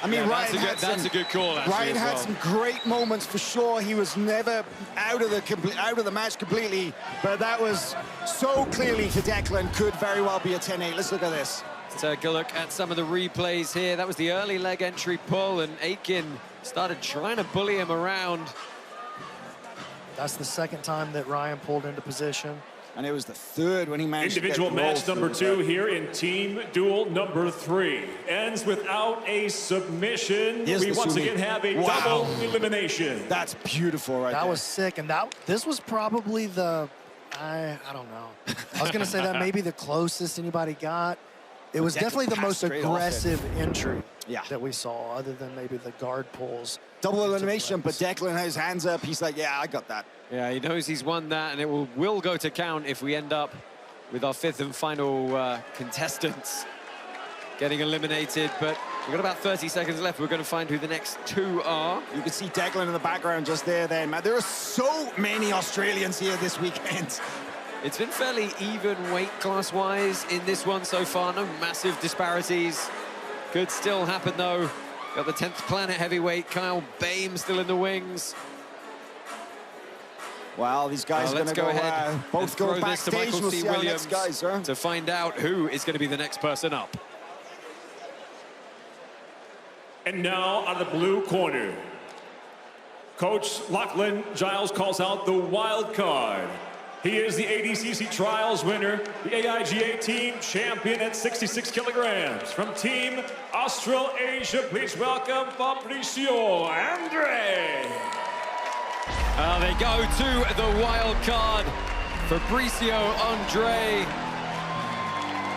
I mean, Yeah, Ryan that's a good call, actually, Ryan as had well. some great moments for sure. He was never out of the match completely, but that was so clearly for Declan could very well be a 10-8. Let's look at this. Let's take a look at some of the replays here. That was the early leg entry pull, and Aitken started trying to bully him around. That's the second time that Ryan pulled into position. And it was the third when he managed Individual to get match number 2 here in team duel number 3 ends without a submission. Here's We the once Sumi. again have a Wow. double elimination. That's beautiful right there. That was sick, and this was probably the, I don't know. I was gonna say that maybe the closest anybody got. It was Declan definitely the passed most straight off it. aggressive entry Yeah. that we saw, other than maybe the guard pulls. Double elimination, but Declan has his hands up. He's like, yeah, I got that. Yeah, he knows he's won that, and it will go to count if we end up with our 5th and final contestants getting eliminated. But we've got about 30 seconds left. We're going to find who the next 2 are. You can see Declan in the background just there then, man. There are so many Australians here this weekend. It's been fairly even weight class-wise in this one so far. No massive disparities. Could still happen, though. Got the 10th Planet heavyweight, Kyle Bame, still in the wings. Well, these guys are going let's to go ahead. both Let's go throw this to backstage. Michael We'll C. see how the Williams next guys are. to find out who is going to be the next person up. And now on the blue corner, Coach Lachlan Giles calls out the wild card. He is the ADCC Trials winner, the AIGA team champion at 66 kilograms. From Team Australasia, please welcome Fabricio Andre. They go to the wild card. Fabricio Andre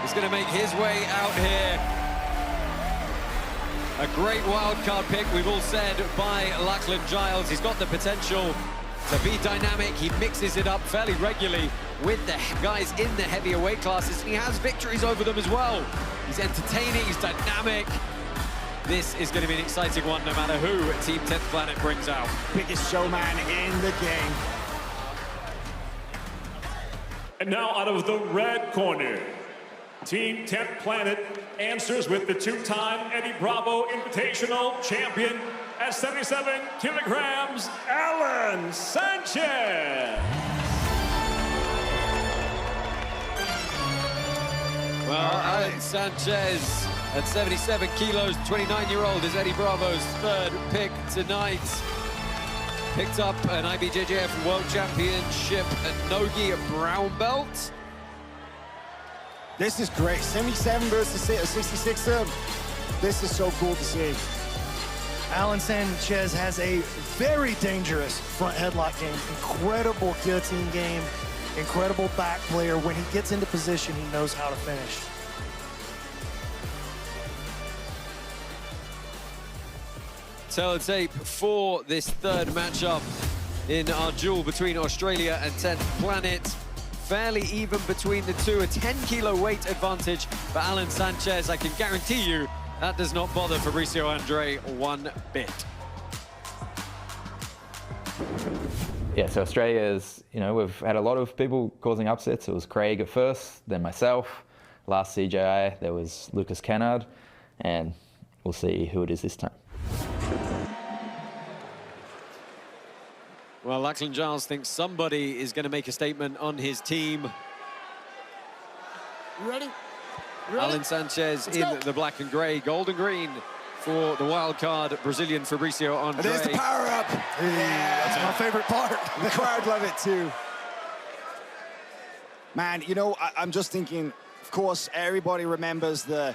is going to make his way out here. A great wild card pick, we've all said, by Lachlan Giles. He's got the potential to be dynamic. He mixes it up fairly regularly with the guys in the heavier weight classes, and he has victories over them as well. He's entertaining, he's dynamic. This is going to be an exciting one, no matter who Team 10th Planet brings out. Biggest showman in the game. And now out of the red corner, Team 10th Planet answers with the two-time Eddie Bravo Invitational champion at 77 kilograms, Alan Sanchez. Well, Alan Sanchez at 77 kilos, 29-year-old, is Eddie Bravo's third pick tonight. Picked up an IBJJF World Championship at Nogi brown belt. This is great. 77 versus 66. This is so cool to see. Alan Sanchez has a very dangerous front headlock game, incredible guillotine game, incredible back player. When he gets into position, he knows how to finish. Teletape for this third matchup in our duel between Australia and 10th Planet. Fairly even between the two, a 10-kilo weight advantage for Alan Sanchez. I can guarantee you that does not bother Fabricio Andre one bit. Yeah, so Australia is, we've had a lot of people causing upsets. It was Craig at first, then myself. Last CJI, there was Lucas Kennard, and we'll see who it is this time. Well, Lachlan Giles thinks somebody is going to make a statement on his team. You ready? Alan Sanchez in the black and grey, gold and green for the wild card Brazilian Fabricio Andre. There's the power up. Yeah, that's my favorite part. The crowd love it too. Man, I'm just thinking, of course, everybody remembers the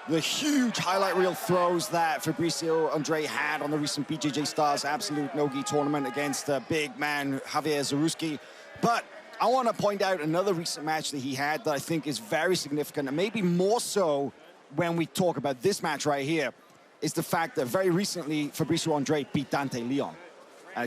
huge highlight reel throws that Fabricio Andre had on the recent BJJ Stars Absolute Nogi tournament against the big man Javier Jaworski. But I want to point out another recent match that he had that I think is very significant, and maybe more so when we talk about this match right here, is the fact that very recently Fabricio Andre beat Dante Leon.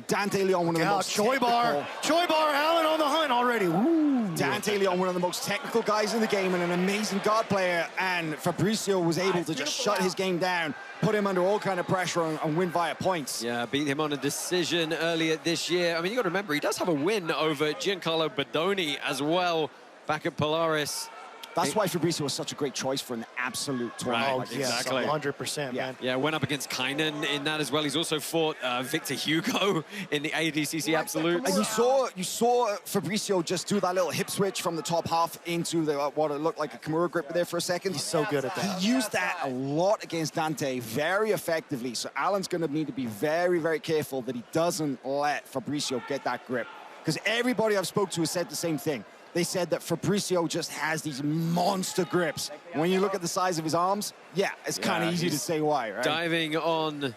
Dante Leon, one of the most Choi bar, Alan on the hunt already. Woo. Dante Leon, one of the most technical guys in the game and an amazing guard player, and Fabricio was able to just shut his game down, put him under all kind of pressure and win via points. Yeah, beat him on a decision earlier this year. I mean, you got to remember, he does have a win over Giancarlo Bodoni as well back at Polaris. That's why Fabricio was such a great choice for an absolute tournament. Oh, like yes, exactly. 100%, man. Yeah, went up against Kaynan in that as well. He's also fought Victor Hugo in the ADCC Absolute. And you saw Fabricio just do that little hip switch from the top half into the what it looked like a Kimura grip there for a second. He's so good at that. He used that a lot against Dante very effectively. So Alan's going to need to be very, very careful that he doesn't let Fabricio get that grip. Because everybody I've spoke to has said the same thing. They said that Fabricio just has these monster grips. When you look at the size of his arms, yeah, it's kind of easy to say why, right? Diving on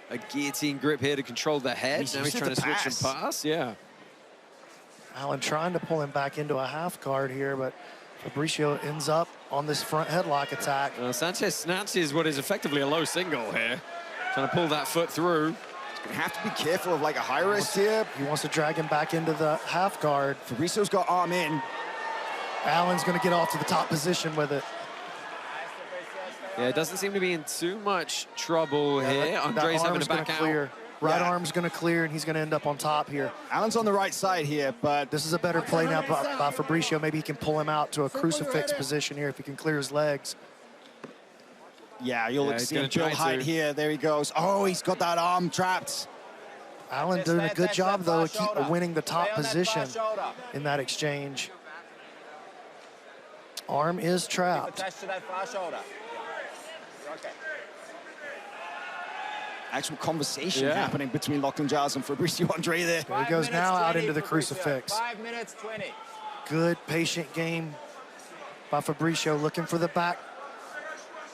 a guillotine grip here to control the head. Now he's trying to switch and pass, yeah. Alan trying to pull him back into a half guard here, but Fabricio ends up on this front headlock attack. Sanchez snatches what is effectively a low single here. Trying to pull that foot through. You have to be careful of like a high risk here. He wants to drag him back into the half guard. Fabricio's got arm in. Alan's going to get off to the top position with it. Yeah, it doesn't seem to be in too much trouble here. Andre's having to back out. Right arm's going to clear, and he's going to end up on top here. Alan's on the right side here, but this is a better play now by Fabricio. Maybe he can pull him out to a crucifix position here if he can clear his legs. Yeah, you'll see him build height here. There he goes. Oh, he's got that arm trapped. Alan doing a good job, though, of winning the top position in that exchange. Arm is trapped. Actual conversation happening between Lachlan Giles and Fabricio Andre there. There he goes now out into the crucifix. 5 minutes 20. Good, patient game by Fabricio, looking for the back.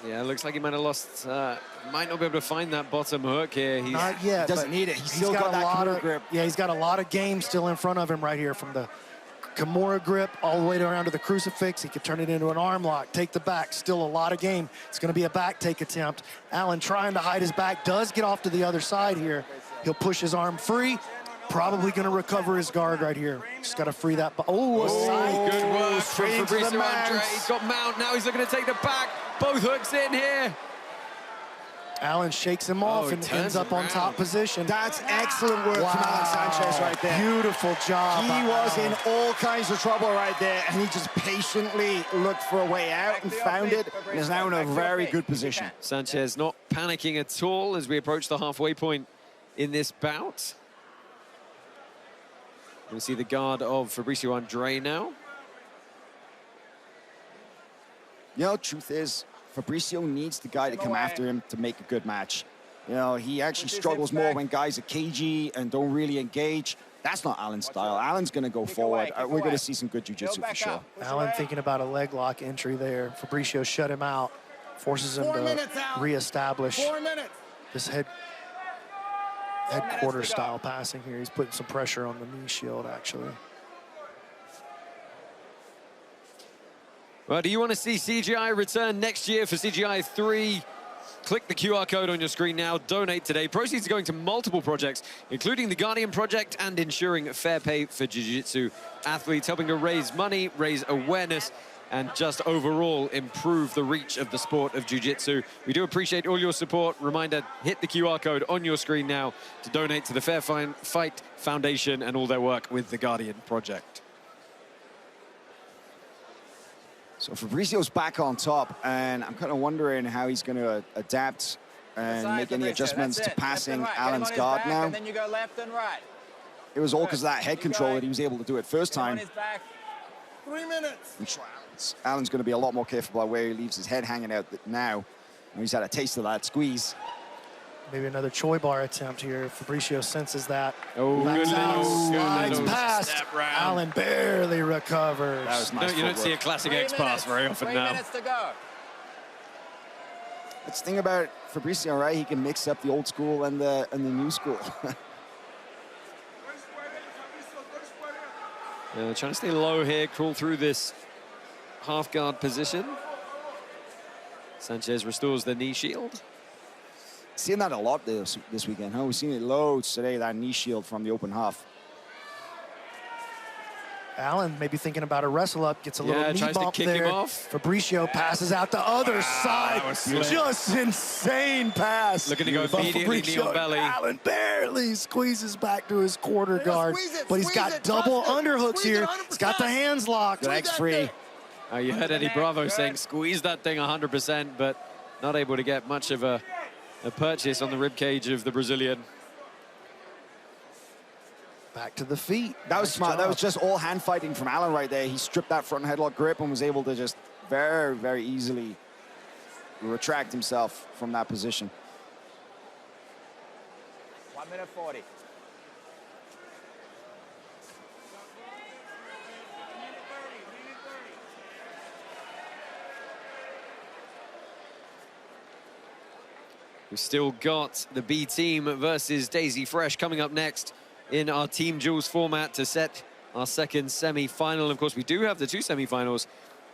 Yeah, it looks like he might have lost, might not be able to find that bottom hook here. Not yet. He doesn't need it. He's still got that lot of grip. Yeah, he's got a lot of game still in front of him right here from the Kimura grip all the way around to the crucifix. He could turn it into an arm lock, take the back. Still a lot of game. It's going to be a back take attempt. Allen trying to hide his back, does get off to the other side here. He'll push his arm free. Probably going to recover his guard right here. Just got to free that. Oh, a side. Good work from Straight into the Fabricio mount. Andre. He's got mount. Now he's looking to take the back. Both hooks in here. Allen shakes him off and ends up on top position. That's excellent work from Allen Sanchez right there. Beautiful job. He was in all kinds of trouble right there, and he just patiently looked for a way out and found it, and is now in a very good position. Sanchez not panicking at all as we approach the halfway point in this bout. We see the guard of Fabricio Andre now. You know, truth is, Fabricio needs the guy to come after him to make a good match. You know, he actually struggles more when guys are cagey and don't really engage. That's not Allen's style. Allen's going to go forward. We're going to see some good jiu-jitsu for sure. Allen thinking about a leg lock entry there. Fabricio shut him out, forces him to reestablish this headquarter style passing here. He's putting some pressure on the knee shield, actually. Well, do you want to see CGI return next year for CGI 3? Click the QR code on your screen now. Donate today. Proceeds are going to multiple projects, including the Guardian Project and ensuring fair pay for jiu-jitsu athletes, helping to raise money, raise awareness, and just overall improve the reach of the sport of jiu-jitsu. We do appreciate all your support. Reminder, hit the QR code on your screen now to donate to the Fair Fight Foundation and all their work with the Guardian Project. So Fabricio's back on top, and I'm kind of wondering how he's going to adapt and make any adjustments to passing Allen's guard now. And then you go left and right. It was all because of that head control that he was able to do it first time. 3 minutes. Allen's going to be a lot more careful about where he leaves his head hanging out now. And he's had a taste of that squeeze. Maybe another Choi bar attempt here. Fabricio senses that. Oh, backs good out, little slides past. step round. Allen barely recovers. That was nice. You don't see a classic X pass very often 3 now. minutes to go. That's the thing about Fabricio, right? He can mix up the old school and the new school. Trying to stay low here, crawl through this half guard position. Sanchez restores the knee shield. Seeing that a lot this weekend, huh? We've seen it loads today, that knee shield from the open half. Allen maybe thinking about a wrestle up, gets a little knee tries bump to kick there. him off. Fabricio passes out the other side. Just insane pass. Looking to go But immediately knee on belly. Allen barely squeezes back to his quarter guard, but he's got double underhooks here. He's got the hands locked. Legs free. You heard Eddie Bravo saying squeeze that thing 100%, but not able to get much of a purchase on the ribcage of the Brazilian. Back to the feet. That was Nice smart. job. That was just all hand fighting from Allen right there. He stripped that front headlock grip and was able to just very, very easily retract himself from that position. 1 minute 40. We've still got the B team versus Daisy Fresh coming up next in our Team Jules format to set our second semi-final. Of course, we do have the two semi-finals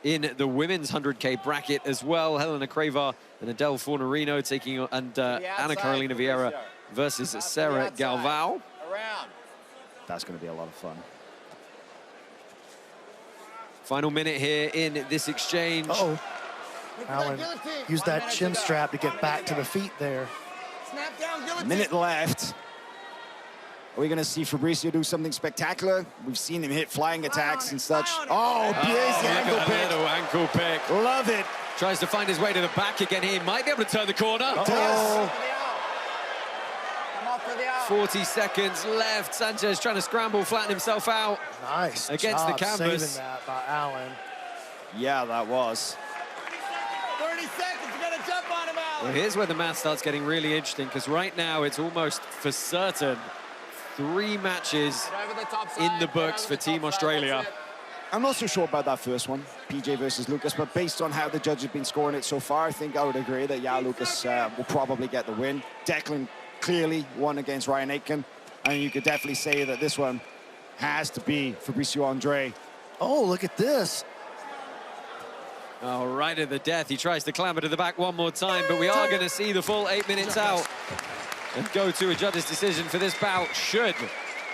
in the women's 100K bracket as well. Helena Cravar and Adele Fornerino taking on Anna Carolina Vieira versus Sarah Galvao. Around. That's going to be a lot of fun. Final minute here in this exchange. Uh-oh. Allen used that chin strap to get back to the feet there. Snap down, guillotine. Minute left. Are we going to see Fabricio do something spectacular? We've seen him hit flying attacks and such. Oh, Pierre's ankle pick. Little ankle pick. Love it. Tries to find his way to the back again here. Might be able to turn the corner. Does. Come off for the out. 40 seconds left. Sanchez trying to scramble, flatten himself out. Nice Against job the canvas. saving that by Allen. Yeah, that was. 30 seconds, you gotta jump on him, Allen. Well, here's where the math starts getting really interesting, because right now it's almost for certain 3 matches Over the top in side, the get books over for the Team top side, Australia. that's it. I'm not so sure about that first one, PJ versus Lucas, but based on how the judges have been scoring it so far, I think I would agree that, yeah, Lucas will probably get the win. Declan clearly won against Ryan Aitken, and you could definitely say that this one has to be Fabricio Andre Oh, look at this. Oh, right at the death. He tries to clamber to the back one more time, but we are going to see the full 8 minutes out and go to a judge's decision for this bout should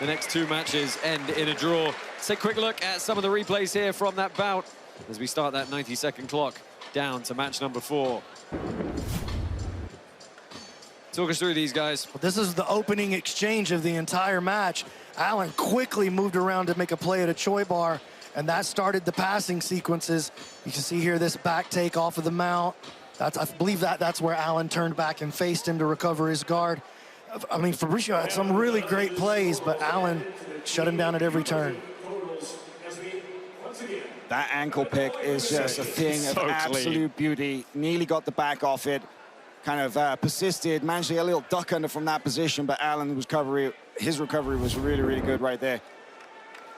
the next 2 matches end in a draw. Let's take a quick look at some of the replays here from that bout as we start that 90-second clock down to match number 4. Talk us through these guys. This is the opening exchange of the entire match. Allen quickly moved around to make a play at a Choi bar, and that started the passing sequences. You can see here this back take off of the mount. I believe that's where Allen turned back and faced him to recover his guard. I mean, Fabricio had some really great plays, but Allen shut him down at every turn. That ankle pick is just a thing of absolute beauty. Nearly got the back off it. Kind of persisted, managed to get a little duck under from that position, but Allen's recovery was really, really good right there.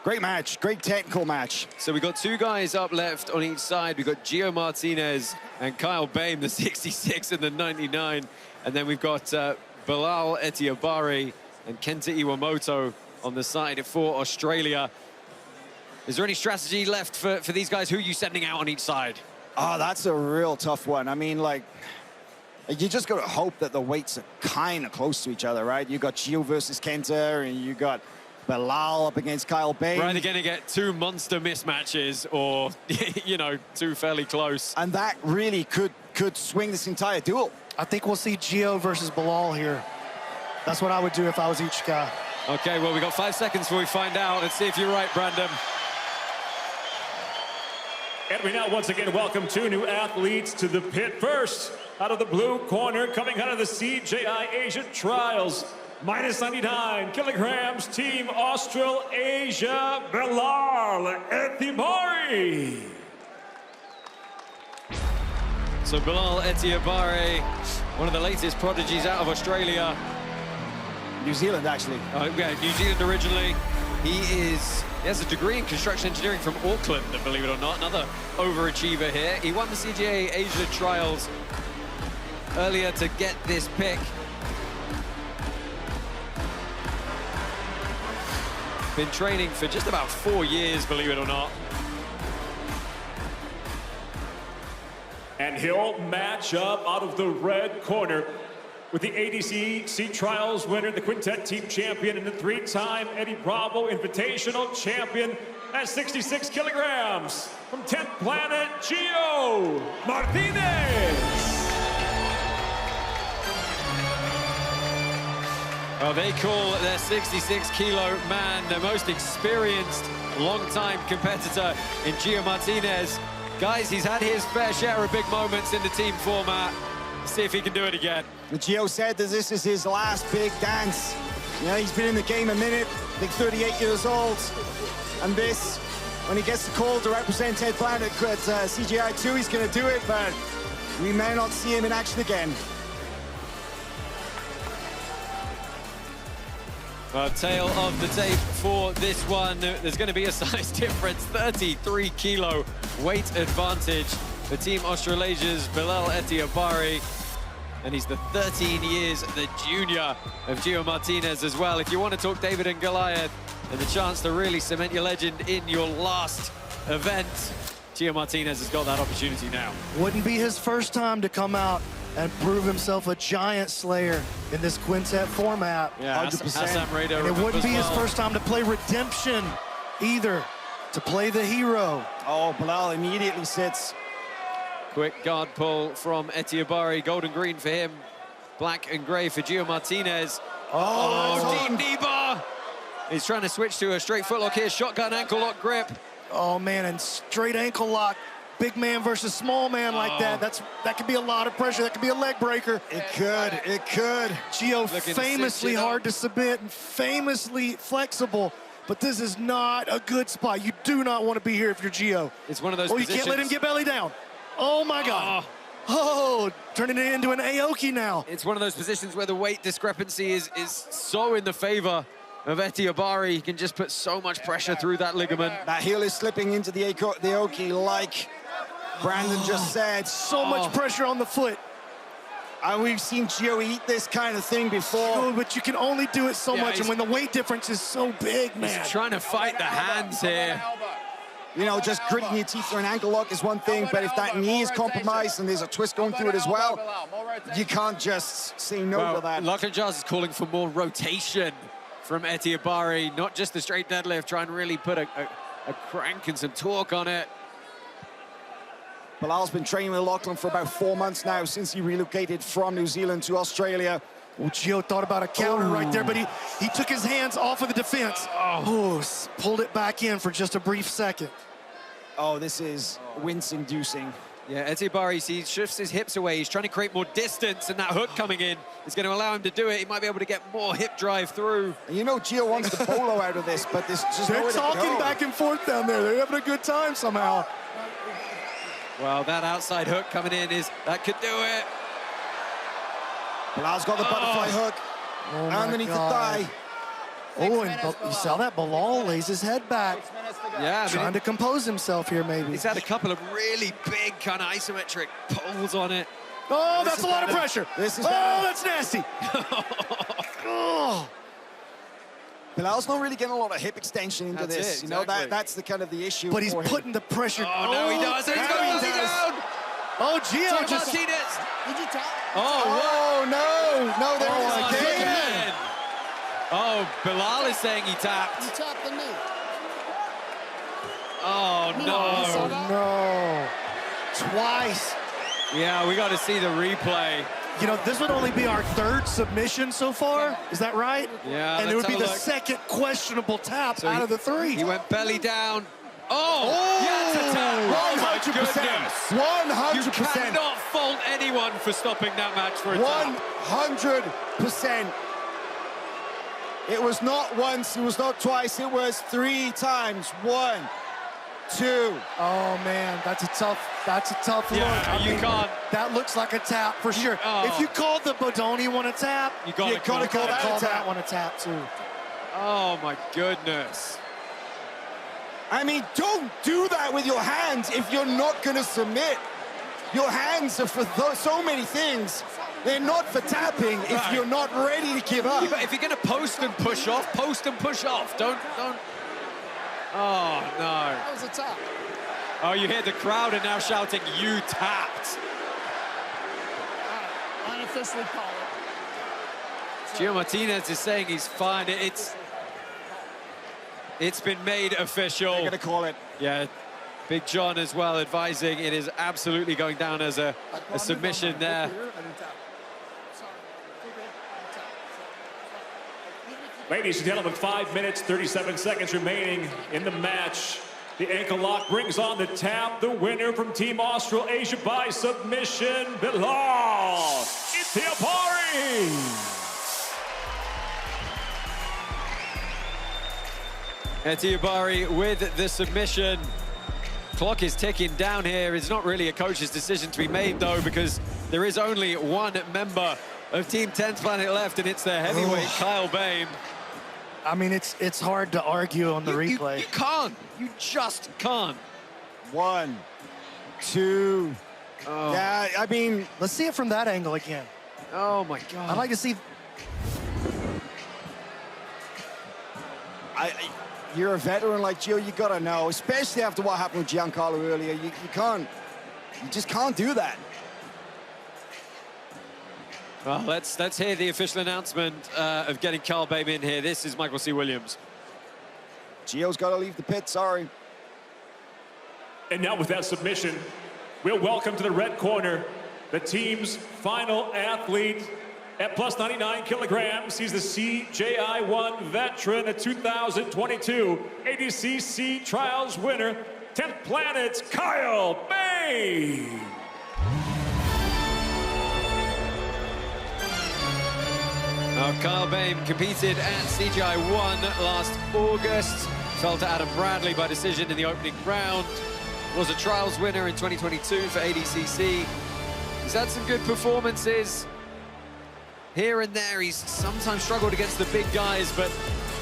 Great match, great technical match. So we got 2 guys up left on each side. We've got Gio Martinez and Kyle Bain, the 66 and the 99. And then we've got Bilal Etiabari and Kenta Iwamoto on the side for Australia. Is there any strategy left for these guys? Who are you sending out on each side? Oh, that's a real tough one. I mean, like, you just got to hope that the weights are kind of close to each other, right? You got Gio versus Kenta, and you got Bilal up against Kyle Bain. We're either going to get 2 monster mismatches or, you know, 2 fairly close. And that really could swing this entire duel. I think we'll see Gio versus Bilal here. That's what I would do if I was each guy. Okay, well, we got 5 seconds before we find out. Let's see if you're right, Brandon. And we now once again welcome 2 new athletes to the pit. First, out of the blue corner, coming out of the CJI Asia Trials, minus 99 kilograms, Team Australasia, Bilal Etiabari. So Bilal Etiabari, one of the latest prodigies out of Australia. New Zealand, actually. Yeah, New Zealand originally. He has a degree in construction engineering from Auckland, believe it or not. Another overachiever here. He won the CJA Asia Trials earlier to get this pick. Been training for just about 4 years, believe it or not. And he'll match up out of the red corner with the ADCC Trials winner, the Quintet Team Champion, and the 3-time Eddie Bravo Invitational Champion at 66 kilograms from 10th Planet, Gio Martinez. Well, they call their 66-kilo man the most experienced, long-time competitor in Gio Martinez. Guys, he's had his fair share of big moments in the team format. Let's see if he can do it again. Gio said that this is his last big dance. You know, he's been in the game a minute, I think 38 years old. And this, when he gets the call to represent 10th Planet at CJI 2, he's going to do it, but we may not see him in action again. Well, tail of the tape for this one. There's going to be a size difference, 33-kilo weight advantage for Team Australasia's Bilal Etiabari. And he's the 13 years the junior of Gio Martinez as well. If you want to talk David and Goliath and the chance to really cement your legend in your last event, Gio Martinez has got that opportunity now. Wouldn't be his first time to come out and prove himself a giant slayer in this quintet format. Yeah, 100%. And it wouldn't be his first time to play redemption either, to play the hero. Oh, Bilal immediately sits. Quick guard pull from Etiabari, gold and green for him, black and gray for Gio Martinez. Oh, deep knee bar. He's trying to switch to a straight footlock here, shotgun ankle lock grip. Oh man, and straight ankle lock. Big man versus small man like that could be a lot of pressure. That could be a leg breaker. It could. Gio famously hard to submit and famously flexible, but this is not a good spot. You do not want to be here if you're Gio. It's one of those positions. You can't let him get belly down. Oh my God. Oh, turning it into an Aoki now. It's one of those positions where the weight discrepancy is so in the favor of Etiabari. He can just put so much pressure through that ligament. That heel is slipping into the Aoki like Brandon just said. So much pressure on the foot. And we've seen Gio eat this kind of thing before. Oh, but you can only do it so much, and when the weight difference is so big, man. He's trying to fight the hands here. You know, just gritting your teeth through an ankle lock is one thing, but if that knee is compromised and there's a twist going through it as well, you can't just say no to that. Lachlan Giles is calling for more rotation from Etiabari, not just the straight deadlift, try and really put a crank and some torque on it. Bilal's been training with Lachlan for about 4 months now since he relocated from New Zealand to Australia. Well, Gio thought about a counter right there, but he took his hands off of the defense. Pulled it back in for just a brief second. Oh, this is wince-inducing. Yeah, Etiabari, he shifts his hips away. He's trying to create more distance, and that hook coming in is going to allow him to do it. He might be able to get more hip drive through. And you know Gio wants the bolo out of this, but there's just nowhere to go. They're talking back and forth down there. They're having a good time somehow. Well, that outside hook coming in that could do it. Bilal's got the butterfly hook underneath the thigh. Oh, and you saw that? Bilal lays his head back. Yeah, trying to compose himself here, maybe. He's had a couple of really big kind of isometric pulls on it. Oh, that's a lot of pressure. This is that's nasty. Bilal's not really getting a lot of hip extension into this. It, you know, that's the kind of the issue. But he's putting the pressure. Oh, no, he does. He's got to down. Oh, Gio just... Martinez. Did you tap? Oh, no, there it is again. Oh, Bilal is saying he tapped. He tapped the knee. Oh, no. Twice. Yeah, we got to see the replay. You know, this would only be our third submission so far. Is that right? Yeah, and it would be the second questionable tap out of the three. He went belly down. Yeah, it's a tap. 100%. 100%. You cannot fault anyone for stopping that match for a tap. 100%. It was not once, it was not twice, it was 3 times. 1, 2. Oh man, that's a tough look. Yeah, you can't. That looks like a tap for sure. If you called the Bodoni one a tap, you gotta call that one a tap too. Oh my goodness. I mean, don't do that with your hands if you're not going to submit. Your hands are for so many things. They're not for tapping if you're not ready to give up. If you're going to post and push off, post and push off. Don't. Oh, no. That was a tap. Oh, you hear the crowd are now shouting, "You tapped." Unofficially call it. Gio Martinez is saying he's fine. It's been made official. They're going to call it. Yeah, Big John as well advising it is absolutely going down as a submission there. Ladies and gentlemen, 5 minutes, 37 seconds remaining in the match. The ankle lock brings on the tap. The winner from Team Australasia by submission, Bilal Etiabari. Etiabari with the submission. Clock is ticking down here. It's not really a coach's decision to be made, though, because there is only one member of Team 10th Planet left, and it's the heavyweight Kyle Bain. I mean, it's hard to argue on the replay. You can't. You just can't. 1, 2. Yeah, I mean... Let's see it from that angle again. Oh, my God. I'd like to see... You're a veteran like Gio, you gotta know, especially after what happened with Giancarlo earlier. You just can't do that. Well, let's hear the official announcement of getting Kyle Bain in here. This is Michael C. Williams. Gio's got to leave the pit, sorry. And now with that submission, we'll welcome to the red corner the team's final athlete at plus 99 kilograms. He's the CJI-1 veteran, a 2022 ADCC Trials winner, 10th Planet's Kyle Bain. Now, Kyle Bain competed at CGI-1 last August. Fell to Adam Bradley by decision in the opening round. Was a trials winner in 2022 for ADCC. He's had some good performances here and there. He's sometimes struggled against the big guys, but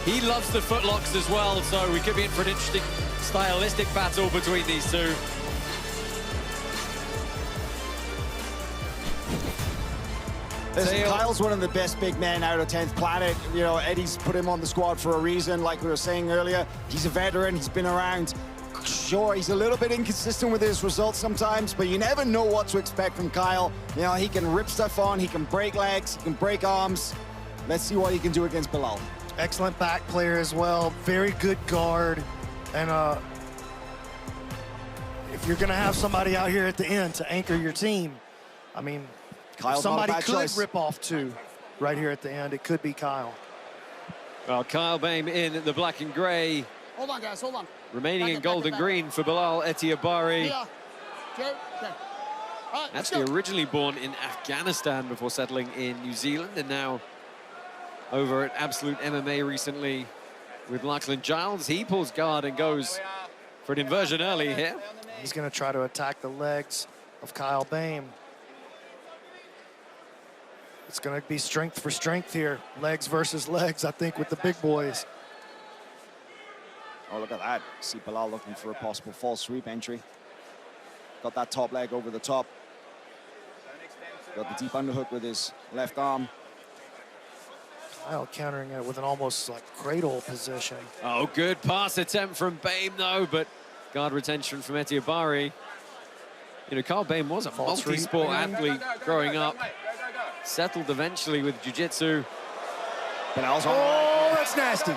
he loves the footlocks as well, so we could be in for an interesting stylistic battle between these two. Listen, Kyle's one of the best big men out of 10th Planet. You know, Eddie's put him on the squad for a reason, like we were saying earlier. He's a veteran, he's been around. Sure, he's a little bit inconsistent with his results sometimes, but you never know what to expect from Kyle. You know, he can rip stuff on, he can break legs, he can break arms. Let's see what he can do against Belal. Excellent back player as well. Very good guard. And if you're going to have somebody out here at the end to anchor your team, I mean, Kyle's somebody not a bad could choice. rip off too right here at the end. It could be Kyle. Well, Kyle Bame in the black and gray. Hold on, guys, hold on. Remaining Back in up, gold and green for Bilal Etiabari. Yeah. Joe, okay. All right, let's Actually go. originally born in Afghanistan before settling in New Zealand, and now over at Absolute MMA recently with Lachlan Giles. He pulls guard and goes for an inversion early here. He's going to try to attack the legs of Kyle Bame. It's going to be strength for strength here. Legs versus legs, I think, with the big boys. Oh, look at that. See Belal looking for a possible false sweep entry. Got that top leg over the top. Got the deep underhook with his left arm. Kyle countering it with an almost like cradle position. Oh, good pass attempt from Bame, though, but guard retention from Etiabari. You know, Kyle Bame was a False multi-sport read. athlete growing up. Settled eventually with jiu-jitsu. Belal's on. Oh, that's nasty.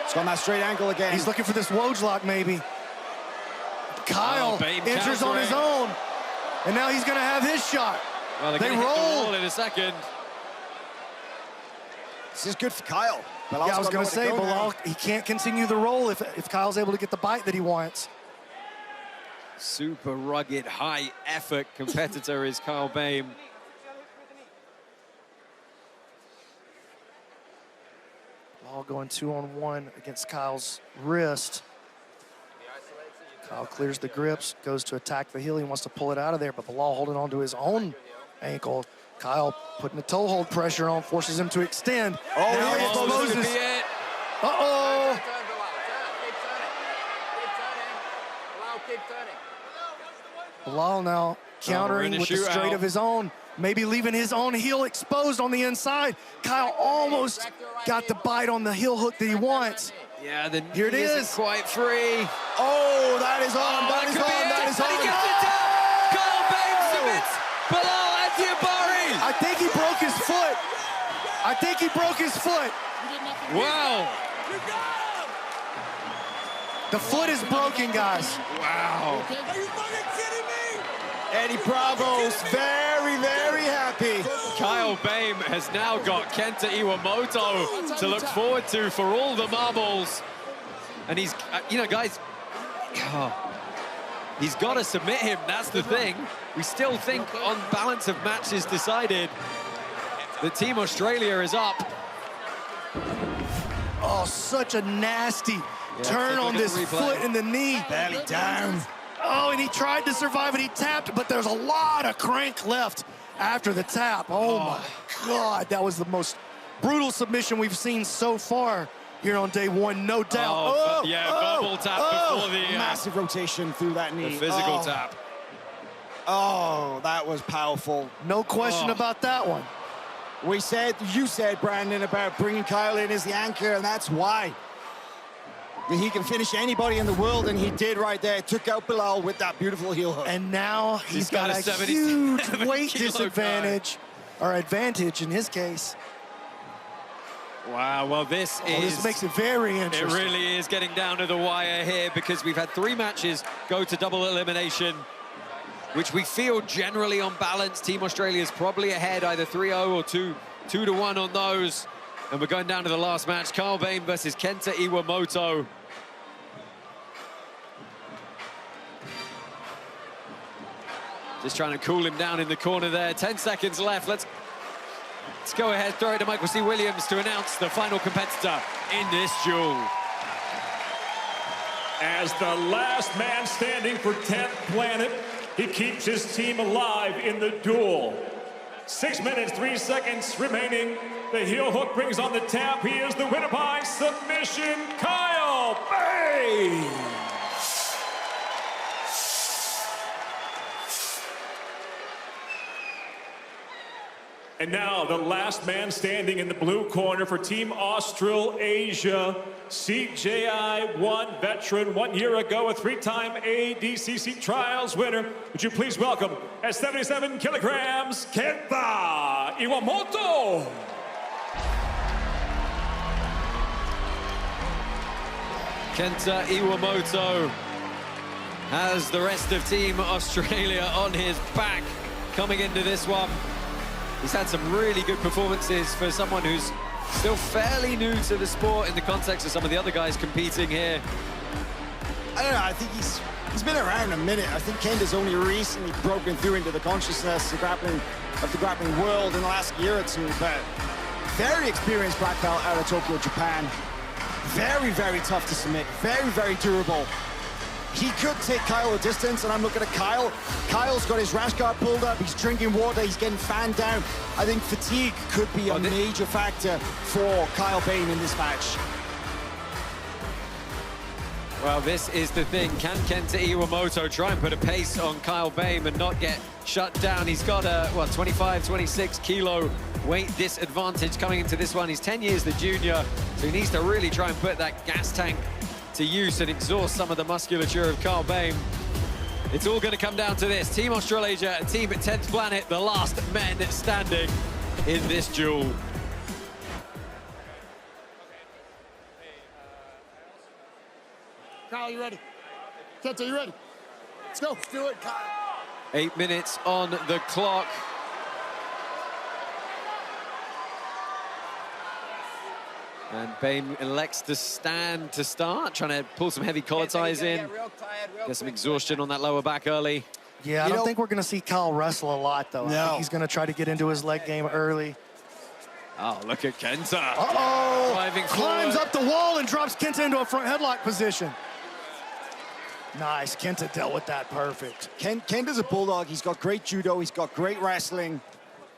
He's got that straight ankle again. He's looking for this Woj lock, maybe. Kyle Bame enters on his countering. own, and now he's going to have his shot. Well, They they're gonna hit the roll. wall in a second. This is good for Kyle. Yeah, I was going to say, Belal, Bilal, he can't continue the roll if Kyle's able to get the bite that he wants. Super rugged, high effort competitor is Kyle Bame. Bilal going 2-on-1 against Kyle's wrist. Kyle clears the grips, goes to attack the heel. He wants to pull it out of there, but Bilal holding on to his own ankle. Kyle putting the toe hold pressure on, forces him to extend. Oh, now yeah, he this exposes. could be it. Uh-oh. Bilal now countering in a with the straight shootout. of his own, maybe leaving his own heel exposed on the inside. Kyle almost got the bite on the heel hook that he wants. Yeah, the Here it knee isn't is. quite free. Oh, that is on, that is could be on, it. that is And he on. gets it down. Kyle Bame submits Bilal Etiabari. I think he broke his foot. I think he broke his foot. Wow. The foot is broken, guys. Wow. Eddie Bravo's very, very happy. Kyle Bame has now got Kenta Iwamoto to look forward to for all the marbles. And he's, you know, guys, he's got to submit him. That's the thing. We still think on balance of matches decided that Team Australia is up. Oh, such a nasty turn on this foot and the knee. Belly down. Oh, and he tried to survive it. He tapped, but there's a lot of crank left after the tap. Oh, my God. That was the most brutal submission we've seen so far here on day one, no doubt. Oh, yeah, bubble tap before the massive rotation through that knee. the physical tap. Oh, that was powerful. No question about that one. You said, Brandon, about bringing Kyle in as the anchor, and that's why. He can finish anybody in the world, and he did right there. Took out Bilal with that beautiful heel hook. And now he's got a 77 huge weight kilo disadvantage, or advantage in his case. Wow, well, this This makes it very interesting. It really is getting down to the wire here because we've had 3 matches go to double elimination, which we feel generally on balance. Team Australia is probably ahead, either 3-0 or 2-1 on those. And we're going down to the last match, Kyle Bame versus Kenta Iwamoto. Just trying to cool him down in the corner there. 10 seconds left. Let's go ahead, throw it to Michael C. Williams to announce the final competitor in this duel. As the last man standing for 10th Planet, he keeps his team alive in the duel. 6 minutes, 3 seconds remaining. The heel hook brings on the tap. He is the winner by submission, Kyle Bame. And now the last man standing in the blue corner for Team Australasia, CJI-1 veteran, 1 year ago, a 3-time ADCC Trials winner. Would you please welcome at 77 kilograms, Kenta Iwamoto. Kenta Iwamoto has the rest of Team Australia on his back coming into this one. He's had some really good performances for someone who's still fairly new to the sport in the context of some of the other guys competing here. I don't know, I think he's been around a minute. I think Kenta's only recently broken through into the consciousness of the grappling world in the last year or two, but very experienced black belt out of Tokyo, Japan. Very, very tough to submit, very, very durable. He could take Kyle a distance, and I'm looking at Kyle. Kyle's got his rash guard pulled up, he's drinking water, he's getting fanned down. I think fatigue could be a major factor for Kyle Bain in this match. Well, this is the thing. Can Kenta Iwamoto try and put a pace on Kyle Bain and not get shut down? He's got a, 25, 26 kilo weight disadvantage coming into this one. He's 10 years the junior, so he needs to really try and put that gas tank to use and exhaust some of the musculature of Kyle Bain. It's all going to come down to this. Team Australasia and Team 10th Planet, the last men standing in this duel. Kyle, you ready? Kenta, you ready? Let's go. Let's do it, Kyle. 8 minutes on the clock. And Bain elects to stand to start, trying to pull some heavy collar ties in. Get some exhaustion on that lower back early. Yeah, I don't think we're going to see Kyle wrestle a lot, though. No. I think he's going to try to get into his leg game early. Oh, look at Kenta. Uh-oh! Driving Climbs forward. up the wall and drops Kenta into a front headlock position. Nice, Kenta dealt with that perfect. Kenta's a bulldog. He's got great judo, he's got great wrestling,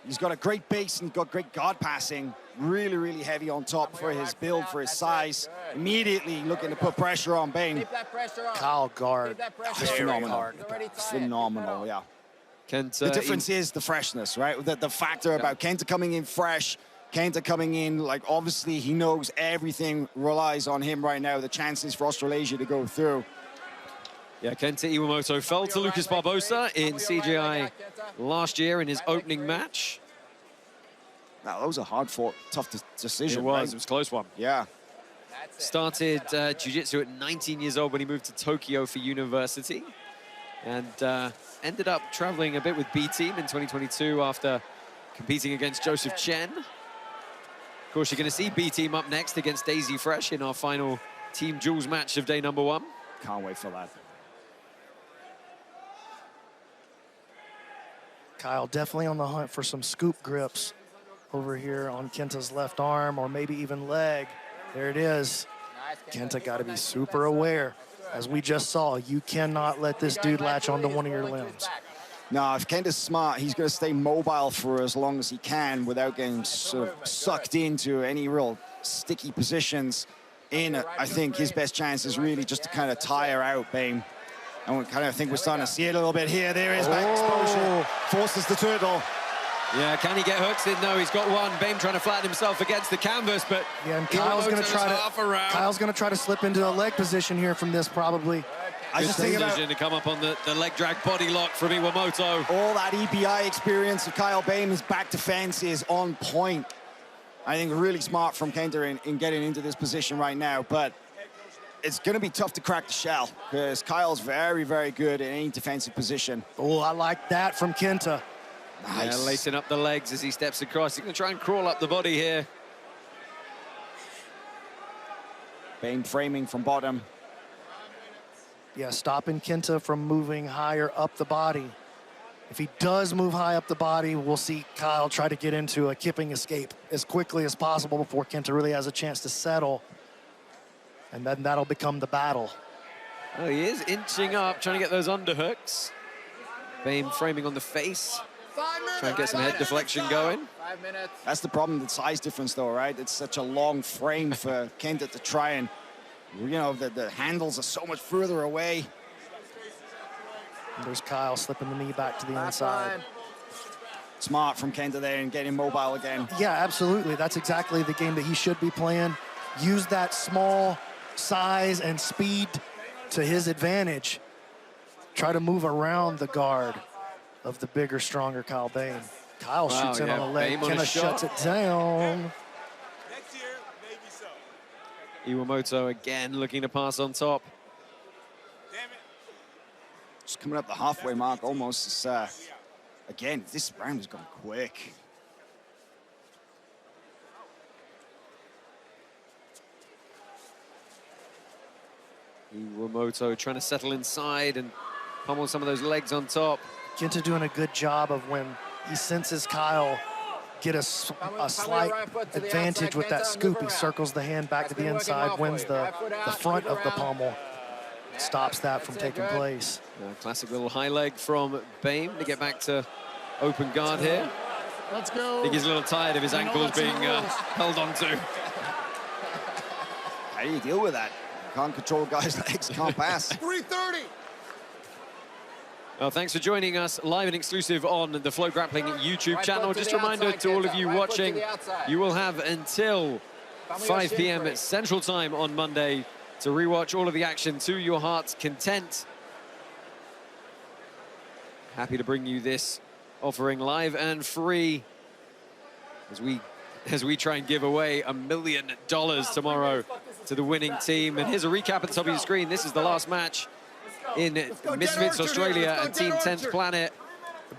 he's got a great base and got great guard passing. Really, really heavy on top for his build, for his size. Immediately looking to put pressure on Bain. Kyle guard. Just phenomenal. Phenomenal, yeah. Kenta, the difference is the freshness, right? The factor about Kenta coming in fresh, Kenta coming in, like, obviously he knows everything relies on him right now. The chances for Australasia to go through. Yeah, Kenta Iwamoto fell to Lucas Barbosa in CGI last year in his opening match. Now, that was a hard-fought, tough decision. It was. Right? It was a close one. Yeah. Started jiu-jitsu at 19 years old when he moved to Tokyo for university. And ended up traveling a bit with B-Team in 2022 after competing against Joseph Chen. Of course, you're going to see B-Team up next against Daisy Fresh in our final Team Jules match of day number 1. Can't wait for that. Kyle definitely on the hunt for some scoop grips over here on Kenta's left arm or maybe even leg. There it is. Kenta got to be super aware. As we just saw, you cannot let this dude latch onto one of your limbs. No, if Kenta's smart, he's going to stay mobile for as long as he can without getting sort of sucked into any real sticky positions. I think his best chance is really just to kind of tire out Bain. And we kind of think we're starting to see it a little bit here. There is back exposure. Forces the turtle. Yeah, can he get hooks in? No, he's got one. Bain trying to flatten himself against the canvas, but yeah, and Kyle's going to try to slip into a leg position here from this probably. I just think about to come up on the leg drag body lock from Iwamoto. All that EBI experience of Kyle Bain, his back defense is on point. I think really smart from Kenta in getting into this position right now, but it's going to be tough to crack the shell because Kyle's very, very good in any defensive position. Oh, I like that from Kenta. Nice. Yeah, lacing up the legs as he steps across. He's going to try and crawl up the body here. Bain framing from bottom. Yeah, stopping Kenta from moving higher up the body. If he does move high up the body, we'll see Kyle try to get into a kipping escape as quickly as possible before Kenta really has a chance to settle. And then that'll become the battle. Oh, he is inching up, trying to get those underhooks. Bain framing on the face. Trying to get some head deflection going. 5 minutes. That's the problem, the size difference though, right? It's such a long frame for Kenta to try and, you know, the handles are so much further away. And there's Kyle slipping the knee back to the inside. Smart from Kenta there and getting mobile again. Yeah, absolutely. That's exactly the game that he should be playing. Use that small size and speed to his advantage. Try to move around the guard of the bigger, stronger Kyle Bain. Kyle shoots in on the leg. Kenna shuts it down. Iwamoto again looking to pass on top. Just coming up the halfway mark almost. It's, again, this round has gone quick. Iwamoto trying to settle inside and pummel some of those legs on top. Kenta doing a good job of when he senses Kyle get a slight advantage with that scoop. He circles the hand back to the inside, wins the front of the pummel, stops that from taking place. Classic little high leg from Bain to get back to open guard here. Let's go. I think he's a little tired of his ankles being held onto. How do you deal with that? Can't control guys' legs, can't pass. 330. Well, thanks for joining us live and exclusive on the Flow Grappling YouTube channel. Just a reminder to all of you watching, you will have until 5 p.m. Central Time on Monday to rewatch all of the action to your heart's content. Happy to bring you this offering live and free as we try and give away $1 million tomorrow to the winning team. And here's a recap at the top of your screen. This is the last match in Misfits Australia and Team 10th Planet.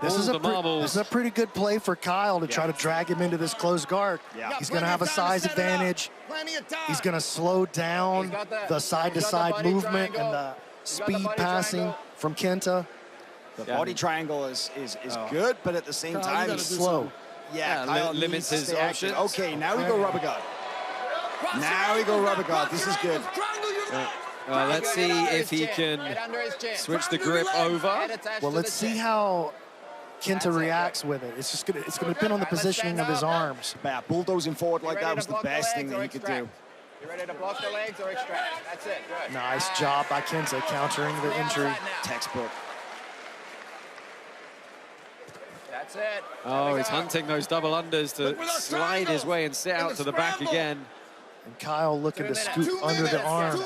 This is a pretty good play for Kyle to try to drag him into this close guard. He's going to have a size advantage. He's going to slow down the side-to-side movement and the speed passing from Kenta. The body triangle is good, but at the same time, he's slow. Yeah, Kyle limits his options. Okay, now we go rubber guard. Now we go rubber guard. This is good. Let's see if he can switch the grip over. Well, let's see how Kenta reacts with it. It's gonna depend on the positioning of his arms. Yeah, bulldozing forward like that was the best thing that he could do. You ready to block the legs or extract? That's it. Good. Nice job by Kenta countering the injury. Textbook. That's it. Oh, he's hunting those double unders to slide his way and sit out to the back again. And Kyle looking to scoop under the arm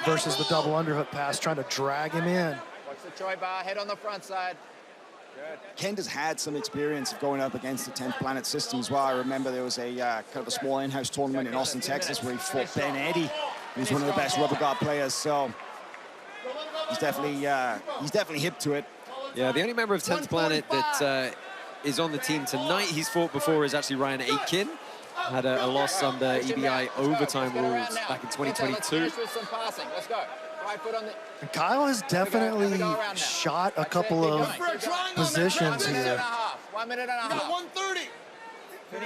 versus the double underhook pass, trying to drag him in. Watch the Troy bar, head on the front side. Good. Kenta's had some experience of going up against the 10th Planet system as well. I remember there was a kind of a small in-house tournament in Austin, Texas, where he fought Ben Eddy, who's one of the best rubber guard players. So he's definitely hip to it. Yeah, the only member of 10th Planet that is on the team tonight he's fought before is actually Ryan Aitken. Had a loss under EBI overtime rules back in 2022. And Kyle has definitely shot a couple of positions here. 1 minute and a half. 130.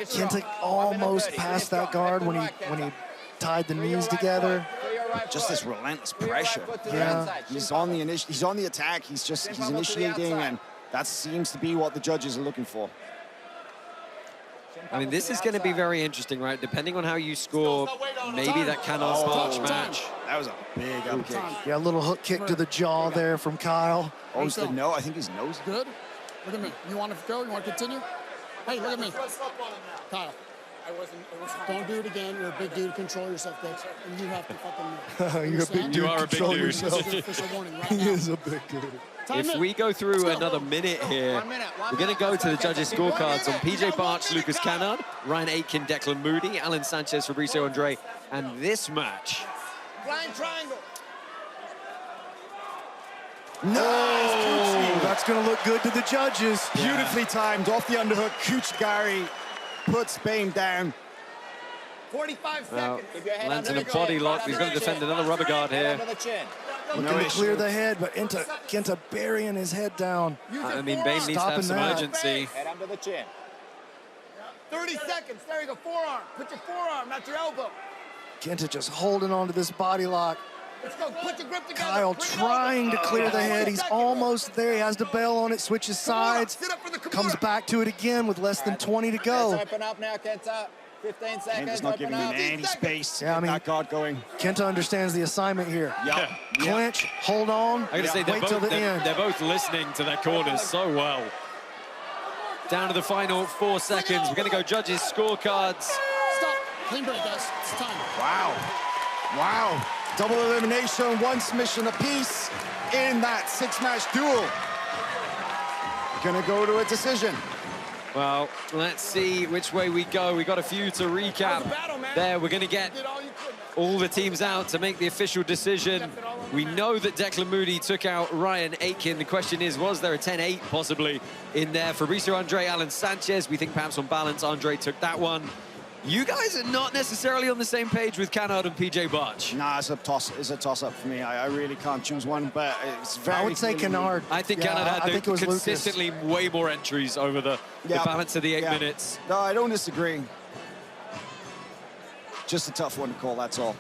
Kenta almost passed that guard when he tied the knees together. Just this relentless pressure. Yeah. He's on the attack. He's initiating, and that seems to be what the judges are looking for. I mean, this is going to be very interesting, right? Depending on how you score, maybe that cannot March match. That was a big up kick. Yeah, a little hook kick to the jaw there from Kyle. Oh, it's the no. I think his nose. Good. Look at me. You want to go? You want to continue? Hey, look at me. Kyle. Don't do it again. You're a big dude. Control yourself, bitch. And you have to fucking... You're a big dude. You are a big dude. Official warning right now. He is a big dude. If we go through another minute here, we're going to go to the judges' scorecards on PJ Barch, Lucas Canard, Ryan Aitken, Declan Moody, Alan Sanchez, Fabricio Andre, and this match. Blind triangle. No! That's going to look good to the judges. Beautifully timed off the underhook. Kuchgari puts Bain down. 45 Well, seconds. lands in a body lock. He's going to defend another rubber guard here. Looking to clear the head, but Kenta burying his head down. I mean, Bain needs to have some urgency. Head under the chin. 30 seconds. There you go. Forearm. Put your forearm, not your elbow. Kenta just holding on to this body lock. Let's go. Put your grip together. Kyle trying to clear the head. He's almost there. He has the bail on it, switches sides, comes back to it again with less than 20 to go. Let's open up now, Kenta. 15 seconds. Kenta's not giving him any space to Yeah, I get mean, that guard going. Kenta understands the assignment here. Yep. Clinch, hold on, I gotta say, wait till the end. they're both listening to their corners so well. Down to the final 4 seconds. We're going to go judges' scorecards. Stop. Clean break, guys. It's time. Wow. Wow. Double elimination, 1 submission apiece in that 6-match duel. Gonna go to a decision. Well, let's see which way we go. We got a few to recap. There, we're going to get all the teams out to make the official decision. We know that Declan Moody took out Ryan Aitken. The question is, was there a 10-8 possibly in there? Fabricio Andre, Alan Sanchez. We think perhaps on balance, Andre took that one. You guys are not necessarily on the same page with Canard and PJ Barch. Nah, it's a toss-up for me. I really can't choose one, but it's very... I would say Canard. I think Canard had consistently way more entries over the balance of the 8 minutes. No, I don't disagree. Just a tough one to call, that's all.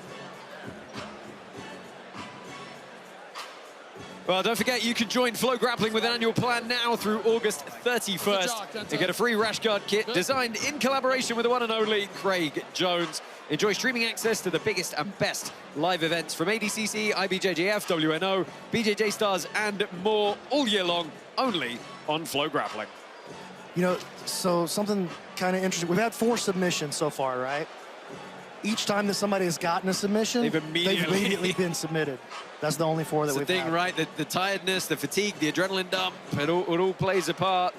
Well, don't forget, you can join Flow Grappling with an annual plan now through August 31st and get a free rash guard kit designed in collaboration with the one and only Craig Jones. Enjoy streaming access to the biggest and best live events from ADCC, IBJJF, WNO, BJJ Stars, and more all year long, only on Flow Grappling. You know, so something kind of interesting. We've had 4 submissions so far, right? Each time that somebody has gotten a submission, they've immediately been submitted. That's the only 4 that we've had. Right? The tiredness, the fatigue, the adrenaline dump, it all plays a part.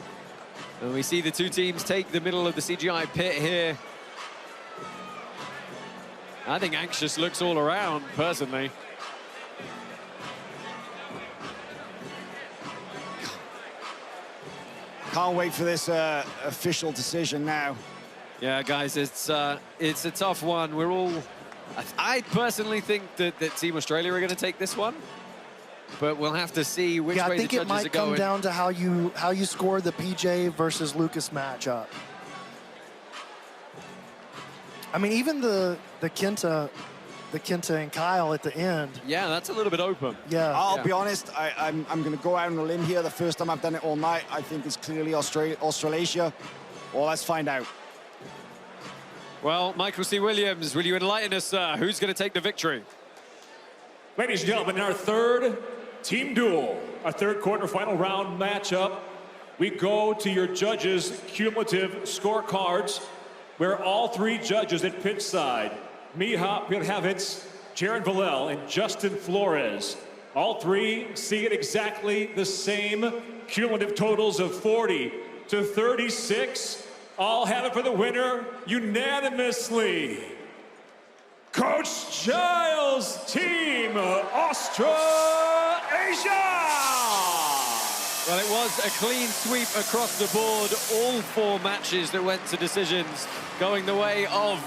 And we see the 2 teams take the middle of the CGI pit here. I think anxious looks all around, personally. Can't wait for this official decision now. Yeah, guys, it's a tough one. We're all... I personally think that Team Australia are going to take this one, but we'll have to see which way the judges are going. I think it might come down to how you score the PJ versus Lucas matchup. I mean, even the Kenta and Kyle at the end. Yeah, that's a little bit open. Yeah. I'll be honest, I'm going to go out on a limb here. The first time I've done it all night, I think it's clearly Australasia. Well, let's find out. Well, Michael C. Williams, will you enlighten us, sir? Who's going to take the victory? Ladies and gentlemen, in our third team duel, our third quarterfinal round matchup, we go to your judges' cumulative scorecards, where all 3 judges at pitch side, Miha Pirhavitz, Jaron Villel, and Justin Flores, all 3 see it exactly the same cumulative totals of 40 to 36. All have it for the winner unanimously. Coach Giles, Team Australasia! Well, it was a clean sweep across the board. All 4 matches that went to decisions going the way of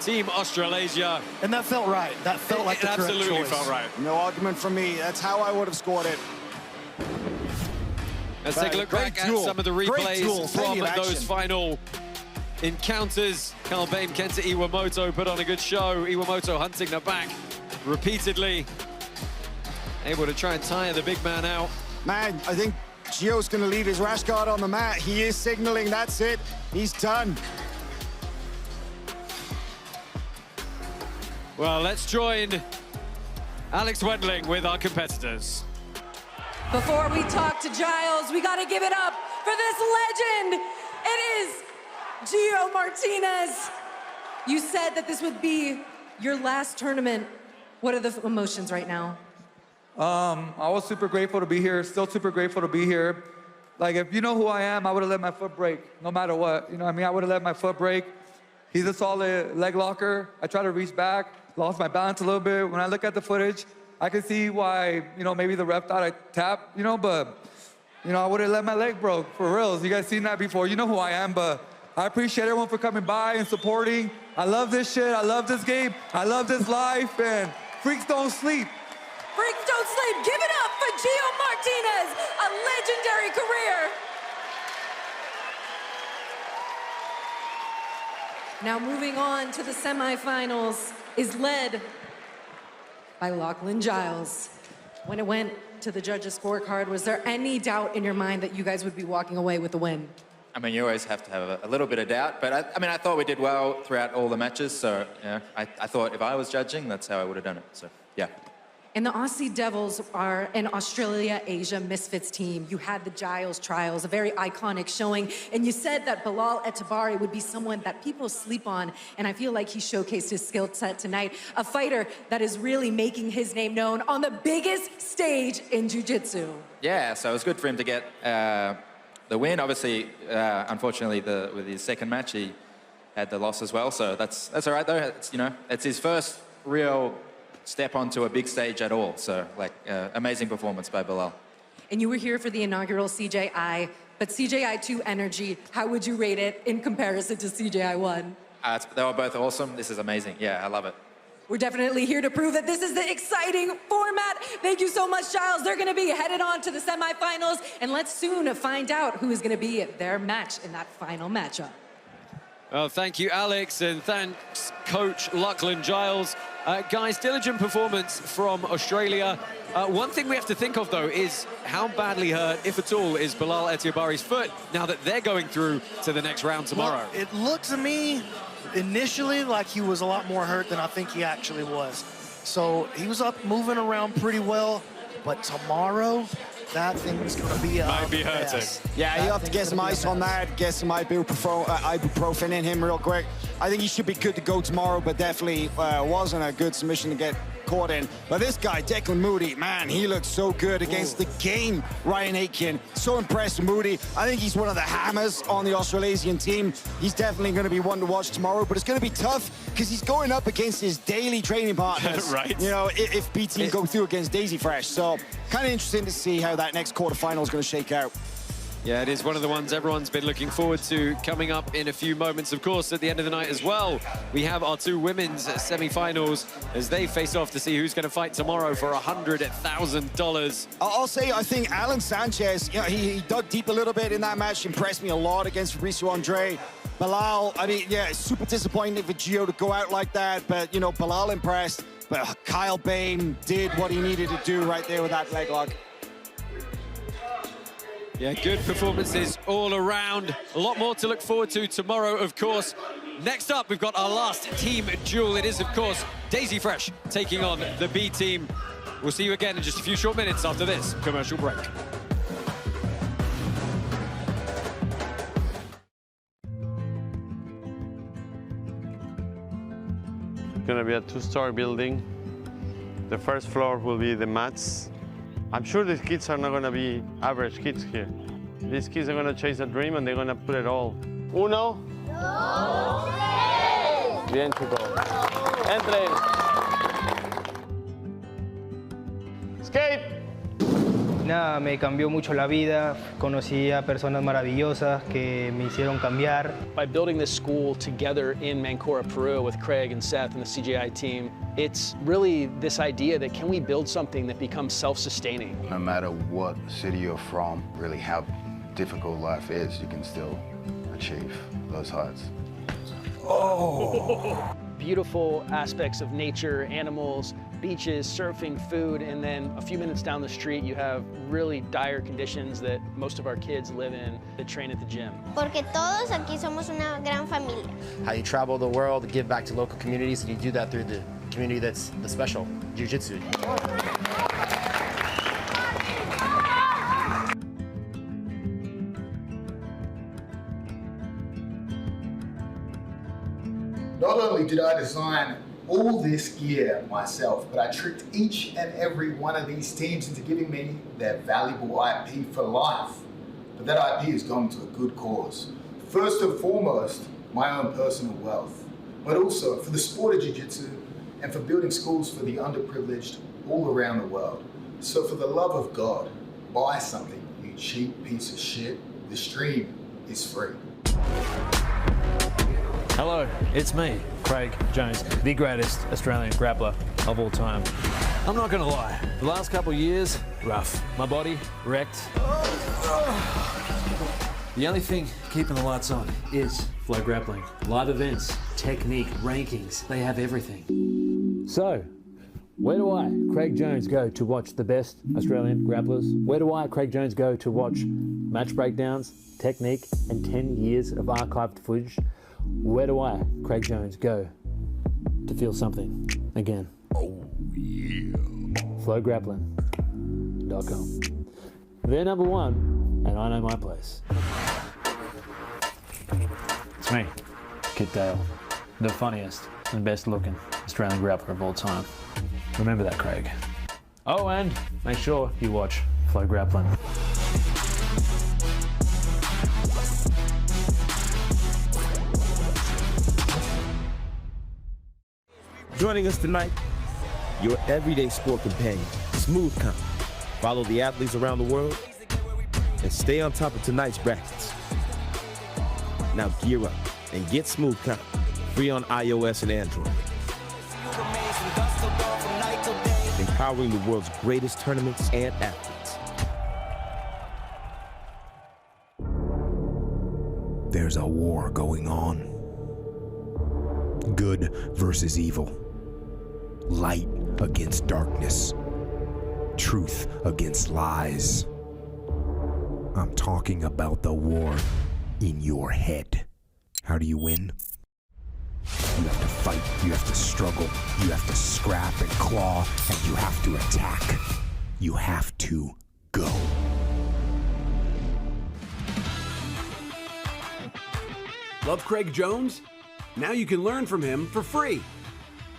Team Australasia. And that felt right. That felt like the correct choice. Absolutely felt right. No argument from me. That's how I would have scored it. Let's take a look back at some of the replays from those final encounters. Carl Bain, Kenta Iwamoto put on a good show. Iwamoto hunting the back repeatedly. Able to try and tire the big man out. Man, I think Gio's going to leave his rash guard on the mat. He is signaling, that's it. He's done. Well, let's join Alex Wendling with our competitors. Before we talk to Giles, we got to give it up for this legend. It is Gio Martinez. You said that this would be your last tournament. What are the emotions right now? I was super grateful to be here, still super grateful to be here. Like, if you know who I am, I would have let my foot break, no matter what. You know what I mean? I would have let my foot break. He's a solid leg locker. I tried to reach back, lost my balance a little bit. When I look at the footage, I can see why, you know, maybe the ref thought I tapped, you know, but, you know, I would have let my leg broke, for reals. You guys seen that before. You know who I am, but I appreciate everyone for coming by and supporting. I love this shit. I love this game. I love this life, and freaks don't sleep. Freaks don't sleep. Give it up for Gio Martinez, a legendary career. Now moving on to the semifinals is led by Lachlan Giles. When it went to the judges' scorecard, was there any doubt in your mind that you guys would be walking away with the win? I mean, you always have to have a little bit of doubt, but I thought we did well throughout all the matches, so you know, I thought if I was judging, that's how I would have done it, so yeah. And the Aussie Devils are an Australia-Asia Misfits team. You had the Giles trials, a very iconic showing, and you said that Bilal Etabari would be someone that people sleep on, and I feel like he showcased his skill set tonight. A fighter that is really making his name known on the biggest stage in jiu-jitsu. Yeah, so it was good for him to get the win. Obviously, unfortunately, with his second match, he had the loss as well. So that's all right though. It's his first real step onto a big stage at all. So amazing performance by Bilal. And you were here for the inaugural CJI, but CJI 2 energy, how would you rate it in comparison to CJI 1? They were both awesome. This is amazing. Yeah, I love it. We're definitely here to prove that this is the exciting format. Thank you so much, Giles. They're going to be headed on to the semifinals, and let's soon find out who is going to be their match in that final matchup. Well, thank you, Alex, and thanks, Coach Lachlan Giles. Guys, diligent performance from Australia. One thing we have to think of, though, is how badly hurt, if at all, is Bilal Etabari's foot now that they're going through to the next round tomorrow? Well, it looked to me initially like he was a lot more hurt than I think he actually was. So he was up moving around pretty well, but tomorrow, that thing's going to be might be hurting. Yeah, you have to get some ice on that, get some ibuprofen in him real quick. I think he should be good to go tomorrow, but definitely wasn't a good submission to get caught in. But this guy, Declan Moody, man, he looks so good against the game, Ryan Aitken. So impressed with Moody. I think he's one of the hammers on the Australasian team. He's definitely going to be one to watch tomorrow, but it's going to be tough because he's going up against his daily training partners. Right. If B-Team go through against Daisy Fresh. So kind of interesting to see how that next quarterfinal is going to shake out. Yeah, it is one of the ones everyone's been looking forward to coming up in a few moments. Of course, at the end of the night as well, we have our two women's semi-finals as they face off to see who's going to fight tomorrow for $100,000. I'll say, I think Alan Sanchez, he dug deep a little bit in that match, impressed me a lot against Fabricio Andre. Bilal, I mean, yeah, it's super disappointing for Gio to go out like that, but, Bilal impressed. But Kyle Bain did what he needed to do right there with that leg lock. Yeah, good performances all around. A lot more to look forward to tomorrow, of course. Next up, we've got our last team duel. It is, of course, Daisy Fresh taking on the B team. We'll see you again in just a few short minutes after this commercial break. It's gonna be a two-story building. The first floor will be the mats. I'm sure these kids are not gonna be average kids here. These kids are gonna chase a dream and they're gonna put it all. Uno. Dos. Tres. Bien, chicos. Entren. Escape. Nada, me cambió mucho la vida. Conocí a personas maravillosas que me hicieron cambiar. By building this school together in Mancora, Peru with Craig and Seth and the CJI team, it's really this idea that can we build something that becomes self-sustaining? No matter what city you're from, really how difficult life is, you can still achieve those heights. Oh! Beautiful aspects of nature, animals, beaches, surfing, food, and then a few minutes down the street you have really dire conditions that most of our kids live in that train at the gym. Porque todos aquí somos una gran familia. How you travel the world, give back to local communities, and you do that through the community that's the special, jiu-jitsu. Not only did I design all this gear myself, but I tricked each and every one of these teams into giving me their valuable IP for life. But that IP is going to a good cause. First and foremost, my own personal wealth, but also for the sport of jiu-jitsu and for building schools for the underprivileged all around the world. So for the love of God, buy something, you cheap piece of shit. The stream is free. Hello, it's me, Craig Jones, the greatest Australian grappler of all time. I'm not gonna lie, the last couple of years, rough. My body, wrecked. The only thing keeping the lights on is Flow Grappling. Live events, technique, rankings, they have everything. So, where do I, Craig Jones, go to watch the best Australian grapplers? Where do I, Craig Jones, go to watch match breakdowns, technique, and 10 years of archived footage? Where do I, Craig Jones, go to feel something again? Oh, yeah. FlowGrappling.com. They're number one, and I know my place. It's me, Kit Dale, the funniest and best looking Australian grappler of all time. Remember that, Craig. Oh, and make sure you watch Flow Grappling. Joining us tonight, your everyday sport companion, Smooth Comp. Follow the athletes around the world and stay on top of tonight's brackets. Now gear up and get Smooth Comp, free on iOS and Android. Empowering the world's greatest tournaments and athletes. There's a war going on. Good versus evil. Light against darkness. Truth against lies. I'm talking about the war in your head. How do you win? You have to fight, you have to struggle, you have to scrap and claw, and you have to attack. You have to go. Love Craig Jones? Now you can learn from him for free.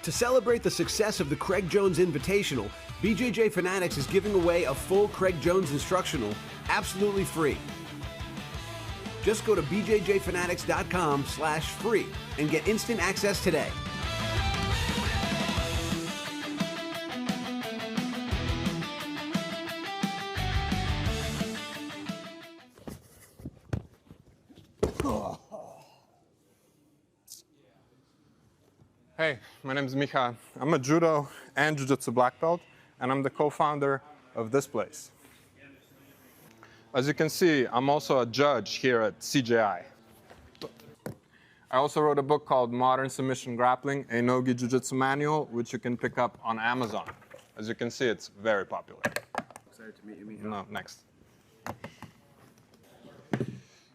To celebrate the success of the Craig Jones Invitational, BJJ Fanatics is giving away a full Craig Jones instructional absolutely free. Just go to bjjfanatics.com/free and get instant access today. Hey, my name is Mica. I'm a judo and jiu-jitsu black belt, and I'm the co-founder of this place. As you can see, I'm also a judge here at CJI. I also wrote a book called Modern Submission Grappling, a no-gi jiu-jitsu manual, which you can pick up on Amazon. As you can see, it's very popular. Excited to meet you, Mica. No, next.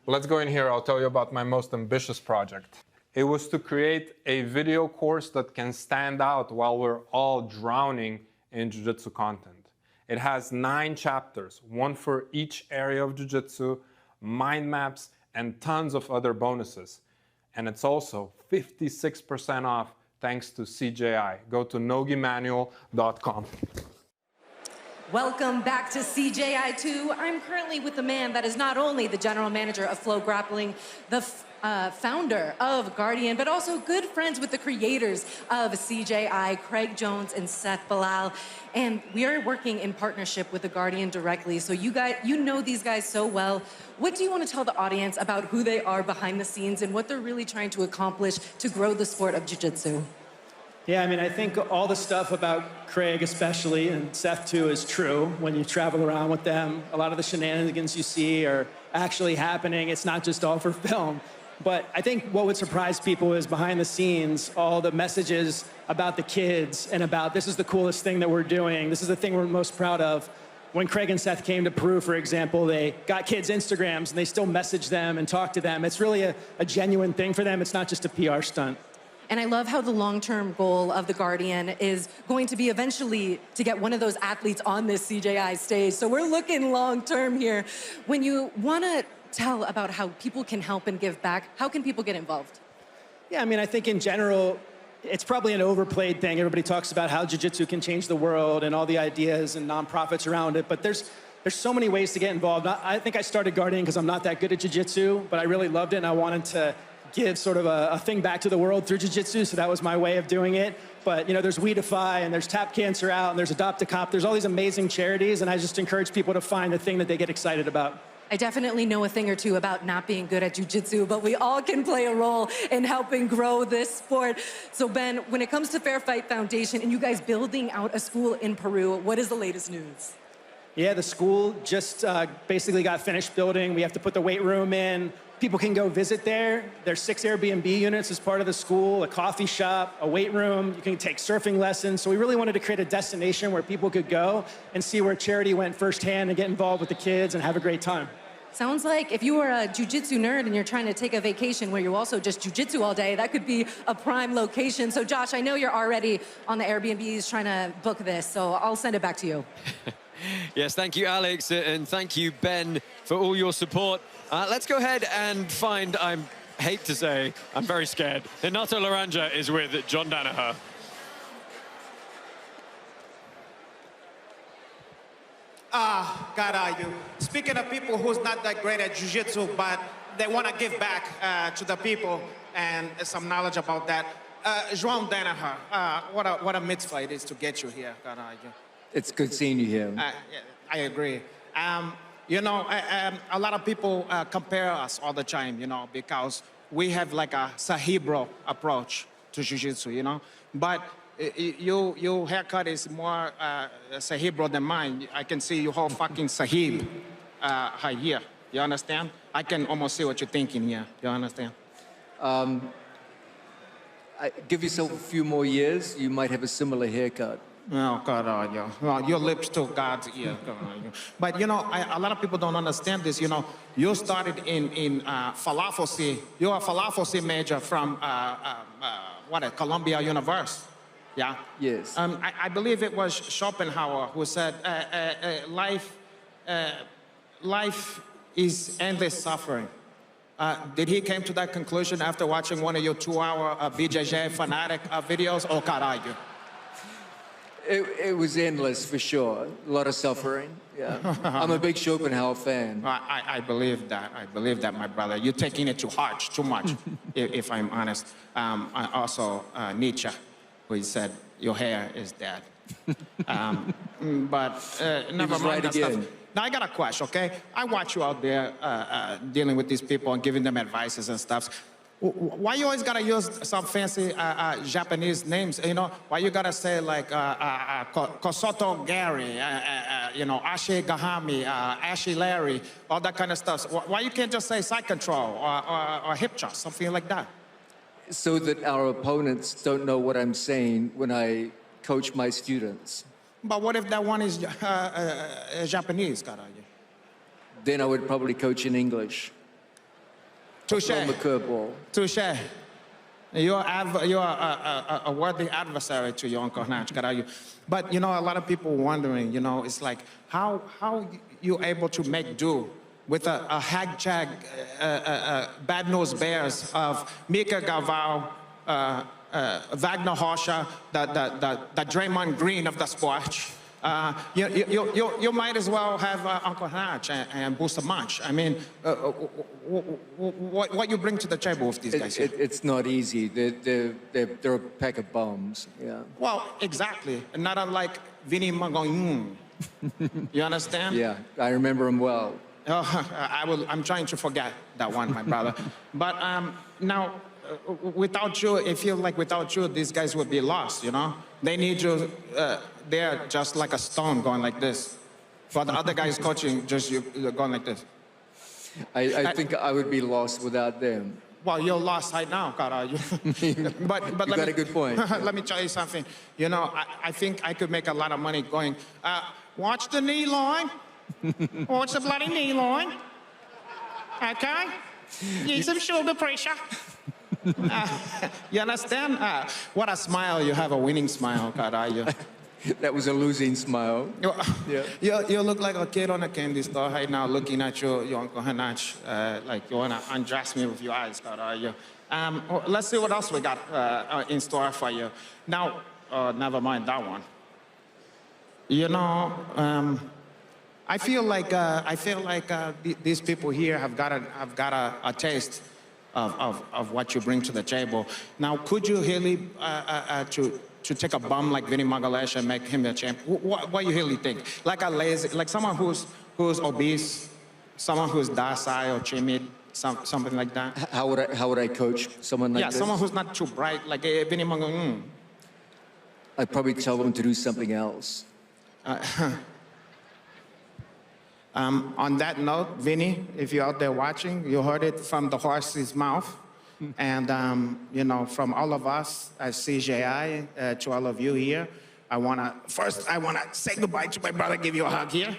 Let's go in here. I'll tell you about my most ambitious project. It was to create a video course that can stand out while we're all drowning in jiu-jitsu content. It has 9 chapters, one for each area of jiu-jitsu, mind maps, and tons of other bonuses. And it's also 56% off thanks to CJI. Go to nogimanual.com. Welcome back to CJI2. I'm currently with the man that is not only the general manager of Flow Grappling, the founder of Guardian, but also good friends with the creators of CJI, Craig Jones and Seth Bilal. And we are working in partnership with the Guardian directly. So you know these guys so well. What do you want to tell the audience about who they are behind the scenes and what they're really trying to accomplish to grow the sport of jiu-jitsu? Yeah, I mean, I think all the stuff about Craig especially, and Seth too, is true. When you travel around with them, a lot of the shenanigans you see are actually happening. It's not just all for film. But I think what would surprise people is behind the scenes, all the messages about the kids and about this is the coolest thing that we're doing. This is the thing we're most proud of. When Craig and Seth came to Peru, for example, they got kids' Instagrams and they still message them and talk to them. It's really a genuine thing for them. It's not just a PR stunt. And I love how the long-term goal of the Guardian is going to be eventually to get one of those athletes on this CJI stage. So we're looking long-term here. When you want to tell about how people can help and give back, how can people get involved? Yeah, I mean, I think in general, it's probably an overplayed thing. Everybody talks about how jiu-jitsu can change the world and all the ideas and nonprofits around it, but there's so many ways to get involved. I think I started Guardian because I'm not that good at jiu-jitsu, but I really loved it and I wanted to give sort of a thing back to the world through jiu-jitsu, so that was my way of doing it. But, you know, there's We Defy, and there's Tap Cancer Out, and there's Adopt a Cop. There's all these amazing charities, and I just encourage people to find the thing that they get excited about. I definitely know a thing or two about not being good at jiu-jitsu, but we all can play a role in helping grow this sport. So, Ben, when it comes to Fair Fight Foundation and you guys building out a school in Peru, what is the latest news? Yeah, the school just basically got finished building. We have to put the weight room in. People can go visit there. There's 6 Airbnb units as part of the school, a coffee shop, a weight room. You can take surfing lessons. So we really wanted to create a destination where people could go and see where charity went firsthand and get involved with the kids and have a great time. Sounds like if you were a jiu-jitsu nerd and you're trying to take a vacation where you also just jiu-jitsu all day, that could be a prime location. So Josh, I know you're already on the Airbnbs trying to book this, so I'll send it back to you. Yes, thank you, Alex, and thank you, Ben, for all your support. Let's go ahead and find, I hate to say, I'm very scared. Renato Laranja is with John Danaher. Caralho. Speaking of people who's not that great at jiu-jitsu, but they want to give back to the people and some knowledge about that. João Danaher, what a mitzvah it is to get you here, caralho. It's good seeing you here. I agree. You know, a lot of people compare us all the time, you know, because we have like a Sahibro approach to jiu-jitsu, you know. But your haircut is more Sahibro than mine. I can see your whole fucking Sahib right here. You understand? I can almost see what you're thinking here. You understand? Give yourself a few more years, you might have a similar haircut. Oh, caralho. Well, your lips to God's ear. But, you know, a lot of people don't understand this. You know, you started in Falafel C. You're a Falafel C major from, Columbia University. Yeah? Yes. I believe it was Schopenhauer who said, life is endless suffering. Did he came to that conclusion after watching one of your 2-hour BJJ fanatic videos? Oh, caralho. It was endless, for sure. A lot of suffering, yeah. I'm a big Schopenhauer fan. I believe that. I believe that, my brother. You're taking it too harsh, too much, if I'm honest. I also, Nietzsche, who said, your hair is dead. But never mind that stuff. Now, I got a question, okay? I watch you out there dealing with these people and giving them advices and stuff. Why you always gotta use some fancy Japanese names? You know, why you gotta say like Kosoto Gary, you know, Ashe Gahami, Ashe Larry, all that kind of stuff? Why you can't just say side control or hip thrust, something like that? So that our opponents don't know what I'm saying when I coach my students. But what if that one is Japanese, caralho? Then I would probably coach in English. Touche. Curveball. Touche. You're a worthy adversary to Giancarlo. But, you know, a lot of people wondering, you know, it's like, how you able to make do with a hag-jag, bad-nosed bears of Mica, Galvao, Vagner, Rocha, the Draymond Green of the sport. You might as well have Uncle Hatch and Booster Munch. I mean, what you bring to the table with these guys? It's not easy. They're a pack of bombs. Yeah. Well, exactly. Not unlike Vinny Magoyun. You understand? Yeah, I remember him well. I'm trying to forget that one, my brother. But now, without you, it feels like without you, these guys would be lost, you know? They need you there just like a stone going like this. For the other guys coaching, just you going like this. I think I would be lost without them. Well, you're lost right now, caralho. but you got a good point. Let me tell you something. You know, I think I could make a lot of money going, watch the knee line. Watch the bloody knee line. Okay? Need some shoulder pressure. You understand? What a smile. You have a winning smile, caralho. That was a losing smile. Yeah. You look like a kid on a candy store right now looking at your Uncle Hanach, like you want to undress me with your eyes, caralho. Let's see what else we got in store for you. Now, never mind that one. You know, I feel like these people here have got a taste of what you bring to the table. Now, could you really to take a bum like Vinny Magalhaes and make him a champ? What you really think? Like a lazy, like someone who's obese, someone who's docile or timid, something like that. How would I coach someone like this? Yeah, someone who's not too bright, like Vinny Magalhaes. I'd probably tell them to do something else. On that note, Vinny, if you're out there watching, you heard it from the horse's mouth. And, you know, from all of us at CJI, to all of you here, I want to say goodbye to my brother, give you a hug here.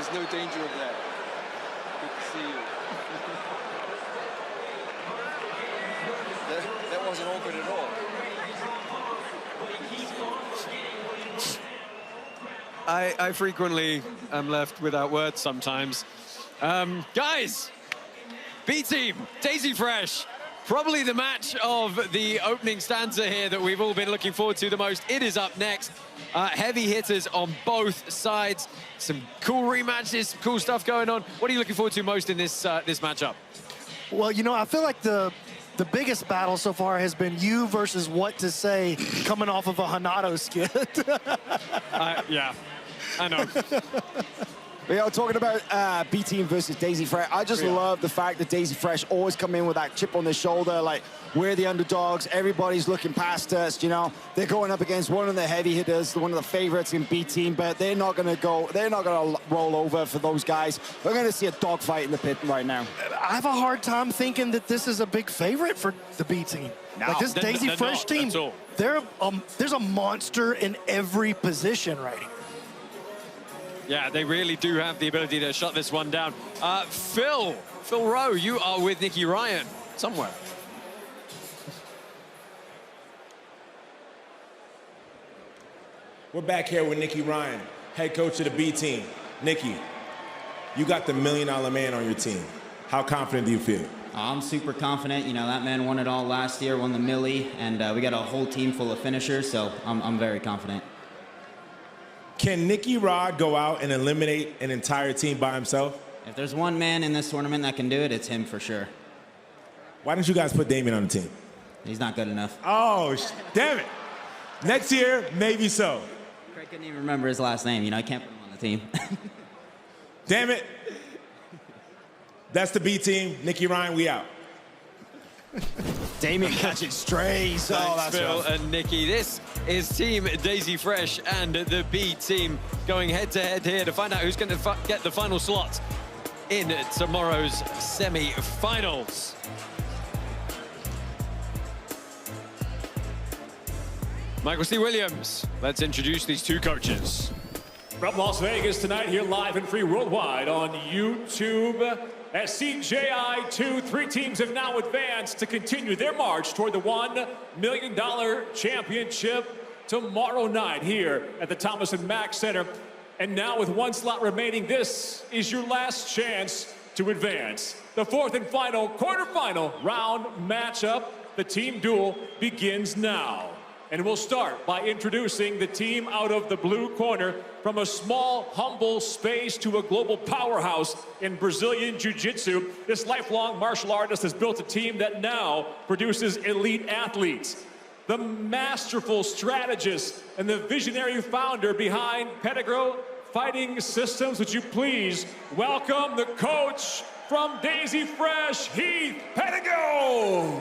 There's no danger of that. Good to see you. That wasn't awkward at all. I frequently am left without words sometimes. Guys, B team, Daisy Fresh. Probably the match of the opening stanza here that we've all been looking forward to the most. It is up next. Heavy hitters on both sides. Some cool rematches, some cool stuff going on. What are you looking forward to most in this this matchup? Well, you know, I feel like the biggest battle so far has been you versus what to say coming off of a Ronaldo skit. Yeah, I know. We are talking about B Team versus Daisy Fresh. I just love the fact that Daisy Fresh always come in with that chip on their shoulder, like we're the underdogs, everybody's looking past us, you know. They're going up against one of the heavy hitters, one of the favorites in B Team, but they're not gonna roll over for those guys. We're gonna see a dogfight in the pit right now. I have a hard time thinking that this is a big favorite for the B Team. No, like this Daisy Fresh team, there's a monster in every position right here. Yeah, they really do have the ability to shut this one down. Phil Rowe, you are with Nicky Ryan somewhere. We're back here with Nicky Ryan, head coach of the B team. Nicky, you got the $1 million man on your team. How confident do you feel? I'm super confident. You know, that man won it all last year, won the Millie, and we got a whole team full of finishers, so I'm very confident. Can Nicky Rod go out and eliminate an entire team by himself? If there's one man in this tournament that can do it, it's him for sure. Why didn't you guys put Damien on the team? He's not good enough. Oh, damn it. Next year, maybe so. Craig couldn't even remember his last name. You know, I can't put him on the team. Damn it. That's the B team. Nicky Ryan, we out. Damien catching strays. Thanks, Phil and Nicky. This is Team Daisy Fresh and the B team going head-to-head here to find out who's going to get the final slot in tomorrow's semi-finals. Michael C. Williams, let's introduce these two coaches. From Las Vegas tonight, here live and free worldwide on YouTube. At CJI2, 3 teams have now advanced to continue their march toward the $1 million championship tomorrow night here at the Thomas & Mack Center. And now with 1 slot remaining, this is your last chance to advance. The 4th and final quarterfinal round matchup, the team duel, begins now. And we'll start by introducing the team out of the blue corner. From a small, humble space to a global powerhouse in Brazilian Jiu-Jitsu, this lifelong martial artist has built a team that now produces elite athletes. The masterful strategist and the visionary founder behind Pedigro Fighting Systems, would you please welcome the coach from Daisy Fresh, Heath Pedigo.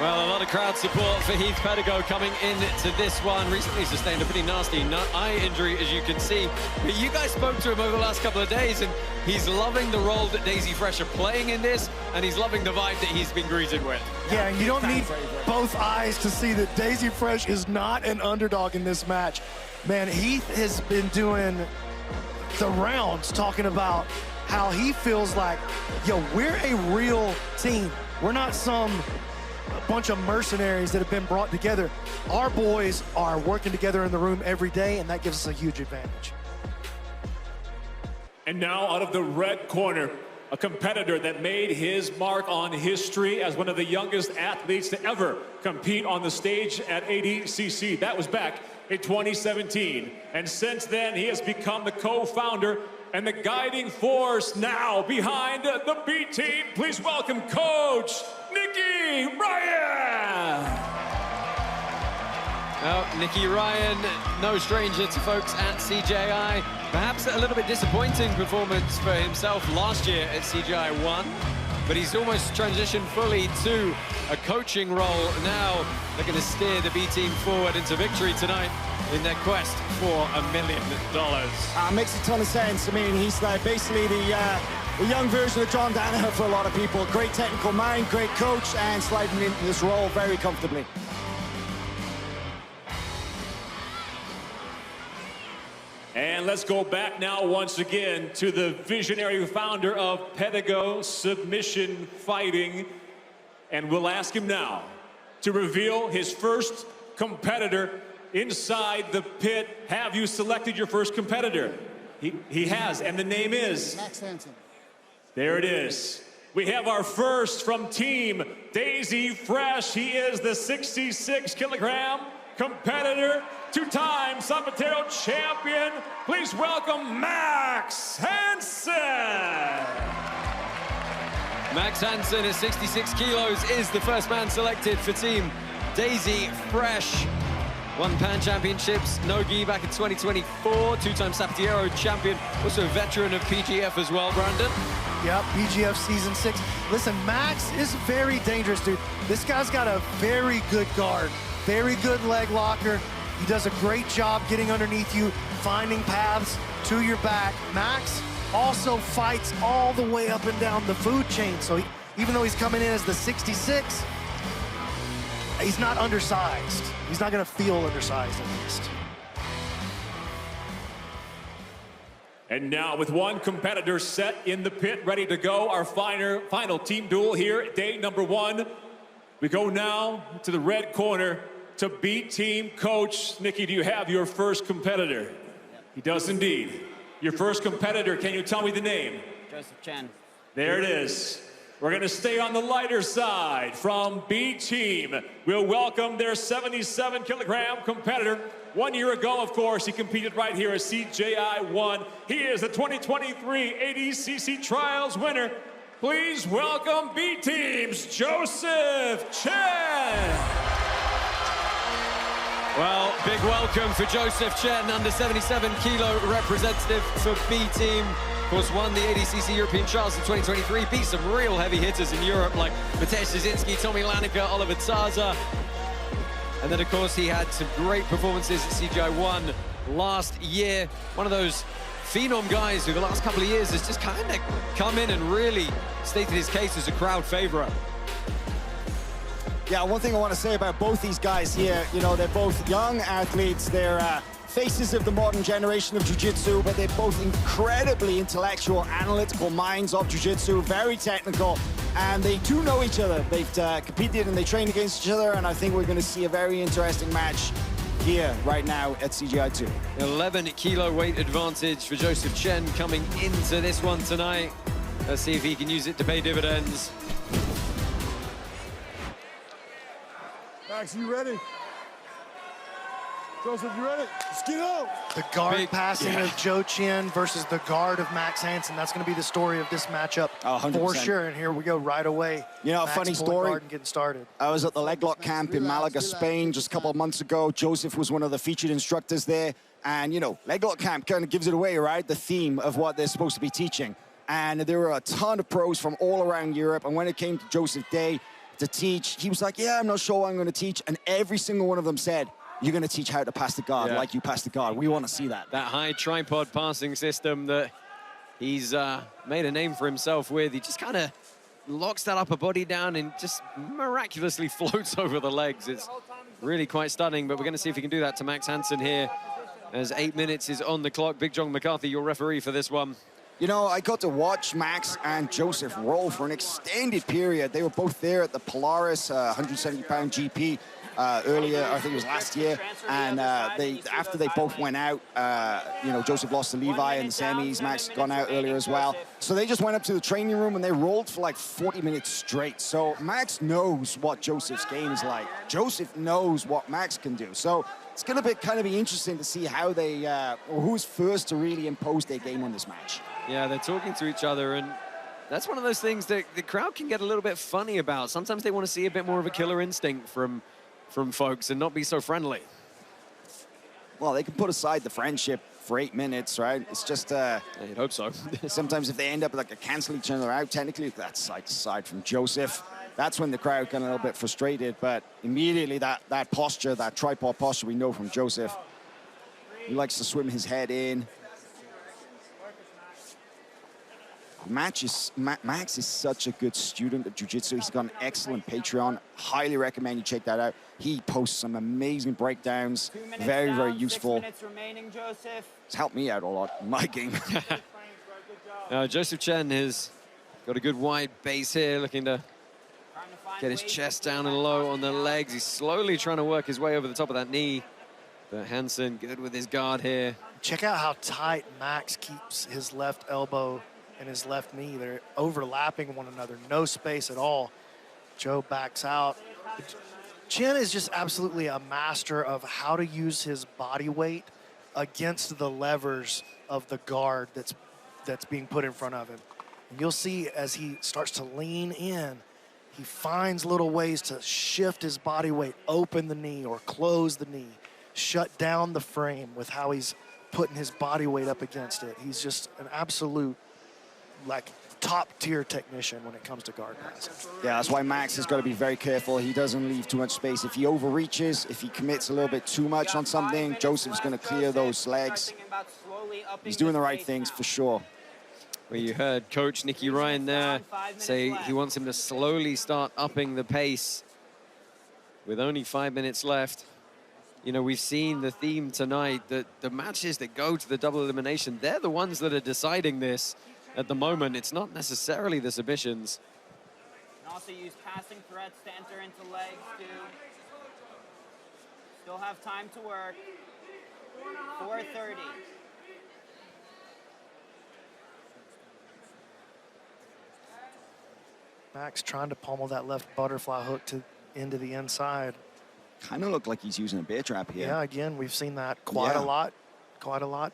Well, a lot of crowd support for Heath Pedigo coming into this one. Recently sustained a pretty nasty eye injury, as you can see. But you guys spoke to him over the last couple of days, and he's loving the role that Daisy Fresh are playing in this, and he's loving the vibe that he's been greeted with. Yeah, and you don't need both eyes to see that Daisy Fresh is not an underdog in this match. Man, Heath has been doing the rounds talking about how he feels like, yo, we're a real team. We're not some bunch of mercenaries that have been brought together. Our boys are working together in the room every day, and that gives us a huge advantage. And now out of the red corner, a competitor that made his mark on history as one of the youngest athletes to ever compete on the stage at ADCC. That was back in 2017. And since then, he has become the co-founder and the guiding force now behind the B team. Please welcome Coach Nicky Ryan. Well, Nicky Ryan, no stranger to folks at CJI. Perhaps a little bit disappointing performance for himself last year at CJI 1, but he's almost transitioned fully to a coaching role. Now they're going to steer the B team forward into victory tonight in their quest for $1 million. Makes a ton of sense. I mean, he's like basically the young version of John Danaher for a lot of people. Great technical mind, great coach, and sliding into this role very comfortably. And let's go back now once again to the visionary founder of Pedigo Submission Fighting. And we'll ask him now to reveal his first competitor inside the pit. Have you selected your first competitor? He has, and the name is? Max Hansen. There it is. We have our first from Team Daisy Fresh. He is the 66-kilogram competitor, two-time Zapatero champion. Please welcome Max Hansen. Max Hansen at 66 kilos is the first man selected for Team Daisy Fresh. Won Pan Championships, no-gi back in 2024, two-time Zapatero champion, also a veteran of PGF as well, Brandon. Yep, PGF Season 6. Listen, Max is very dangerous, dude. This guy's got a very good guard, very good leg locker. He does a great job getting underneath you, finding paths to your back. Max also fights all the way up and down the food chain. So even though he's coming in as the 66, he's not undersized. He's not gonna feel undersized at least. And now with one competitor set in the pit, ready to go, our final team duel here, day number 1. We go now to the red corner to B team coach. Nicky, do you have your first competitor? Yep. He does indeed. Your first competitor, can you tell me the name? Joseph Chen. There it is. We're gonna stay on the lighter side. From B team, we'll welcome their 77-kilogram competitor. 1 year ago, of course, he competed right here at CJI 1. He is the 2023 ADCC Trials winner. Please welcome B team's Joseph Chen. Well, big welcome for Joseph Chen, under 77-kilo representative for B team. Of course, won the ADCC European Trials in 2023, beat some real heavy hitters in Europe like Mateusz Szynski, Tommy Lanica, Oliver Zaza. And then, of course, he had some great performances at CGI 1 last year. One of those phenom guys who the last couple of years has just kind of come in and really stated his case as a crowd favorite. Yeah, one thing I want to say about both these guys here, you know, they're both young athletes. They're faces of the modern generation of jiu-jitsu, but they're both incredibly intellectual, analytical minds of jiu-jitsu, very technical, and they do know each other. They've competed and they train against each other, and I think we're going to see a very interesting match here right now at CGI 2. 11-kilo weight advantage for Joseph Chen coming into this one tonight. Let's see if he can use it to pay dividends. Max, you ready? Joseph, you ready? Let's get out. The guard passing of Joe Chen versus the guard of Max Hansen. That's going to be the story of this matchup for sure. And here we go right away. You know, a Max funny story. Guard and getting started. I was at the leg lock camp in Malaga, Spain, just a couple of months ago. Joseph was one of the featured instructors there. And, you know, leg lock camp kind of gives it away, right? The theme of what they're supposed to be teaching. And there were a ton of pros from all around Europe. And when it came to Joseph Day to teach, he was like, yeah, I'm not sure what I'm going to teach. And every single one of them said, you're going to teach how to pass the guard like you pass the guard. We want to see that. That high tripod passing system that he's made a name for himself with. He just kind of locks that upper body down and just miraculously floats over the legs. It's really quite stunning, but we're going to see if he can do that to Max Hansen here as 8 minutes is on the clock. Big John McCarthy, your referee for this one. You know, I got to watch Max and Joseph roll for an extended period. They were both there at the Polaris 170-pound GP earlier, I think it was last year. And after they both went out, you know, Joseph lost to Levi in the semis. Max had gone out earlier as well. So they just went up to the training room and they rolled for like 40 minutes straight. So Max knows what Joseph's game is like. Joseph knows what Max can do. So it's going to kind of be interesting to see how they, or who's first to really impose their game on this match. Yeah, they're talking to each other, and that's one of those things that the crowd can get a little bit funny about. Sometimes they want to see a bit more of a killer instinct from folks and not be so friendly. Well, they can put aside the friendship for 8 minutes, right? It's just... You'd hope so. Sometimes if they end up like a cancel each other out, technically, that's side to side from Joseph. That's when the crowd got a little bit frustrated, but immediately that posture, that tripod posture we know from Joseph, he likes to swim his head in. Max is such a good student of jiu-jitsu. He's got an excellent Patreon. Highly recommend you check that out. He posts some amazing breakdowns. Very, very useful. 6 minutes remaining, Joseph. It's helped me out a lot in my game. Joseph Chen has got a good wide base here, looking to get his chest down and low on the legs. He's slowly trying to work his way over the top of that knee. But Hansen good with his guard here. Check out how tight Max keeps his left elbow and his left knee. They're overlapping one another, no space at all. Joe backs out. Chen is just absolutely a master of how to use his body weight against the levers of the guard that's being put in front of him. And you'll see as he starts to lean in, he finds little ways to shift his body weight, open the knee or close the knee, shut down the frame with how he's putting his body weight up against it. He's just an absolute, like, top-tier technician when it comes to guard pass. Yeah, that's why Max has got to be very careful. He doesn't leave too much space. If he overreaches, if he commits a little bit too much on something, Joseph's going to clear those legs. He's doing the right things for sure. Well, you heard Coach Nicky Ryan there say he wants him to slowly start upping the pace with only 5 minutes left. You know, we've seen the theme tonight that the matches that go to the double elimination, they're the ones that are deciding this at the moment. It's not necessarily the submissions. And also use passing threats to enter into legs, too. Still have time to work. 4:30. Max trying to pummel that left butterfly hook into the inside. Kind of looked like he's using a bear trap here. Yeah, again, we've seen that quite a lot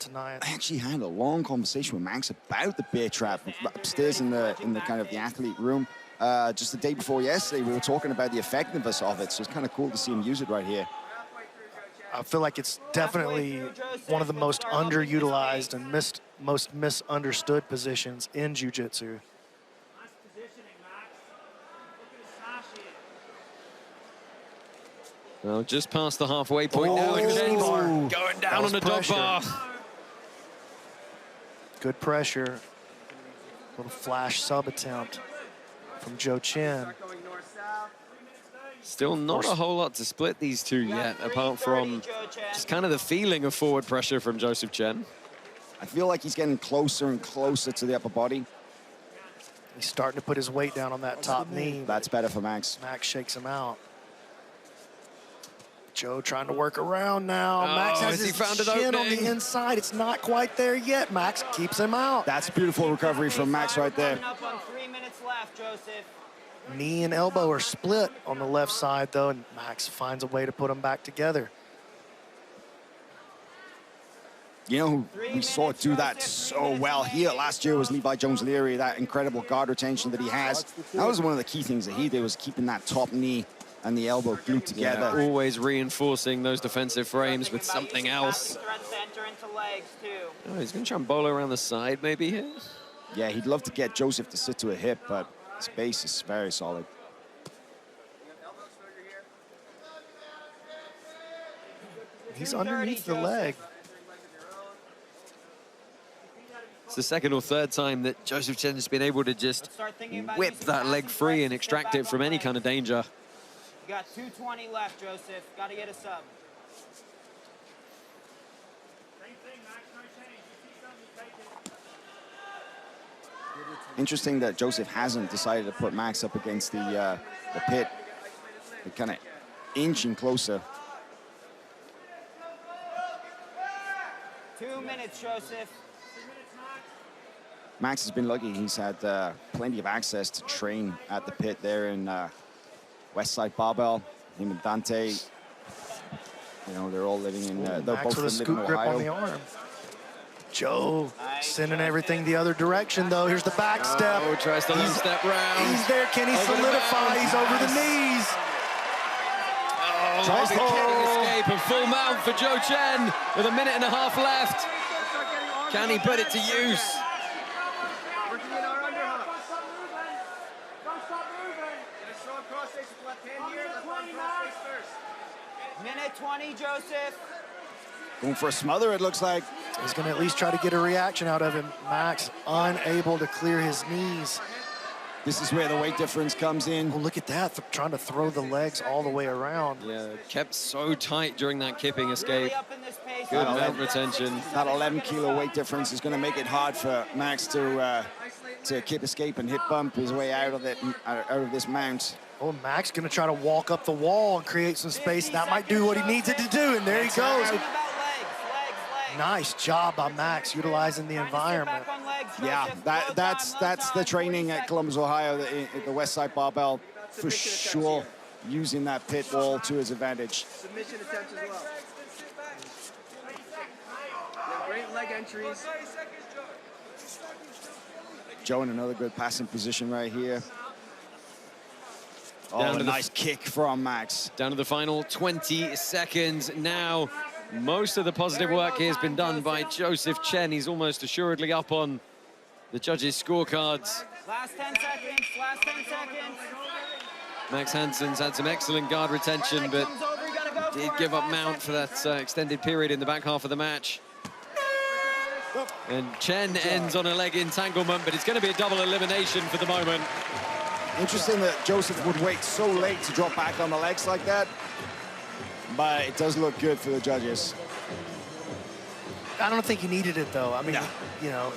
tonight. I actually had a long conversation with Max about the bear trap upstairs in the kind of the athlete room. Just the day before yesterday, we were talking about the effectiveness of it, so it's kind of cool to see him use it right here. I feel like it's definitely one of the most underutilized and most misunderstood positions in jiu-jitsu. Well, just past the halfway point now. And going down on the dog bar. Good pressure. Little flash sub attempt from Joe Chen. Still not a whole lot to split these two yet, apart from just kind of the feeling of forward pressure from Joseph Chen. I feel like he's getting closer and closer to the upper body. He's starting to put his weight down on that top knee. That's better for Max. Max shakes him out. Joe trying to work around now. Max has his chin on the inside. It's not quite there yet. Max keeps him out. That's beautiful recovery from Max right there. Up on 3 minutes left, Joseph. Knee and elbow are split on the left side, though, and Max finds a way to put them back together. You know who we saw do that so well here last year was Levi Jones-Leary, that incredible guard retention that he has. That was one of the key things that he did, was keeping that top knee and the elbow glued together. Yeah, always reinforcing those defensive frames with something else. Oh, he's going to try and bowl around the side maybe here. Yeah, he'd love to get Joseph to sit to a hip, but his base is very solid. He's underneath the leg. It's the second or third time that Joseph Chen has been able to just whip that leg free and extract it from any kind of danger. You got 2:20 left, Joseph. Got to get a sub. Interesting that Joseph hasn't decided to put Max up against the pit. They're kind of inching closer. 2 minutes, Joseph. Max has been lucky. He's had plenty of access to train at the pit there in Westside Barbell. Him and Dante, you know, they're all living in, they're Max both with a living in scoop grip Ohio. on the arm. Joe sending everything the other direction, though. Here's the back step. Oh, tries to step round. He's there. Can he solidify? He's over the knees. Tries the kicking escape and full mount for Joe Chen with 1.5 minutes left. Can he put it to use? Minute 20, Joseph. Going for a smother, it looks like. He's going to at least try to get a reaction out of him. Max unable to clear his knees. This is where the weight difference comes in. Oh, look at that, trying to throw the legs all the way around. Yeah, kept so tight during that kipping escape. Good mount retention. That 11-kilo weight difference is going to make it hard for Max to kip escape and hip bump his way out of this mount. Oh, Max going to try to walk up the wall and create some space. That might do what he needs it to do, and there he goes. Nice job by Max, utilizing the environment. Yeah, that's the training at Columbus, Ohio, the West Side Barbell, for sure, using that pit wall to his advantage. Submission attempts as well. Great leg entries. Joe in another good passing position right here. Down Oh, to a the nice kick from Max. Down to the final 20 seconds now. Most of the positive work here has been done by Joseph Chen. He's almost assuredly up on the judges' scorecards. Last 10 seconds, last 10 seconds. Max Hansen's had some excellent guard retention, but did give up mount for that extended period in the back half of the match. And Chen ends on a leg entanglement, but it's going to be a double elimination for the moment. Interesting that Joseph would wait so late to drop back on the legs like that. But it does look good for the judges. I don't think he needed it, though. I mean, you know,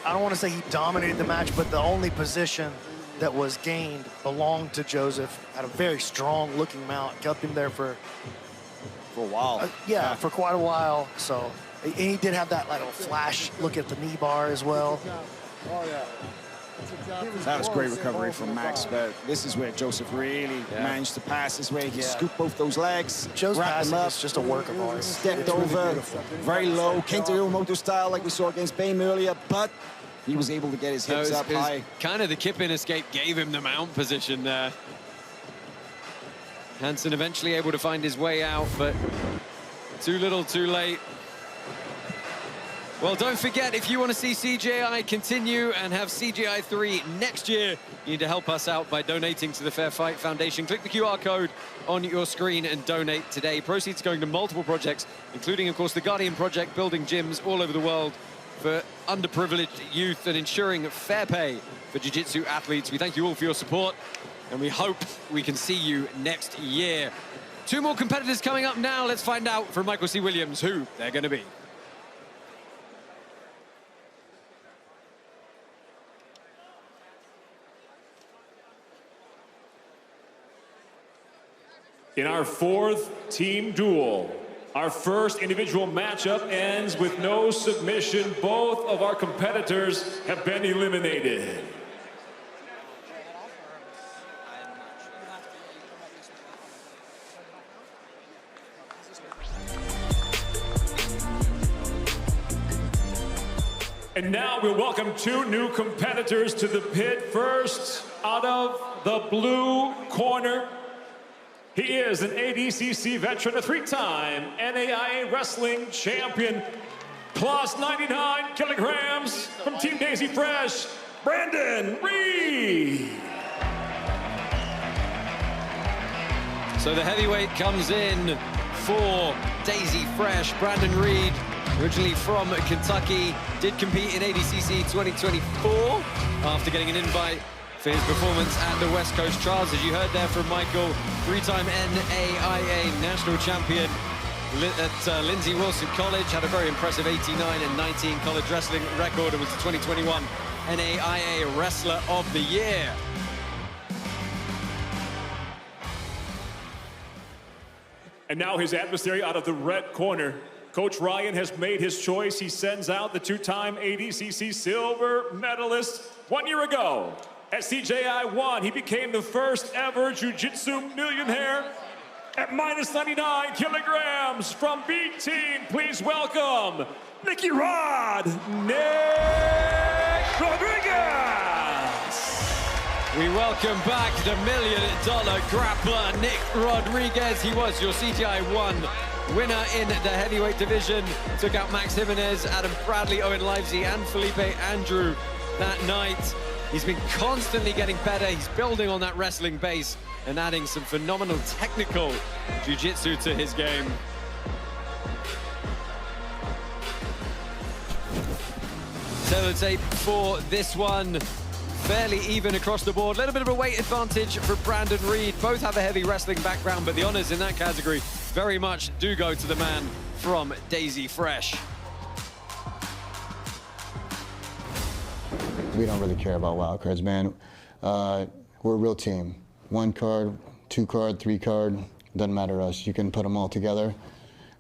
I don't want to say he dominated the match, but the only position that was gained belonged to Joseph. Had a very strong-looking mount, kept him there for a while. Yeah, for quite a while. So, and he did have that little flash look at the knee bar as well. Oh, yeah. That was great recovery from Max, but this is where Joseph really managed to pass his way. He scooped both those legs, Joe's wrapped them passing up, is just a work of art. stepped over, very low, Kento Iwamoto style like we saw against Bame earlier, but he was able to get his hips up high. Kind of the kip-in escape gave him the mount position there. Hansen eventually able to find his way out, but too little, too late. Well, don't forget, if you want to see CJI continue and have CJI 3 next year, you need to help us out by donating to the Fair Fight Foundation. Click the QR code on your screen and donate today. Proceeds going to multiple projects, including, of course, the Guardian Project, building gyms all over the world for underprivileged youth and ensuring fair pay for jiu-jitsu athletes. We thank you all for your support, and we hope we can see you next year. 2 more competitors coming up now. Let's find out from Michael C. Williams who they're going to be. In our 4th team duel, our first individual matchup ends with no submission. Both of our competitors have been eliminated. And now we'll welcome 2 new competitors to the pit. First, out of the blue corner, he is an ADCC veteran, a 3-time NAIA wrestling champion, plus 99 kilograms from Team Daisy Fresh, Brandon Reed. So the heavyweight comes in for Daisy Fresh. Brandon Reed, originally from Kentucky, did compete in ADCC 2024 after getting an invite for his performance at the West Coast Trials. As you heard there from Michael, 3-time NAIA national champion at Lindsey Wilson College, had a very impressive 89 and 19 college wrestling record and was the 2021 NAIA Wrestler of the Year. And now his adversary out of the red corner. Coach Ryan has made his choice. He sends out the 2-time ADCC silver medalist 1 year ago. At CJI 1, he became the first ever jiu-jitsu millionaire at minus 99 kilograms. From B Team, please welcome Nicky Rod, Nick Rodriguez. We welcome back the $1 million grappler, Nick Rodriguez. He was your CGI 1 winner in the heavyweight division. Took out Max Jimenez, Adam Bradley, Owen Livesey, and Felipe Andrew that night. He's been constantly getting better. He's building on that wrestling base and adding some phenomenal technical jiu-jitsu to his game. Sellotape for this one. Fairly even across the board. A little bit of a weight advantage for Brandon Reed. Both have a heavy wrestling background, but the honors in that category very much do go to the man from Daisy Fresh. We don't really care about wild cards, man. We're a real team. 1 card, 2 card, 3 card, doesn't matter to us. You can put them all together,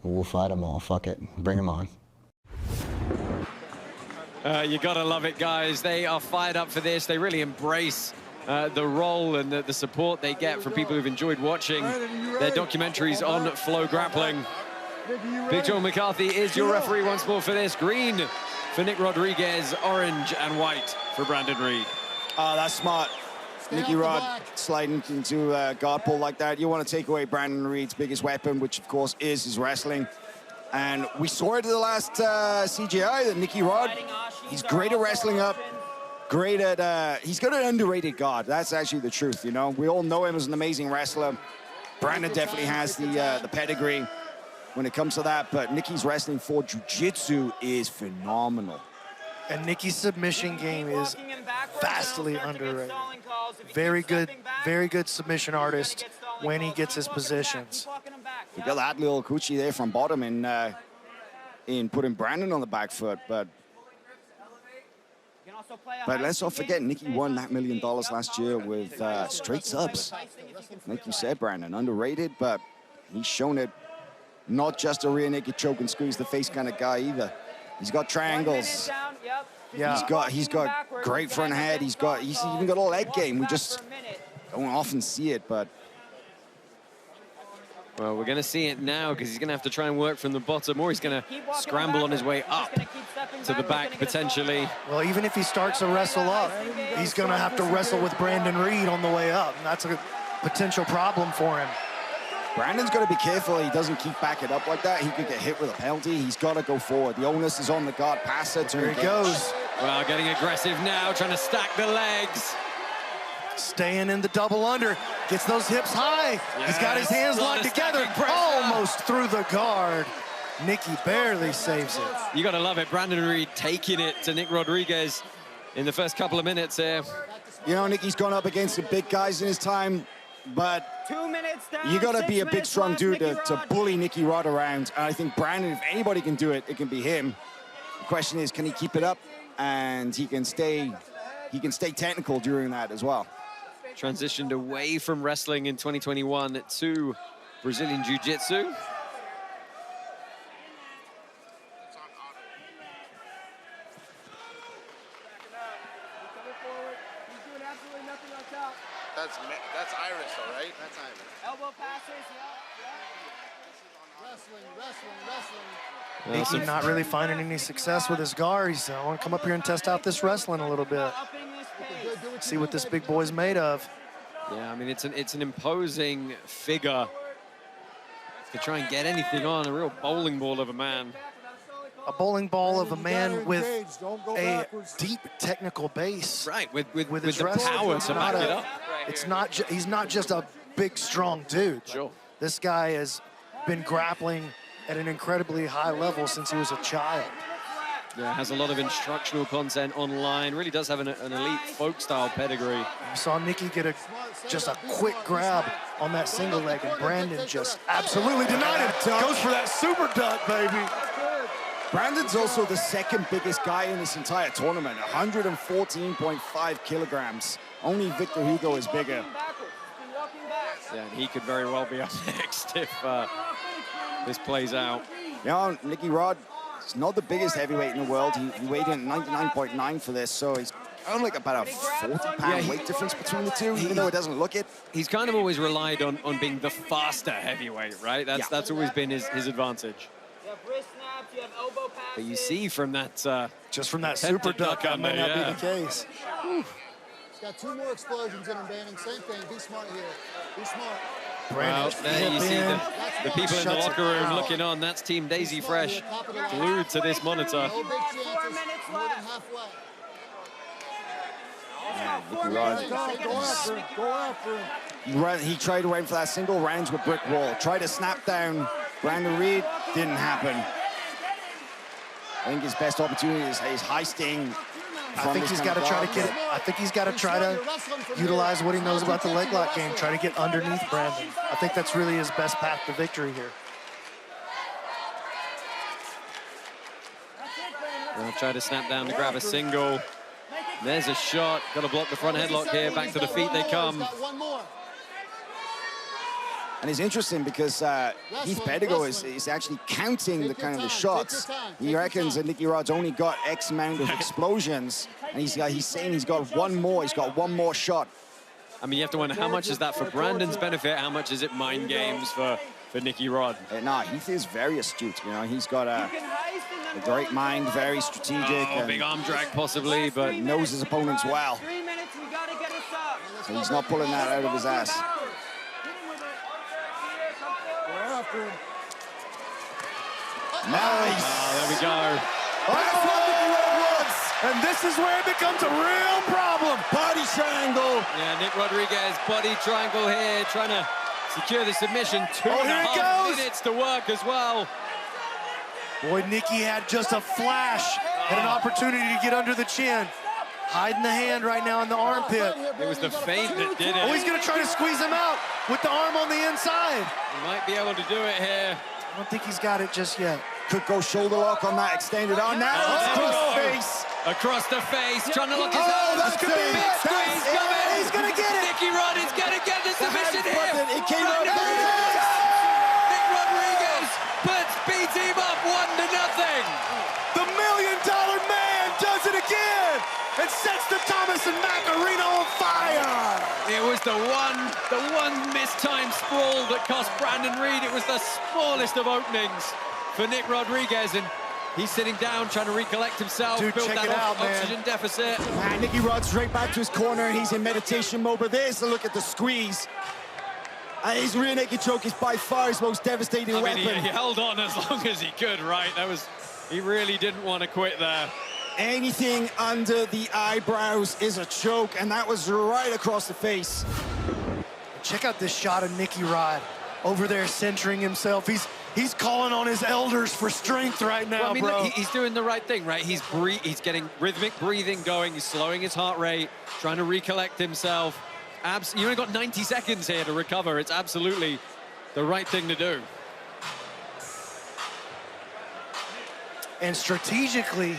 and we'll fight them all. Fuck it, bring them on. You gotta love it, guys. They are fired up for this. They really embrace the role and the support they get from people who've enjoyed watching their documentaries on Flow Grappling. Big John McCarthy is your referee once more for this. Green for Nick Rodriguez, orange and white for Brandon Reed. Oh, that's smart. Nicky Rod sliding into a guard pull like that. You want to take away Brandon Reed's biggest weapon, which of course is his wrestling. And we saw it in the last CGI that Nicky Rod, he's great at wrestling up, great at, he's got an underrated guard. That's actually the truth, you know? We all know him as an amazing wrestler. Brandon definitely has the pedigree when it comes to that, but Nicky's wrestling for jiu-jitsu is phenomenal. And Nicky's submission game is vastly underrated. Very good submission artist when he gets his positions. We got that little coochie there from bottom in putting Brandon on the back foot, but let's not forget, Nicky won that $1 million last year with straight subs. Like you said, Brandon, underrated, but he's shown it. Not just a rear naked choke and squeeze the face kind of guy either. He's got triangles. Yeah. He's got great front head. He's even got a leg game. We just don't often see it, but. Well, we're going to see it now because he's going to have to try and work from the bottom, or he's going to scramble on his way up to the back potentially. Well, even if he starts to wrestle up, he's going to have to wrestle with Brandon Reed on the way up, and that's a potential problem for him. Brandon's got to be careful he doesn't keep backing up like that. He could get hit with a penalty. He's got to go forward. The onus is on the guard passer to There he goes. Well, getting aggressive now, trying to stack the legs. Staying in the double under, gets those hips high. Yes. He's got his hands locked together, almost through the guard. Nicky barely saves it. You gotta love it, Brandon Reed taking it to Nick Rodriguez in the first couple of minutes here. You know, Nicky's gone up against some big guys in his time, but 2 minutes down, you gotta be a big, strong dude to bully Nicky Rod around. And I think Brandon, if anybody can do it, it can be him. The question is, can he keep it up? And he can stay technical during that as well. Transitioned away from wrestling in 2021 to Brazilian Jiu-Jitsu. That's Iris, all right? That's Iris. Elbow passes, Nicky not really finding any success with his guards. I want to come up here and test out this wrestling a little bit. See what this big boy's made of. Yeah, I mean, it's an imposing figure to try and get anything on. A real bowling ball of a man. A bowling ball of a man with a deep technical base. Right, with his the power to back it up. He's not just a big, strong dude. Sure. This guy has been grappling at an incredibly high level since he was a child. Yeah, has a lot of instructional content online. Really does have an elite folk-style pedigree. You saw Nicky get just a quick grab on that single leg, and Brandon just absolutely denied it. Goes for that super duck, baby. Brandon's also the second biggest guy in this entire tournament, 114.5 kilograms. Only Victor Hugo is bigger. Yeah, and he could very well be up next if this plays out. Yeah, Nicky Rod is not the biggest heavyweight in the world. He weighed in 99.9 for this, so he's kind of like about a 40-pound weight difference between the two, even though it doesn't look it. He's kind of always relied on being the faster heavyweight, right? That's always been his advantage. But you see from that just from that super duck, that might not be the case. He's got 2 more explosions in him, Bannon. Same thing. Be smart here. Be smart. Well, there you see the people in the locker room looking on. That's Team Daisy Fresh glued to this monitor. No big chances. More than halfway. Go after him. He tried to wait for that single rounds with brick wall. Tried to snap down Brandon Reed. Didn't happen. I think his best opportunity is heisting. I think he's got to try to get it. I think he's got to try to utilize what he knows about the leg lock game, try to get underneath Brandon. I think that's really his best path to victory here. Gonna try to snap down to grab a single. There's a shot. Got to block the front headlock here. Back to the feet they come. And it's interesting because Heath Pedigo is actually counting the kind of the shots. He reckons that Nicky Rod's only got X amount of explosions, and he's saying he's got one more. He's got one more shot. I mean, you have to wonder how much is that for Brandon's benefit? How much is it mind games for Nicky Rod? Nah, Heath is very astute. You know, he's got a great mind, very strategic. Oh, big arm drag possibly, but knows his opponents well. 3 minutes, we gotta get us up. So he's not pulling that out of his ass. Nice. Oh, there we go. And this is where it becomes a real problem. Body triangle. Yeah, Nick Rodriguez, body triangle here, trying to secure the submission. 2.5 minutes to work as well. Boy, Nicky had just a flash and an opportunity to get under the chin. Hiding the hand right now in the armpit. It was the feint that did it. Oh, he's going to try to squeeze him out with the arm on the inside. He might be able to do it here. I don't think he's got it just yet. Could go shoulder lock on that extended arm. Now across the face. Across the face, trying to lock his arm. That's Big squeeze coming. He's going to get it. Nicky Rod is going to get the submission here. It came out. Nick Rodriguez beats him up 1-0. The $1 million man does it again and sets the Thomas and Mac Arena on fire. It was the one mistimed sprawl that cost Brandon Reed. It was the smallest of openings for Nick Rodriguez, and he's sitting down trying to recollect himself, Dude, build check that it out, oxygen deficit. Man, Nicky Rod's straight back to his corner, and he's in meditation mode, but there's a look at the squeeze. His rear naked choke is by far his most devastating weapon. He held on as long as he could, right? He really didn't want to quit there. Anything under the eyebrows is a choke, and that was right across the face. Check out this shot of Nicky Rod over there centering himself. He's calling on his elders for strength right now, well, I mean, bro. Look, he's doing the right thing, right? He's getting rhythmic breathing going. He's slowing his heart rate, trying to recollect himself. You only got 90 seconds here to recover. It's absolutely the right thing to do. And strategically,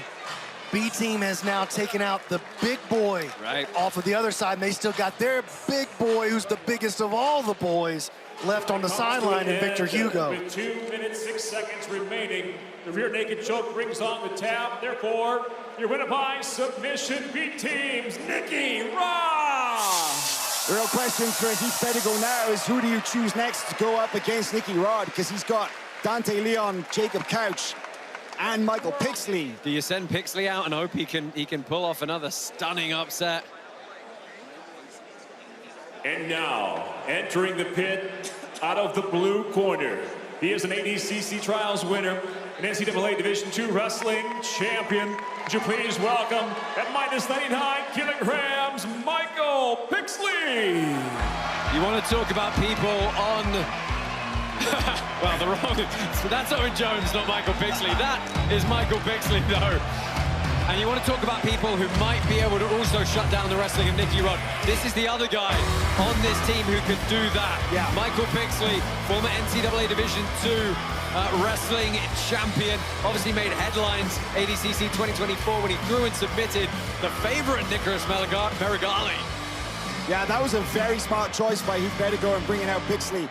B team has now taken out the big boy off of the other side, and they still got their big boy, who's the biggest of all the boys, left on the sideline in Victor Hugo. With 2 minutes, 6 seconds remaining, the rear naked choke brings on the tap. Therefore, your winner by submission, B teams, Nicky Rod. The real question for Heath Pedigo now is who do you choose next to go up against Nicky Rod? Because he's got Dante Leon, Jacob Couch, and Michael Pixley. Do you send Pixley out and hope he can pull off another stunning upset? And now, entering the pit out of the blue corner, he is an ADCC Trials winner, an NCAA Division II Wrestling champion. Would you please welcome, at -99 kilograms, Michael Pixley. You want to talk about people on... well, the wrong... So that's Owen Jones, not Michael Pixley. That is Michael Pixley, though. And you want to talk about people who might be able to also shut down the wrestling of Nicky Rod. This is the other guy on this team who could do that. Yeah. Michael Pixley, former NCAA Division II wrestling champion. Obviously made headlines ADCC 2024 when he threw and submitted the favorite Nicholas Merigali. Yeah, that was a very smart choice by Heath Pedigo in bringing out Pixley.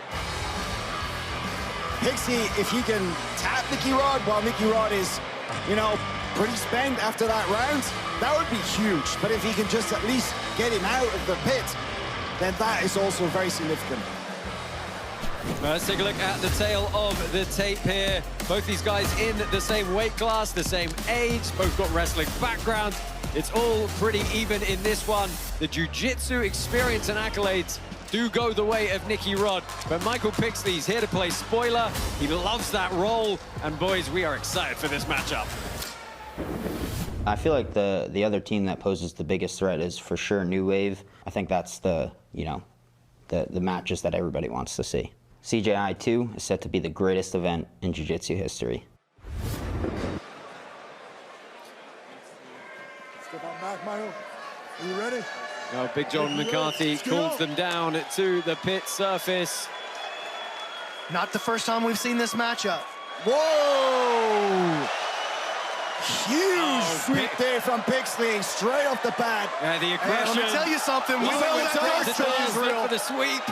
Pixley, if he can tap Nicky Rod while Nicky Rod is, you know, pretty spent after that round, that would be huge. But if he can just at least get him out of the pit, then that is also very significant. Let's take a look at the tail of the tape here. Both these guys in the same weight class, the same age, both got wrestling backgrounds. It's all pretty even in this one. The jiu-jitsu experience and accolades do go the way of Nicky Rod, but Michael Pixley's here to play spoiler. He loves that role, and boys, we are excited for this matchup. I feel like the other team that poses the biggest threat is for sure New Wave. I think that's the matches that everybody wants to see. CJI 2 is set to be the greatest event in jiu-jitsu history. Step out back, Mayo. Are you ready? Now, Big John McCarthy cools them down to the pit surface. Not the first time we've seen this matchup. Whoa! Huge sweep there from Pixley, straight off the bat. Yeah, the aggression. Let me tell you something. We know that is real. For the sweep.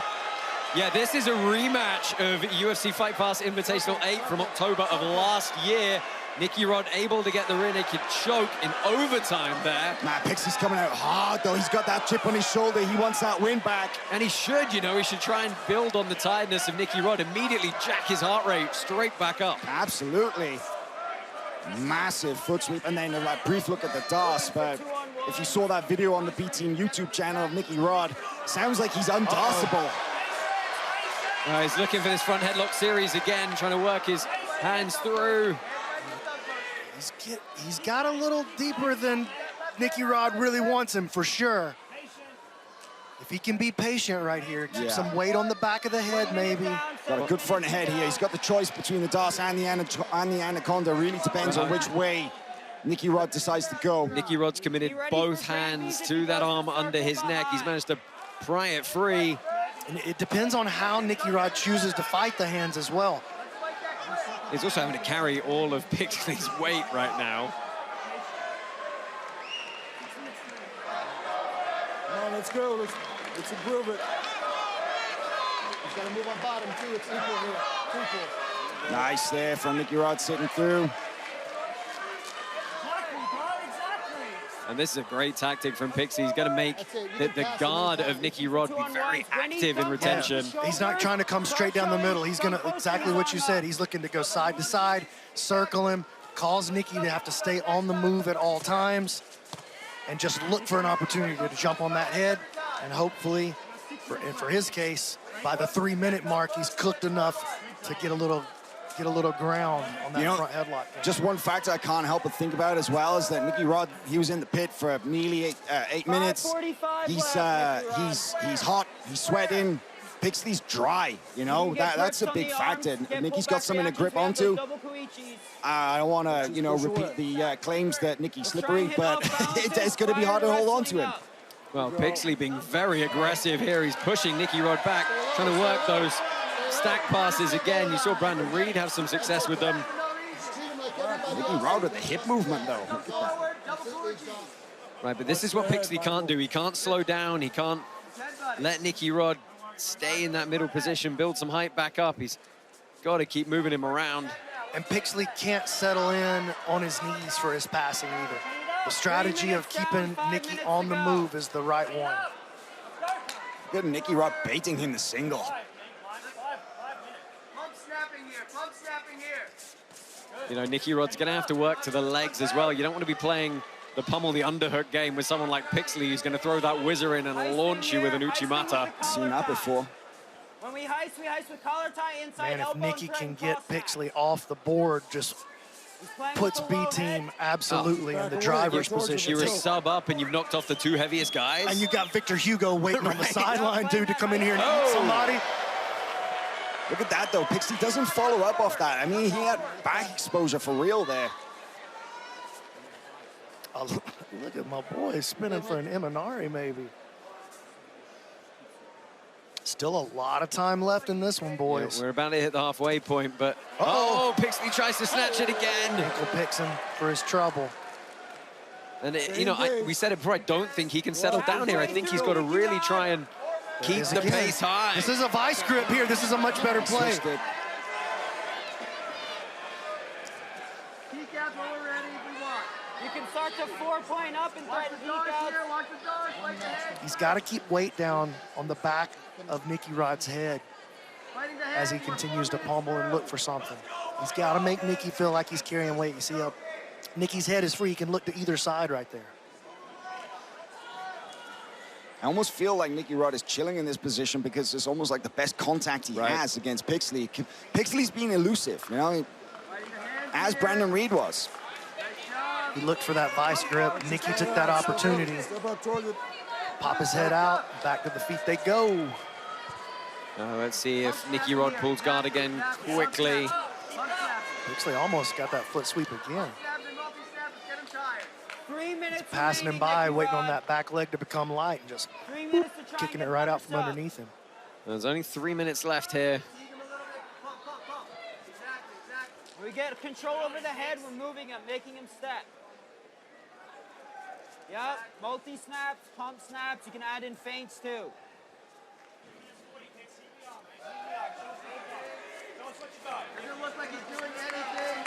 Yeah, this is a rematch of UFC Fight Pass Invitational 8 from October of last year. Nicky Rod able to get the rear naked choke in overtime there. Nah, Pixley's coming out hard, though. He's got that chip on his shoulder. He wants that win back. And he should, you know, he should try and build on the tiredness of Nicky Rod, immediately jack his heart rate straight back up. Absolutely. Massive foot sweep, and then a brief look at the DOS, but if you saw that video on the B Team YouTube channel of Nicky Rod, sounds like he's undossable. He's looking for this front headlock series again, trying to work his hands through. He's got a little deeper than Nicky Rod really wants him, for sure. If he can be patient right here, keep some weight on the back of the head, maybe. Got a good front head here. He's got the choice between the DOS and the Anaconda. Really depends on which way Nicky Rod decides to go. Nicky Rod's committed both hands to that arm under his neck. He's managed to pry it free. And it depends on how Nicky Rod chooses to fight the hands as well. He's also having to carry all of Pixley's weight right now. Come on, let's go. Let's improve it. He's got to move on bottom, too. It's equal here. Equal. Nice there from Nicky Rod sitting through. And this is a great tactic from Pixie. He's going to make the guard of Nicky Rod be very active in retention. Yeah. He's not trying to come straight down the middle. He's going to, exactly what you said, he's looking to go side to side, circle him, cause Nicky to have to stay on the move at all times, and just look for an opportunity to jump on that head. And hopefully, for his case, by the 3-minute mark, he's cooked enough to get a little ground on that front headlock. Just one factor I can't help but think about as well is that Nicky Rod, he was in the pit for nearly 8 minutes. He's hot, he's sweating. Pixley's dry, you know, that's a big factor. Nicky's got something to grip onto. I don't want to, you know, repeat the claims that Nicky's slippery, but it's going to be hard to hold on to him. Well, Pixley being very aggressive here. He's pushing Nicky Rod back, trying to work those stack passes again. You saw Brandon Reed have some success with them. Nicky Rod with the hip movement, though. Look at that. Right, but this is what Pixley can't do. He can't slow down. He can't let Nicky Rod stay in that middle position, build some height back up. He's got to keep moving him around. And Pixley can't settle in on his knees for his passing either. The strategy of keeping Nicky on the move is the right one. Good Nicky Rod baiting him the single. You know, Nicky Rod's going to have to work to the legs as well. You don't want to be playing the pummel, the underhook game with someone like Pixley who's going to throw that whizzer in and launch you with an Uchimata. Seen that before. When we heist with collar tie inside. Man, if Nicky can get Pixley off the board, just puts B-Team absolutely in the driver's position. You're a sub up and you've knocked off the 2 heaviest guys. And you got Victor Hugo waiting on the sideline, dude, to come in here and eat somebody. Look at that, though. Pixley doesn't follow up off that. I mean, he had back exposure for real there. Oh, look at my boy spinning for an Imanari, maybe. Still a lot of time left in this one, boys. Yeah, we're about to hit the halfway point, but... Oh, Pixley tries to snatch it again. Ankle picks him for his trouble. And, you know, we said it before, I don't think he can settle down here. I think he's got to really try and keep the pace high. This is a vice grip here. This is a much better play. You can start to 4-point up and threaten He's got to keep weight down on the back of Nicky Rod's head as he continues to pummel and look for something. He's got to make Nicky feel like he's carrying weight. You see how Nicky's head is free. He can look to either side right there. I almost feel like Nicky Rod is chilling in this position because it's almost like the best contact he has against Pixley. Pixley's been elusive, you know, as Brandon Reed was. He looked for that vice grip. Nicky took that opportunity. Pop his head out, back to the feet they go. Let's see if Nicky Rod pulls guard again quickly. Pixley almost got that foot sweep again. 3 minutes. Passing him by, waiting on that back leg to become light, and just kicking it right out from underneath him. There's only 3 minutes left here. We get control over the head, we're moving him, making him step. Yep, multi-snaps, pump snaps, you can add in feints too. Doesn't look like he's doing anything.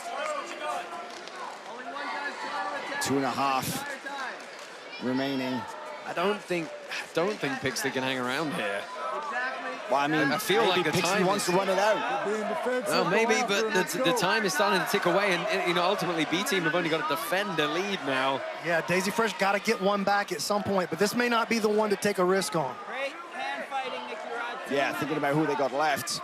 2.5 remaining. I don't think Pixley can hang around here. Well, I mean, I feel like the Pixley time wants to run it out. Well, maybe, but the time is starting to tick away, and you know, ultimately, B team have only got to defend a lead now. Yeah, Daisy Fresh got to get one back at some point, but this may not be the one to take a risk on. Great hand fighting, Nicky Rod. Yeah, thinking about who they got left.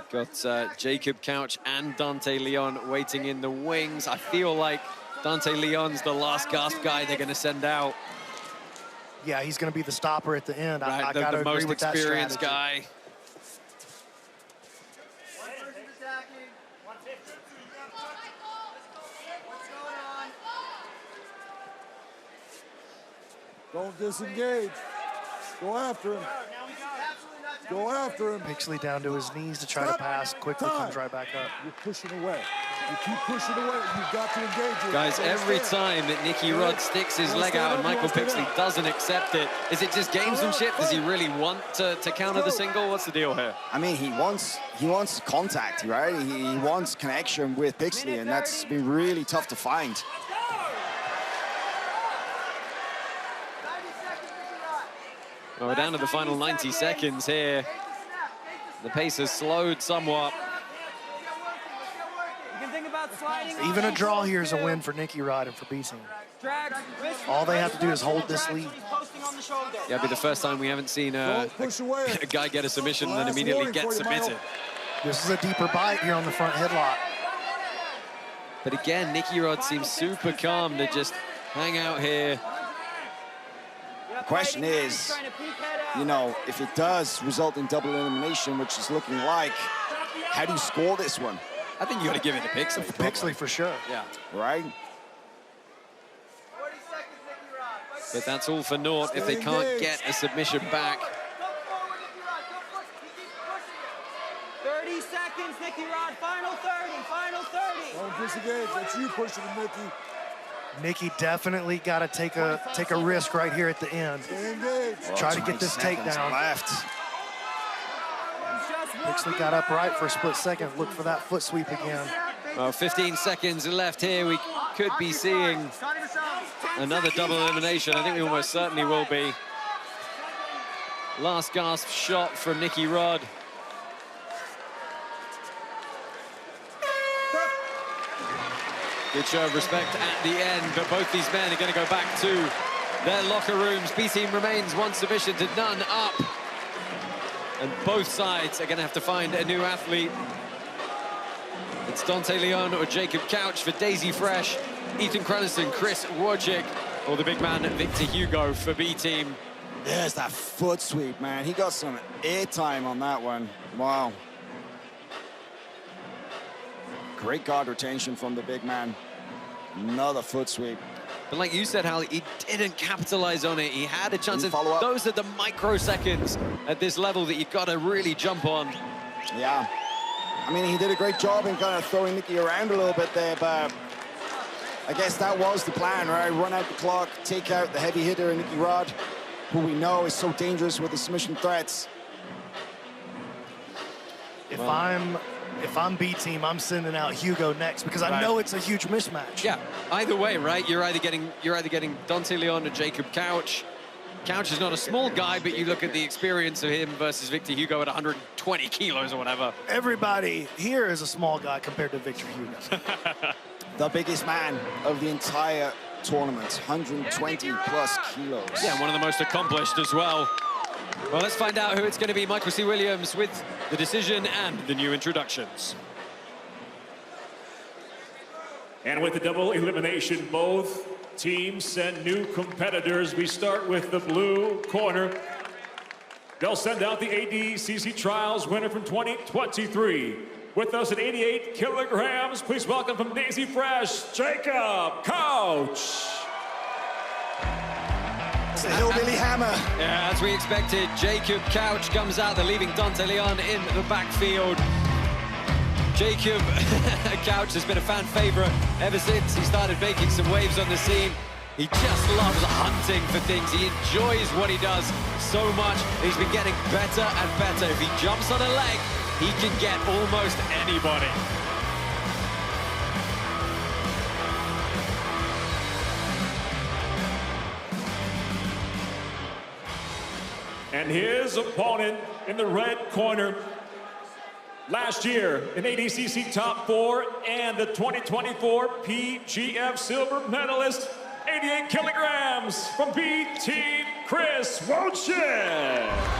Got Jacob Couch and Dante Leon waiting in the wings. I feel like Dante Leon's the last gasp guy they're going to send out. Yeah, he's going to be the stopper at the end. Right, I got to the agree most with that experienced strategy. guy. Don't disengage. Go after him. Go after him. Pixley down to his knees to try to pass. Quickly comes right back up. You're pushing away. You keep pushing away. You've got to engage him. Guys, every time that Nicky Rod sticks his leg out and Michael Pixley doesn't accept it, is it just gamesmanship? Does he really want to counter the single? What's the deal here? I mean, he wants contact, right? He wants connection with Pixley, and that's been really tough to find. Well, we're down to the final 90 seconds here. The pace has slowed somewhat. You can think about sliding. Even a draw here is a win for Nicky Rod and for B team. All they have to do is hold this lead. Yeah, it'll be the first time we haven't seen a guy get a submission and then immediately get submitted. This is a deeper bite here on the front headlock. But again, Nicky Rod seems super calm to just hang out here. The question is, you know, if it does result in double elimination, which is looking like, how do you score this one? I think you got to give it to Pixley. Pixley for sure. Yeah. Right? But that's all for naught if they can't get a submission back. 30 seconds, Nicky Rod. Final 30. Final 30. Don't disengage. That's you pushing him, Nicky. Nicky definitely got to take a risk right here at the end. Try to get this takedown. Left. Pixley got upright for a split second. Look for that foot sweep again. Well, 15 seconds left here. We could be seeing another double elimination. I think we almost certainly will be. Last gasp shot from Nicky Rod. Good show of respect at the end, but both these men are going to go back to their locker rooms. B team remains one submission to none up. And both sides are going to have to find a new athlete. It's Dante Leon or Jacob Couch for Daisy Fresh, Ethan Krellison, Chris Wojcik, or the big man Victor Hugo for B team. There's that foot sweep, man. He got some airtime on that one. Wow. Great guard retention from the big man. Another foot sweep. But like you said, Hal, he didn't capitalize on it. He had a chance. Those are the microseconds at this level that you've got to really jump on. Yeah. I mean, he did a great job in kind of throwing Nicky around a little bit there, but I guess that was the plan, right? Run out the clock, take out the heavy hitter, Nicky Rod, who we know is so dangerous with the submission threats. If I'm B team, I'm sending out Hugo next because I know it's a huge mismatch. Yeah, either way, right? You're either getting Dante Leon or Jacob Couch. Couch is not a small guy, but you look at the experience of him versus Victor Hugo at 120 kilos or whatever. Everybody here is a small guy compared to Victor Hugo. The biggest man of the entire tournament, 120 plus kilos. Yeah, one of the most accomplished as well. Well, let's find out who it's going to be. Michael C. Williams with the decision and the new introductions. And with the double elimination, both teams send new competitors. We start with the blue corner. They'll send out the ADCC Trials winner from 2023, With us at 88 kilograms, please welcome from Daisy Fresh, Jacob Couch. It's a hillbilly hammer. Yeah, as we expected, Jacob Couch comes out. They're leaving Dante Leon in the backfield. Jacob Couch has been a fan favorite ever since he started making some waves on the scene. He just loves hunting for things. He enjoys what he does so much. He's been getting better and better. If he jumps on a leg, he can get almost anybody. And his opponent in the red corner, last year an ADCC top 4 and the 2024 PGF silver medalist, 88 kilograms from B Team, Chris Rocha.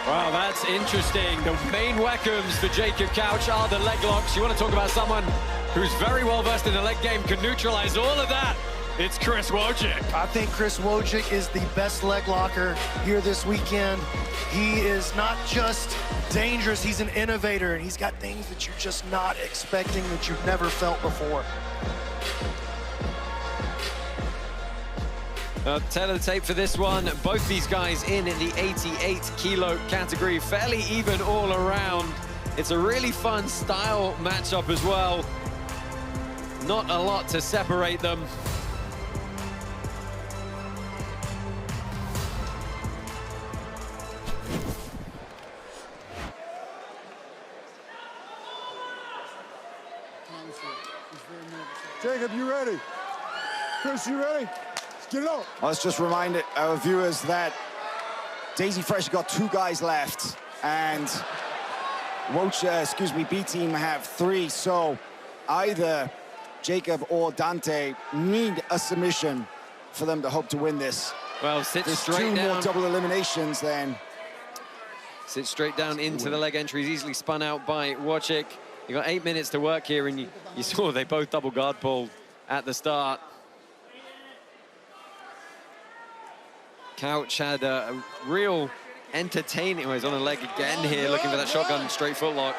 Wow, that's interesting. The main weapons for Jacob Couch are the leg locks. You want to talk about someone who's very well versed in the leg game, can neutralize all of that. It's Chris Wojcik. I think Chris Wojcik is the best leg locker here this weekend. He is not just dangerous, he's an innovator, and he's got things that you're just not expecting, that you've never felt before. Tail of the tape for this one. Both these guys in the 88 kilo category, fairly even all around. It's a really fun style matchup as well. Not a lot to separate them. Jacob, you ready? Chris, you ready? Get it up. Let's just remind our viewers that Daisy Fresh got 2 guys left, and B Team have 3. So either Jacob or Dante need a submission for them to hope to win this. Well, sit straight down. 2 more double eliminations then. Sit straight down into the leg entries, easily spun out by Wojcik. You got 8 minutes to work here, and you saw they both double guard pulled at the start. Couch had a real entertaining, he's on a leg again here, looking for that shotgun straight footlock.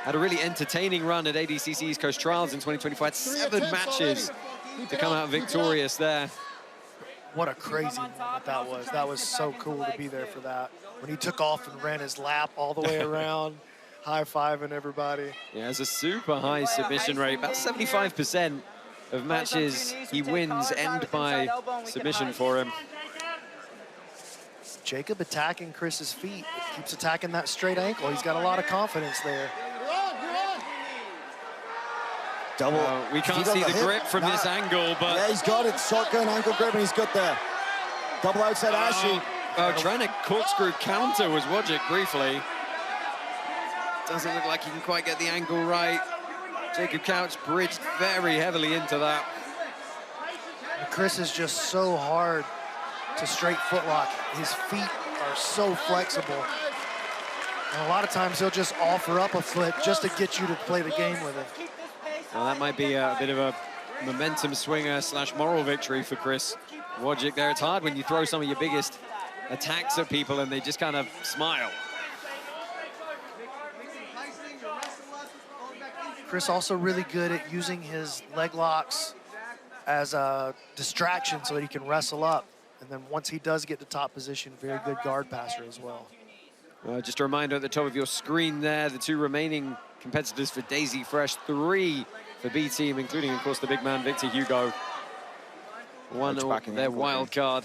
Had a really entertaining run at ADCC East Coast Trials in 2025. Had 7 matches to come out victorious there. What a crazy moment that was. That was so cool to be there for that. When he took off and ran his lap all the way around, high-fiving everybody. Yeah, it's a super high submission rate, about 75% of matches he wins end by submission for him. Jacob attacking Chris's feet, keeps attacking that straight ankle. He's got a lot of confidence there. Double. We can't see the grip from this angle, but... Yeah, he's got it, shotgun ankle grip, and he's got the double outside Ashy. Trying to corkscrew counter was Wojcik briefly. Doesn't look like he can quite get the angle right. Jacob Couch bridged very heavily into that. Chris is just so hard to straight footlock. His feet are so flexible. And a lot of times he'll just offer up a foot just to get you to play the game with him. Well, that might be a bit of a momentum swinger / moral victory for Chris Wojcik there. It's hard when you throw some of your biggest attacks at people and they just kind of smile. Chris also really good at using his leg locks as a distraction so that he can wrestle up. And then once he does get to top position, very good guard passer as well. Just a reminder at the top of your screen there, the 2 remaining competitors for Daisy Fresh, 3 for B Team, including, of course, the big man, Victor Hugo. 1 their wild card.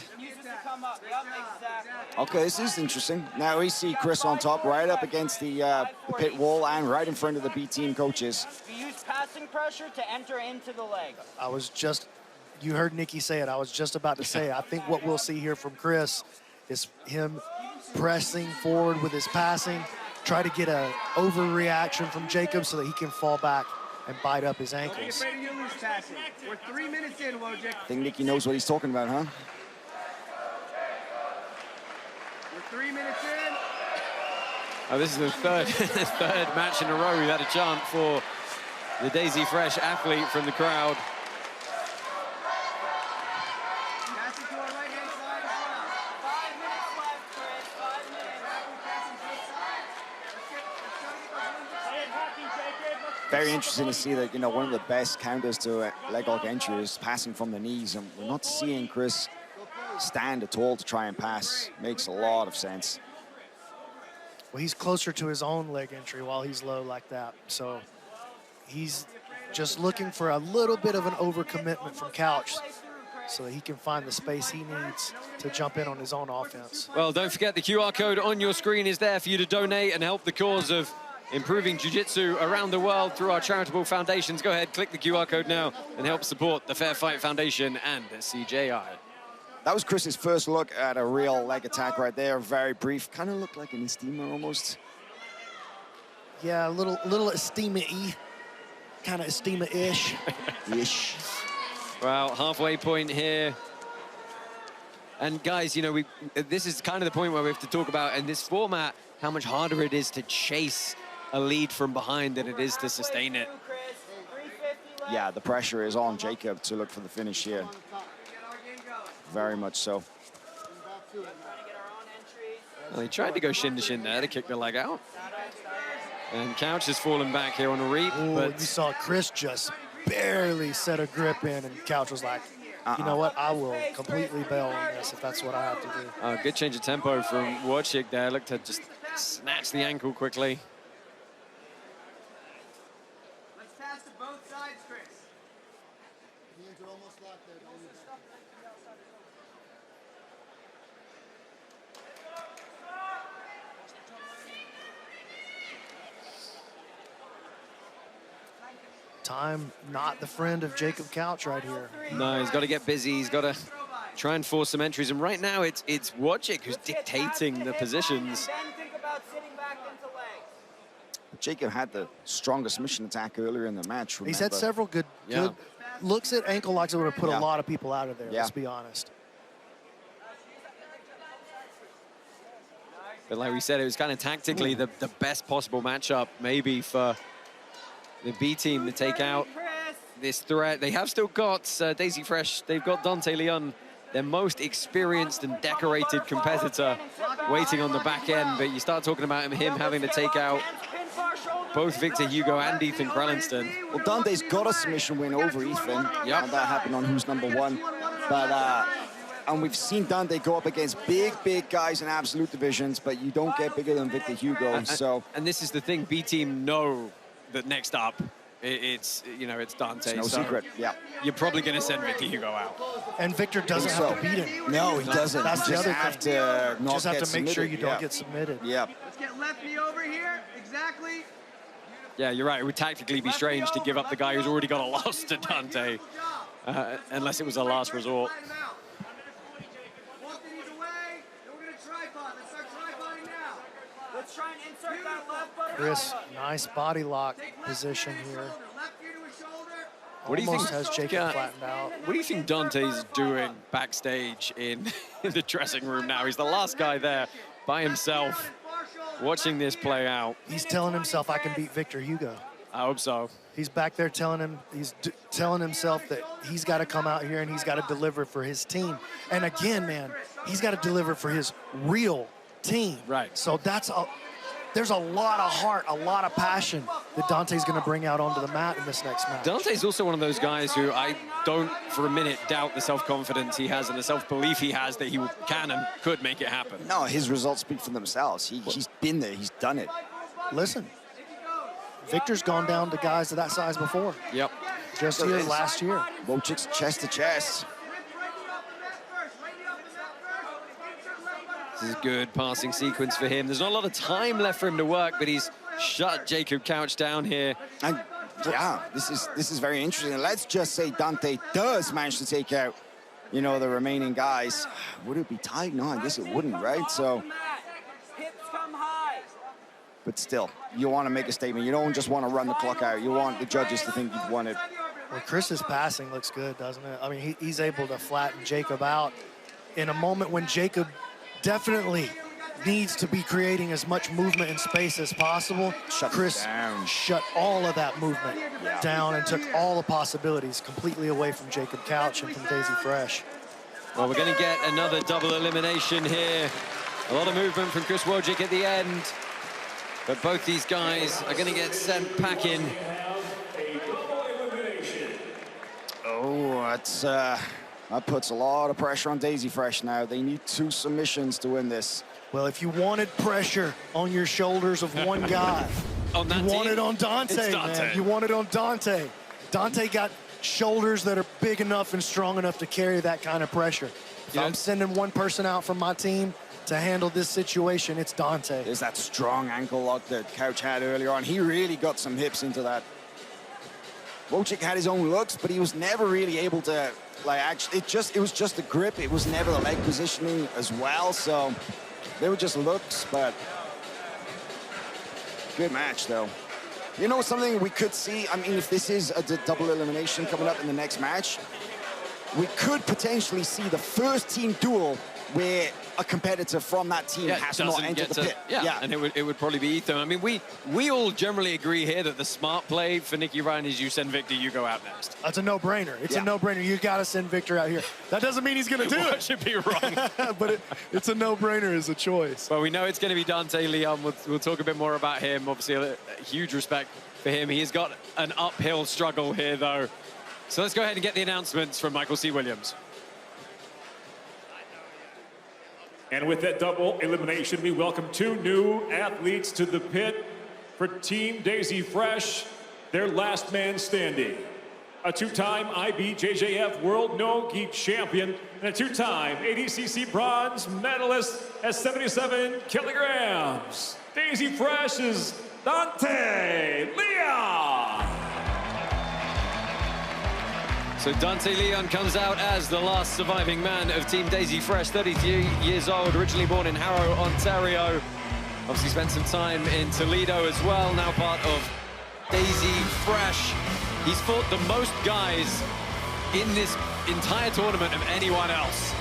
Okay, this is interesting. Now we see Chris on top, right up against the pit wall and right in front of the B Team coaches. We use passing pressure to enter into the leg. You heard Nicky say it, I was just about to say it. I think what we'll see here from Chris is him pressing forward with his passing, try to get an overreaction from Jacob so that he can fall back and bite up his ankles. We're 3 minutes in, Wojcik. I think Nicky knows what he's talking about, huh? We're 3 minutes in. Oh, this is the third match in a row we've had a chant for the Daisy Fresh athlete from the crowd. Very interesting to see that, you know, one of the best counters to leg lock entry is passing from the knees, and we're not seeing Chris stand at all to try and pass. Makes a lot of sense. Well, he's closer to his own leg entry while he's low like that. So he's just looking for a little bit of an overcommitment from Couch so that he can find the space he needs to jump in on his own offense. Well, don't forget the QR code on your screen is there for you to donate and help the cause of improving jiu-jitsu around the world through our charitable foundations. Go ahead, click the QR code now and help support the Fair Fight Foundation and CJI. That was Chris's first look at a real leg attack right there. Very brief. Kind of looked like an Estima almost. Yeah, a little Estima-y. Kind of Estima-ish. Ish. Well, halfway point here. And guys, you know, this is kind of the point where we have to talk about in this format how much harder it is to chase a lead from behind than it is to sustain it. Yeah, the pressure is on Jacob to look for the finish here. Very much so. Well, he tried to go shin to shin there to kick the leg out. And Couch has fallen back here on a reap. But you saw Chris just barely set a grip in, and Couch was like, you know what, I will completely bail on this if that's what I have to do. Good change of tempo from Wojcik there. Looked to just snatch the ankle quickly. Let's pass to both sides, Chris. Hands are almost locked there. Time not the friend of Jacob Couch right here. No, he's got to get busy. He's got to try and force some entries. And right now, it's Wojcik who's dictating the positions. Jacob had the strongest submission attack earlier in the match. He's had several good looks at ankle locks that would have put a lot of people out of there, let's be honest. But like we said, it was kind of tactically the best possible matchup maybe for the B team to take out this threat. They have still got Daisy Fresh. They've got Dante Leon, their most experienced and decorated competitor, waiting on the back end. But you start talking about him having to take out both Victor Hugo and Ethan Krellinston. Well, Dante's got a submission win over Ethan. Yep. And that happened on Who's Number One. But and we've seen Dante go up against big guys in absolute divisions, but you don't get bigger than Victor Hugo. And this is the thing, B team know that next up, it's Dante. It's no secret, yeah. You're probably going to send Victor Hugo out. And Victor doesn't have to beat him. No, he doesn't. That's the other have thing. to not just have get to make sure submitted. you don't get submitted. Yeah. Let's get left knee over here. Exactly. Yeah, you're right. It would tactically be strange to give up the guy who's already got a loss to Dante, unless it was a last resort. Walk the knees away. Then we're going to tripod. Let's start tripoding now. Let's try and insert that left butterfly. Chris, nice body lock position here. What do you Almost think has Jacob flattened out. What do you think Dante's doing backstage in the dressing room now? He's the last guy there by himself, watching this play out. He's telling himself, I can beat Victor Hugo. I hope so. He's back there telling himself that he's got to come out here and he's got to deliver for his team. And again, man, he's got to deliver for his real team. Right. So there's a lot of heart, a lot of passion that Dante's going to bring out onto the mat in this next match. Dante's also one of those guys who I don't for a minute doubt the self-confidence he has and the self-belief he has that he can and could make it happen. No, his results speak for themselves. He's been there, he's done it. Listen, Victor's gone down to guys of that size before. Yep. Just here last year. Wojcik's chest to chest. This is a good passing sequence for him. There's not a lot of time left for him to work, but he's shut Jacob Couch down here. And yeah, this is very interesting. And let's just say Dante does manage to take out, the remaining guys. Would it be tight? No, I guess it wouldn't, right? So, but still, you want to make a statement. You don't just want to run the clock out. You want the judges to think you've won it. Well, Chris's passing looks good, doesn't it? I mean, he's able to flatten Jacob out in a moment when Jacob definitely needs to be creating as much movement and space as possible. Chris shut all of that movement down and took all the possibilities completely away from Jacob Couch and from Daisy Fresh. Well, we're going to get another double elimination here. A lot of movement from Chris Wojcik at the end. But both these guys are going to get sent packing Oh, that puts a lot of pressure on Daisy Fresh now. They need 2 submissions to win this. Well, if you wanted pressure on your shoulders of one guy, you want it on Dante, man. You want it on Dante. Dante got shoulders that are big enough and strong enough to carry that kind of pressure. If I'm sending one person out from my team to handle this situation, it's Dante. There's that strong ankle lock that Couch had earlier on. He really got some hips into that. Rocha had his own looks, but he was never really able to, like, actually, it was just the grip. It was never the leg positioning as well, so they were just looks, but good match, though. You know, something we could see, I mean, if this is a double elimination coming up in the next match, we could potentially see the first team duel where a competitor from that team has not entered the pit. Yeah, and it would probably be Ethan. I mean, we all generally agree here that the smart play for Nicky Ryan is you send Victor, you go out next. That's a no-brainer. It's a no-brainer. You got to send Victor out here. That doesn't mean he's going to do it. I should be wrong. But it's a no-brainer as a choice. Well, we know it's going to be Dante Leon. We'll talk a bit more about him. Obviously, a huge respect for him. He's got an uphill struggle here, though. So let's go ahead and get the announcements from Michael C. Williams. And with that double elimination, we welcome 2 new athletes to the pit for Team Daisy Fresh, their last man standing. A 2-time IBJJF World No-Gi Champion and a 2-time ADCC bronze medalist at 77 kilograms. Daisy Fresh is Dante Leon. So Dante Leon comes out as the last surviving man of Team Daisy Fresh, 32 years old, originally born in Harrow, Ontario. Obviously spent some time in Toledo as well, now part of Daisy Fresh. He's fought the most guys in this entire tournament of anyone else.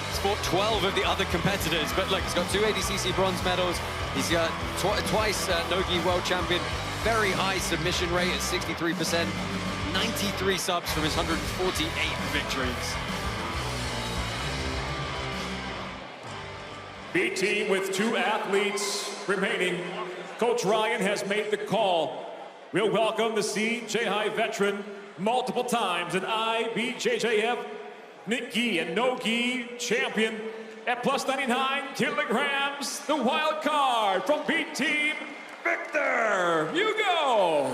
He's fought 12 of the other competitors, but look, he's got 2 ADCC bronze medals. He's got twice No-Gi World Champion, very high submission rate at 63%. 93 subs from his 148 victories. B team with 2 athletes remaining. Coach Ryan has made the call. We'll welcome the CJI veteran, multiple times an IBJJF Nicky and No-Gi champion at plus 99 kilograms, the wild card from B team, Victor Hugo.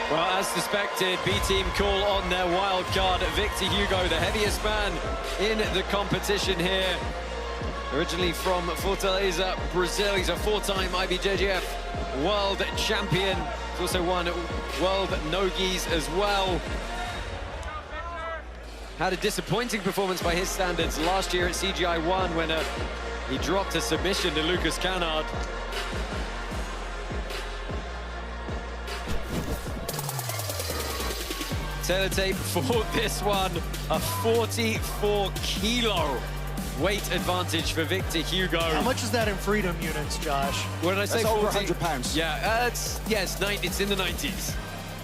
Well, as suspected, B-Team call on their wild card, Victor Hugo, the heaviest man in the competition here. Originally from Fortaleza, Brazil, he's a 4-time IBJJF world champion. He's also won world no-gis as well. Had a disappointing performance by his standards last year at CGI 1 when he dropped a submission to Lucas Canard. Taylor tape for this one, a 44-kilo weight advantage for Victor Hugo. How much is that in freedom units, Josh? What did I say? That's over 100 pounds. Yeah, it's in the 90s.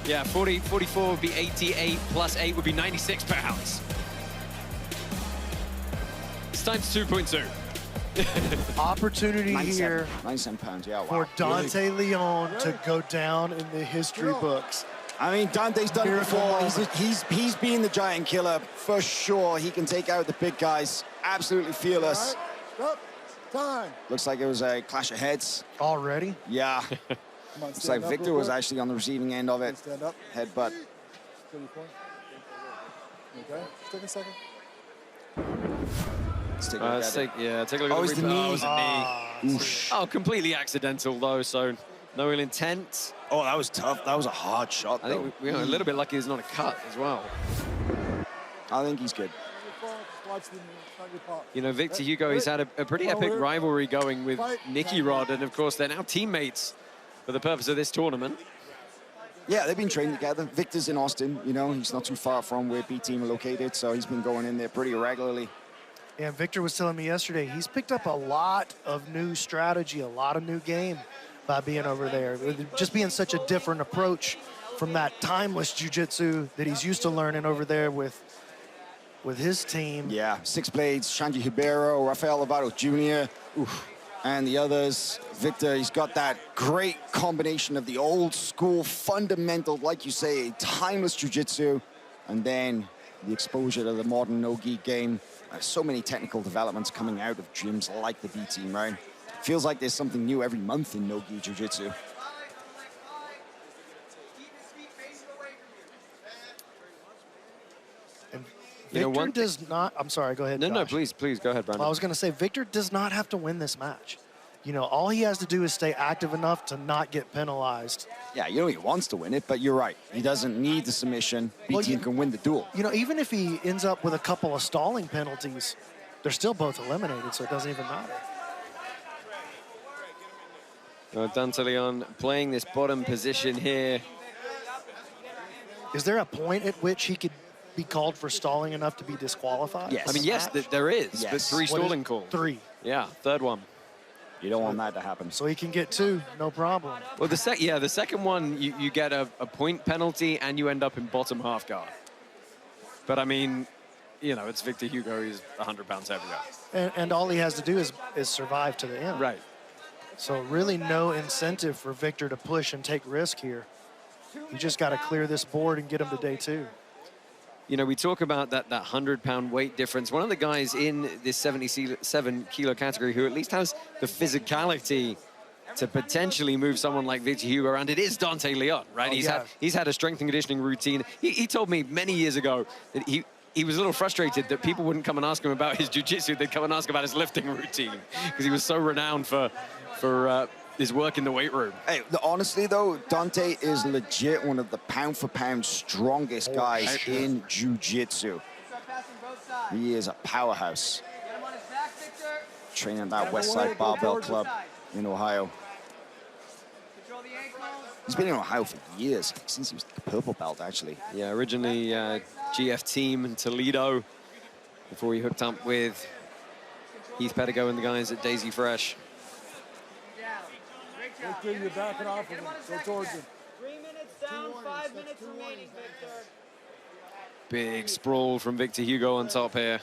Yeah, 44 would be 88, plus 8 would be 96 pounds. It's times 2.2. Opportunity 97, here 97 pounds, yeah, wow. for Dante Leon to go down in the history books. I mean, Dante's done it before. He's been the giant killer for sure. He can take out the big guys. Absolutely fearless. Stop. Time. Looks like it was a clash of heads. Already? Yeah. Looks like Victor was actually on the receiving end of it. Stand up. Headbutt. Okay, just take a second. Let's take a look at it. Take a look Oh, at it's the replay. knee. Oh, it's a knee. Oh, completely accidental though, so no real intent. Oh, that was tough. That was a hard shot, I think we are a little bit lucky it's not a cut as well. I think he's good. You know, Victor Hugo, he's had a pretty epic rivalry going with Nicky Rod, and of course they're now teammates for the purpose of this tournament. Yeah, they've been training together. Victor's in Austin, you know, he's not too far from where B-Team are located, so he's been going in there pretty regularly. Yeah, Victor was telling me yesterday, he's picked up a lot of new strategy, a lot of new game by being over there. Just being such a different approach from that timeless jiu-jitsu that he's used to learning over there with his team. Yeah, Six Blades, Shanji Ribeiro, Rafael Lovato Jr. Oof. And the others, Victor, he's got that great combination of the old school fundamental, like you say, timeless jiu-jitsu, and then the exposure to the modern no-gi game. So many technical developments coming out of gyms like the B team, right? Feels like there's something new every month in no-gi jiu-jitsu. Victor does not, I'm sorry, go ahead, No, Josh. no, please go ahead, Brandon. I was going to say, Victor does not have to win this match. You know, all he has to do is stay active enough to not get penalized. Yeah, you know he wants to win it, but you're right. He doesn't need the submission. B-team can win the duel. You know, even if he ends up with a couple of stalling penalties, they're still both eliminated, so it doesn't even matter. Dante Leon playing this bottom position here. Is there a point at which he could be called for stalling enough to be disqualified? Yes. I mean, yes, there is, but 3 stalling calls. 3. Yeah, third one. You don't want that to happen. So he can get 2, no problem. Well, the second one, you get a point penalty and you end up in bottom half guard. But I mean, you know, it's Victor Hugo, he's 100 pounds heavier. And all he has to do is survive to the end. Right. So really no incentive for Victor to push and take risk here. You just got to clear this board and get him to day 2. You know, we talk about that 100-pound weight difference. One of the guys in this 77-kilo category who at least has the physicality to potentially move someone like Victor Hugo around, it is Dante Leon, right? He's had a strength and conditioning routine. He told me many years ago that he was a little frustrated that people wouldn't come and ask him about his jiu-jitsu. They'd come and ask about his lifting routine because he was so renowned for his work in the weight room. Hey, honestly though, Dante is legit one of the pound-for-pound strongest guys in jiu-jitsu. He is a powerhouse. Training at that West Side Barbell Club in Ohio. He's been in Ohio for years, since he was the purple belt, actually. Yeah, originally GF team in Toledo before he hooked up with Heath Pedigo and the guys at Daisy Fresh. Victor, you're backing off of him. Go towards him. 3 minutes down, 5 minutes remaining, Victor. Big sprawl from Victor Hugo on top here.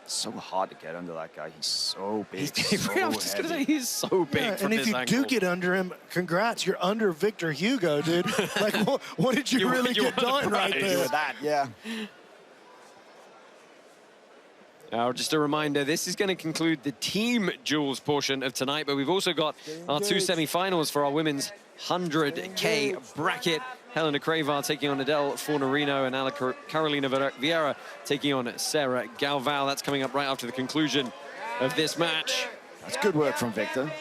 So hard to get under that guy. He's so big. I was just going to say, he's so big Yeah, from and if this you angle. do get under him, congrats, you're under Victor Hugo, dude. Like, what did you really get done right there? That, yeah. Now, just a reminder, this is going to conclude the team duels portion of tonight, but we've also got our 2 semi-finals for our women's 100K bracket. Helena Cravar taking on Adele Fornerino and Carolina Vieira taking on Sarah Galvao. That's coming up right after the conclusion of this match. That's good work from Victor.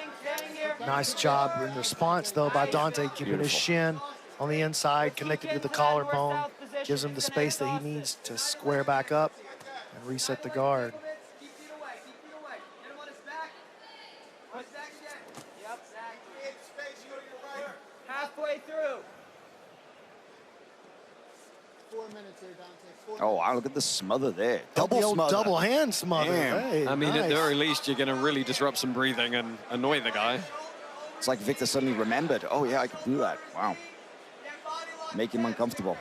Nice job in response, though, by Dante, keeping his shin on the inside, connected to the collarbone, gives him the space that he needs to square back up and reset the guard. Halfway through. 4 minutes here, Dante. Oh, wow, look at the smother there. Double smother. Double hand smother. Damn. Hey, I mean, at nice. the very least, you're going to really disrupt some breathing and annoy the guy. It's like Victor suddenly remembered, oh yeah, I could do that. Wow. Make him uncomfortable.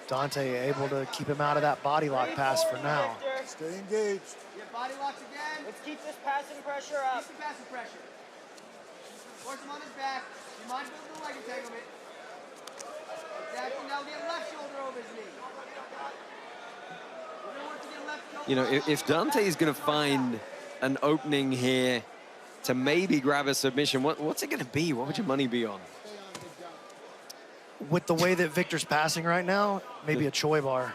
Dante able to keep him out of that body lock pass for now. Stay engaged. Your body locks again. Let's keep this passing pressure up. Keep the passing pressure. Force him on his back. You mind building the leg entanglement. Exactly. Now get left shoulder over his knee. You know, if Dante is going to find an opening here to maybe grab a submission, what's it going to be? What would your money be on? With the way that Victor's passing right now, maybe a Choi bar.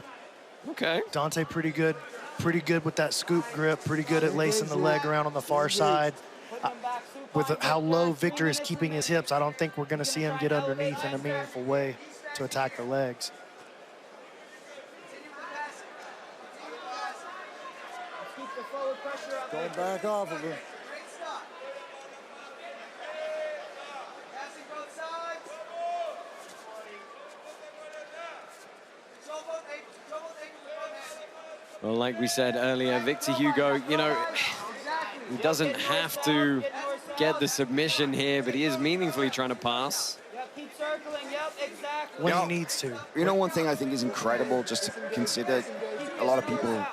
Okay. Dante pretty good with that scoop grip, pretty good at lacing the leg around on the far side. With how low Victor is keeping his hips, I don't think we're going to see him get underneath in a meaningful way to attack the legs. Going back off of him. Well, like we said earlier, Victor Hugo, you know, he doesn't have to get the submission here, but he is meaningfully trying to pass. Yep, keep circling. Yep, exactly. When he needs to. You know, one thing I think is incredible just to consider, a lot of people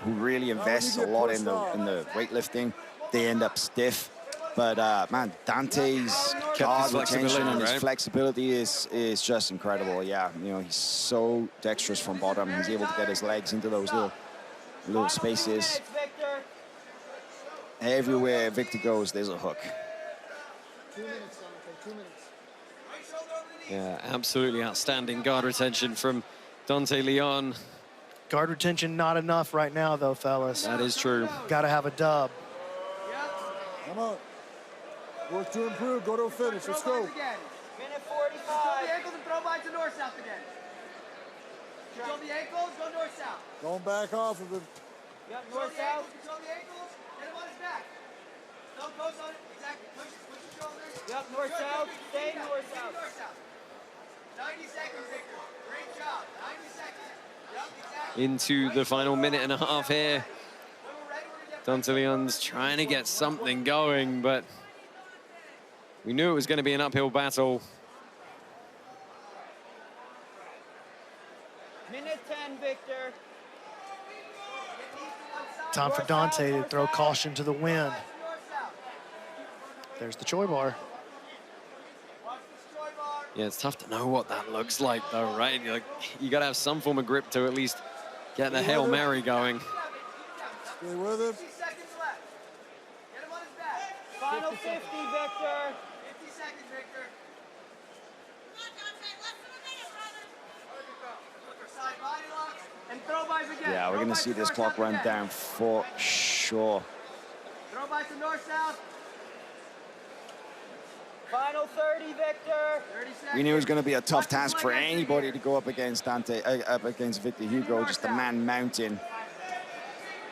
who really invest a lot in the weightlifting, they end up stiff. But man, Dante's guard retention and his flexibility is just incredible. Yeah, you know, he's so dexterous from bottom. He's able to get his legs into those little spaces. Everywhere Victor goes, there's a hook. 2 minutes, Dante, 2 minutes. Yeah, absolutely outstanding guard retention from Dante Leon. Guard retention not enough right now, though, fellas. That is true. Got to have a dub. Come on. Work to improve. Go to a finish. Let's go. Minute 45. Control the ankles and throw bites to north-south again. Control the ankles, go north-south. Don't back off of him. Yep, north-south. Control the ankles, get him on his back. Don't post on it. Exactly. Push your shoulders. Yep, north-south. Stay north-south. 90 seconds, Victor. Great job. 90 seconds. Yep, exactly. Into the final minute and a half here. Dante Leon's trying to get something going, but we knew it was going to be an uphill battle. Minute 10, Victor. Time for Dante to throw caution to the wind. There's the Choi bar. Yeah, it's tough to know what that looks like, though, right? You got to have some form of grip to at least get the Hail Mary going. Stay with him. 50 seconds left. Get him on his back. Final 50, Victor. 50 seconds, Victor. Side body locks and throw bys again. Yeah, we're going to see this clock run down for sure. Throw bys to north-south. Final 30, Victor. 30 seconds. We knew it was going to be a tough task for anybody to go up against up against Victor Hugo, just a man mountain.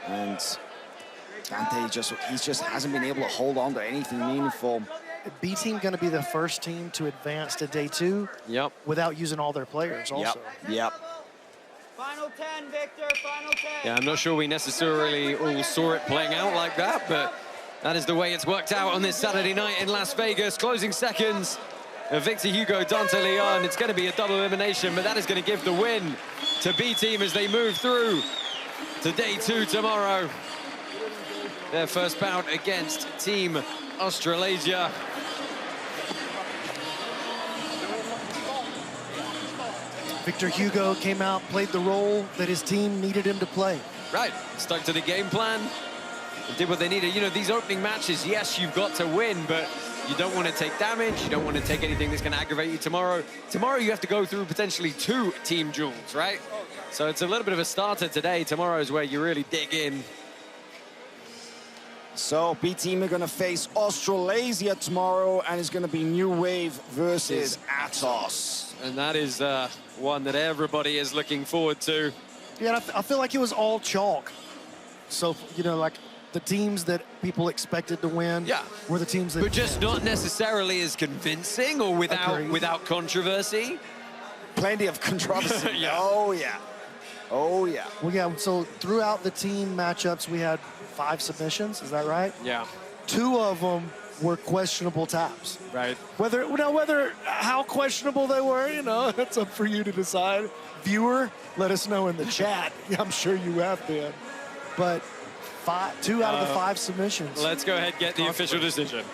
And Dante just hasn't been able to hold on to anything meaningful. B team going to be the first team to advance to day 2. Yep. Without using all their players also. Yep. Final 10, Victor. Final 10. Yeah, I'm not sure we necessarily all saw it playing out like that, but that is the way it's worked out on this Saturday night in Las Vegas. Closing seconds of Victor Hugo, Dante Leon. It's going to be a double elimination, but that is going to give the win to B team as they move through to day 2 tomorrow. Their first bout against Team Australasia. Victor Hugo came out, played the role that his team needed him to play. Right, stuck to the game plan, did what they needed. You know, these opening matches, yes, you've got to win, but you don't want to take damage, you don't want to take anything that's going to aggravate you tomorrow. Tomorrow you have to go through potentially 2 team duels, right? So it's a little bit of a starter today. Tomorrow is where you really dig in. So B team are going to face Australasia tomorrow, and it's going to be New Wave versus Atos. And that is one that everybody is looking forward to. Yeah, I feel like it was all chalk. So, you know, like the teams that people expected to win were the teams that... But just not necessarily as convincing or without controversy. Plenty of controversy. Yeah. Oh, yeah. Oh, yeah. Well, yeah, so throughout the team matchups, we had 5 submissions. Is that right? Yeah. 2 of them were questionable taps. Right. Whether how questionable they were, you know, that's up for you to decide. Viewer, let us know in the chat. I'm sure you have been. But 2 out of the 5 submissions. Let's go ahead and get the official decision.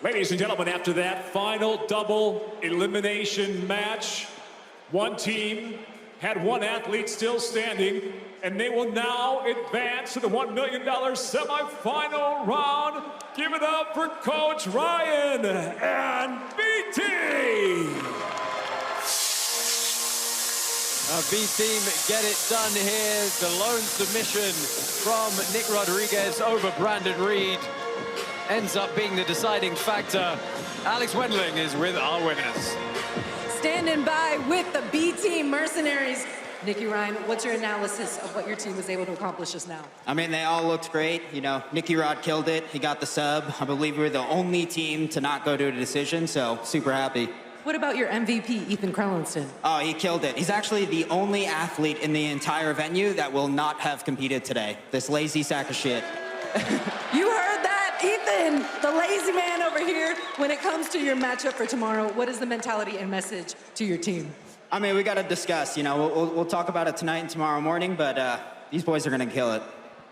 Ladies and gentlemen, after that final double elimination match, one team had 1 athlete still standing, and they will now advance to the $1 million semifinal round. Give it up for Coach Ryan and BT. B-Team get it done here. The lone submission from Nick Rodriguez over Brandon Reed ends up being the deciding factor. Alex Wendling is with our winners. Standing by with the B-Team Mercenaries. Nicky, Ryan, what's your analysis of what your team was able to accomplish just now? I mean, they all looked great. You know, Nicky Rod killed it. He got the sub. I believe we were the only team to not go to a decision, so super happy. What about your MVP, Ethan Krellinston? Oh, he killed it. He's actually the only athlete in the entire venue that will not have competed today. This lazy sack of shit. You heard that, Ethan, the lazy man over here. When it comes to your matchup for tomorrow, what is the mentality and message to your team? I mean, we got to discuss. You know, we'll talk about it tonight and tomorrow morning, but these boys are going to kill it.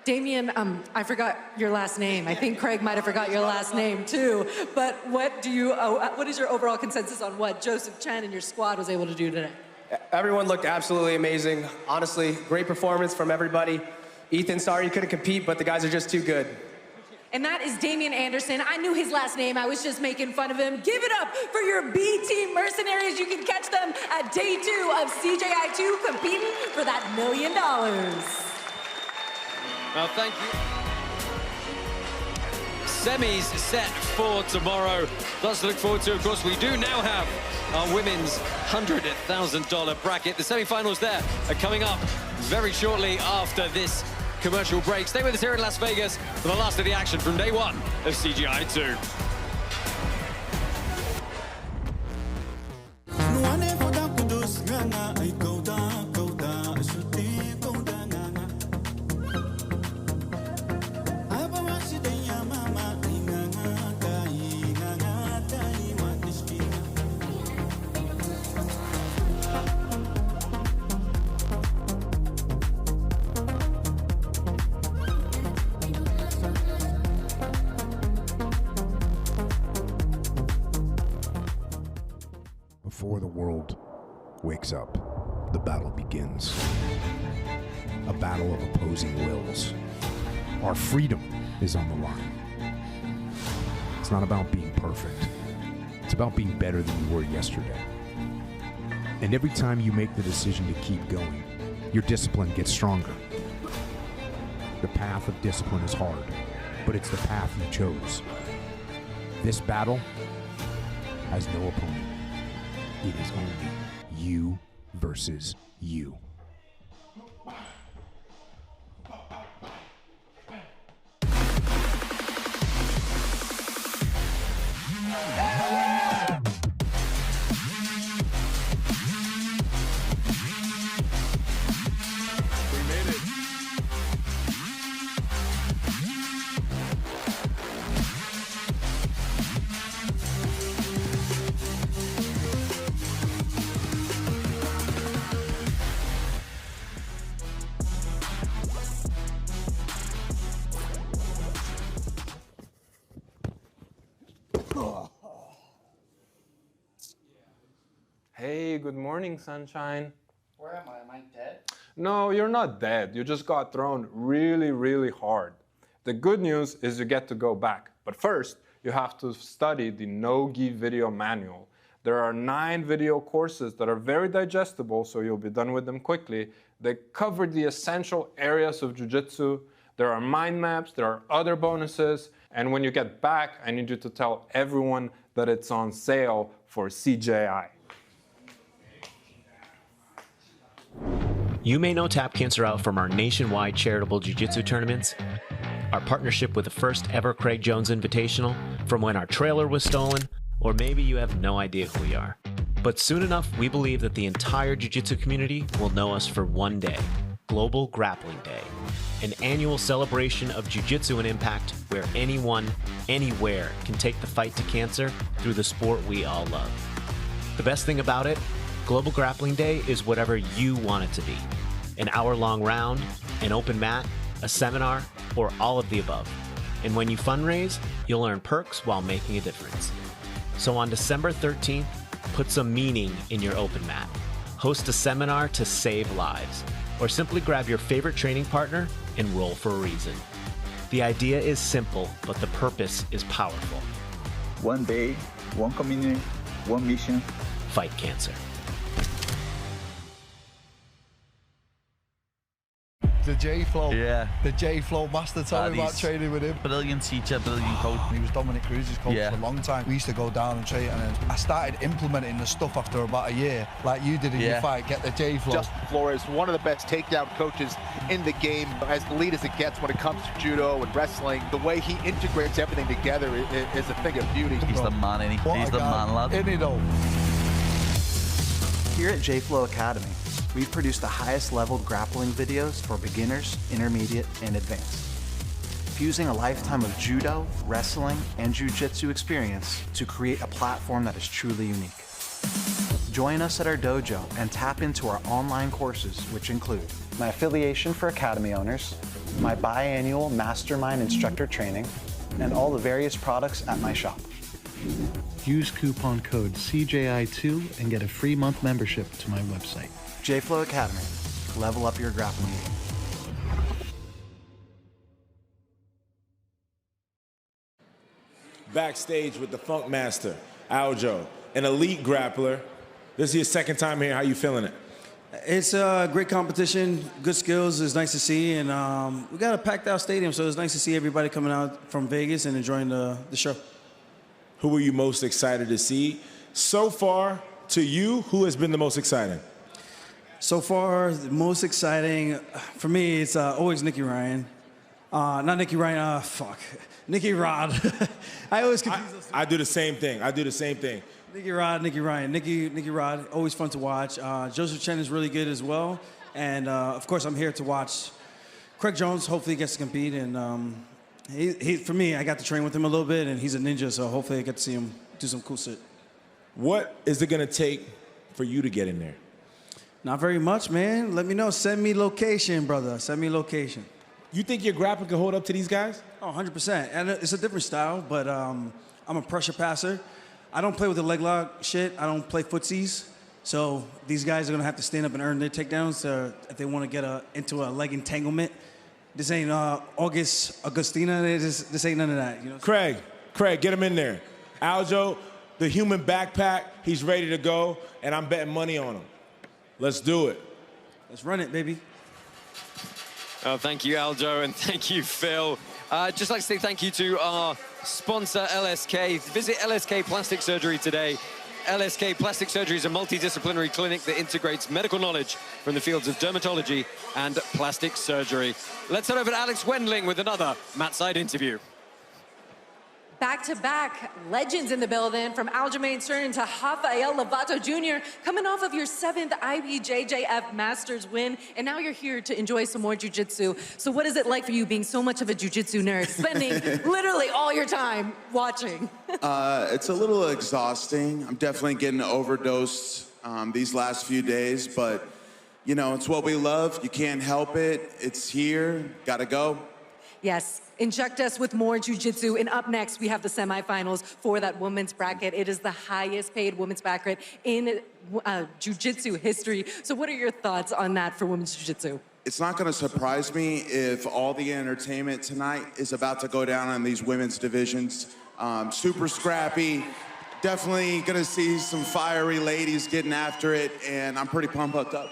Damian, I forgot your last name. I think Craig might have forgot your last name too. But what is your overall consensus on what Joseph Chen and your squad was able to do today? Everyone looked absolutely amazing. Honestly, great performance from everybody. Ethan, sorry you couldn't compete, but the guys are just too good. And that is Damian Anderson. I knew his last name. I was just making fun of him. Give it up for your B-Team mercenaries. You can catch them at day 2 of CJI2 competing for that $1 million. Well, thank you. Semis set for tomorrow. Lots to look forward to. Of course, we do now have our women's $100,000 bracket. The semifinals there are coming up very shortly after this commercial break. Stay with us here in Las Vegas for the last of the action from day 1 of CGI 2. Before the world wakes up, the battle begins. A battle of opposing wills. Our freedom is on the line. It's not about being perfect. It's about being better than you were yesterday. And every time you make the decision to keep going, your discipline gets stronger. The path of discipline is hard, but it's the path you chose. This battle has no opponent. It is only you versus you. Hey, good morning, sunshine. Where am I? Am I dead? No, you're not dead. You just got thrown really, really hard. The good news is you get to go back. But first, you have to study the no-gi video manual. There are 9 video courses that are very digestible, so you'll be done with them quickly. They cover the essential areas of jiu-jitsu. There are mind maps, there are other bonuses, and when you get back, I need you to tell everyone that it's on sale for CJI. You may know Tap Cancer out from our nationwide charitable jiu-jitsu tournaments, our partnership with the first ever Craig Jones Invitational, from when our trailer was stolen, or maybe you have no idea who we are. But soon enough, we believe that the entire jiu-jitsu community will know us for one day, Global Grappling Day, an annual celebration of jiu-jitsu and impact where anyone, anywhere can take the fight to cancer through the sport we all love. The best thing about it, Global Grappling Day is whatever you want it to be. An hour-long round, an open mat, a seminar, or all of the above. And when you fundraise, you'll earn perks while making a difference. So on December 13th, put some meaning in your open mat. Host a seminar to save lives, or simply grab your favorite training partner and roll for a reason. The idea is simple, but the purpose is powerful. One day, one community, one mission. Fight cancer. The J-Flow. Yeah. The J-Flow master. Tell me about training with him. Brilliant teacher, brilliant coach. He was Dominic Cruz's coach for a long time. We used to go down and train, and I started implementing the stuff after about a year, like you did in your fight. Get the J-Flow. Justin Flores, one of the best takedown coaches in the game, as elite as it gets when it comes to judo and wrestling. The way he integrates everything together is a thing of beauty. He's the man, isn't he? He's the man, lad. Isn't he though? Here at J-Flow Academy, we've produced the highest level grappling videos for beginners, intermediate, and advanced. Fusing a lifetime of judo, wrestling, and jiu-jitsu experience to create a platform that is truly unique. Join us at our dojo and tap into our online courses, which include my affiliation for Academy owners, my biannual Mastermind instructor training, and all the various products at my shop. Use coupon code CJI2 and get a free month membership to my website. JFlow Academy. Level up your grappling game. Backstage with the Funk Master, Aljo, an elite grappler. This is your second time here. How you feeling it? It's a great competition, good skills. It's nice to see, and we got a packed out stadium, so it's nice to see everybody coming out from Vegas and enjoying the show. Who were you most excited to see? So far, to you, who has been the most exciting? So far, the most exciting, for me, it's always Nicky Ryan. Not Nicky Ryan, Nicky Rod. I always confuse those two. I do the same thing. Nicky Rod, Nicky Ryan. Nicky Rod, always fun to watch. Joseph Chen is really good as well. And, of course, I'm here to watch Craig Jones. Hopefully he gets to compete. And for me, I got to train with him a little bit, and he's a ninja, so hopefully I get to see him do some cool shit. What is it going to take for you to get in there? Not very much, man. Let me know. Send me location, brother. Send me location. You think your grappling can hold up to these guys? Oh, 100%. And it's a different style, but I'm a pressure passer. I don't play with the leg lock shit. I don't play footsies. So these guys are going to have to stand up and earn their takedowns if they want to get into a leg entanglement. This ain't Augustina. This ain't none of that. You know? Craig, get him in there. Aljo, the human backpack, he's ready to go, and I'm betting money on him. Let's do it. Let's run it, baby. Oh, thank you, Aljo, and thank you, Phil. Just like to say thank you to our sponsor, LSK. Visit LSK Plastic Surgery today. LSK Plastic Surgery is a multidisciplinary clinic that integrates medical knowledge from the fields of dermatology and plastic surgery. Let's head over to Alex Wendling with another Mat Side interview. Back-to-back legends in the building, from Aljamain Sterling to Rafael Lovato Jr., coming off of your 7th IBJJF Masters win, and now you're here to enjoy some more jiu-jitsu. So what is it like for you being so much of a jiu-jitsu nerd, spending literally all your time watching? It's a little exhausting. I'm definitely getting overdosed these last few days, but you know, it's what we love. You can't help it. It's here, gotta go. Yes, inject us with more jiu-jitsu. And up next, we have the semifinals for that women's bracket. It is the highest paid women's bracket in jiu-jitsu history. So what are your thoughts on that for women's jiu-jitsu? It's not gonna surprise me if all the entertainment tonight is about to go down on these women's divisions. Super scrappy. Definitely gonna see some fiery ladies getting after it, and I'm pretty pumped up.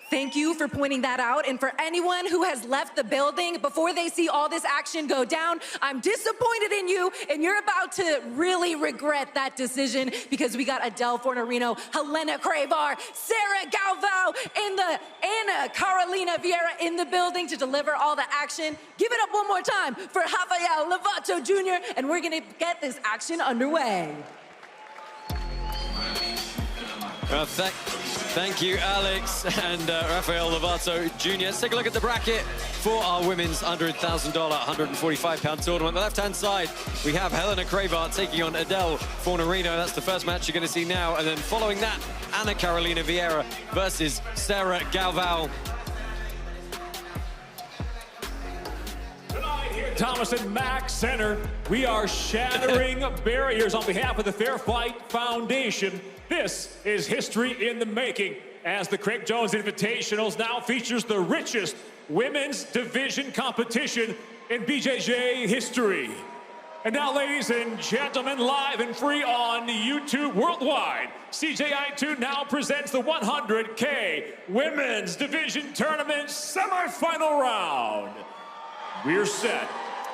Thank you for pointing that out. And for anyone who has left the building before they see all this action go down, I'm disappointed in you, and you're about to really regret that decision, because we got Adele Fornerino, Helena Cravar, Sarah Galvao, and the Ana Carolina Vieira in the building to deliver all the action. Give it up one more time for Rafael Lovato Jr., and we're gonna get this action underway. Thank you, Alex and Rafael Lovato Jr. Let's take a look at the bracket for our women's $100,000, 145-pound tournament. On the left-hand side, we have Helena Cravar taking on Adele Fornerino. That's the first match you're going to see now. And then following that, Ana Carolina Vieira versus Sarah Galvao. Thomas and Mack Center, we are shattering barriers on behalf of the Fair Fight Foundation. This is history in the making, as the Craig Jones Invitationals now features the richest women's division competition in BJJ history. And now, ladies and gentlemen, live and free on YouTube worldwide, CJI2 now presents the 100K Women's Division Tournament semifinal round. We're set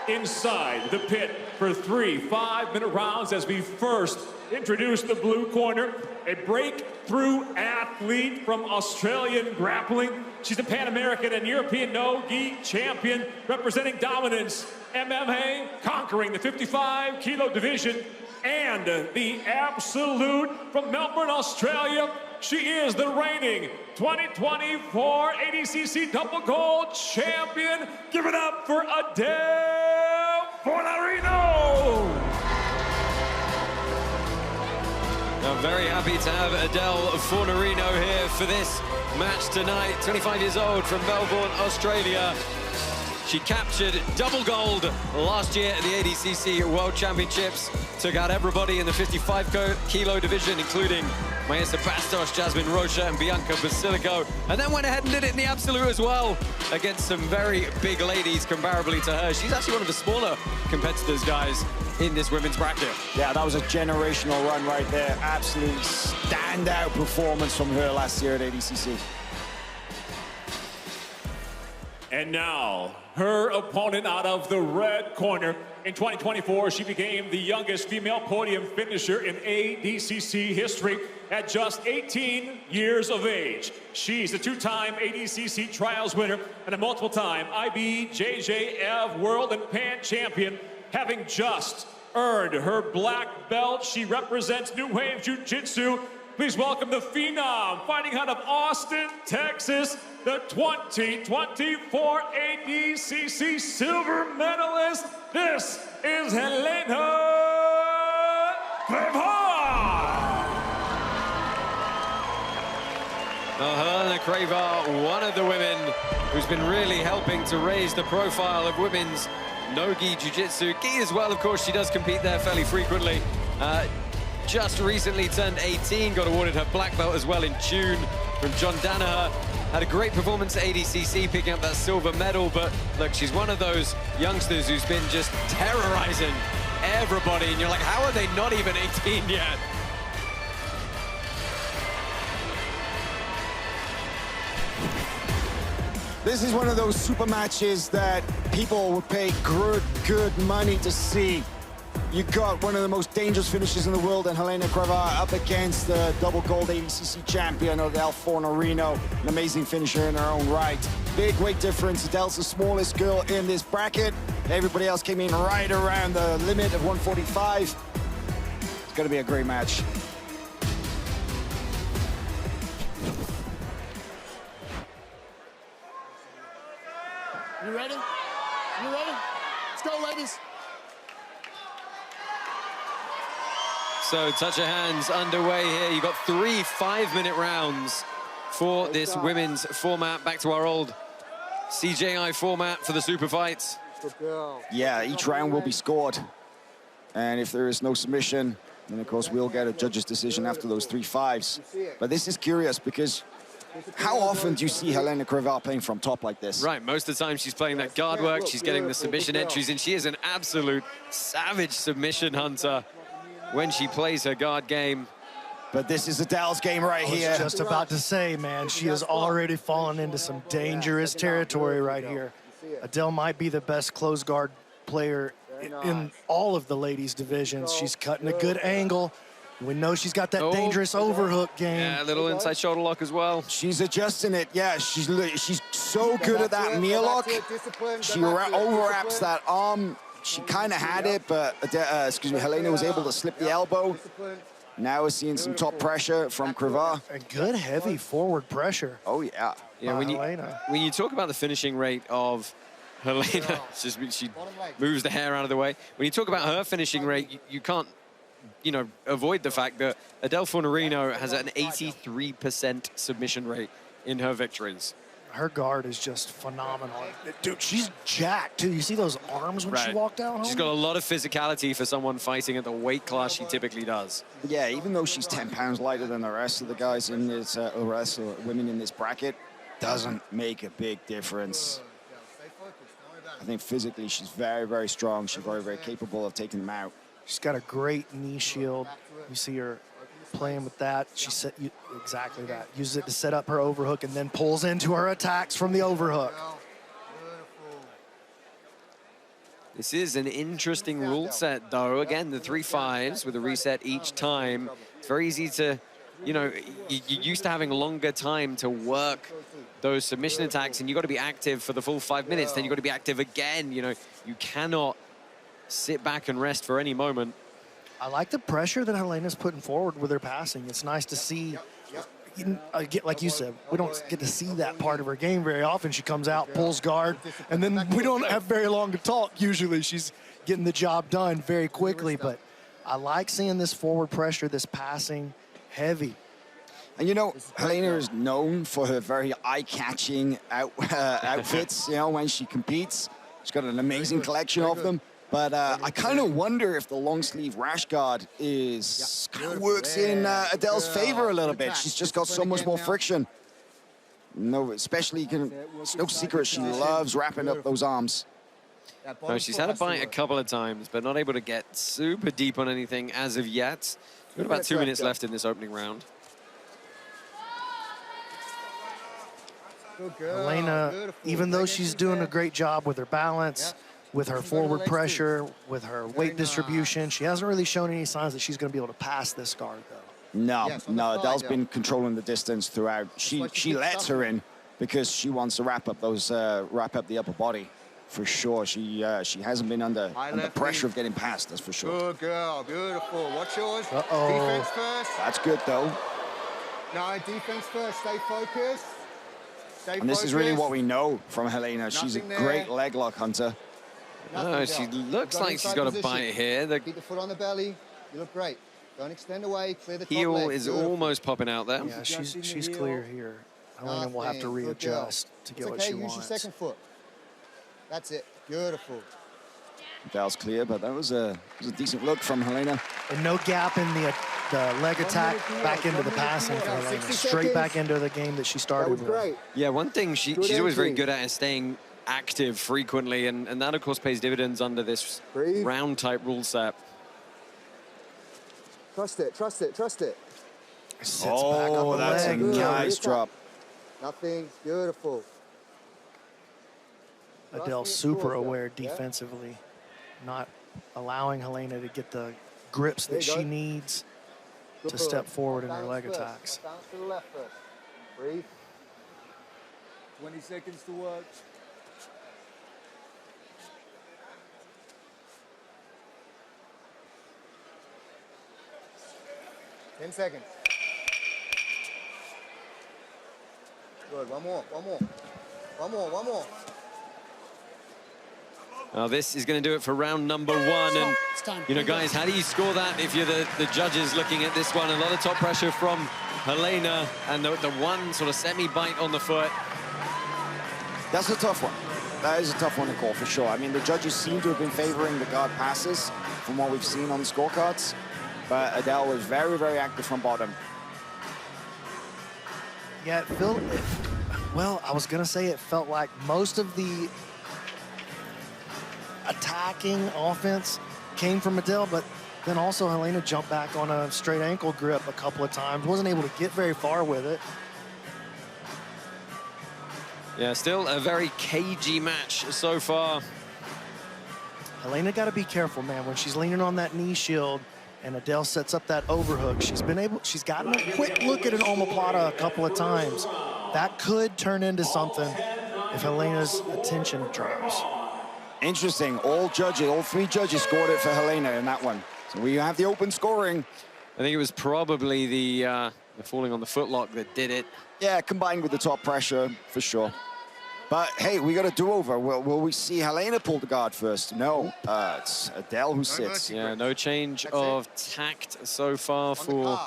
inside the pit for 3 5-minute rounds as we first introduce the blue corner, a breakthrough athlete from Australian Grappling. She's a Pan American and European no-gi champion, representing Dominance MMA, conquering the 55-kilo division, and the Absolute from Melbourne, Australia. She is the reigning 2024 ADCC double gold champion. Give it up for Adele Fornerino. I'm very happy to have Adele Fornerino here for this match tonight. 25 years old from Melbourne, Australia. She captured double gold last year at the ADCC World Championships. Took out everybody in the 55-kilo division, including Maesa Bastos, Jasmine Rocha, and Bianca Basilico. And then went ahead and did it in the absolute as well against some very big ladies comparably to her. She's actually one of the smaller competitors, guys, in this women's bracket. Yeah, that was a generational run right there. Absolute standout performance from her last year at ADCC. And now, her opponent out of the red corner. In 2024, she became the youngest female podium finisher in ADCC history at just 18 years of age. She's a two-time ADCC trials winner and a multiple-time IBJJF World and Pan champion. Having just earned her black belt, she represents New Wave Jiu-Jitsu. Please welcome the Phenom, fighting out of Austin, Texas, the 2024 ADCC silver medalist. This is Helena Helena Cravar, one of the women who's been really helping to raise the profile of women's no-gi jiu-jitsu. Gi as well, of course, she does compete there fairly frequently. Just recently turned 18, got awarded her black belt as well in June from John Danaher. Had a great performance at ADCC, picking up that silver medal, but look, she's one of those youngsters who's been just terrorizing everybody, and you're like, how are they not even 18 yet? This is one of those super matches that people would pay good money to see. You got one of the most dangerous finishers in the world in Helena Cravar up against the double gold ADCC champion, Adele Fornerino, an amazing finisher in her own right. Big weight difference. Adele's the smallest girl in this bracket. Everybody else came in right around the limit of 145. It's going to be a great match. You ready? You ready? Let's go, ladies. So touch of hands underway here. You've got 3 5-minute rounds for this women's format. Back to our old CJI format for the super fights. Yeah, each round will be scored. And if there is no submission, then of course we'll get a judge's decision after those 3 5s. But this is curious because how often do you see Helena Cravar playing from top like this? Right, most of the time she's playing that guard work. She's getting the submission entries, and she is an absolute savage submission hunter when she plays her guard game. But this is Adele's game right here. I was just about to say, man, she has already fallen into some dangerous territory right here. Adele might be the best close guard player in all of the ladies' divisions. She's cutting a good angle. We know she's got that dangerous overhook game. Yeah, a little inside shoulder lock as well. She's adjusting it. Yeah, she's so good at that knee lock. She overwraps that arm. She kind of had it, but Helena was able to slip the elbow. Now we're seeing some top pressure from Cravar. A good heavy forward pressure. Oh yeah. Yeah, when you talk about the finishing rate of Helena, she moves the hair out of the way. When you talk about her finishing rate, you can't, avoid the fact that Adele Fornerino has an 83% submission rate in her victories. Her guard is just phenomenal. Dude, she's jacked, too. You see those arms when she walked down? She's got a lot of physicality for someone fighting at the weight class she typically does. Yeah, even though she's 10 pounds lighter than the rest of the guys in this, women in this bracket, doesn't make a big difference. I think physically she's very, very strong. She's very, very capable of taking them out. She's got a great knee shield. You see her playing with that. She set exactly that. Uses it to set up her overhook and then pulls into her attacks from the overhook. This is an interesting rule set, though. Again, the 3 5s with a reset each time. It's very easy to, you're used to having longer time to work those submission attacks, and you've got to be active for the full 5 minutes. Then you've got to be active again. You cannot sit back and rest for any moment. I like the pressure that Helena's putting forward with her passing. It's nice to see, like you said, we don't get to see that part of her game very often. She comes out, pulls guard, and then we don't have very long to talk. Usually she's getting the job done very quickly, but I like seeing this forward pressure, this passing, heavy. And you know, Helena is known for her very eye-catching outfits, you know, when she competes. She's got an amazing collection of them. But I kind of wonder if the long sleeve rash guard is kind of works in Adele's favor a little bit. She's just got so much more friction. No, especially, it's no secret she loves wrapping up those arms. No, she's had a bite a couple of times, but not able to get super deep on anything as of yet. We've got about 2 minutes left in this opening round. Helena, even though she's doing a great job with her balance, with her forward pressure, with her weight distribution, she hasn't really shown any signs that she's going to be able to pass this guard, though. No, Adele's been controlling the distance throughout. She lets her in because she wants to wrap up the upper body, for sure. She hasn't been under pressure of getting past, that's for sure. Good girl, beautiful. Watch yours. Defense first. That's good, though. No, defense first. Stay focused. And this is really what we know from Helena. She's a great leg lock hunter. No, she looks like she's got a bite here. The keep the foot on the belly. You look great. Don't extend away. Clear the top heel leg. is almost popping out there. Yeah, she's clear here. Helena will have to readjust to get what she wants. Use your second foot. That's it. Beautiful. Adele's clear, but that was a decent look from Helena. And no gap in the leg attack back into the passing for Helena. Straight back into the game that she started with. Yeah, one thing she's always very good at is staying active frequently, and that, of course, pays dividends under this round-type rule set. Trust it, trust it, trust it. Oh, that's a nice drop. Nothing. Beautiful. Adele super aware defensively, not allowing Helena to get the grips that she needs to step forward in her leg attacks. Bounce to the left first. Breathe. 20 seconds to work. Ten seconds. Good. One more. One more. One more. One more. Now this is going to do it for round number one. And, you know, guys, how do you score that if you're the judges looking at this one? A lot of top pressure from Helena and the one sort of semi-bite on the foot. That's a tough one. That is a tough one to call, for sure. I mean, the judges seem to have been favoring the guard passes from what we've seen on the scorecards. But Adele was very, very active from bottom. Yeah, well, I was going to say it felt like most of the attacking offense came from Adele, but then also Helena jumped back on a straight ankle grip a couple of times. Wasn't able to get very far with it. Yeah, still a very cagey match so far. Helena got to be careful, man. When she's leaning on that knee shield and Adele sets up that overhook, she's gotten a quick look at an omoplata a couple of times. That could turn into something if Helena's attention drops. Interesting. All three judges scored it for Helena in that one. So we have the open scoring. I think it was probably the falling on the footlock that did it. Yeah, combined with the top pressure, for sure. But, hey, we got a do-over. Will we see Helena pull the guard first? No, it's Adele who sits. Yeah, no change of tact so far for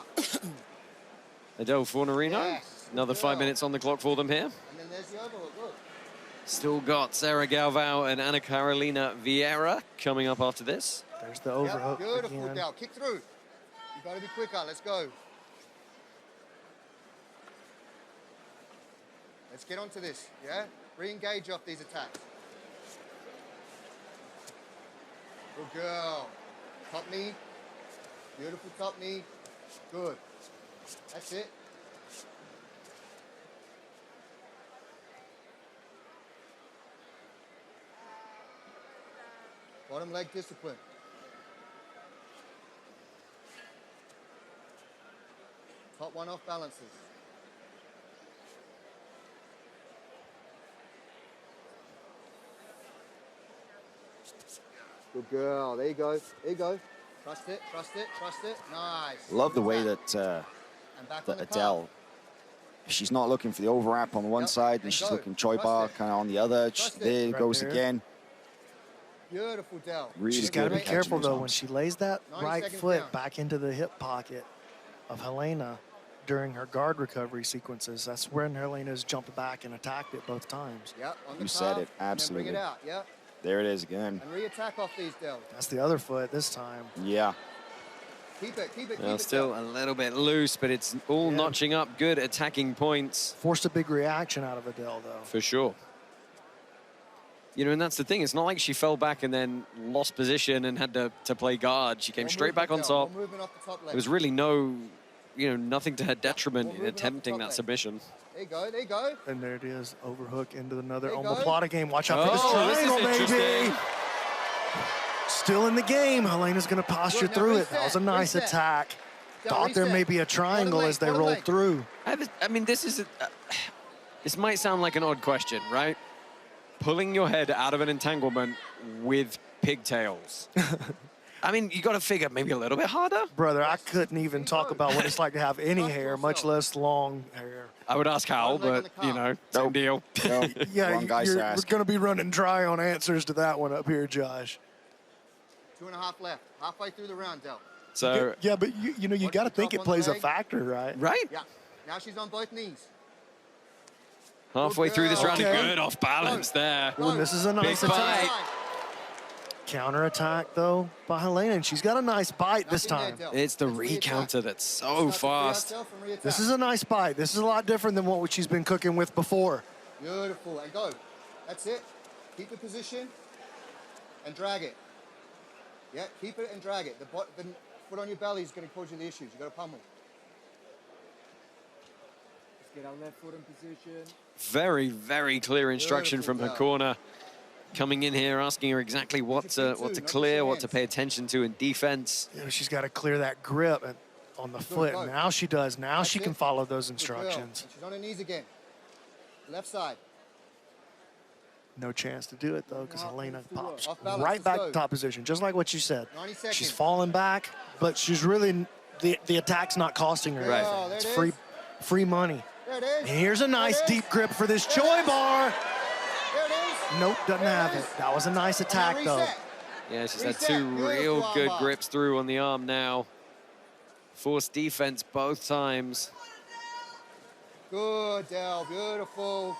Adele Fornerino. Another 5 minutes on the clock for them here. And then there's the overhook. Look. Still got Sarah Galvao and Ana Carolina Vieira coming up after this. There's the overhook Beautiful, again. Gal. Kick through. You got to be quicker. Let's go. Let's get onto this, yeah? Re-engage off these attacks. Good girl. Top knee. Beautiful top knee. Good. That's it. Bottom leg discipline. Top one off balances. Good girl. There you go. There you go. Trust it. Trust it. Trust it. Nice. Love the way that Adele, she's not looking for the overwrap on one side, and she's looking Choi bar kind of on the other. There it goes again. Beautiful, Del. Really She's got to be careful, though, when she lays that right foot back into the hip pocket of Helena during her guard recovery sequences. That's when Helena's jumped back and attacked it both times. Yep, on the You said it, absolutely. Bring it out, yep. There it is again. And re-attack off these, Del. That's the other foot this time. Yeah. Keep it, keep it, Well, keep it. still a little bit loose, but it's all notching up good attacking points. Forced a big reaction out of Adele, though. For sure. You know, and that's the thing. It's not like she fell back and then lost position and had to play guard. She came straight back on top. There was really no, nothing to her detriment in attempting that submission. There you go, there you go. And there it is, overhook into another omoplata game. Watch out for this this triangle, baby. Still in the game. Helena's going to posture through it. That was a nice attack. Thought there may be a triangle as they rolled through. I mean, this might sound like an odd question, right? Pulling your head out of an entanglement with pigtails. I mean, you got to figure maybe a little bit harder. Brother, I couldn't even talk about what it's like to have any hair, much less long hair. I would ask Hal, but, same deal. Yeah, Wrong guys to you're ask. going to be running dry on answers to that one up here, Josh. 2.5 left. Halfway through the round, Del. So yeah, but you got to think it plays a factor, right? Right. Yeah. Now she's on both knees. Halfway through this round, Okay. good off balance there. Well, this is a nice Big attack. bite. Counter attack, though, by Helena, and she's got a nice bite this time. It's the recounter that's so fast. This is a nice bite. This is a lot different than what she's been cooking with before. Beautiful, and go. That's it. Keep the position and drag it. Yeah, keep it and drag it. The foot on your belly is going to cause you the issues. You got to pummel. Let's get our left foot in position. Very, very clear instruction from her corner. Coming in here, asking her exactly what to clear, what to pay attention to in defense. She's got to clear that grip on the foot. Now she does. Now she can follow those instructions. She's on her knees again. Left side. No chance to do it, though, because Helena pops Off balance, right let's back go. to top position, just like what you said. 90 seconds. She's falling back, but she's really, the attack's not costing her Right. anything. There It's it free money. There it is. And here's a nice deep grip for this Choi bar. There it is. Nope, doesn't have it. That was a nice attack, though. Yeah, she's had Reset. two real Beautiful good armbar. grips through on the arm now. Forced defense both times. Good, Del. Beautiful.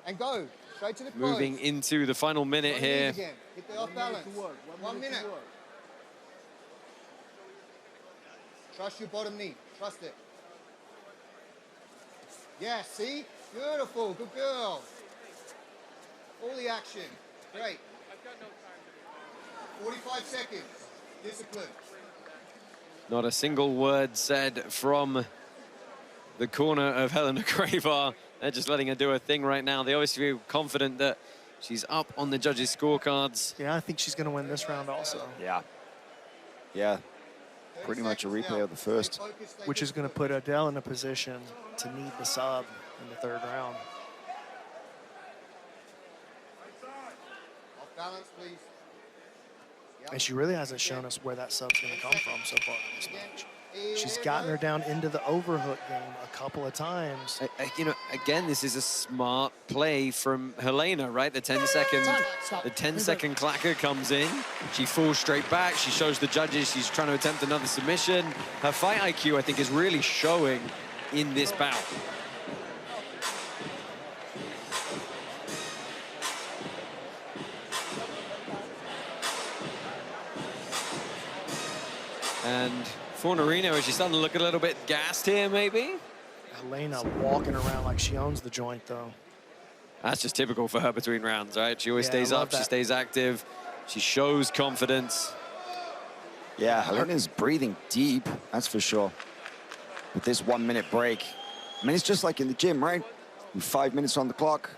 And go. Straight to the close. Moving into the final minute On here. knees again. Hit the off balance. 1 minute. Trust your bottom knee. Trust it. Yeah, see? Beautiful. Good girl. All the action. Great. 45 seconds. Discipline. Not a single word said from the corner of Helena Cravar. They're just letting her do her thing right now. They obviously feel confident that she's up on the judges' scorecards. Yeah, I think she's going to win this round also. Yeah. Yeah. Pretty much a replay of the first. Which is going to put Adele in a position to need the sub in the third round. Off balance, please. And she really hasn't shown us where that sub's going to come from so far in this match. She's gotten her down into the overhook game a couple of times. Again, this is a smart play from Helena, right? The 10-second clacker comes in. She falls straight back. She shows the judges she's trying to attempt another submission. Her fight IQ, I think, is really showing in this bout. And Fornerino, is she starting to look a little bit gassed here, maybe? Helena walking around like she owns the joint, though. That's just typical for her between rounds, right? She always Yeah, stays I love up, she that. stays active, she shows confidence. Yeah, Helena's breathing deep, that's for sure. With this 1 minute break. I mean, it's just like in the gym, right? With 5 minutes on the clock.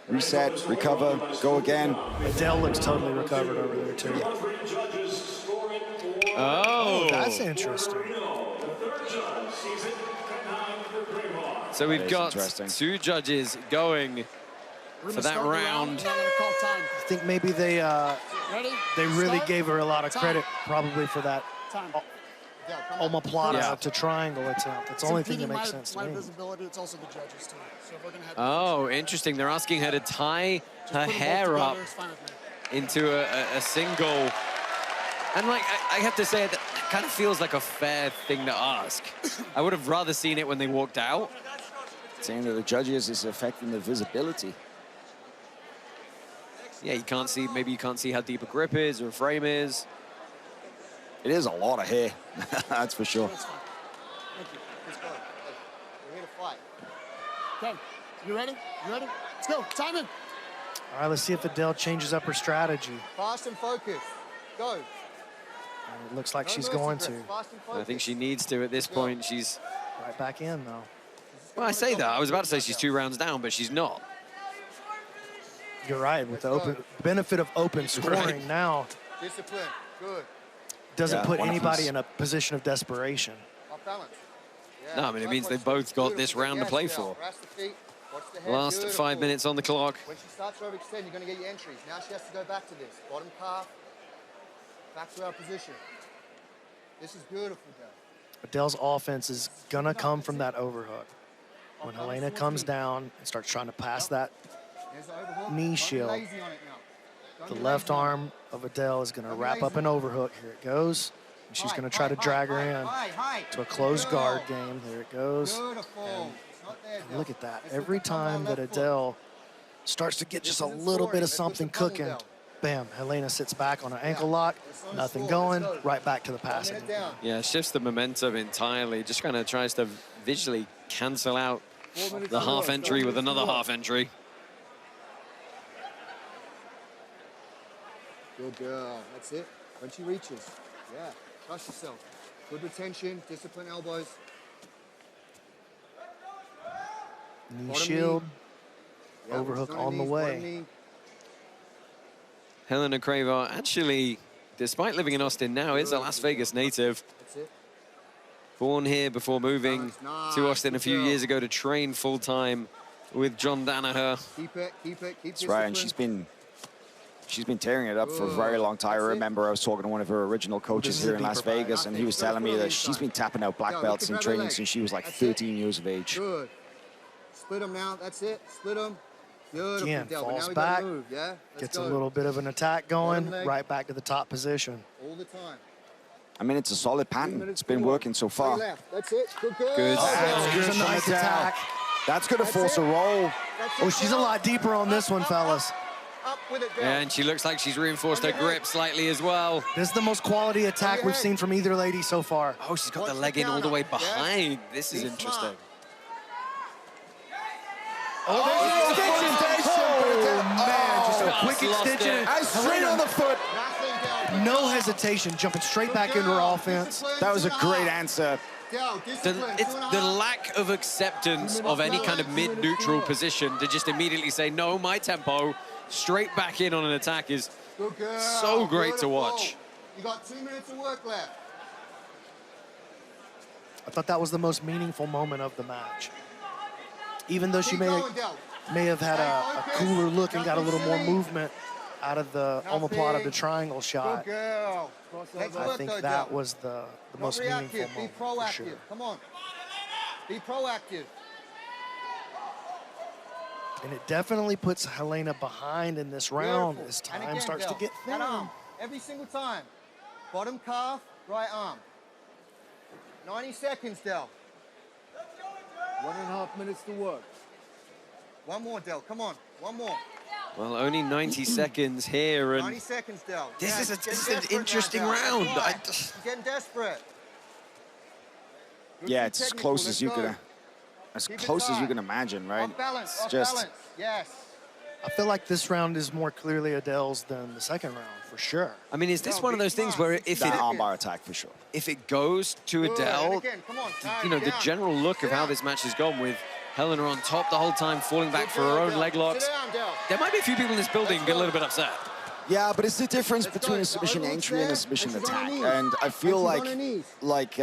Reset, recover, go again. Adele looks totally recovered over there, too. Oh, that's interesting. So we've That is got interesting. two judges going for that round. I think maybe they really gave her a lot of credit, probably for that omoplata to triangle attempt. That's the only thing that makes sense to me. Visibility, it's also the judges too. So if we're gonna have Oh, interesting. They're asking her to tie her hair up into a single. And like, I have to say, that kind of feels like a fair thing to ask. I would have rather seen it when they walked out. Saying that the judges is affecting the visibility. Yeah, you can't see, maybe you can't see how deep a grip is or a frame is. It is a lot of hair, that's for sure. Thank you. Let's go. We're here to fight. Okay, you ready? You ready? Let's go. Time in. All right, let's see if Adele changes up her strategy. Fast and focused. Go. And it looks like she's going to. I think she needs to at this point. She's right back in, though. Well, I say that. I was about to say she's 2 rounds down, but she's not. You're right, with the benefit of open scoring now. Discipline. Good. Doesn't put anybody in a position of desperation. Off balance. No, I mean, it means they've both got this round to play for. Last 5 minutes on the clock. When she starts to overextend, you're going to get your entries. Now she has to go back to this. Bottom calf. Back to our position. This is beautiful, Dale. Adele's offense is going to come from that overhook. When Helena comes down and starts trying to pass that knee shield, the left arm of Adele is going to wrap up an overhook. Here it goes. And she's going to try to drag her in to a closed guard game. There it goes. And look at that. Every time that Adele starts to get just a little bit of something cooking, bam, Helena sits back on an ankle lock, nothing going, right back to the passing. Yeah, shifts the momentum entirely. Just kind of tries to visually cancel out the half entry with another half entry. Good girl. That's it. When she reaches. Yeah. Trust yourself. Good retention. Discipline elbows. Knee shield. Overhook on the way. Helena Cravar, actually, despite living in Austin now, is a Las Vegas native. That's it. Born here before moving to Austin a few years ago to train full-time with John Danaher. Keep it, keep it, keep it. That's right, and she's been tearing it up for a very long time. I remember I was talking to one of her original coaches here in Las Vegas, and he was telling me that she's been tapping out black belts in training since she was like 13 years of age. Good. Split them now. That's it. Split them. Beautiful. Again, Del. falls now back, move, yeah? gets a little bit of an attack going, right back to the top position. All the time. I mean, it's a solid pattern. It's been working so far. That's it. Good girl. Good. Here's a nice attack. That's going to force a roll. Oh, she's a lot deeper on this one, fellas. Up with it, Del. And she looks like she's reinforced her grip slightly as well. This is the most quality attack we've seen from either lady so far. Oh, she's got the leg in all the way behind. This is interesting. Oh, there's an extension. Oh, man, just a quick extension. And straight on the foot. No hesitation, jumping straight back into her offense. That was a great answer. It's the lack of acceptance of any kind of mid-neutral position to just immediately say, no, my tempo, straight back in on an attack is so great to watch. You got 2 minutes of work left. I thought that was the most meaningful moment of the match. Even though she may have had a cooler look and got a little more movement out of the omoplata of the triangle shot, I think that was the most meaningful moment. Be proactive. For sure. Come on. Be proactive. And it definitely puts Helena behind in this round as time starts to get thin. Every single time. Bottom calf, right arm. 90 seconds, Del. 1.5 minutes to work. One more, Del. Come on. One more. Well, only 90 seconds here. And 90 seconds, Del. This is an interesting round. You're getting desperate. Yeah, it's as close as you can, imagine, right? Off balance, it's just. balance. Yes. I feel like this round is more clearly Adele's than the second round, for sure. I mean, is this one of those things where if that armbar attack for sure. If it goes to Adele, you know, the general look of how this match has gone with Helena on top the whole time, falling back for her own leg locks, there might be a few people in this building get a little bit upset. Yeah, but it's the difference between a submission entry and a submission attack. And I feel like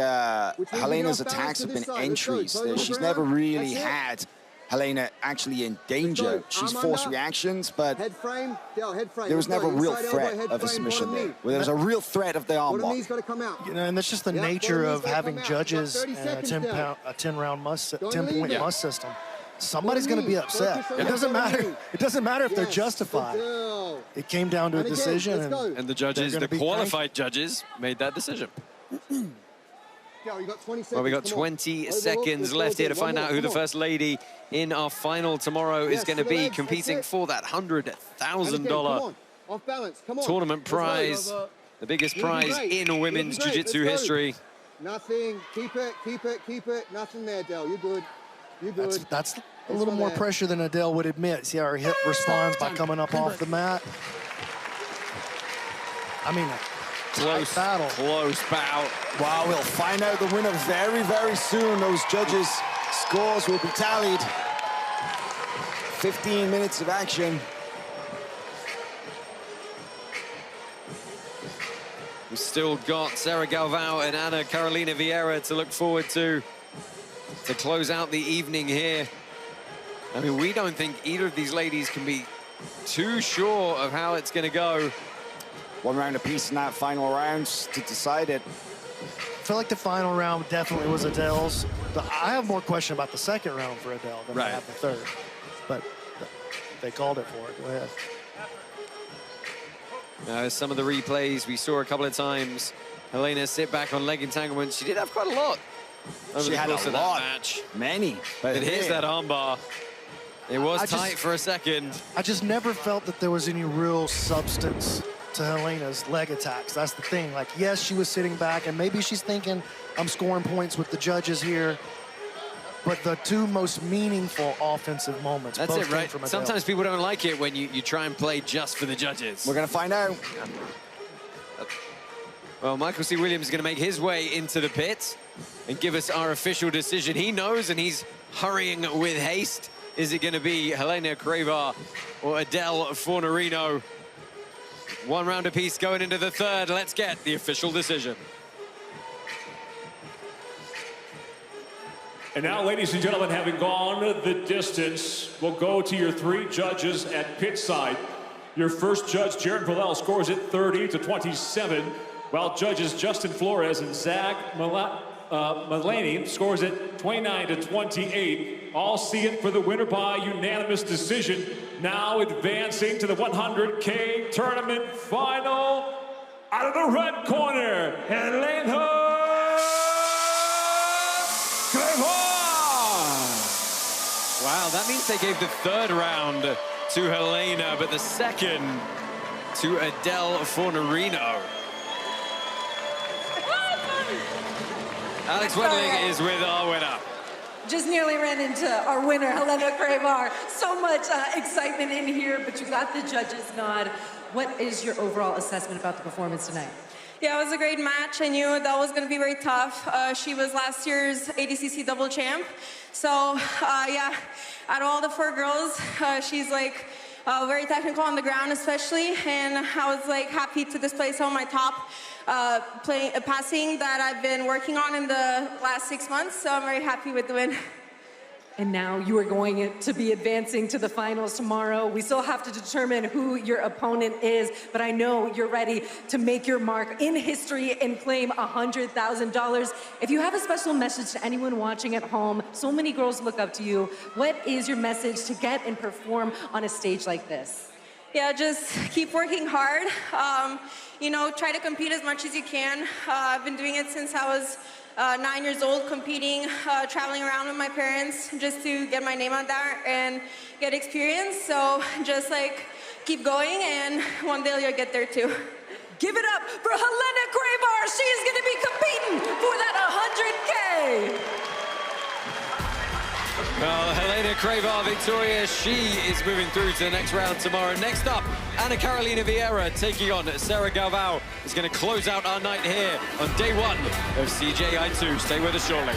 Helena's attacks have been entries. She's never really had Helena actually in danger. She's forced reactions, but there was never a real threat of a submission there. There was a real threat of the armbar. You know, and that's just the nature of having judges and a 10-point must system. somebody's going to be upset. It doesn't matter. It doesn't matter if they're justified. It came down to a decision. And the judges, the qualified judges, made that decision. Well, we got 20 seconds left here to find out who the first lady in our final tomorrow is going to be, competing for that $100,000 tournament prize, the biggest prize in women's jiu-jitsu history. Nothing. Keep it. Nothing there, Del. You're good. You're good. That's a little more pressure than Adele would admit. See how her hip responds by coming up off the mat. I mean, close battle. Close bout. Wow, we'll find out the winner very, very soon. Those judges' scores will be tallied. 15 minutes of action. We've still got Sarah Galvao and Ana Carolina Vieira to look forward to close out the evening here. I mean, we don't think either of these ladies can be too sure of how it's going to go. One round apiece in that final round to decide it. I feel like the final round definitely was Adele's. I have more question about the second round for Adele than I have the third. But they called it for it. Go ahead. Now, some of the replays we saw a couple of times, Helena sit back on leg entanglement. She did have quite a lot over the course of that match. Many. But here's that armbar. It was tight for a second. I just never felt that there was any real substance to Helena's leg attacks. That's the thing. Like, yes, she was sitting back, and maybe she's thinking, I'm scoring points with the judges here. But the two most meaningful offensive moments. That's it, right? Sometimes people don't like it when you try and play just for the judges. We're going to find out. Well, Michael C. Williams is going to make his way into the pit and give us our official decision. He knows, and he's hurrying with haste. Is it going to be Helena Cravar or Adele Fornerino? One round apiece going into the third. Let's get the official decision. And now, ladies and gentlemen, having gone the distance, we'll go to your three judges at pit side. Your first judge, Jared Villel, scores it 30-27, while judges Justin Flores and Zach Mulaney scores it 29-28. All see it for the winner by unanimous decision. Now advancing to the 100K tournament final, out of the red corner, Helena Cravar. Wow, that means they gave the third round to Helena, but the second to Adele Fornerino. Alex Wedling is with our winner. Just nearly ran into our winner, Helena Cravar. So much excitement in here, but you got the judges' nod. What is your overall assessment about the performance tonight? Yeah, it was a great match. I knew that was going to be very tough. She was last year's ADCC double champ. So, yeah, out of all the four girls, she's like very technical on the ground especially. And I was like happy to display some of my top passing that I've been working on in the last 6 months. So I'm very happy with the win. And now you are going to be advancing to the finals tomorrow. We still have to determine who your opponent is, but I know you're ready to make your mark in history and claim $100,000. If you have a special message to anyone watching at home, so many girls look up to you, what is your message to get and perform on a stage like this? Yeah, just keep working hard. You know, try to compete as much as you can. I've been doing it since I was 9 years old, competing, traveling around with my parents just to get my name out there and get experience. So just like keep going, and one day you'll get there too. Give it up for Helena Cravar. She is going to be competing for that 100K. Well, Helena Cravar victorious. She is moving through to the next round tomorrow. Next up, Ana Carolina Vieira taking on Sarah Galvao. Is going to close out our night here on day one of CJI2. Stay with us shortly.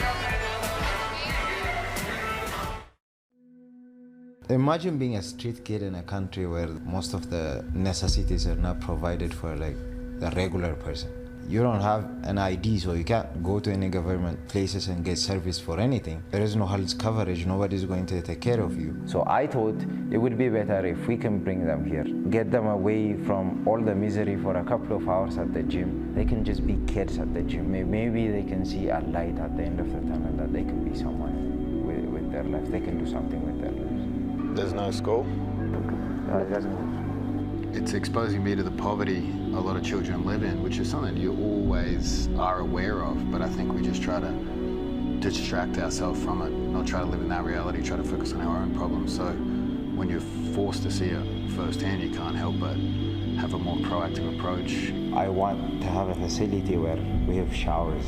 Imagine being a street kid in a country where most of the necessities are not provided for like the regular person. You don't have an ID, so you can't go to any government places and get service for anything. There is no health coverage, nobody's going to take care of you. So I thought it would be better if we can bring them here, get them away from all the misery for a couple of hours at the gym. They can just be kids at the gym. Maybe they can see a light at the end of the tunnel, that they can be someone with with their lives. They can do something with their lives. There's no school? No, it doesn't. It's exposing me to the poverty a lot of children live in, which is something you always are aware of, but I think we just try to distract ourselves from it, not try to live in that reality, try to focus on our own problems. So when you're forced to see it firsthand, you can't help but have a more proactive approach. I want to have a facility where we have showers,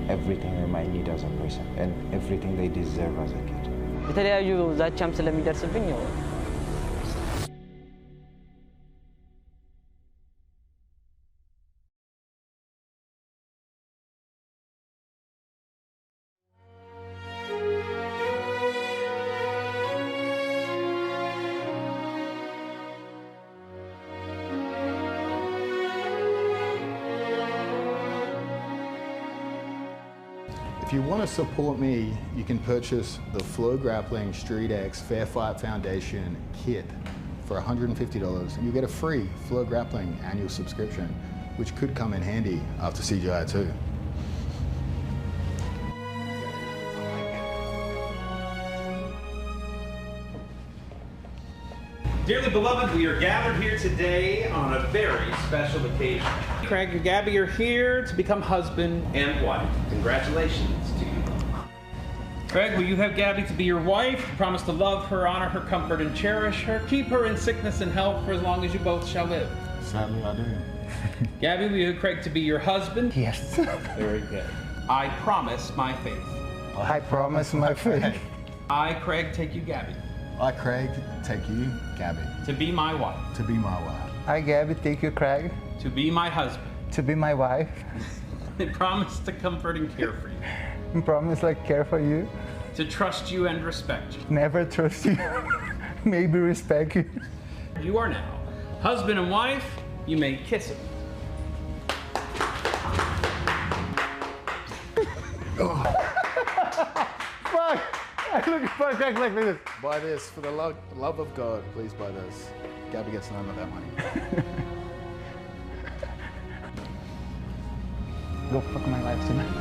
everything they might need as a person, and everything they deserve as a kid. የተለያዩ ዛቻም ስለሚደርስብኝ If you want to support me, you can purchase the Flow Grappling Street X Fair Fight Foundation kit for $150, and you get a free Flow Grappling annual subscription, which could come in handy after CGI 2. Dearly beloved, we are gathered here today on a very special occasion. Craig and Gabby are here to become husband and wife. Congratulations to you. Craig, will you have Gabby to be your wife? Promise to love her, honor her, comfort, and cherish her. Keep her in sickness and health for as long as you both shall live. Sadly, I do. Gabby, will you have Craig to be your husband? Yes. Very good. I promise my faith. I promise my faith. I, Craig, take you, Gabby. I, Craig, take you, Gabby. To be my wife. To be my wife. I, Gabby, take you, Craig. To be my husband. To be my wife. I promise to comfort and care for you. I promise I care for you. To trust you and respect you. Never trust you. Maybe respect you. You are now husband and wife. You may kiss him. Fuck! I look back like this. Buy this for the love of God. Please buy this. Gabby gets none of that money. Go fuck my life tonight.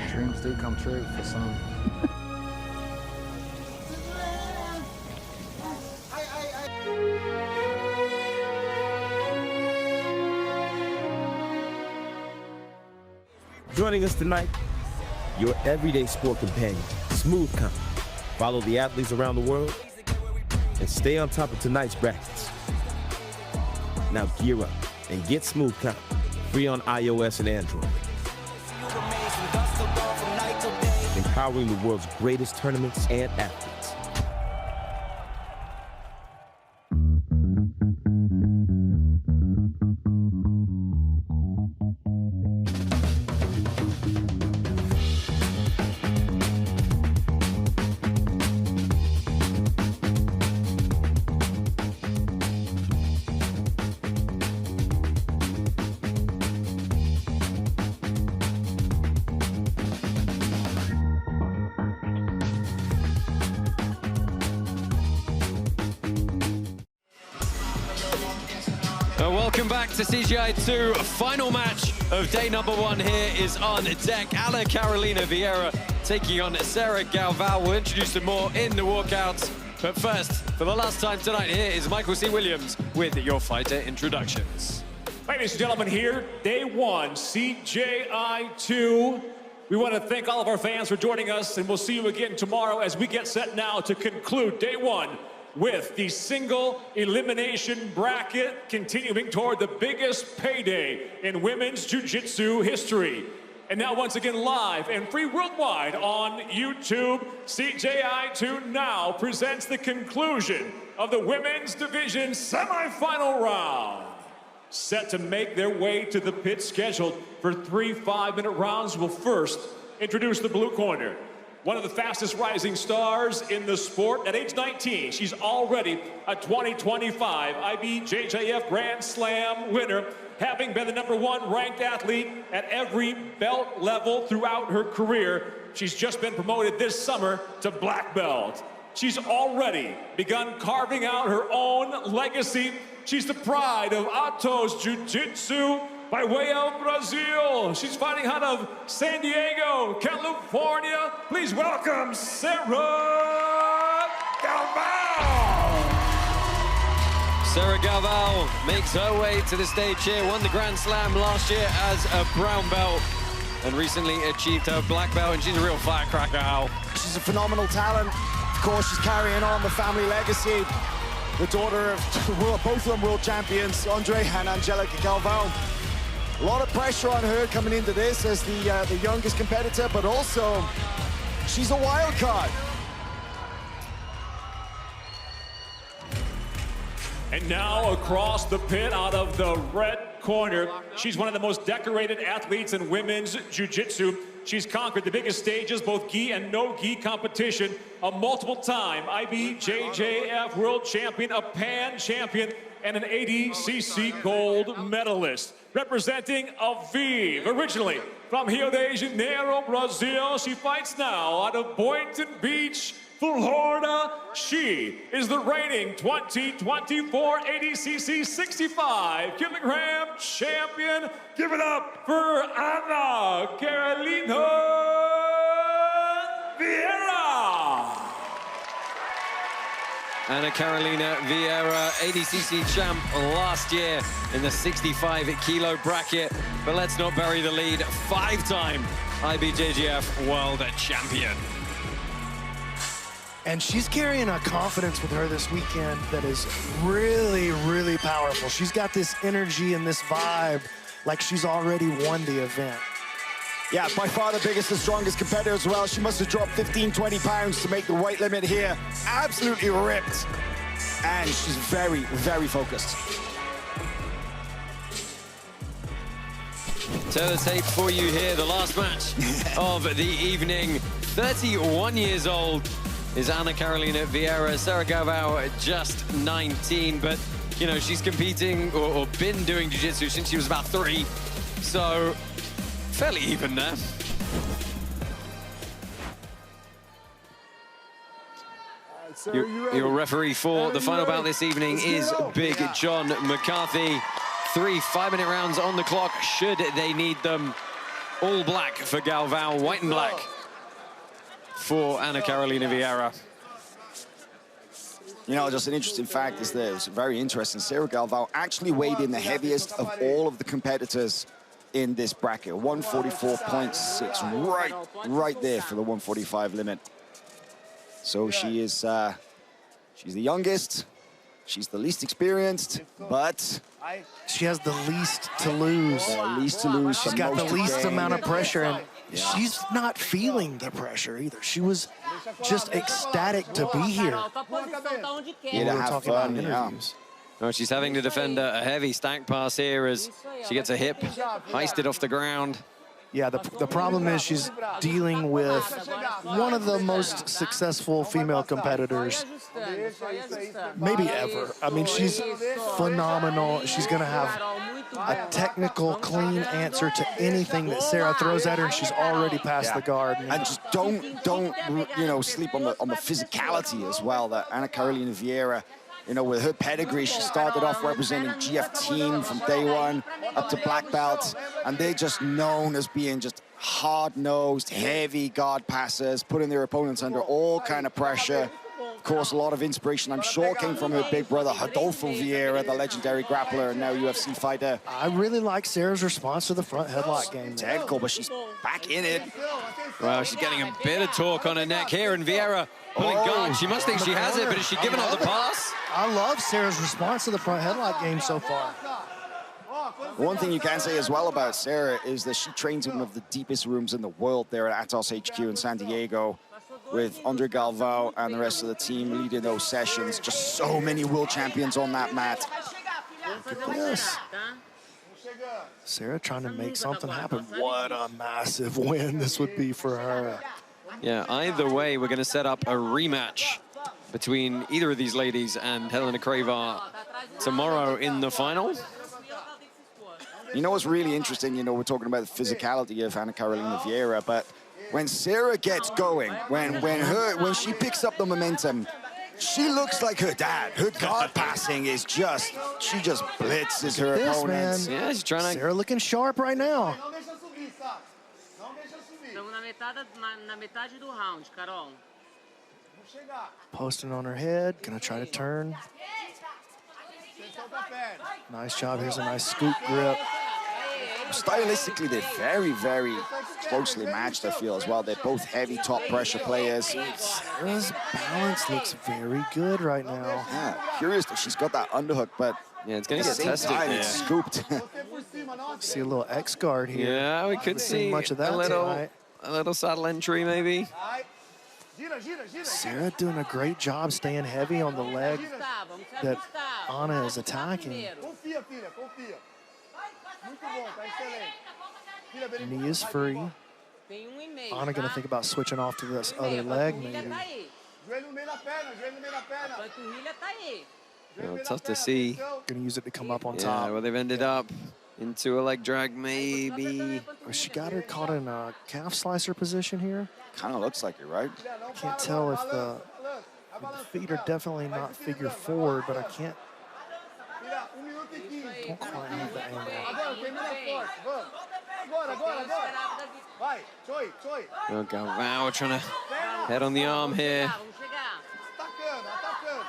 Dreams do come true for some. Joining us tonight, your everyday sport companion, Smooth Company. Follow the athletes around the world and stay on top of tonight's brackets. Now gear up and get Smooth Company, free on iOS and Android. Empowering the world's greatest tournaments and athletes. Welcome back to CGI 2. Final match of day number 1 here is on deck. Ana Carolina Vieira taking on Sarah Galvao. We'll introduce them more in the walkouts. But first, for the last time tonight, here is Michael C. Williams with your fighter introductions. Ladies and gentlemen, here, day 1, CGI 2. We want to thank all of our fans for joining us, and we'll see you again tomorrow as we get set now to conclude day 1 with the single elimination bracket, continuing toward the biggest payday in women's jiu-jitsu history. And now once again live and free worldwide on YouTube, CGI 2 now presents the conclusion of the women's division semifinal round. Set to make their way to the pit scheduled for 3 5-minute rounds. We'll first introduce the blue corner. One of the fastest rising stars in the sport. At age 19, she's already a 2025 IBJJF Grand Slam winner, having been the #1 ranked athlete at every belt level throughout her career. She's just been promoted this summer to black belt. she's already begun carving out her own legacy. She's the pride of Atos Jiu-Jitsu by way of Brazil. She's fighting out of San Diego, California. Please welcome Sarah Galvao. Sarah Galvao makes her way to the stage here, won the Grand Slam last year as a brown belt and recently achieved her black belt, and she's a real firecracker, Al. She's a phenomenal talent. Of course, she's carrying on the family legacy. The daughter of both of them world champions, Andre and Angelica Galvao. A lot of pressure on her coming into this as the youngest competitor, but also she's a wild card. And now across the pit out of the red corner, she's one of the most decorated athletes in women's jiu-jitsu. She's conquered the biggest stages, both gi and no gi competition, a multiple-time IBJJF world champion, a pan champion, and an ADCC gold medalist. Representing Aviv, originally from Rio de Janeiro, Brazil, she fights now out of Boynton Beach, Florida. She is the reigning 2024 ADCC 65-kilogram champion. Give it up for Ana Carolina Vieira. Ana Carolina Vieira, ADCC champ last year in the 65-kilo bracket. But let's not bury the lead. 5-time IBJJF world champion. And she's carrying a confidence with her this weekend that is really, really powerful. She's got this energy and this vibe like she's already won the event. Yeah, by far the biggest and strongest competitor as well. She must have dropped 15, 20 pounds to make the weight limit here. Absolutely ripped. And she's very, very focused. Teletape for you here, the last match of the evening. 31 years old is Ana Carolina Vieira. Sarah Galvao just 19, but you know, she's competing or been doing jiu-jitsu since she was about 3. So fairly even there. Your referee for the final bout this evening is Big John McCarthy. 3 5-minute rounds on the clock, should they need them. All black for Galvao, white and black for Ana Carolina Vieira. You know, just an interesting fact is that it was very interesting. Sarah Galvao actually weighed in the heaviest of all of the competitors in this bracket, 144.6, right there for the 145 limit. So she is, she's the youngest, she's the least experienced, but she has the least to lose. She's got the least amount of pressure, and she's not feeling the pressure either. She was just ecstatic to be here. Yeah, to have fun, yeah. Oh, she's having to defend a heavy stack pass here as she gets a hip hoisted off the ground. Yeah, the problem is she's dealing with one of the most successful female competitors maybe ever. I mean, she's phenomenal. She's going to have a technical, clean answer to anything that Sarah throws at her, and she's already past the guard. And just don't you know, sleep on the physicality as well that Ana Carolina Vieira, you know, with her pedigree, she started off representing GF team from day one up to black belt, and they're just known as being just hard-nosed, heavy guard passers, putting their opponents under all kind of pressure. Of course, a lot of inspiration, I'm sure, came from her big brother, Rodolfo Vieira, the legendary grappler and now UFC fighter. I really like Sarah's response to the front headlock game. Technical, but she's back in it. Well, she's getting a bit of torque on her neck here, and Vieira pulling guard. She must think she has it, but is she giving up the pass? I love Sarah's response to the front headlock game so far. One thing you can say as well about Sarah is that she trains in one of the deepest rooms in the world there at Atos HQ in San Diego, with Andre Galvao and the rest of the team leading those sessions. Just so many world champions on that mat. Look at this. Sarah trying to make something happen. What a massive win this would be for her. Yeah, either way, we're going to set up a rematch between either of these ladies and Helena Cravar tomorrow in the final. You know what's really interesting, you know, we're talking about the physicality of Ana Carolina Vieira, but when Sarah gets going, when she picks up the momentum, she looks like her dad. Her guard passing is just, she just blitzes her opponents. Yeah, she's trying to... Sarah looking sharp right now. Posting on her head, gonna try to turn. Nice job, here's a nice scoop grip. Stylistically, they're very, very closely matched, I feel, as well. They're both heavy top pressure players. Sarah's balance looks very good right now. Yeah, curious that she's got that underhook, but yeah, it's going to get tested here. It's scooped. See a little X guard here. Yeah, we could see much of that a little saddle entry maybe. Sarah doing a great job staying heavy on the leg that Anna is attacking. Knee is free. Anna gonna think about switching off to this other leg maybe. Well, tough to see. Gonna use it to come up on top. Yeah, well, they've ended up into a leg drag maybe. She got her caught in a calf slicer position here. Kind of looks like it, right? Can't tell if the feet are definitely not figure forward, but I can't. Don't quite have the angle. Oh, Galvao trying to head on the arm here.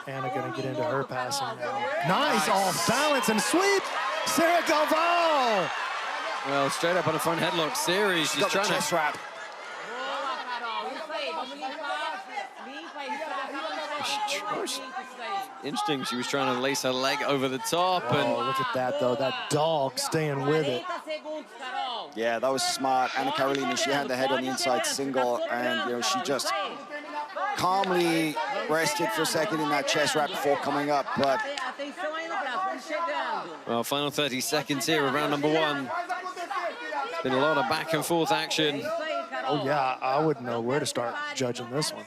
Anna gonna get into her passing now. Nice off balance and sweep. Sarah Galvao. Well, straight up on a front headlock series. She's trying to chest wrap. Interesting, she was trying to lace her leg over the top. Oh, and look at that, though. That dog staying with it. Yeah, that was smart. Anna Carolina, she had the head on the inside single, and you know, she just calmly rested for a second in that chest wrap before coming up. But well, final 30 seconds here of round number one. Been a lot of back and forth action. Oh yeah, I wouldn't know where to start judging this one.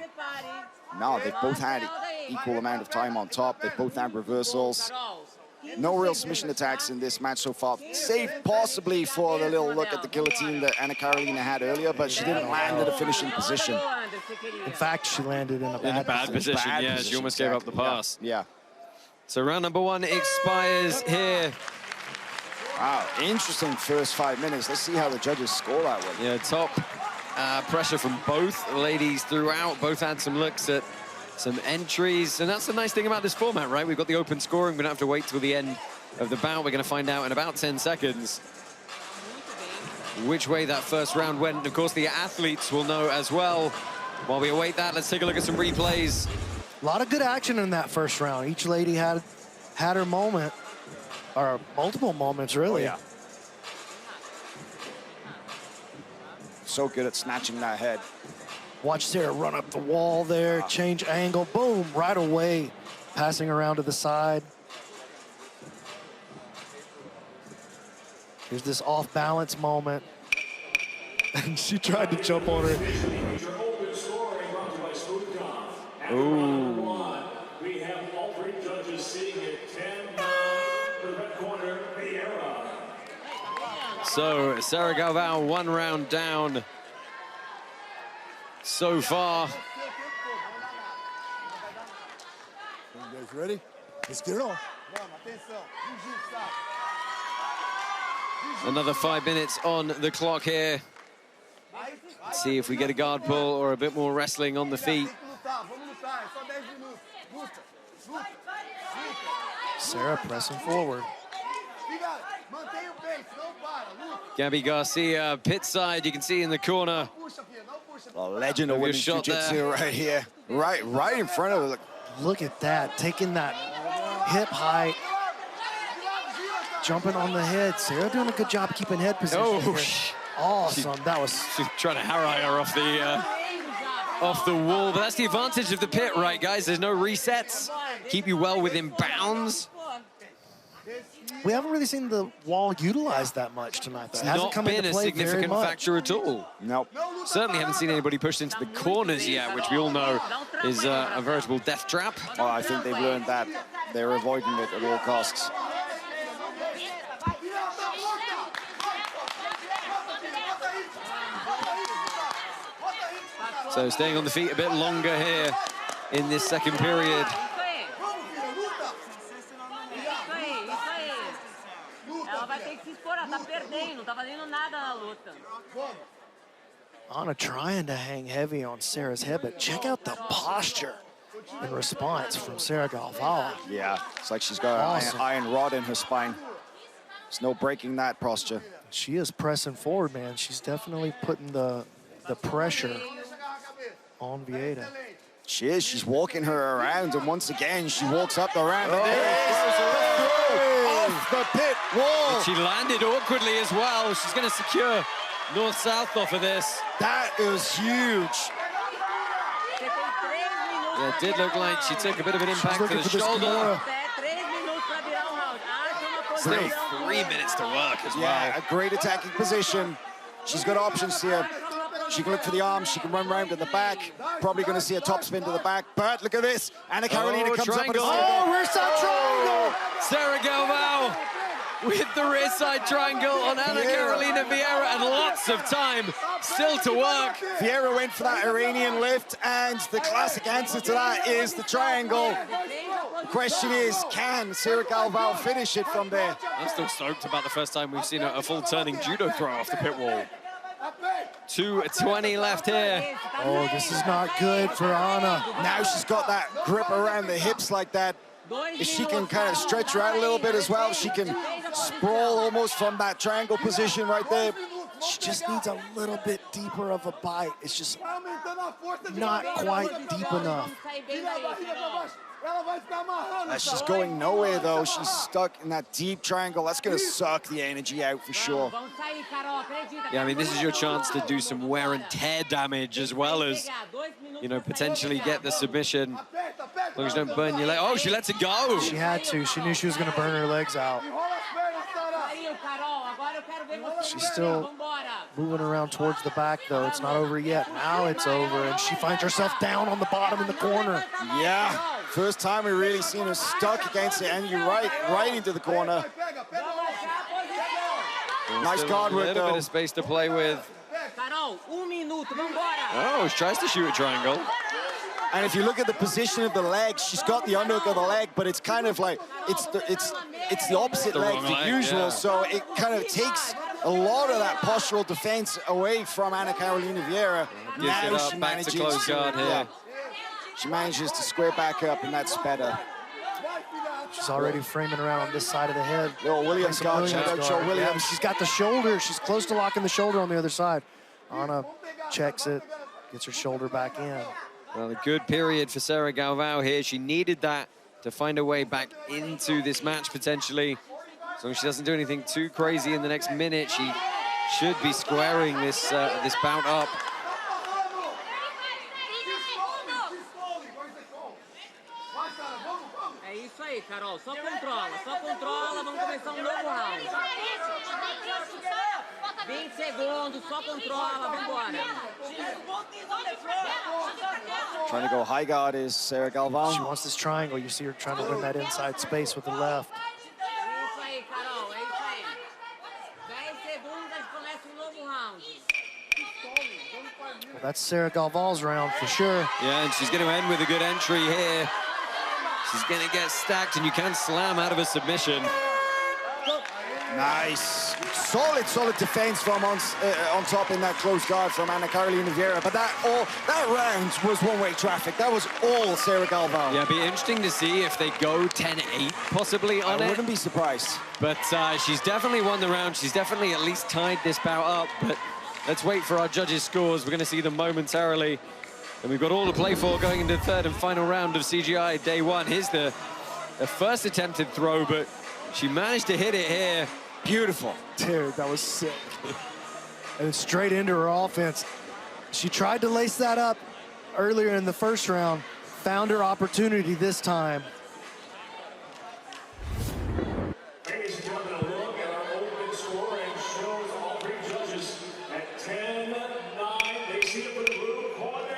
No, they've both had equal amount of time on top. They've both had reversals. No real submission attacks in this match so far, save possibly for the little look at the guillotine that Anna Carolina had earlier, but she didn't land at a finishing position. In fact, she landed in a bad position. Yeah, she almost gave up the pass. Yeah. So round number one expires here. Wow, interesting first 5 minutes. Let's see how the judges score that one. Yeah, top pressure from both ladies throughout. Both had some looks at some entries, and that's the nice thing about this format, right? We've got the open scoring. We don't have to wait till the end of the bout. We're going to find out in about 10 seconds which way that first round went. And of course, the athletes will know as well. While we await that, let's take a look at some replays. A lot of good action in that first round. Each lady had her moment, or multiple moments, really. Oh, yeah. So good at snatching that head. Watch Sarah run up the wall there, change angle, boom, right away, passing around to the side. Here's this off-balance moment. And she tried to jump on her. Ooh. We have all three judges sitting at 10-9 for the red corner, Vieira. So Sarah Galvao, one round down so far. You guys ready? Let's get it on. Another 5 minutes on the clock here. Let's see if we get a guard pull or a bit more wrestling on the feet. Sarah pressing forward. Gabby Garcia, pit side, you can see in the corner. A legend of women's jiu-jitsu right here. Right in front of her. Look at that, taking that hip height. Jumping on the head. Sarah doing a good job keeping head position. Oh, awesome. That was... She's trying to harrow her off the wall. But that's the advantage of the pit, right, guys? There's no resets. Keep you well within bounds. We haven't really seen the wall utilized that much tonight. That hasn't come into play very much. It's not been a significant factor at all. Nope. Certainly haven't seen anybody pushed into the corners yet, which we all know is a veritable death trap. Oh, I think they've learned that. They're avoiding it at all costs. So staying on the feet a bit longer here in this second period. Anna trying to hang heavy on Sarah's head, but check out the posture in response from Sarah Galvao. Yeah, it's like she's got an iron rod in her spine. There's no breaking that posture. She is pressing forward, man. She's definitely putting the pressure on Vieira. She is. She's walking her around, and once again, she walks up the ramp. Oh, off the pit wall. But she landed awkwardly as well. She's going to secure north-south off of this. That is huge. Yeah, it did look like she took a bit of an impact to the shoulder. Still 3 minutes to work as well. Yeah, a great attacking position. She's got options here. She can look for the arms, she can run round to the back. Probably going to see a top spin to the back, but look at this. Anna Carolina comes triangle. up. Oh, rear side triangle! Sarah Galvao with the rear side triangle on Anna Carolina Vieira, and lots of time still to work. Vieira went for that Iranian lift, and the classic answer to that is the triangle. The question is, can Sarah Galvao finish it from there? I'm still stoked about the first time we've seen a full turning judo throw off the pit wall. 2:20 left here. Oh, this is not good for Anna. Now she's got that grip around the hips like that. If she can kind of stretch her out a little bit as well, she can sprawl almost from that triangle position right there. She just needs a little bit deeper of a bite. It's just not quite deep enough. She's going nowhere, though. She's stuck in that deep triangle. That's going to suck the energy out for sure. Yeah, I mean, this is your chance to do some wear and tear damage as well as, you know, potentially get the submission. As long as you don't burn your leg. Oh, she lets it go. She had to. She knew she was going to burn her legs out. She's still moving around towards the back, though. It's not over yet. Now it's over, and she finds herself down on the bottom in the corner. Yeah, first time we've really seen her stuck against it, and you're right into the corner. Nice guard work, though. A little bit of space to play with. Oh, she tries to shoot a triangle. And if you look at the position of the leg, she's got the underhook of the leg, but it's kind of like, it's the opposite leg than usual, yeah. So it kind of takes a lot of that postural defense away from Anna Carolina Vieira. Now she manages to close guard here. Yeah, she manages to square back up, and that's better. She's already framing around on this side of the head. Little Williams guard, Williams. Yeah, she's got the shoulder. She's close to locking the shoulder on the other side. Anna checks it, gets her shoulder back in. Well, a good period for Sarah Galvao here. She needed that to find her way back into this match, potentially. As long as she doesn't do anything too crazy in the next minute, she should be squaring this this bout up. Carol, só controla, vamos começar novo round. 20 segundos, só controla, vambora. Trying to go high guard is Sarah Galvao. She wants this triangle. You see her trying to win that inside space with the left. Isso aí, Carol, é isso aí. 10 segundos, a gente começa novo round. Well, that's Sarah Galvao's round for sure. Yeah, and she's going to end with a good entry here. She's going to get stacked, and you can slam out of a submission. Nice. Solid defense from on top in that close guard from Anna Carolina Vieira. But that round was one-way traffic. That was all Sarah Galvao. Yeah, it'd be interesting to see if they go 10-8 possibly on it. I wouldn't be surprised. But she's definitely won the round. She's definitely at least tied this bout up. But let's wait for our judges' scores. We're going to see them momentarily. And we've got all to play for going into the third and final round of CGI Day 1. Here's the first attempted throw, but she managed to hit it here. Beautiful. Dude, that was sick. And straight into her offense. She tried to lace that up earlier in the first round, found her opportunity this time. Ladies and gentlemen, a look at our open scoring shows all three judges at 10-9. They see it for the blue corner.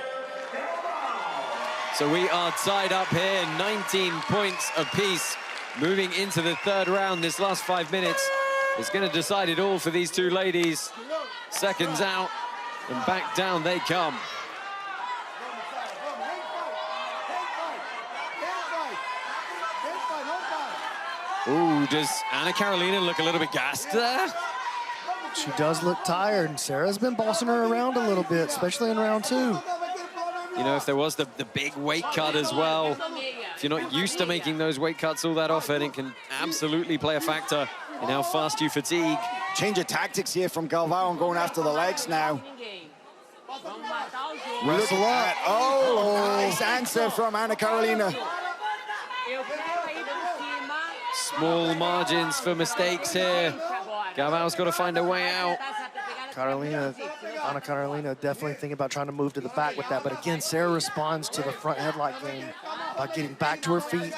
So we are tied up here, 19 points apiece. Moving into the third round, this last 5 minutes is going to decide it all for these two ladies. Seconds out, and back down they come. Ooh, does Anna Carolina look a little bit gassed there? She does look tired, and Sarah's been bossing her around a little bit, especially in round 2. You know, if there was the big weight cut as well, if you're not used to making those weight cuts all that often, it can absolutely play a factor in how fast you fatigue. Change of tactics here from Galvao and going after the legs now. Wrestle up. Oh, nice answer from Anna Carolina. Small margins for mistakes here. Galvao's got to find a way out. Anna Carolina definitely thinking about trying to move to the back with that, but again, Sarah responds to the front headlock game by getting back to her feet,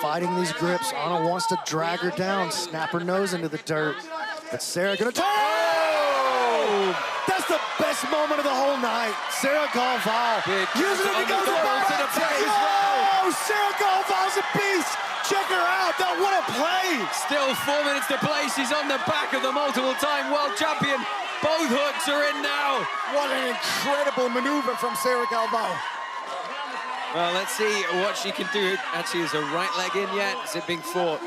fighting these grips. Anna wants to drag her down, snap her nose into the dirt, but Sarah gonna turn. Oh! That's the best moment of the whole night. Sarah Galvao using it to go to the back. Oh, Sarah Galvao's a beast. Check her out. That what a play. Still 4 minutes to play. She's on the back of the multiple-time world champion. Both hooks are in now. What an incredible maneuver from Sarah Galvao. Well, let's see what she can do. Actually, is her right leg in yet? Is it being fought?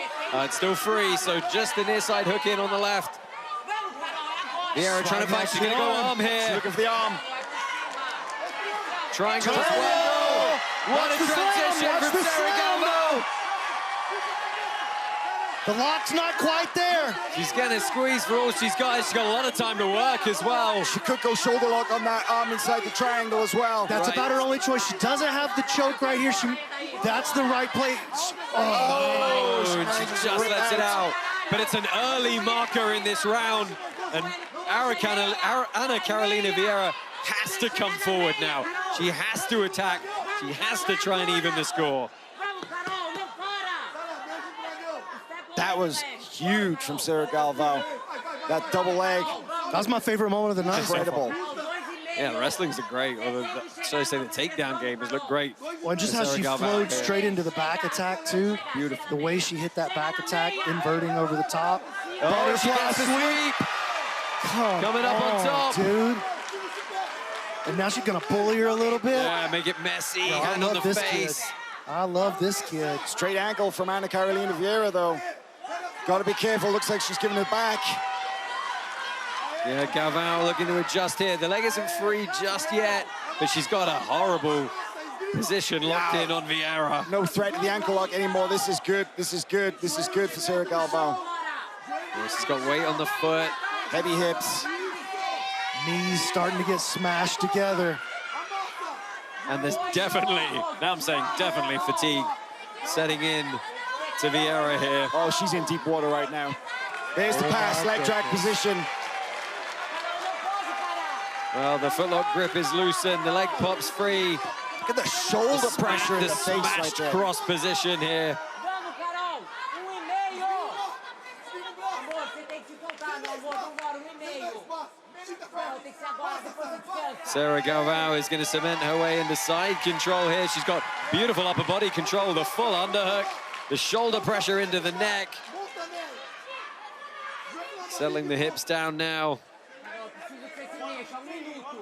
It's still free, so just the near side hook in on the left. Vieira trying to fight. She's going to go arm here. She's looking for the arm. Triangle as well. What a transition from Sarah Galvao. The lock's not quite there. She's gonna squeeze for all she's got. She's got a lot of time to work as well. She could go shoulder lock on that arm inside the triangle as well. That's about her only choice. She doesn't have the choke right here. That's the right play. Oh, she just lets it out. But it's an early marker in this round. And Anna Carolina Vieira has to come forward now. She has to attack. She has to try and even the score. That was huge from Sarah Galvao. That double leg. That was my favorite moment of the night. Incredible. Yeah, the wrestling's great. Or should I say the takedown game has looked great. Well, and just how she flowed straight into the back attack, too. Beautiful. The way she hit that back attack, inverting over the top. Oh, she gets the sweep. Coming up on top. Dude. And now she's going to bully her a little bit. Yeah, make it messy. Hand on the face. Kid. I love this kid. Straight ankle from Anna Carolina Vieira, though. Got to be careful. Looks like she's giving it back. Yeah, Galvao looking to adjust here. The leg isn't free just yet, but she's got a horrible position locked in on Vieira. No threat to the ankle lock anymore. This is good. This is good. This is good for Sarah Galvao. Yeah, she's got weight on the foot. Heavy hips. Knees starting to get smashed together. And there's definitely, now I'm saying definitely fatigue setting in to Vieira here. Oh, she's in deep water right now. There's the pass, leg drag position. Well, the footlock grip is loosened, the leg pops free. Look at the shoulder pressure in the face right there. Cross position here. Sarah Galvao is going to cement her way into side control here. She's got beautiful upper body control, the full underhook, the shoulder pressure into the neck. Settling the hips down now.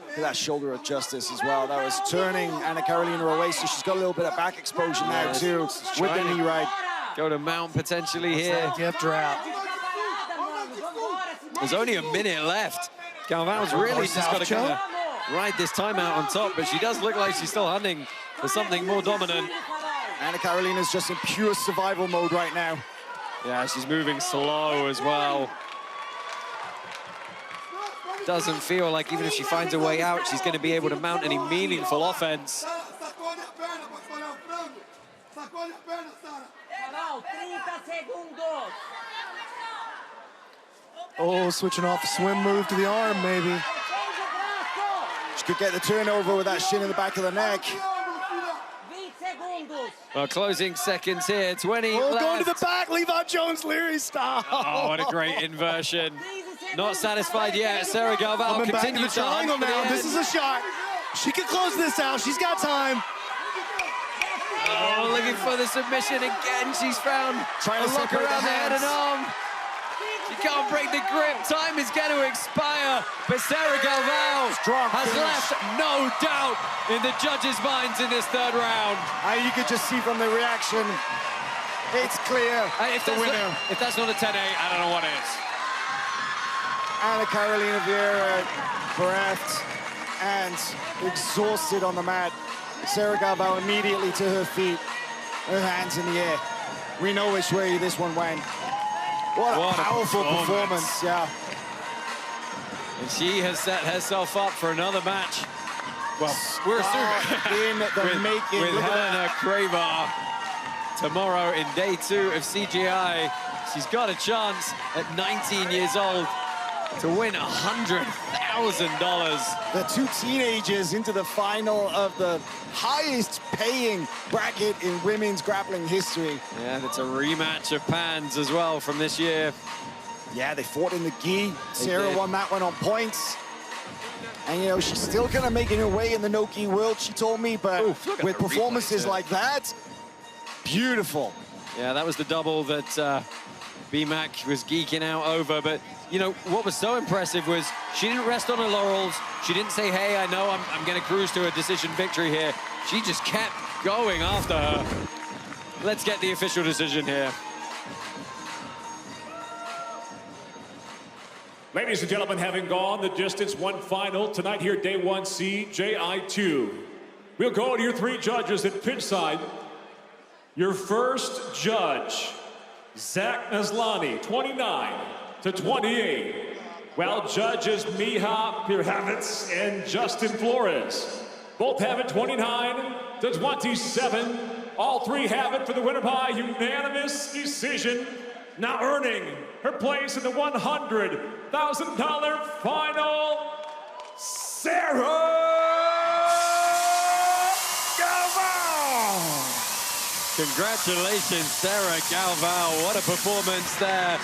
Look at that shoulder of justice as well. That was turning Anna Carolina away, so she's got a little bit of back exposure now too, with the knee right. Go to mount potentially here. Gift wrap. There's only a minute left. Galvao's really just got to kind of ride this timeout on top, but she does look like she's still hunting for something more dominant. Anna Carolina's just in pure survival mode right now. Yeah, she's moving slow as well. Doesn't feel like even if she finds a way out, she's going to be able to mount any meaningful offense. Oh, switching off a swim move to the arm, maybe. She could get the turnover with that shin in the back of the neck. Well, closing seconds here, 20 left. Going to the back, Levi Jones-Leary style. Oh, what a great inversion. Not satisfied yet. Sarah Galvao continues to triangle now. This is a shot. She can close this out. She's got time. Oh, looking for the submission again. She's found trying to lock around the head and arm. She can't break the grip. Time is going to expire. But Sarah Galvao has left no doubt in the judges' minds in this third round. And you could just see from the reaction, It's clear. If that's not a 10-8, I don't know what is. Anna Carolina Vieira bereft and exhausted on the mat. Sarah Galvao immediately to her feet, her hands in the air. We know which way this one went. What a powerful performance, yeah. And she has set herself up for another match. Well, we're in the making. With Helena Cravar tomorrow in day 2 of CGI. She's got a chance at 19 years old to win $100,000. The 2 teenagers into the final of the highest paying bracket in women's grappling history. Yeah, that's a rematch of Pans as well from this year. Yeah, they fought in the gi. Sarah won that one on points. And, you know, she's still going to make her way in the no-gi world, she told me, but with performances like that, beautiful. Yeah, that was the double that BMAC was geeking out over. But, you know, what was so impressive was she didn't rest on her laurels. She didn't say, hey, I know I'm going to cruise to a decision victory here. She just kept going after her. Let's get the official decision here. Ladies and gentlemen, having gone the distance, one final tonight here, day 1, CJI2. We'll go to your 3 judges at pitchside. Your first judge, Zach Naslani, 29-28. While judges Miha Pirhavitz and Justin Flores both have it 29-27. All 3 have it for the winner by unanimous decision. Now earning her place in the $100,000 final, Sarah Galvao! Congratulations, Sarah Galvao. What a performance there.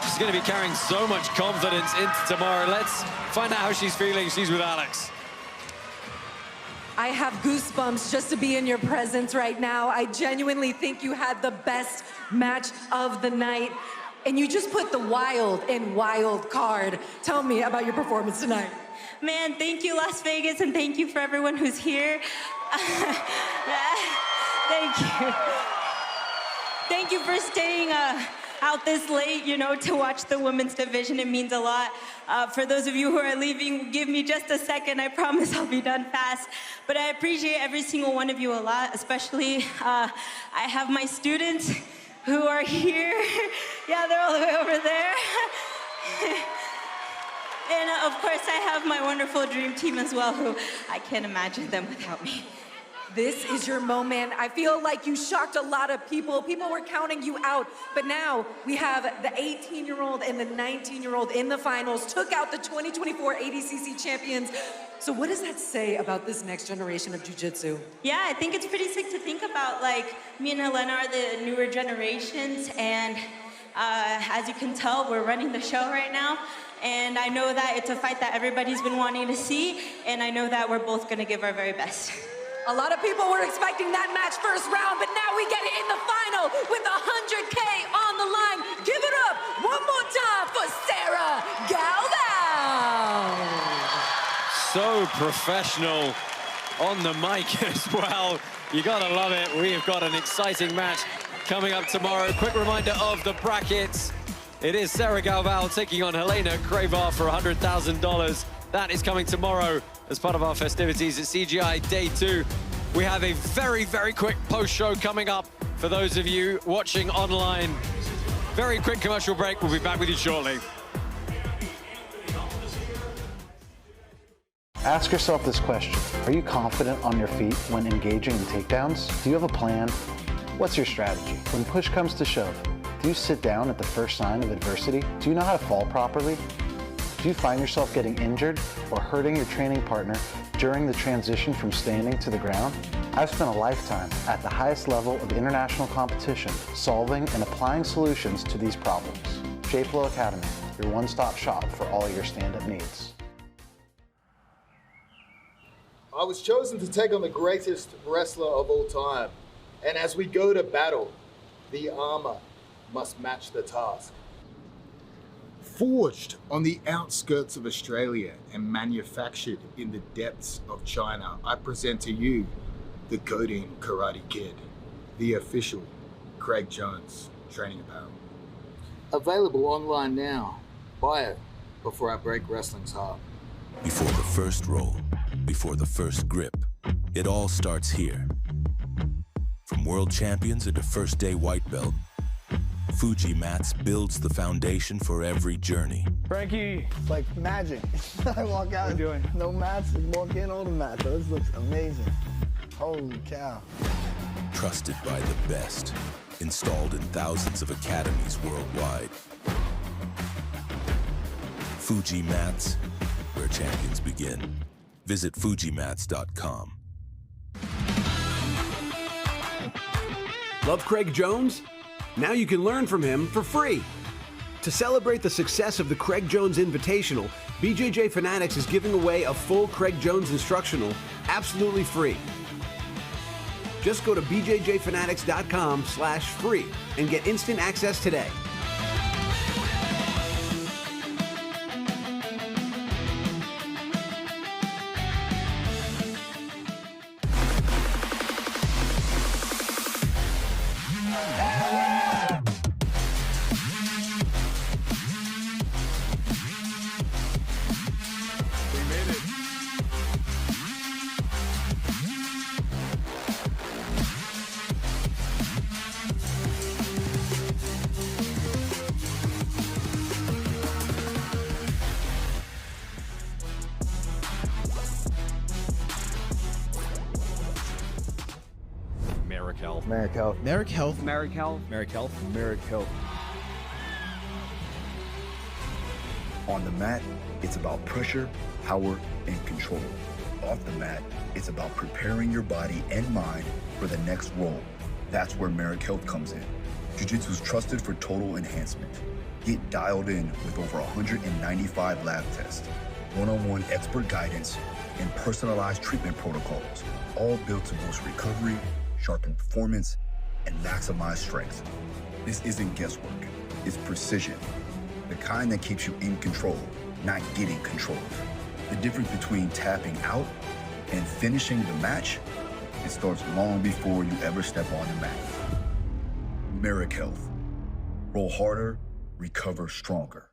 She's going to be carrying so much confidence into tomorrow. Let's find out how she's feeling. She's with Alex. I have goosebumps just to be in your presence right now. I genuinely think you had the best match of the night. And you just put the wild in wild card. Tell me about your performance tonight. Man, thank you, Las Vegas, and thank you for everyone who's here. Thank you. Thank you for staying out this late, you know, to watch the women's division. It means a lot. For those of you who are leaving, give me just a second. I promise I'll be done fast. But I appreciate every single one of you a lot, especially I have my students who are here. Yeah, they're all the way over there. And of course, I have my wonderful dream team as well, who I can't imagine them without me. This is your moment. I feel like you shocked a lot of people. People were counting you out. But now we have the 18-year-old and the 19-year-old in the finals, took out the 2024 ADCC champions. So what does that say about this next generation of jiu-jitsu? Yeah, I think it's pretty sick to think about. Like, me and Helena are the newer generations, and as you can tell, we're running the show right now. And I know that it's a fight that everybody's been wanting to see, and I know that we're both gonna give our very best. A lot of people were expecting that match first round, but now we get it in the final with $100K on the line. Give it up one more time for Sarah Galvao. So professional on the mic as well. You gotta love it. We have got an exciting match coming up tomorrow. Quick reminder of the brackets. It is Sarah Galvao taking on Helena Cravar for $100,000. That is coming tomorrow as part of our festivities at CGI Day 2. We have a very, very quick post-show coming up for those of you watching online. Very quick commercial break. We'll be back with you shortly. Ask yourself this question. Are you confident on your feet when engaging in takedowns? Do you have a plan? What's your strategy? When push comes to shove, do you sit down at the first sign of adversity? Do you know how to fall properly? Do you find yourself getting injured or hurting your training partner during the transition from standing to the ground? I've spent a lifetime at the highest level of international competition solving and applying solutions to these problems. Shapelo Academy, your one-stop shop for all your stand-up needs. I was chosen to take on the greatest wrestler of all time. And as we go to battle, the armor must match the task. Forged on the outskirts of Australia and manufactured in the depths of China, I present to you the Godin Karate Kid, the official Craig Jones training apparel. Available online now. Buy it before I break wrestling's heart. Before the first roll, before the first grip, it all starts here. From world champions into first day white belt, Fuji Mats builds the foundation for every journey. Frankie. It's like magic. I walk out, no mats, and walk in, all the mats. This looks amazing. Holy cow. Trusted by the best, installed in thousands of academies worldwide. Fuji Mats, where champions begin. Visit fujimats.com. Love Craig Jones? Now you can learn from him for free. To celebrate the success of the Craig Jones Invitational, BJJ Fanatics is giving away a full Craig Jones instructional absolutely free. Just go to bjjfanatics.com/free and get instant access today. Merrick Health. Merrick Health. Merrick Health. Merrick Health. Merrick Health. On the mat, it's about pressure, power, and control. Off the mat, it's about preparing your body and mind for the next roll. That's where Merrick Health comes in. Jiu-Jitsu is trusted for total enhancement. Get dialed in with over 195 lab tests, one-on-one expert guidance, and personalized treatment protocols, all built to boost recovery, sharpen performance, and maximize strength. This isn't guesswork, it's precision. The kind that keeps you in control, not getting controlled. The difference between tapping out and finishing the match, it starts long before you ever step on the mat. Merrick Health. Roll harder, recover stronger.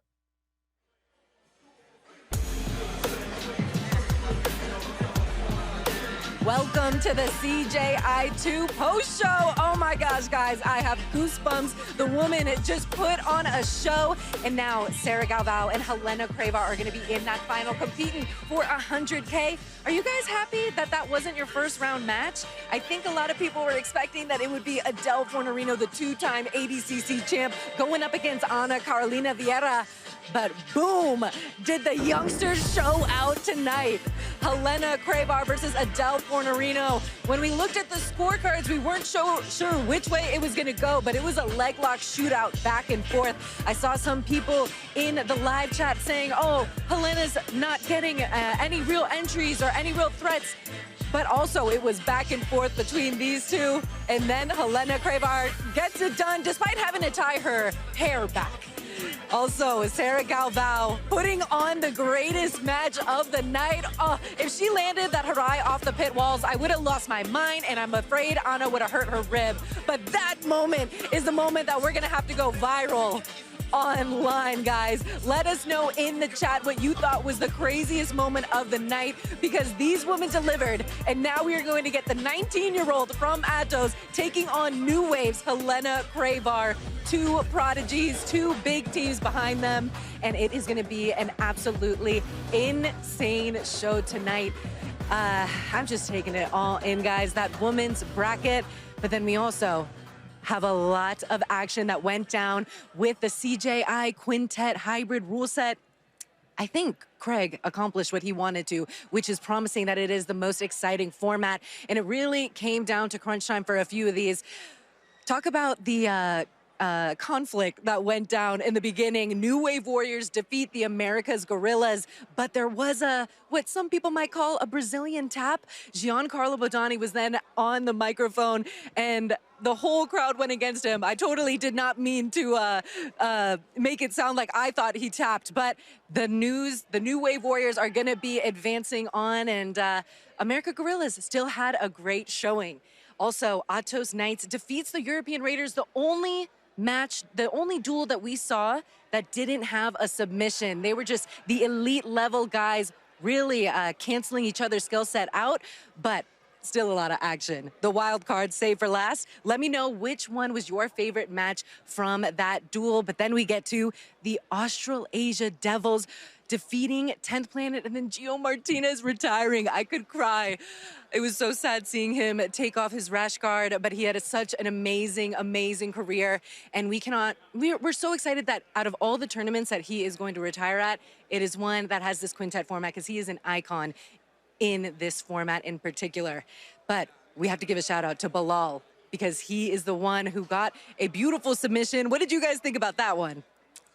Welcome to the CJI2 post show. Oh my gosh, guys, I have goosebumps. The woman just put on a show, and now Sarah Galvao and Helena Cravar are going to be in that final competing for $100K. Are you guys happy that that wasn't your first round match? I think a lot of people were expecting that it would be Adele Fornerino, the two-time ADCC champ, going up against Ana Carolina Vieira. But boom, did the youngsters show out tonight. Helena Cravar versus Adele Fornerino. When we looked at the scorecards, we weren't sure which way it was gonna go, but it was a leg lock shootout back and forth. I saw some people in the live chat saying, oh, Helena's not getting any real entries or any real threats. But also, it was back and forth between these two. And then Helena Cravar gets it done despite having to tie her hair back. Also, Sarah Galvao putting on the greatest match of the night. Oh, if she landed that Harai off the pit walls, I would have lost my mind, and I'm afraid Ana would have hurt her rib. But that moment is the moment that we're gonna have to go viral online, guys. Let us know in the chat what you thought was the craziest moment of the night, because these women delivered, and now we are going to get the 19-year-old from Atos taking on New Wave's Helena Cravar. Two prodigies, two big teams behind them, and it is going to be an absolutely insane show tonight. I'm just taking it all in, guys. That women's bracket, but then we also have a lot of action that went down with the CJI Quintet hybrid rule set. I think Craig accomplished what he wanted to, which is promising that it is the most exciting format. And it really came down to crunch time for a few of these. Talk about the conflict that went down in the beginning. New Wave Warriors defeat the Americas Gorillas, but there was what some people might call a Brazilian tap. Giancarlo Bodoni was then on the microphone, and the whole crowd went against him. I totally did not mean to make it sound like I thought he tapped, but the New Wave Warriors are going to be advancing on, and America Gorillas still had a great showing. Also, Atos Knights defeats the European Raiders, the only duel that we saw that didn't have a submission. They were just the elite level guys really canceling each other's skill set out, but still a lot of action. The wild card saved for last. Let me know which one was your favorite match from that duel. But then we get to the Australasia Devils defeating 10th Planet and then Gio Martinez retiring. I could cry. It was so sad seeing him take off his rash guard, but he had such an amazing, amazing career. And we're so excited that out of all the tournaments that he is going to retire at, it is one that has this quintet format because he is an icon in this format in particular. But we have to give a shout out to Bilal because he is the one who got a beautiful submission. What did you guys think about that one?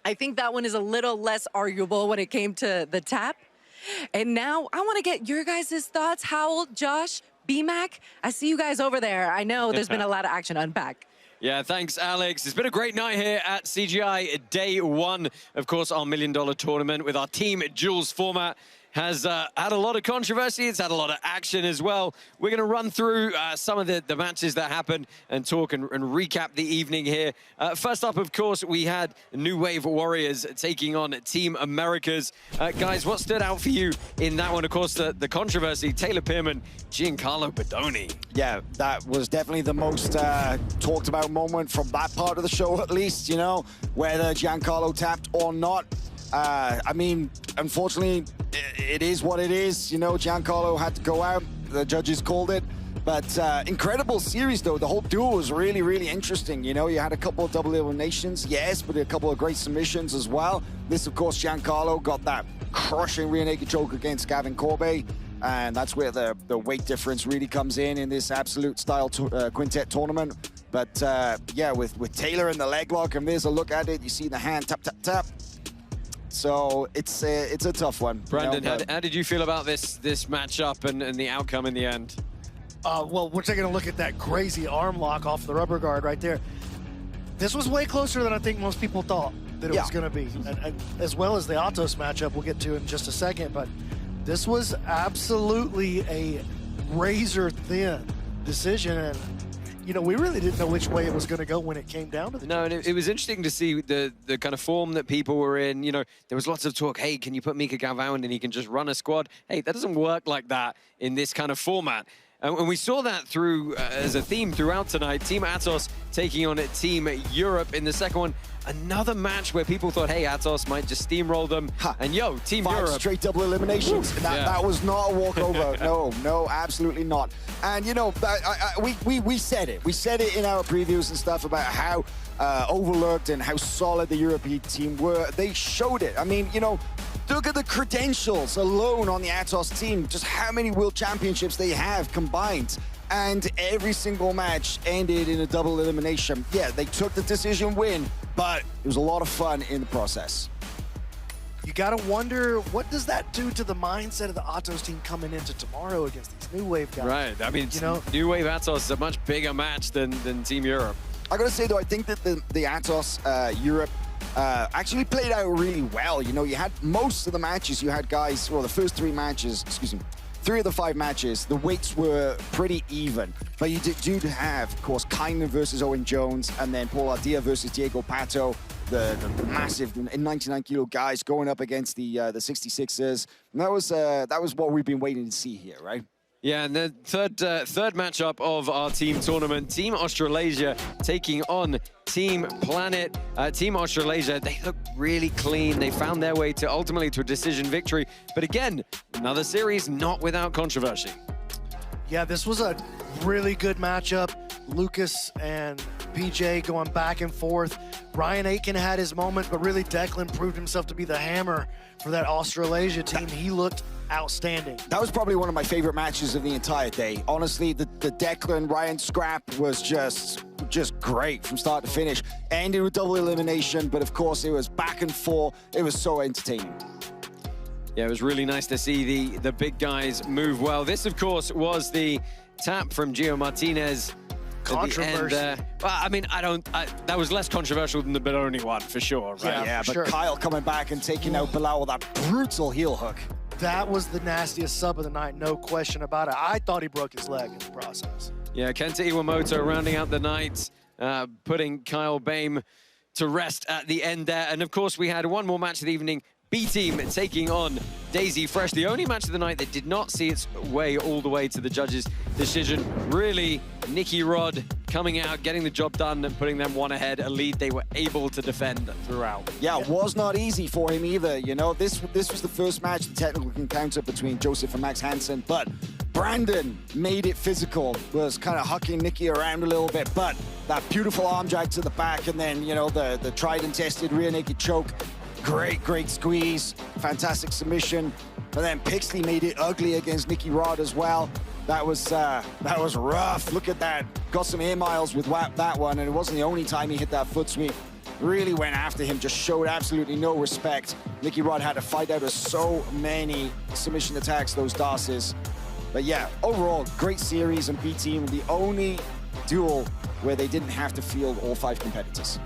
I think that one is a little less arguable when it came to the tap. And now I want to get your guys' thoughts. Howell, Josh, B-Mac, I see you guys over there. I know there's been a lot of action to unpack. Yeah, thanks, Alex. It's been a great night here at CGI Day 1. Of course, our $1 Million tournament with our Team Duels format has had a lot of controversy. It's had a lot of action as well. We're going to run through some of the matches that happened and talk and recap the evening here. First up, of course, we had New Wave Warriors taking on Team Americas. Guys, what stood out for you in that one? Of course, the controversy, Taylor Pearman, Giancarlo Bodoni. Yeah, that was definitely the most talked about moment from that part of the show, at least, you know, whether Giancarlo tapped or not. I mean, unfortunately, it is what it is. You know, Giancarlo had to go out. The judges called it. But incredible series, though. The whole duel was really, really interesting. You know, you had a couple of double eliminations, yes, but a couple of great submissions as well. This, of course, Giancarlo got that crushing rear naked choke against Gavin Corbe. And that's where the weight difference really comes in this absolute style quintet tournament. But yeah, with Taylor in the leg lock, and there's a look at it. You see the hand tap, tap, tap. So it's a tough one. Brandon, you know, how did you feel about this matchup and the outcome in the end? Well, we're taking a look at that crazy arm lock off the rubber guard right there. This was way closer than I think most people thought that it was going to be, and as well as the Atos matchup we'll get to in just a second. But this was absolutely a razor-thin decision, and you know, we really didn't know which way it was going to go when it came down to the No, and it was interesting to see the kind of form that people were in. You know, there was lots of talk, hey, can you put Mica Galvao in and he can just run a squad? Hey, that doesn't work like that in this kind of format. And we saw that through as a theme throughout tonight. Team Atos taking on Team Europe in the second one. Another match where people thought, hey, Atos might just steamroll them. And yo, Team Europe. 5 straight double eliminations. That was not a walkover. No, absolutely not. And you know, we said it. We said it in our previews and stuff about how overlooked and how solid the European team were. They showed it. I mean, you know, look at the credentials alone on the Atos team, just how many world championships they have combined. And every single match ended in a double elimination. Yeah, they took the decision win, but it was a lot of fun in the process. You gotta wonder, what does that do to the mindset of the Atos team coming into tomorrow against these New Wave guys? Right, I mean, you know, New Wave Atos is a much bigger match than Team Europe. I gotta say though, I think that the Atos Europe actually played out really well. You know, you had most of the matches, you had guys, well, the first 3 matches, 3 of the 5 matches, the weights were pretty even. But you do have, of course, Kaynan versus Owen Jones, and then Paul Ardia versus Diego Pato, the massive 99 kilo guys going up against the 66ers. And that was what we've been waiting to see here, right? Yeah, and the third matchup of our team tournament, Team Australasia taking on Team Planet. Team Australasia, they look really clean. They found their way to ultimately to a decision victory. But again, another series not without controversy. Yeah, this was a really good matchup. Lucas and BJ going back and forth. Ryan Aitken had his moment, but really Declan proved himself to be the hammer for that Australasia team. He looked outstanding. That was probably one of my favorite matches of the entire day. Honestly, the Declan Ryan scrap was just great from start to finish. Ended with double elimination, but of course it was back and forth. It was so entertaining. Yeah, it was really nice to see the big guys move well. This, of course, was the tap from Gio Martinez. Controversy. Well, I mean, that was less controversial than the Bodoni one, for sure, right? Yeah, but sure. Kyle coming back and taking out Bilal with that brutal heel hook. That was the nastiest sub of the night, no question about it. I thought he broke his leg in the process. Yeah, Kenta Iwamoto rounding out the night, putting Kyle Bame to rest at the end there. And of course, we had one more match of the evening. B-Team taking on Daisy Fresh, the only match of the night that did not see its way all the way to the judges' decision. Really, Nicky Rod coming out, getting the job done, and putting them one ahead, a lead they were able to defend throughout. Yeah, it was not easy for him either. You know, this was the first match, the technical encounter between Joseph and Max Hansen, but Brandon made it physical, was kind of hucking Nicky around a little bit, but that beautiful arm drag to the back, and then, you know, the tried and tested rear naked choke. Great squeeze, fantastic submission. But then Pixley made it ugly against Nicky Rod as well. That was rough. Look at that. Got some air miles with that one, and it wasn't the only time he hit that foot sweep. Really went after him, just showed absolutely no respect. Nicky Rod had to fight out of so many submission attacks, those Darces. But yeah, overall, great series and B-Team, the only duel where they didn't have to field all 5 competitors.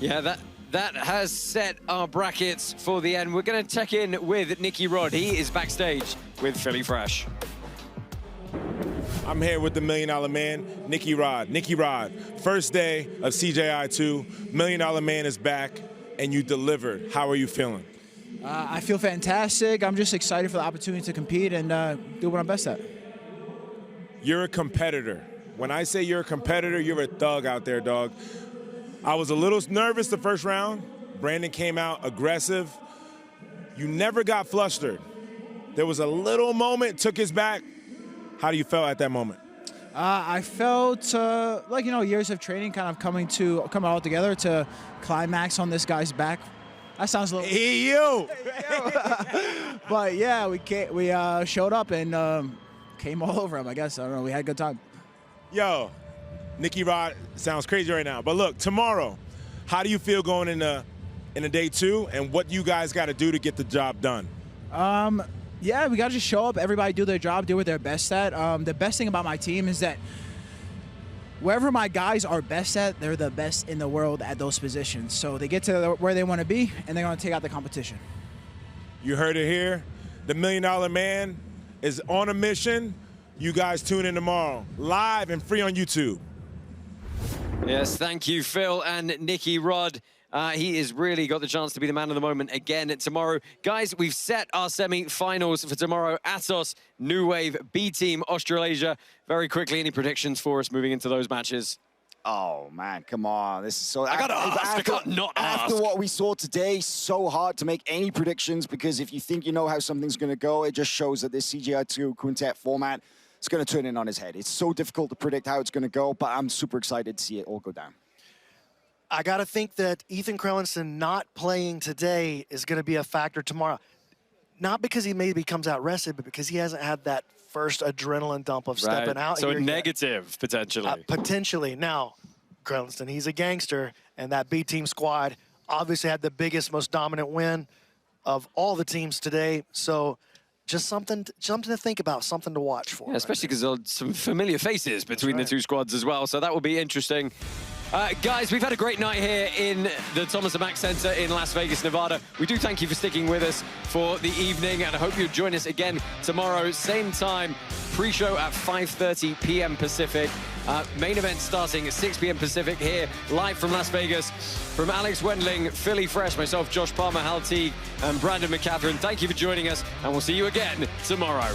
Yeah, that has set our brackets for the end. We're going to check in with Nicky Rod. He is backstage with Philly Fresh. I'm here with the $1 Million Man, Nicky Rod. Nicky Rod, first day of CJI 2, $1 Million Man is back, and you delivered. How are you feeling? I feel fantastic. I'm just excited for the opportunity to compete and do what I'm best at. You're a competitor. When I say you're a competitor, you're a thug out there, dog. I was a little nervous the first round. Brandon came out aggressive. You never got flustered. There was a little moment, took his back. How do you feel at that moment? I felt like, you know, years of training kind of coming all together to climax on this guy's back. That sounds a little... you! But yeah, we showed up and came all over him, I guess. I don't know, we had a good time. Yo, Nicky Rod sounds crazy right now. But look, tomorrow, how do you feel going into day 2, and what you guys got to do to get the job done? Yeah, we got to just show up, everybody do their job, do what they're best at. The best thing about my team is that wherever my guys are best at, they're the best in the world at those positions. So they get to where they want to be, and they're going to take out the competition. You heard it here. The $1 Million Man is on a mission. You guys tune in tomorrow, live and free on YouTube. Yes, thank you, Phil and Nicky Rod. He has really got the chance to be the man of the moment again tomorrow. Guys, we've set our semi-finals for tomorrow. Atos, New Wave, B-Team, Australasia. Very quickly, any predictions for us moving into those matches? Oh, man, come on. This is so... I gotta ask, I can't not ask. After what we saw today, so hard to make any predictions, because if you think you know how something's going to go, it just shows that this CGI2 quintet format is going to turn in on his head. It's so difficult to predict how it's going to go, but I'm super excited to see it all go down. I got to think that Ethan Krellinson not playing today is going to be a factor tomorrow. Not because he maybe comes out rested, but because he hasn't had that first adrenaline dump of stepping out. So a negative, potentially. Potentially. Now, Krellinson, he's a gangster, and that B-Team squad obviously had the biggest, most dominant win of all the teams today. So just something to think about, something to watch for. Yeah, especially because there are some familiar faces between the two squads as well, so that will be interesting. Guys, we've had a great night here in the Thomas & Mack Center in Las Vegas, Nevada. We do thank you for sticking with us for the evening, and I hope you'll join us again tomorrow, same time, pre-show at 5:30 p.m. Pacific. Main event starting at 6 p.m. Pacific here, live from Las Vegas. From Alex Wendling, Philly Fresh, myself, Josh Palmer, Hal Teague, and Brandon McCatherine, thank you for joining us, and we'll see you again tomorrow.